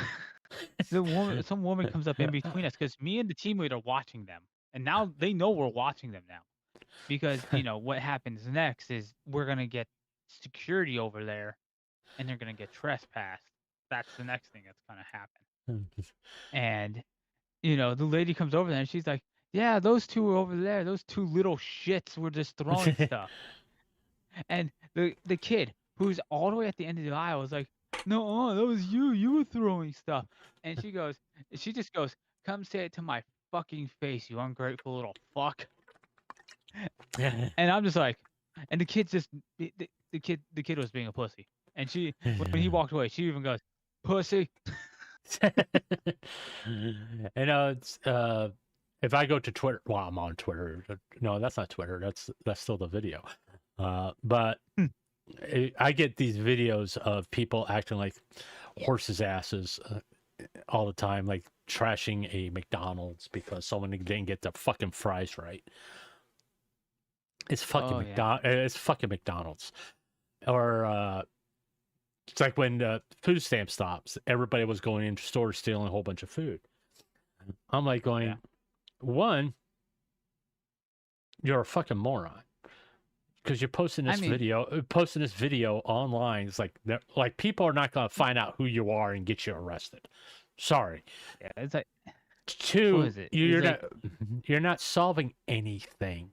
of some woman comes up in between us because me and the team lead are watching them, and now they know we're watching them now, because what happens next is we're gonna get security over there, and they're gonna get trespassed. That's the next thing that's gonna happen. And the lady comes over there and she's like, yeah, those two were over there. Those two little shits were just throwing stuff. And the kid who's all the way at the end of the aisle was like, no, that was you. You were throwing stuff. And she just goes, come say it to my fucking face, you ungrateful little fuck. And I'm just like, and the kid just the kid was being a pussy, and she when he walked away, she even goes, "Pussy." You know, it's if I go to Twitter, well, I'm on Twitter. No, that's not Twitter. That's still the video. But I get these videos of people acting like horses' asses all the time, like trashing a McDonald's because someone didn't get the fucking fries right. It's fucking It's fucking McDonald's. Or it's like when the food stamp stops, everybody was going into stores stealing a whole bunch of food. I'm like going, one, you're a fucking moron. Because you're posting this video online. It's like people are not gonna find out who you are and get you arrested. Sorry. Yeah, it's like two, you're not solving anything.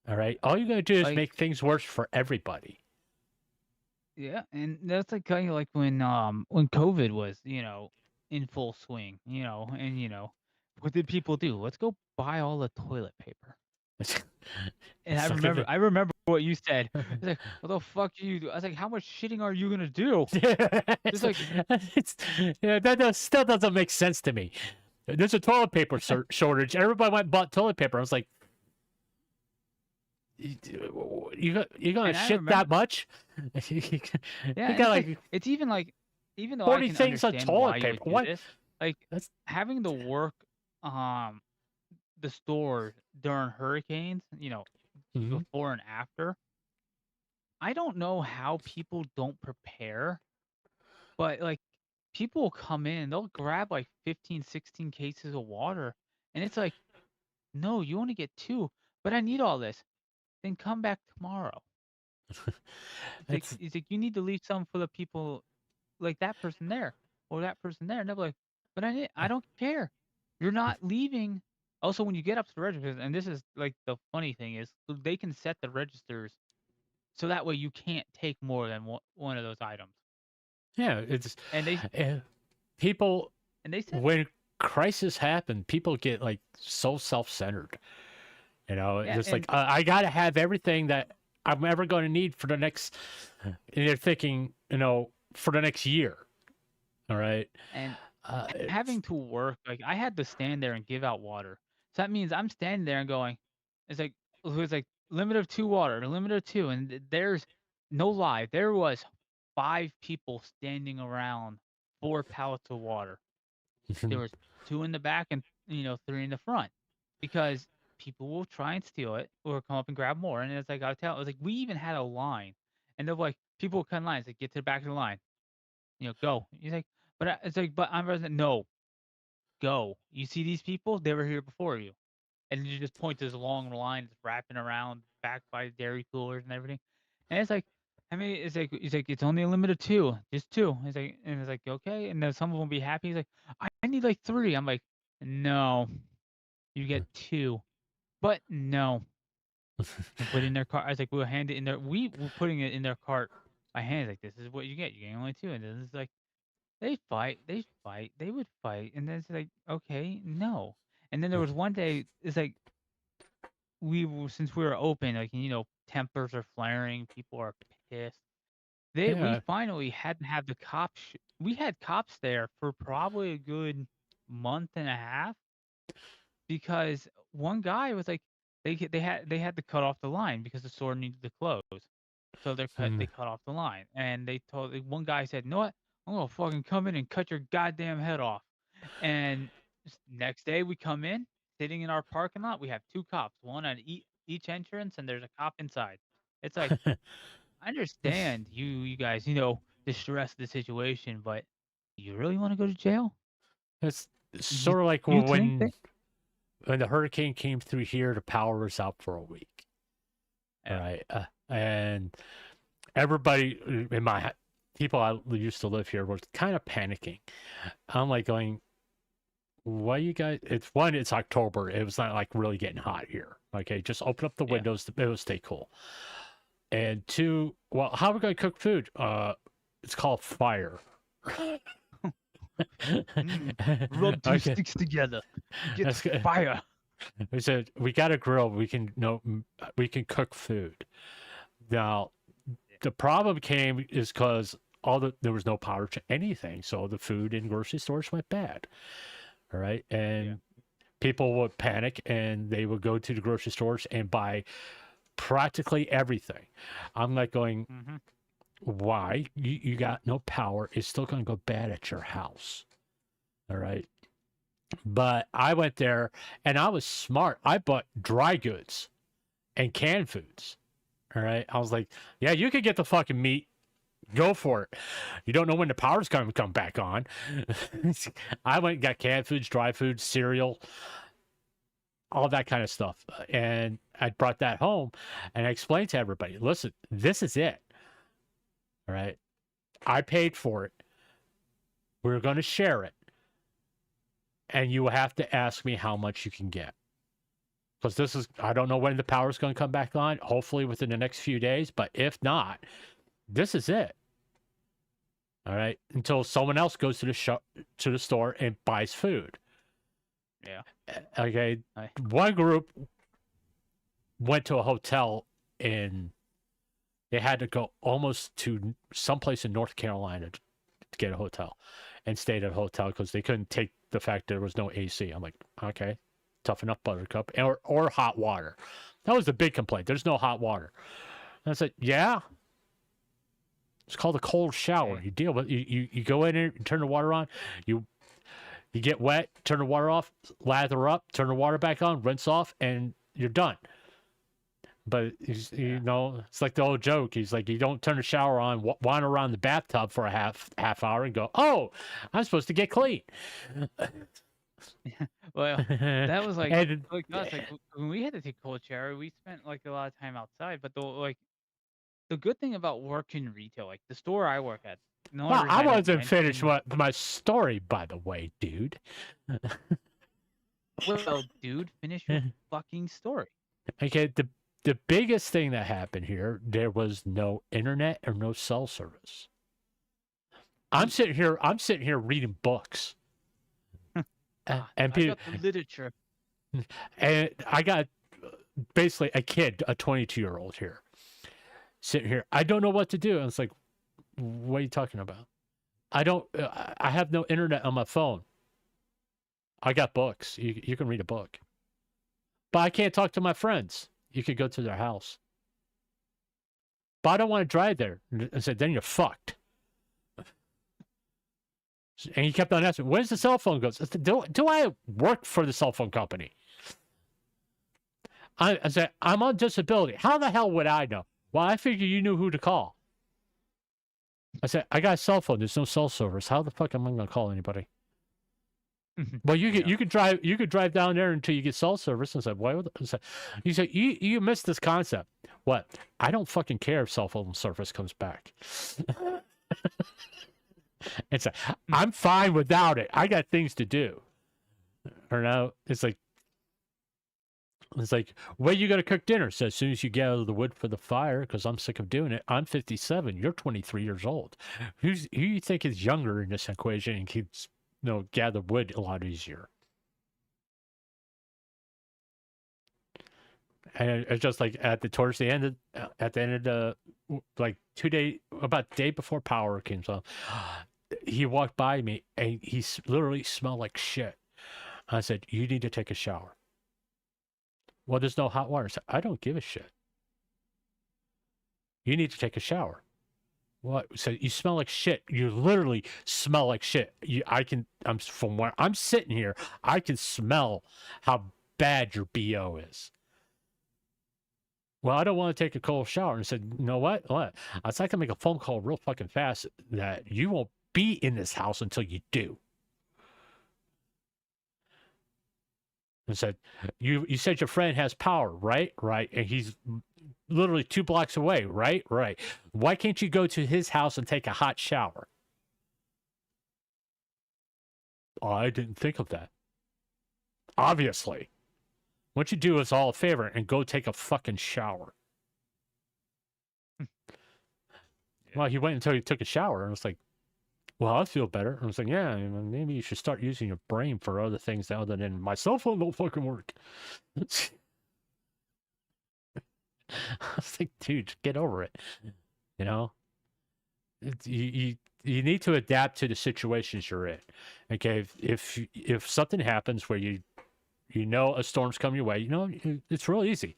All right. All you're gonna do is make things worse for everybody. Yeah, and that's like kind of like when COVID was, in full swing, and what did people do? Let's go buy all the toilet paper. And I remember what you said. It's like, what the fuck do you do? I was like, how much shitting are you gonna do? It's like, that still doesn't make sense to me. There's a toilet paper shortage. Everybody went and bought toilet paper. I was like, you gonna shit that much? It's even like, even though 40 I can things on understand toilet why paper. you would do this, like having to work the store during hurricanes, before and after. I don't know how people don't prepare, but like people will come in, they'll grab like 15, 16 cases of water, and it's like, no, you only get 2, but I need all this. Then come back tomorrow. It's like you need to leave some for the people, like that person there or that person there, and they're like, but I don't care. You're not leaving. Also, when you get up to the registers, and this is like the funny thing is, they can set the registers so that way you can't take more than one of those items. Yeah, it's and they people. And they said when crisis happen, people get like so self-centered. Just like I gotta have everything that I'm ever going to need for the next. And they're thinking, for the next year. All right. And having to work, like I had to stand there and give out water. So that means I'm standing there and going, it's like limit of 2 water, limit of 2, and there's no lie, there was 5 people standing around 4 pallets of water. There was 2 in the back and 3 in the front, because people will try and steal it or come up and grab more. And it's like it was like we even had a line, and they're like people would cut in lines, like get to the back of the line, go. He's like, but it's like, but I'm resident. No, go. You see these people? They were here before you. And you just point to this long line that's wrapping around back by dairy coolers and everything. And it's like, it's like, it's only a limit of 2, just 2. It's like, okay. And then some of them will be happy. He's like, I need like 3. I'm like, no, you get 2, but no. And put it in their cart. I was like, we'll hand it in there. We were putting it in their cart by hand. Like, this is what you get. You get only 2. And then it's like, they would fight. And then it's like, okay, no. And then there was one day, it's like, since we were open, like, tempers are flaring, people are pissed. We finally had to have the cops. We had cops there for probably a good month and a half, because one guy was like, they had to cut off the line because the store needed to close, so they cut off the line, and they told one guy said, "You know what? I'm gonna fucking come in and cut your goddamn head off." And next day we come in, sitting in our parking lot, we have 2 cops, one at each entrance, and there's a cop inside. It's like, I understand you guys, distress the situation, but you really want to go to jail? It's sort of like when the hurricane came through here, the power was out for a week. Yeah. Right. And everybody in people I used to live here was kind of panicking. I'm like going, why you guys? It's October. It was not like really getting hot here. Okay, just open up the windows. It will stay cool. And 2, well, how are we going to cook food? It's called fire. Rub 2 sticks together. Get fire. We said we got a grill. We can we can cook food. Now, the problem came is because there was no power to anything, so the food in grocery stores went bad. All right, and people would panic and they would go to the grocery stores and buy practically everything. I'm like going, why? You got no power. It's still going to go bad at your house. All right. But I went there and I was smart. I bought dry goods and canned foods. All right. I was like, yeah, you could get the fucking meat. Go for it. You don't know when the power's going to come back on. I went and got canned foods, dry foods, cereal, all that kind of stuff. And I brought that home and I explained to everybody, listen, this is it. All right. I paid for it. We're going to share it. And you have to ask me how much you can get. Because I don't know when the power's going to come back on. Hopefully within the next few days. But if not, this is it. All right. Until someone else goes to the store and buys food. Yeah. Okay. One group went to a hotel and they had to go almost to someplace in North Carolina to get a hotel and stayed at a hotel because they couldn't take the fact there was no AC. I'm like, okay, toughen up, Buttercup, or hot water. That was the big complaint. There's no hot water. And I said, yeah. It's called a cold shower. You deal with you go in there, you turn the water on, you get wet, turn the water off, lather up, turn the water back on, rinse off, and you're done. But you know, it's like the old joke. He's like, you don't turn the shower on, wander around the bathtub for a half hour, and go, "Oh, I'm supposed to get clean." Well, that was like us. And, Like when we had to take cold shower, we spent like a lot of time outside. But the good thing about working retail, like the store I work at, no well, one I had a wasn't finished ventilation- my story, by the way, dude. Well, dude, finish your fucking story. Okay, the biggest thing that happened here, there was no internet or no cell service. I'm sitting here reading books. And I people, got the literature. and I got basically a kid, a 22-year-old here, sitting here. I don't know what to do. And it's like, what are you talking about? I have no internet on my phone. I got books. You can read a book. But I can't talk to my friends. You could go to their house. But I don't want to drive there. And said, then you're fucked. And he kept on asking, where's the cell phone goes? I said, do I work for the cell phone company? I said, I'm on disability. How the hell would I know? Well, I figured you knew who to call. I said, I got a cell phone. There's no cell service. How the fuck am I going to call anybody? Well, you could drive down there until you get cell service. And I said, why would I said, you said you missed this concept. What? I don't fucking care if cell phone service comes back. It's like, I'm fine without it. I got things to do. Or no, it's like, when you gonna cook dinner? So as soon as you get out of the wood for the fire, because I'm sick of doing it. I'm 57. You're 23 years old. Who you think is younger in this equation and keeps gather wood a lot easier? And it's just like towards the end of the like 2 days, about the day before power came on, he walked by me and he literally smelled like shit. I said, you need to take a shower. Well, there's no hot water. I said, I don't give a shit. You need to take a shower. What? So you smell like shit. You literally smell like shit. I'm from where I'm sitting here, I can smell how bad your BO is. Well, I don't want to take a cold shower. And I said, you know what? What? I was like, I can make a phone call real fucking fast that you won't be in this house until you do. And said, you said your friend has power, right? Right. And he's literally 2 blocks away, right? Right. Why can't you go to his house and take a hot shower? Oh, I didn't think of that. Obviously. What you do is all a favor and go take a fucking shower. Well, he went until he took a shower and was like, well, I feel better. I was like, yeah, maybe you should start using your brain for other things other than my cell phone don't fucking work. I was like, dude, get over it. You know, you need to adapt to the situations you're in. Okay, if something happens where you know a storm's coming your way, you know it's real easy.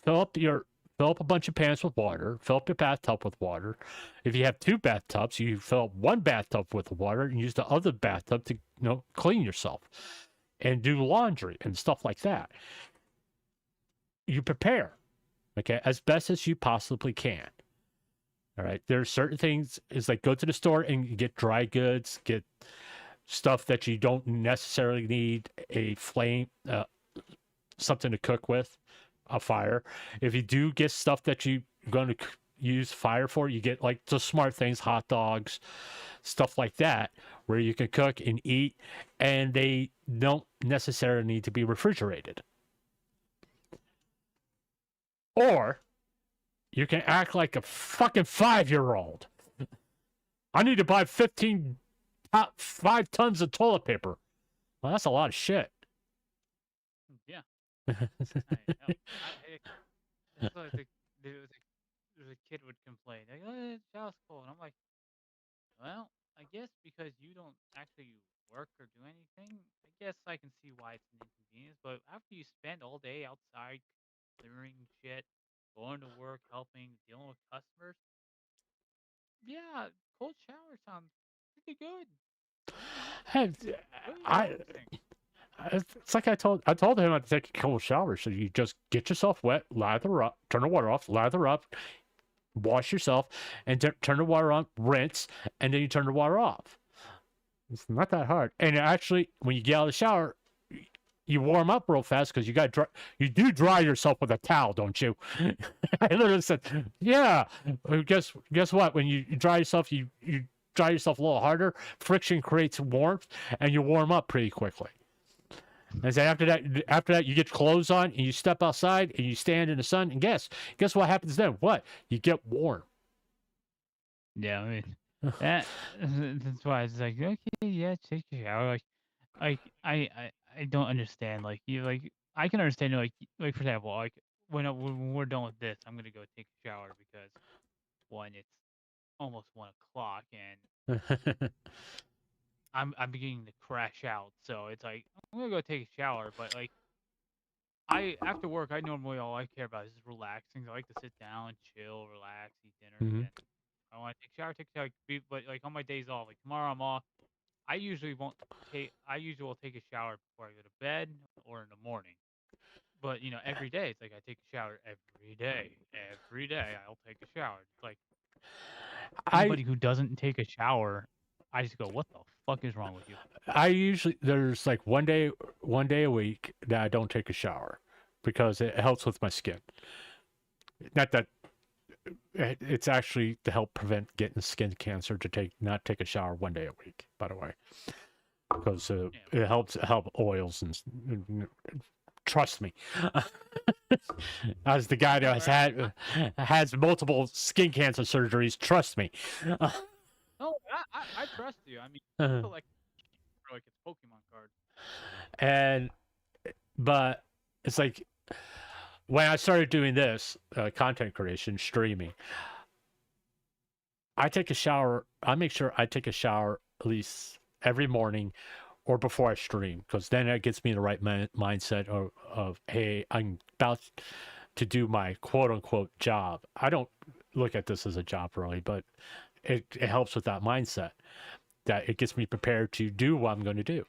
Fill up a bunch of pans with water. Fill up your bathtub with water. If you have 2 bathtubs, you fill up 1 bathtub with water and use the other bathtub to clean yourself and do laundry and stuff like that. You prepare, okay, as best as you possibly can. All right. There are certain things. It's like go to the store and get dry goods, get stuff that you don't necessarily need a flame, something to cook with, a fire. If you do get stuff that you're going to use fire for, you get like the smart things, hot dogs, stuff like that, where you can cook and eat, and they don't necessarily need to be refrigerated. Or you can act like a fucking 5-year-old. I need to buy 5 tons of toilet paper. Well, that's a lot of shit. Yeah. I know. It's like there's a kid would complain, like, oh, the child's cold. And I'm like, well, I guess because you don't actually work or do anything, I guess I can see why it's an inconvenience. But after you spend all day outside clearing shit, going to work, helping, dealing with customers, yeah, cold shower sounds pretty good. Hey, it's like I told him I'd take a cold shower. So you just get yourself wet, lather up, turn the water off, lather up, wash yourself, and turn the water on, rinse, and then you turn the water off. It's not that hard. And actually, when you get out of the shower, you warm up real fast because you do dry yourself with a towel, don't you? I literally said, yeah. Guess what? When you dry yourself, you dry yourself a little harder. Friction creates warmth, and you warm up pretty quickly. And then after that, you get your clothes on and you step outside and you stand in the sun. And guess what happens then? What? You get warm. Yeah, I mean, that's why it's like, okay, yeah, take a shower. Like, I don't understand. Like, I can understand. Like for example, like when we're done with this, I'm gonna go take a shower because one, it's almost 1 o'clock, and I'm beginning to crash out. So it's like I'm gonna go take a shower, but like after work, I normally all I care about is just relaxing. I like to sit down, chill, relax, eat dinner. Mhm. And I want to take a shower, but like on my days off, like tomorrow I'm off. I usually will take a shower before I go to bed or in the morning. But every day it's like I take a shower every day. Every day I'll take a shower. It's like anybody who doesn't take a shower, I just go, what the fuck is wrong with you? I usually there's like one day a week that I don't take a shower because it helps with my skin. Not that it's actually to help prevent getting skin cancer to not take a shower one day a week, by the way, because it helps oils and trust me. As the guy that has multiple skin cancer surgeries, trust me. No, I trust you. I mean, I feel like it's Pokemon card. But it's like when I started doing this content creation, streaming, I take a shower. I make sure I take a shower at least every morning or before I stream, because then it gets me in the right mindset of, hey, I'm about to do my quote unquote job. I don't look at this as a job really, but it helps with that mindset, that it gets me prepared to do what I'm going to do.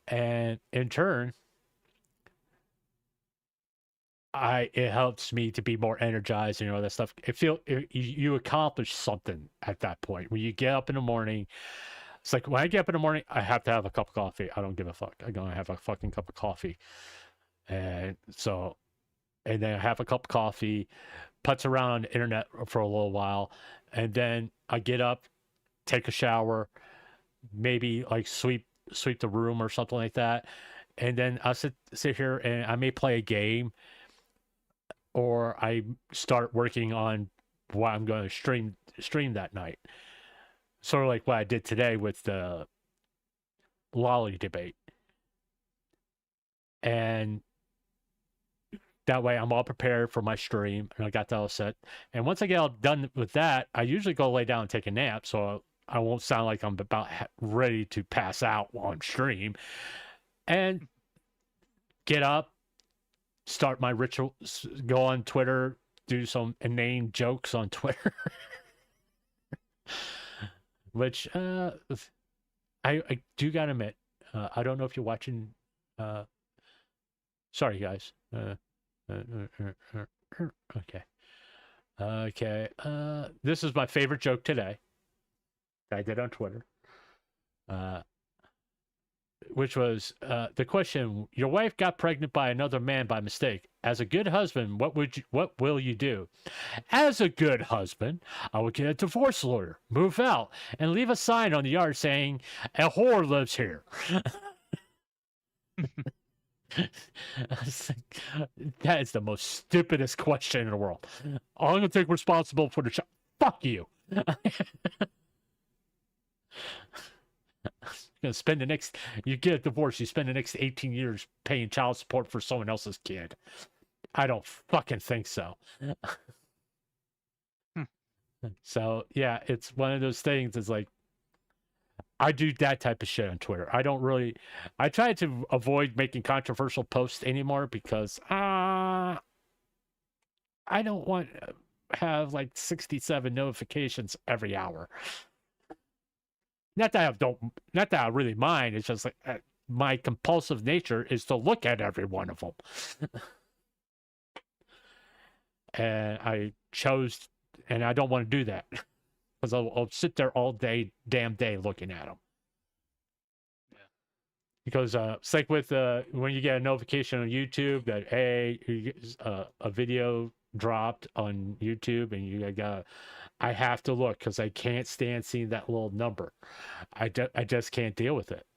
And in turn, it helps me to be more energized and all that stuff. You accomplish something at that point. When you get up in the morning, it's like when I get up in the morning, I have to have a cup of coffee. I don't give a fuck. I'm gonna have a fucking cup of coffee. And then I have a cup of coffee, putz around on the internet for a little while, and then I get up, take a shower, maybe like sweep the room or something like that, and then I'll sit here and I may play a game, or I start working on what I'm going to stream that night. sort of like what I did today with the Loli debate. And that way I'm all prepared for my stream, and I got that all set. And once I get all done with that, I usually go lay down and take a nap, so I won't sound like I'm about ready to pass out on stream. And get up, start my ritual, go on Twitter, do some inane jokes on Twitter. Which I do gotta admit, I don't know if you're watching. Sorry, guys. Okay. This is my favorite joke today. I did on Twitter. Which was the question: your wife got pregnant by another man by mistake. As a good husband, what will you do? As a good husband, I would get a divorce lawyer, move out, and leave a sign on the yard saying, "A whore lives here." That is the most stupidest question in the world. I'm gonna take responsibility for the child. Fuck you. Gonna spend the next, you get a divorce, you spend the next 18 years paying child support for someone else's kid. I don't fucking think so. So yeah, it's one of those things. It's like, I do that type of shit on Twitter. I try to avoid making controversial posts anymore because I don't want to have like 67 notifications every hour. Not that I really mind. It's just like my compulsive nature is to look at every one of them. And I chose, and I don't want to do that because I'll sit there all day, damn day, looking at them. Yeah. Because it's like with when you get a notification on YouTube that, hey, a video dropped on YouTube, and you got, I have to look because I can't stand seeing that little number. I just can't deal with it.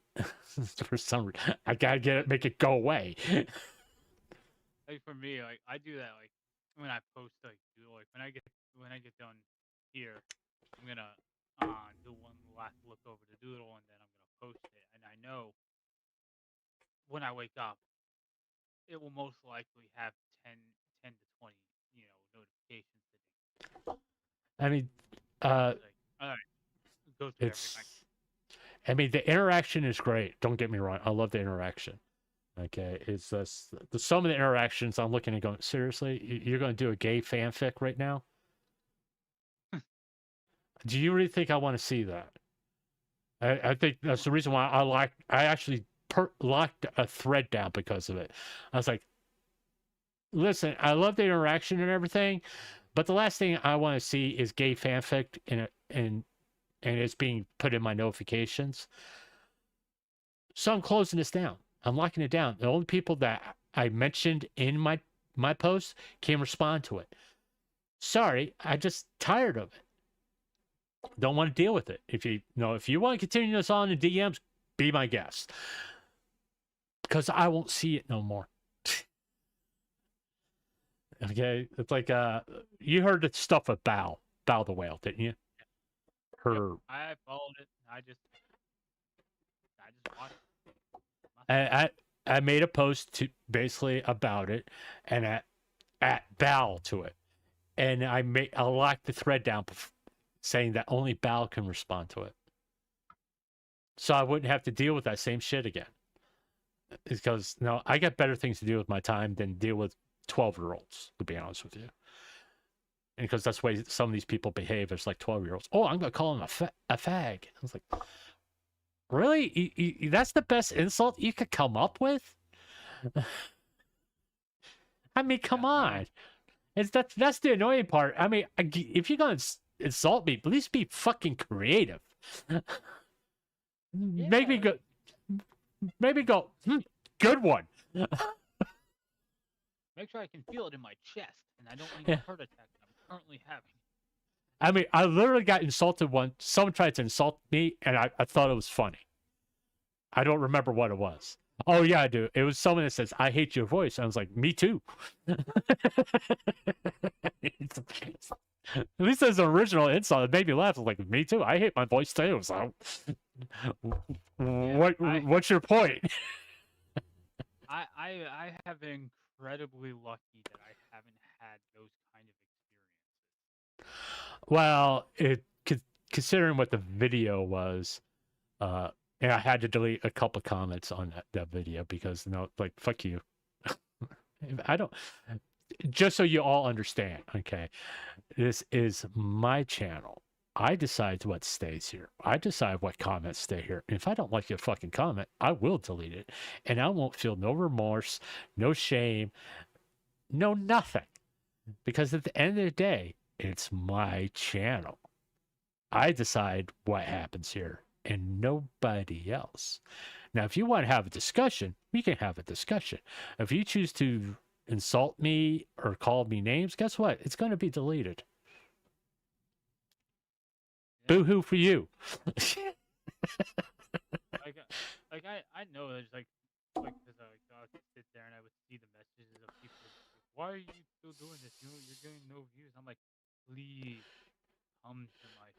For some reason, I gotta get it, make it go away. Like for me, like I do that like when I post like when I get done here, I'm gonna do one last look over the doodle, and then I'm gonna post it. And I know when I wake up, it will most likely have 10 to 20, notifications. I mean, All right, go through it's. everything. I mean, the interaction is great. Don't get me wrong. I love the interaction. Okay, it's just some of the interactions I'm looking at going, seriously, you're going to do a gay fanfic right now? Do you really think I want to see that? I think that's the reason why I actually locked a thread down because of it. I was like, listen, I love the interaction and everything, but the last thing I want to see is gay fanfic and it's being put in my notifications. So I'm closing this down. I'm locking it down. The only people that I mentioned in my post can respond to it. Sorry, I'm just tired of it. Don't want to deal with it. If you want to continue this on in DMs, be my guest. Because I won't see it no more. Okay, it's like you heard the stuff of Bao the whale, didn't you? Her. Yep, I followed it. I just watched it. I made a post to basically about it, and at Bao to it, and I locked the thread down, saying that only Bao can respond to it, so I wouldn't have to deal with that same shit again. Because I got better things to do with my time than deal with 12-year-olds, to be honest with you. And because that's the way some of these people behave as like 12-year-olds. Oh, I'm gonna call him a fag. I was like, really? That's the best insult you could come up with? I mean, come on. That's the annoying part. I mean, if you're gonna insult me, at least be fucking creative. Maybe go. Good one. Make sure I can feel it in my chest, and I don't need a heart attack that I'm currently having. I mean, I literally got insulted once. Someone tried to insult me, and I thought it was funny. I don't remember what it was. Oh, yeah, I do. It was someone that says, I hate your voice. I was like, me too. At least there's an original insult. It made me laugh. I was like, me too. I hate my voice too. So, what's your point? I have been incredibly lucky that I haven't had those kind of experiences. Well, considering what the video was, and I had to delete a couple comments on that video because like fuck you. I don't. Just so you all understand, okay, this is my channel. I decide what stays here. I decide what comments stay here. If I don't like your fucking comment, I will delete it. And I won't feel no remorse, no shame, no nothing. Because at the end of the day, it's my channel. I decide what happens here and nobody else. Now, if you want to have a discussion, we can have a discussion. If you choose to insult me or call me names, guess what? It's going to be deleted. Boo-hoo for you. I know there's because I would sit there and I would see the messages of people like, why are you still doing this? You're getting no views. I'm like, please come to my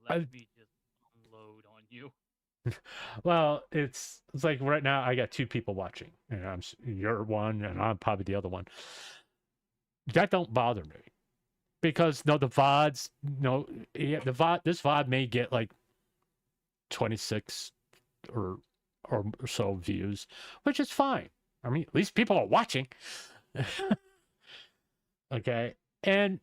channel. Let me just unload on you. Well, it's like right now I got 2 people watching, and you're one, and I'm probably the other one. That don't bother me, because the VODs, this VOD may get like 26 or so views, which is fine. I mean, at least people are watching. Okay, and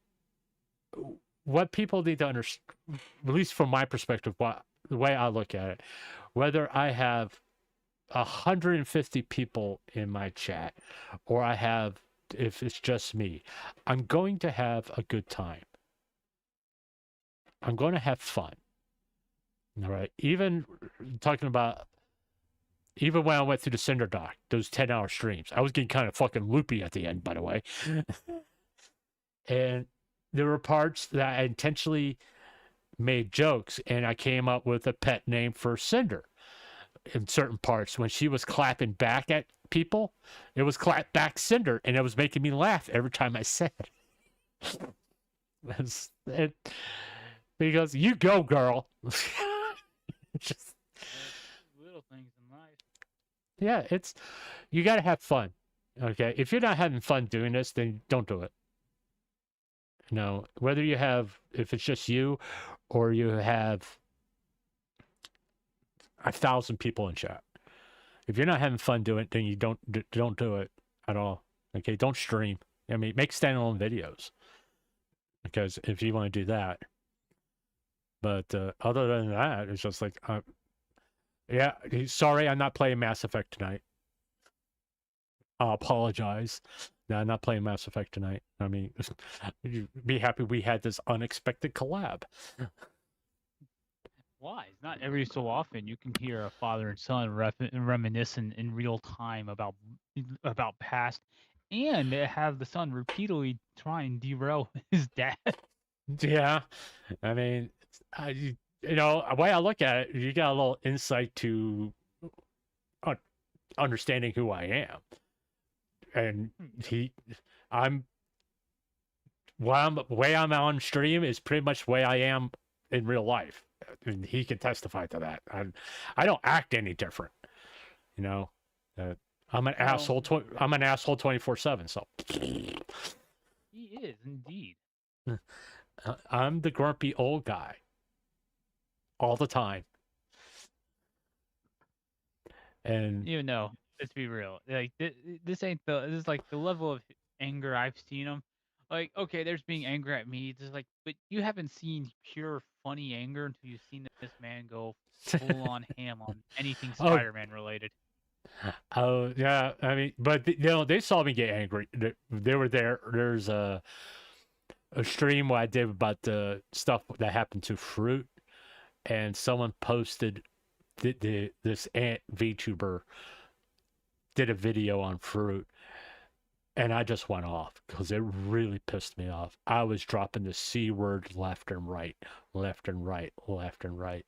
what people need to understand, at least from my perspective, the way I look at it, whether I have 150 people in my chat or if it's just me, I'm going to have a good time. I'm going to have fun. All right. Even talking about, even when I went through the Cinder Doc, those 10-hour streams, I was getting kind of fucking loopy at the end, by the way. And there were parts that I intentionally made jokes, and I came up with a pet name for Cinder. In certain parts, when she was clapping back at people, it was clap back Cinder, and it was making me laugh every time I said it. Because you go, girl. Just little things in life. Yeah, you got to have fun. Okay, if you're not having fun doing this, then don't do it. Whether if it's just you or you have 1,000 people in chat. If you're not having fun doing it, then you don't do it at all. Okay, don't stream. I mean, make standalone videos, because if you want to do that. But other than that, it's just like, yeah, sorry, I'm not playing Mass Effect tonight. I'll apologize. No, I'm not playing Mass Effect tonight. I mean, be happy we had this unexpected collab. Why? Not every so often you can hear a father and son reminiscing in real time about past, and have the son repeatedly try and derail his dad. Yeah, I mean, the way I look at it, you got a little insight to understanding who I am. And the way I'm on stream is pretty much the way I am in real life, and he can testify to that. I don't act any different, I'm an asshole. I'm an asshole 24/7. So he is indeed. I'm the grumpy old guy all the time, and let's be real. Like this is like the level of anger I've seen him. Like, okay, there's being angry at me. It's like, but you haven't seen pure funny anger until you've seen this man go full on ham on anything Spider-Man related. Oh yeah, I mean, but they saw me get angry. They were there. There's a stream where I did about the stuff that happened to fruit, and someone posted this Vtuber did a video on fruit, and I just went off because it really pissed me off. I was dropping the C word left and right, left and right, left and right.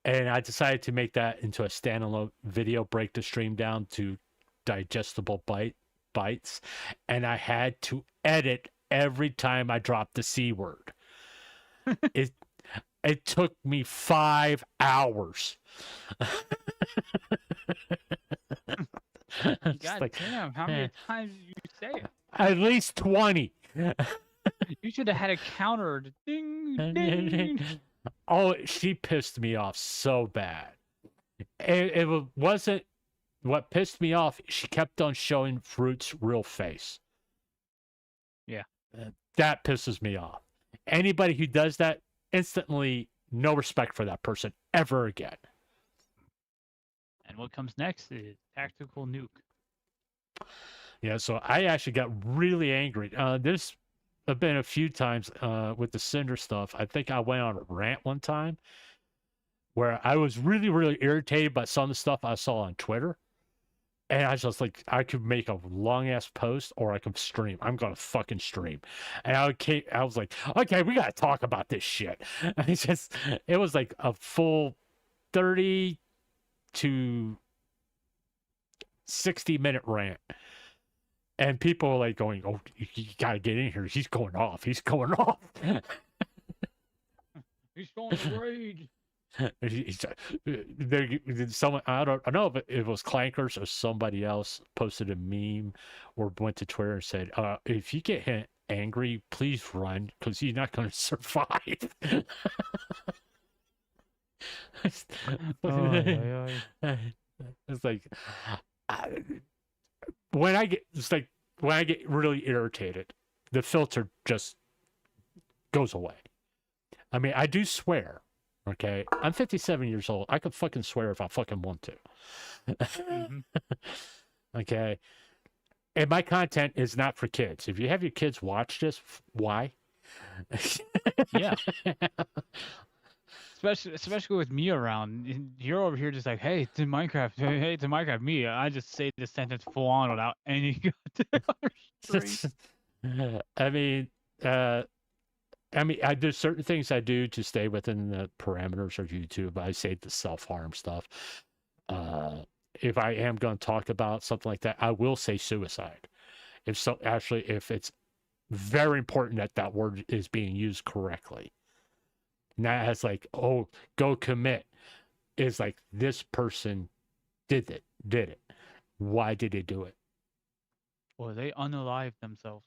And I decided to make that into a standalone video, break the stream down to digestible bite bites, and I had to edit every time I dropped the C word. It took me 5 hours. God damn, how many times did you say it? At least 20. You should have had a counter. Ding, ding. Oh, she pissed me off so bad. It wasn't what pissed me off. She kept on showing Fruit's real face. Yeah. That pisses me off. Anybody who does that, instantly, no respect for that person ever again. And what comes next is tactical nuke. Yeah, so I actually got really angry. There's been a few times with the Cinder stuff. I think I went on a rant one time where I was really, really irritated by some of the stuff I saw on Twitter. And I was just like, I could make a long ass post or I could stream. I'm going to fucking stream. And I was like, okay, we got to talk about this shit. And it was like a full 30 to 60-minute rant. And people are like going, oh, you got to get in here. He's going off. He's going off. He's going to rage. Someone, I don't know if it was Clankers or somebody else posted a meme or went to Twitter and said, if you get angry, please run because you're not going to survive. It's like when I get really irritated, the filter just goes away. I mean, I do swear. Okay, I'm 57 years old. I could fucking swear if I fucking want to. Mm-hmm. Okay, and my content is not for kids. If you have your kids watch this, why? Yeah. Especially with me around. You're over here just like, hey, it's in Minecraft. Hey, it's in Minecraft. Me, I just say the sentence full on without any restraint. I mean, I do certain things I do to stay within the parameters of YouTube. I say the self-harm stuff. If I am going to talk about something like that, I will say suicide. If it's very important that word is being used correctly. Not as like, oh, go commit. It's like this person did it. Why did they do it? Or they unalive themselves.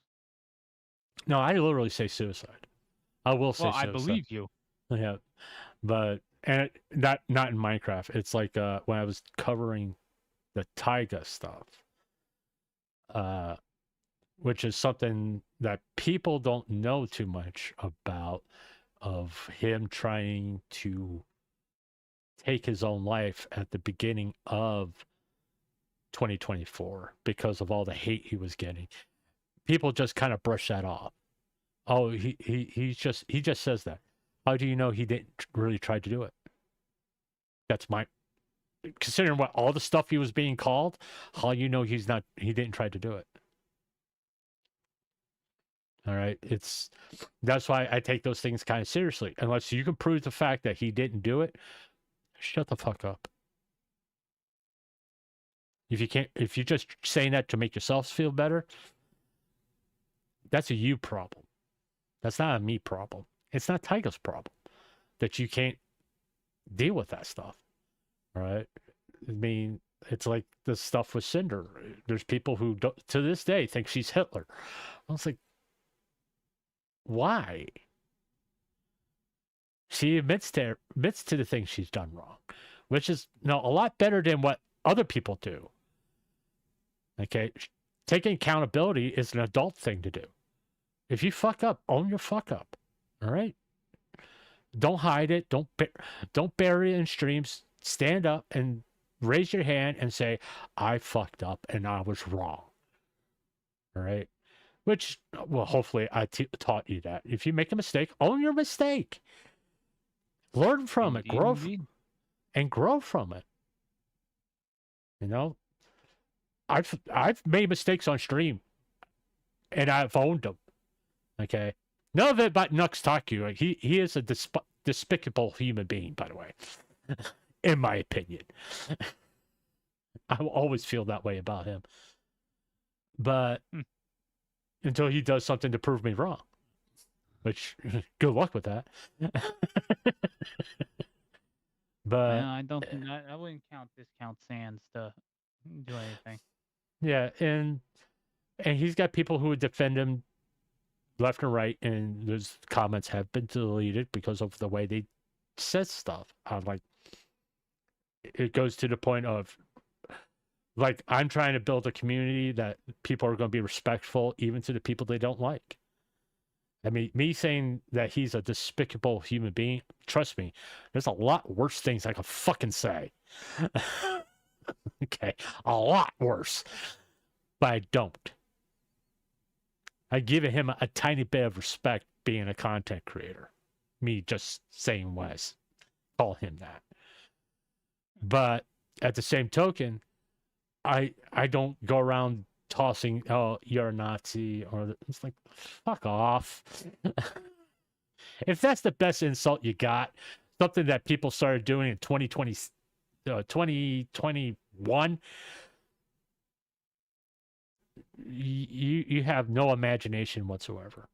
No, I literally say suicide. I will say suicide. I believe you. Yeah, but not in Minecraft. It's like when I was covering the Taiga stuff, which is something that people don't know too much about, of him trying to take his own life at the beginning of 2024 because of all the hate he was getting. People just kind of brush that off. Oh, he just says that. How do you know he didn't really try to do it? That's considering what all the stuff he was being called, how you know he didn't try to do it. All right, that's why I take those things kind of seriously. Unless you can prove the fact that he didn't do it, shut the fuck up. If you're just saying that to make yourselves feel better, that's a you problem. That's not a me problem. It's not Taiga's problem that you can't deal with that stuff. All right. I mean, it's like the stuff with Cinder. There's people who to this day think she's Hitler. I was like, why? She admits to the things she's done wrong, which is a lot better than what other people do. Okay, taking accountability is an adult thing to do. If you fuck up, own your fuck up. All right. Don't hide it. Don't bury it in streams. Stand up and raise your hand and say, I fucked up and I was wrong. All right. Which, well, hopefully I taught you that. If you make a mistake, own your mistake. Learn from it. Grow from it. You know, I've made mistakes on stream, and I've owned them. Okay, none of it about Nux Taku. He is a despicable human being, by the way, in my opinion. I will always feel that way about him. but Hmm. until he does something to prove me wrong, which good luck with that. But No, I don't think I wouldn't discount Sands to do anything. yeah, and he's got people who would defend him left and right, and those comments have been deleted because of the way they said stuff. I'm like, it goes to the point of, like, I'm trying to build a community that people are going to be respectful, even to the people they don't like. I mean, me saying that he's a despicable human being, trust me, there's a lot worse things I could fucking say. Okay, a lot worse. But I don't. I give him a tiny bit of respect being a content creator. Me just saying Wes. Call him that. But at the same token, I don't go around tossing, oh, you're a Nazi, or it's like, fuck off. If that's the best insult you got, something that people started doing in 2021, you have no imagination whatsoever.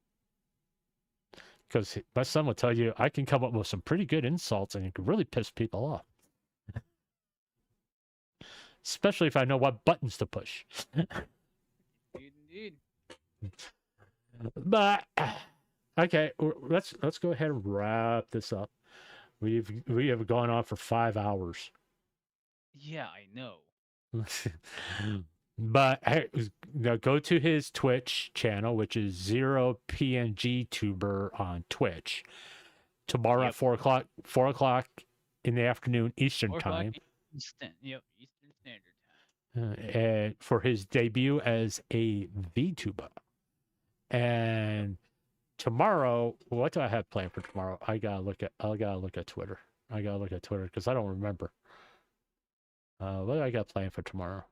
Because my son will tell you, I can come up with some pretty good insults and it can really piss people off. Especially if I know what buttons to push. Indeed. But okay, let's go ahead and wrap this up. We have gone on for 5 hours. Yeah, I know. But hey, go to his Twitch channel, which is ZeroVtuber on Twitch. Tomorrow at 4 o'clock in the afternoon Eastern 4 o'clock time. Eastern Standard Time. And for his debut as a VTuber. And tomorrow, what do I have planned for tomorrow? I gotta look at Twitter. Because I don't remember. What do I got planned for tomorrow?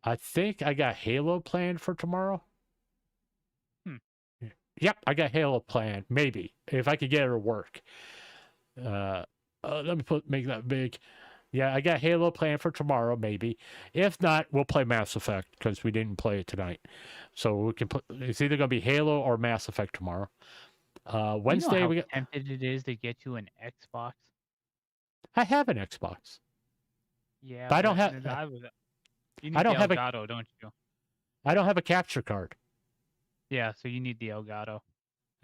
I think I got Halo planned for tomorrow. Yep, I got Halo planned. Maybe if I could get it to work. Let me make that big. Yeah, I got Halo planned for tomorrow. Maybe. If not, we'll play Mass Effect because we didn't play it tonight. So we can put. It's either gonna be Halo or Mass Effect tomorrow. Wednesday you know we how got. tempted it is to get you an Xbox. I have an Xbox. Yeah, But I don't but have. You need I don't the have Elgato, don't you? I don't have a capture card. Yeah, so you need the Elgato.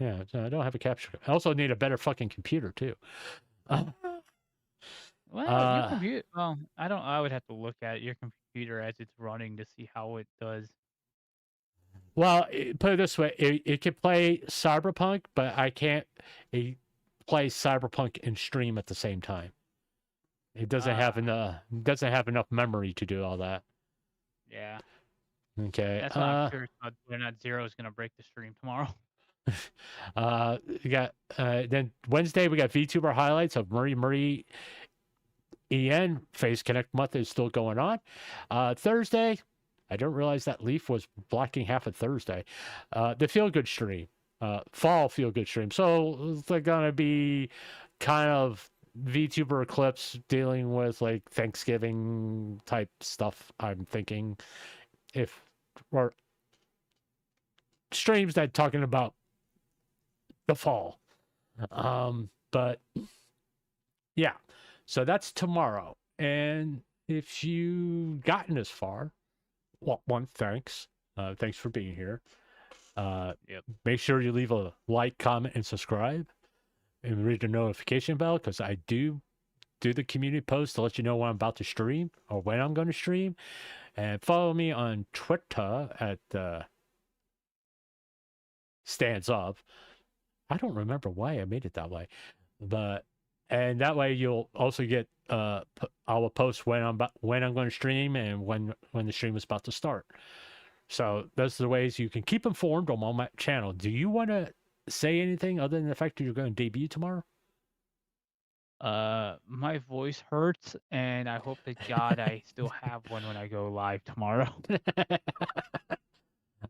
Yeah, I don't have a capture card. I also need a better fucking computer too. Well, your computer. Well, I don't. I would have to look at your computer as it's running to see how it does. Well, put it this way: it can play Cyberpunk, but I can't play Cyberpunk and stream at the same time. It doesn't have enough memory to do all that. Yeah. Okay. That's why I'm curious about whether or not Zero is gonna break the stream tomorrow. We got then Wednesday we got VTuber highlights of Murray EN. Face Connect month is still going on. Thursday, I don't realize that Leaf was blocking half of Thursday. The Feel Good stream, fall Feel Good stream. So it's like gonna be kind of VTuber clips dealing with like Thanksgiving type stuff. I'm thinking or streams that talking about the fall. But yeah, so that's tomorrow. And if you've gotten this far, well, one, thanks. Thanks for being here. Make sure you leave a like, comment, and subscribe. And read the notification bell because I do the community post to let you know when I'm about to stream or when I'm going to stream. And follow me on Twitter at Stands Up. I don't remember why I made it that way, and that way you'll also get I will post when I'm going to stream and when the stream is about to start. So those are the ways you can keep informed on my channel. Do you want to say anything other than the fact that you're going to debut tomorrow? My voice hurts, and I hope to God I still have one when I go live tomorrow.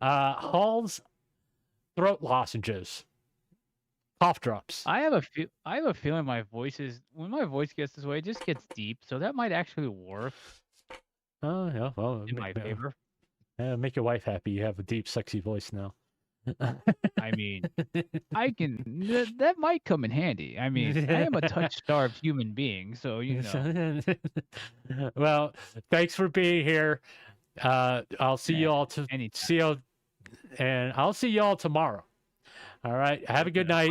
Hall's throat lozenges, cough drops. I have a feeling my voice when my voice gets this way, it just gets deep. So that might actually work Oh yeah, well, in my favor. Make your wife happy. You have a deep, sexy voice now. I mean, I can. That might come in handy. I mean, I am a touch-starved human being, so you know. Well, thanks for being here. I'll see you all anytime. I'll see you all tomorrow. All right. Have a good night.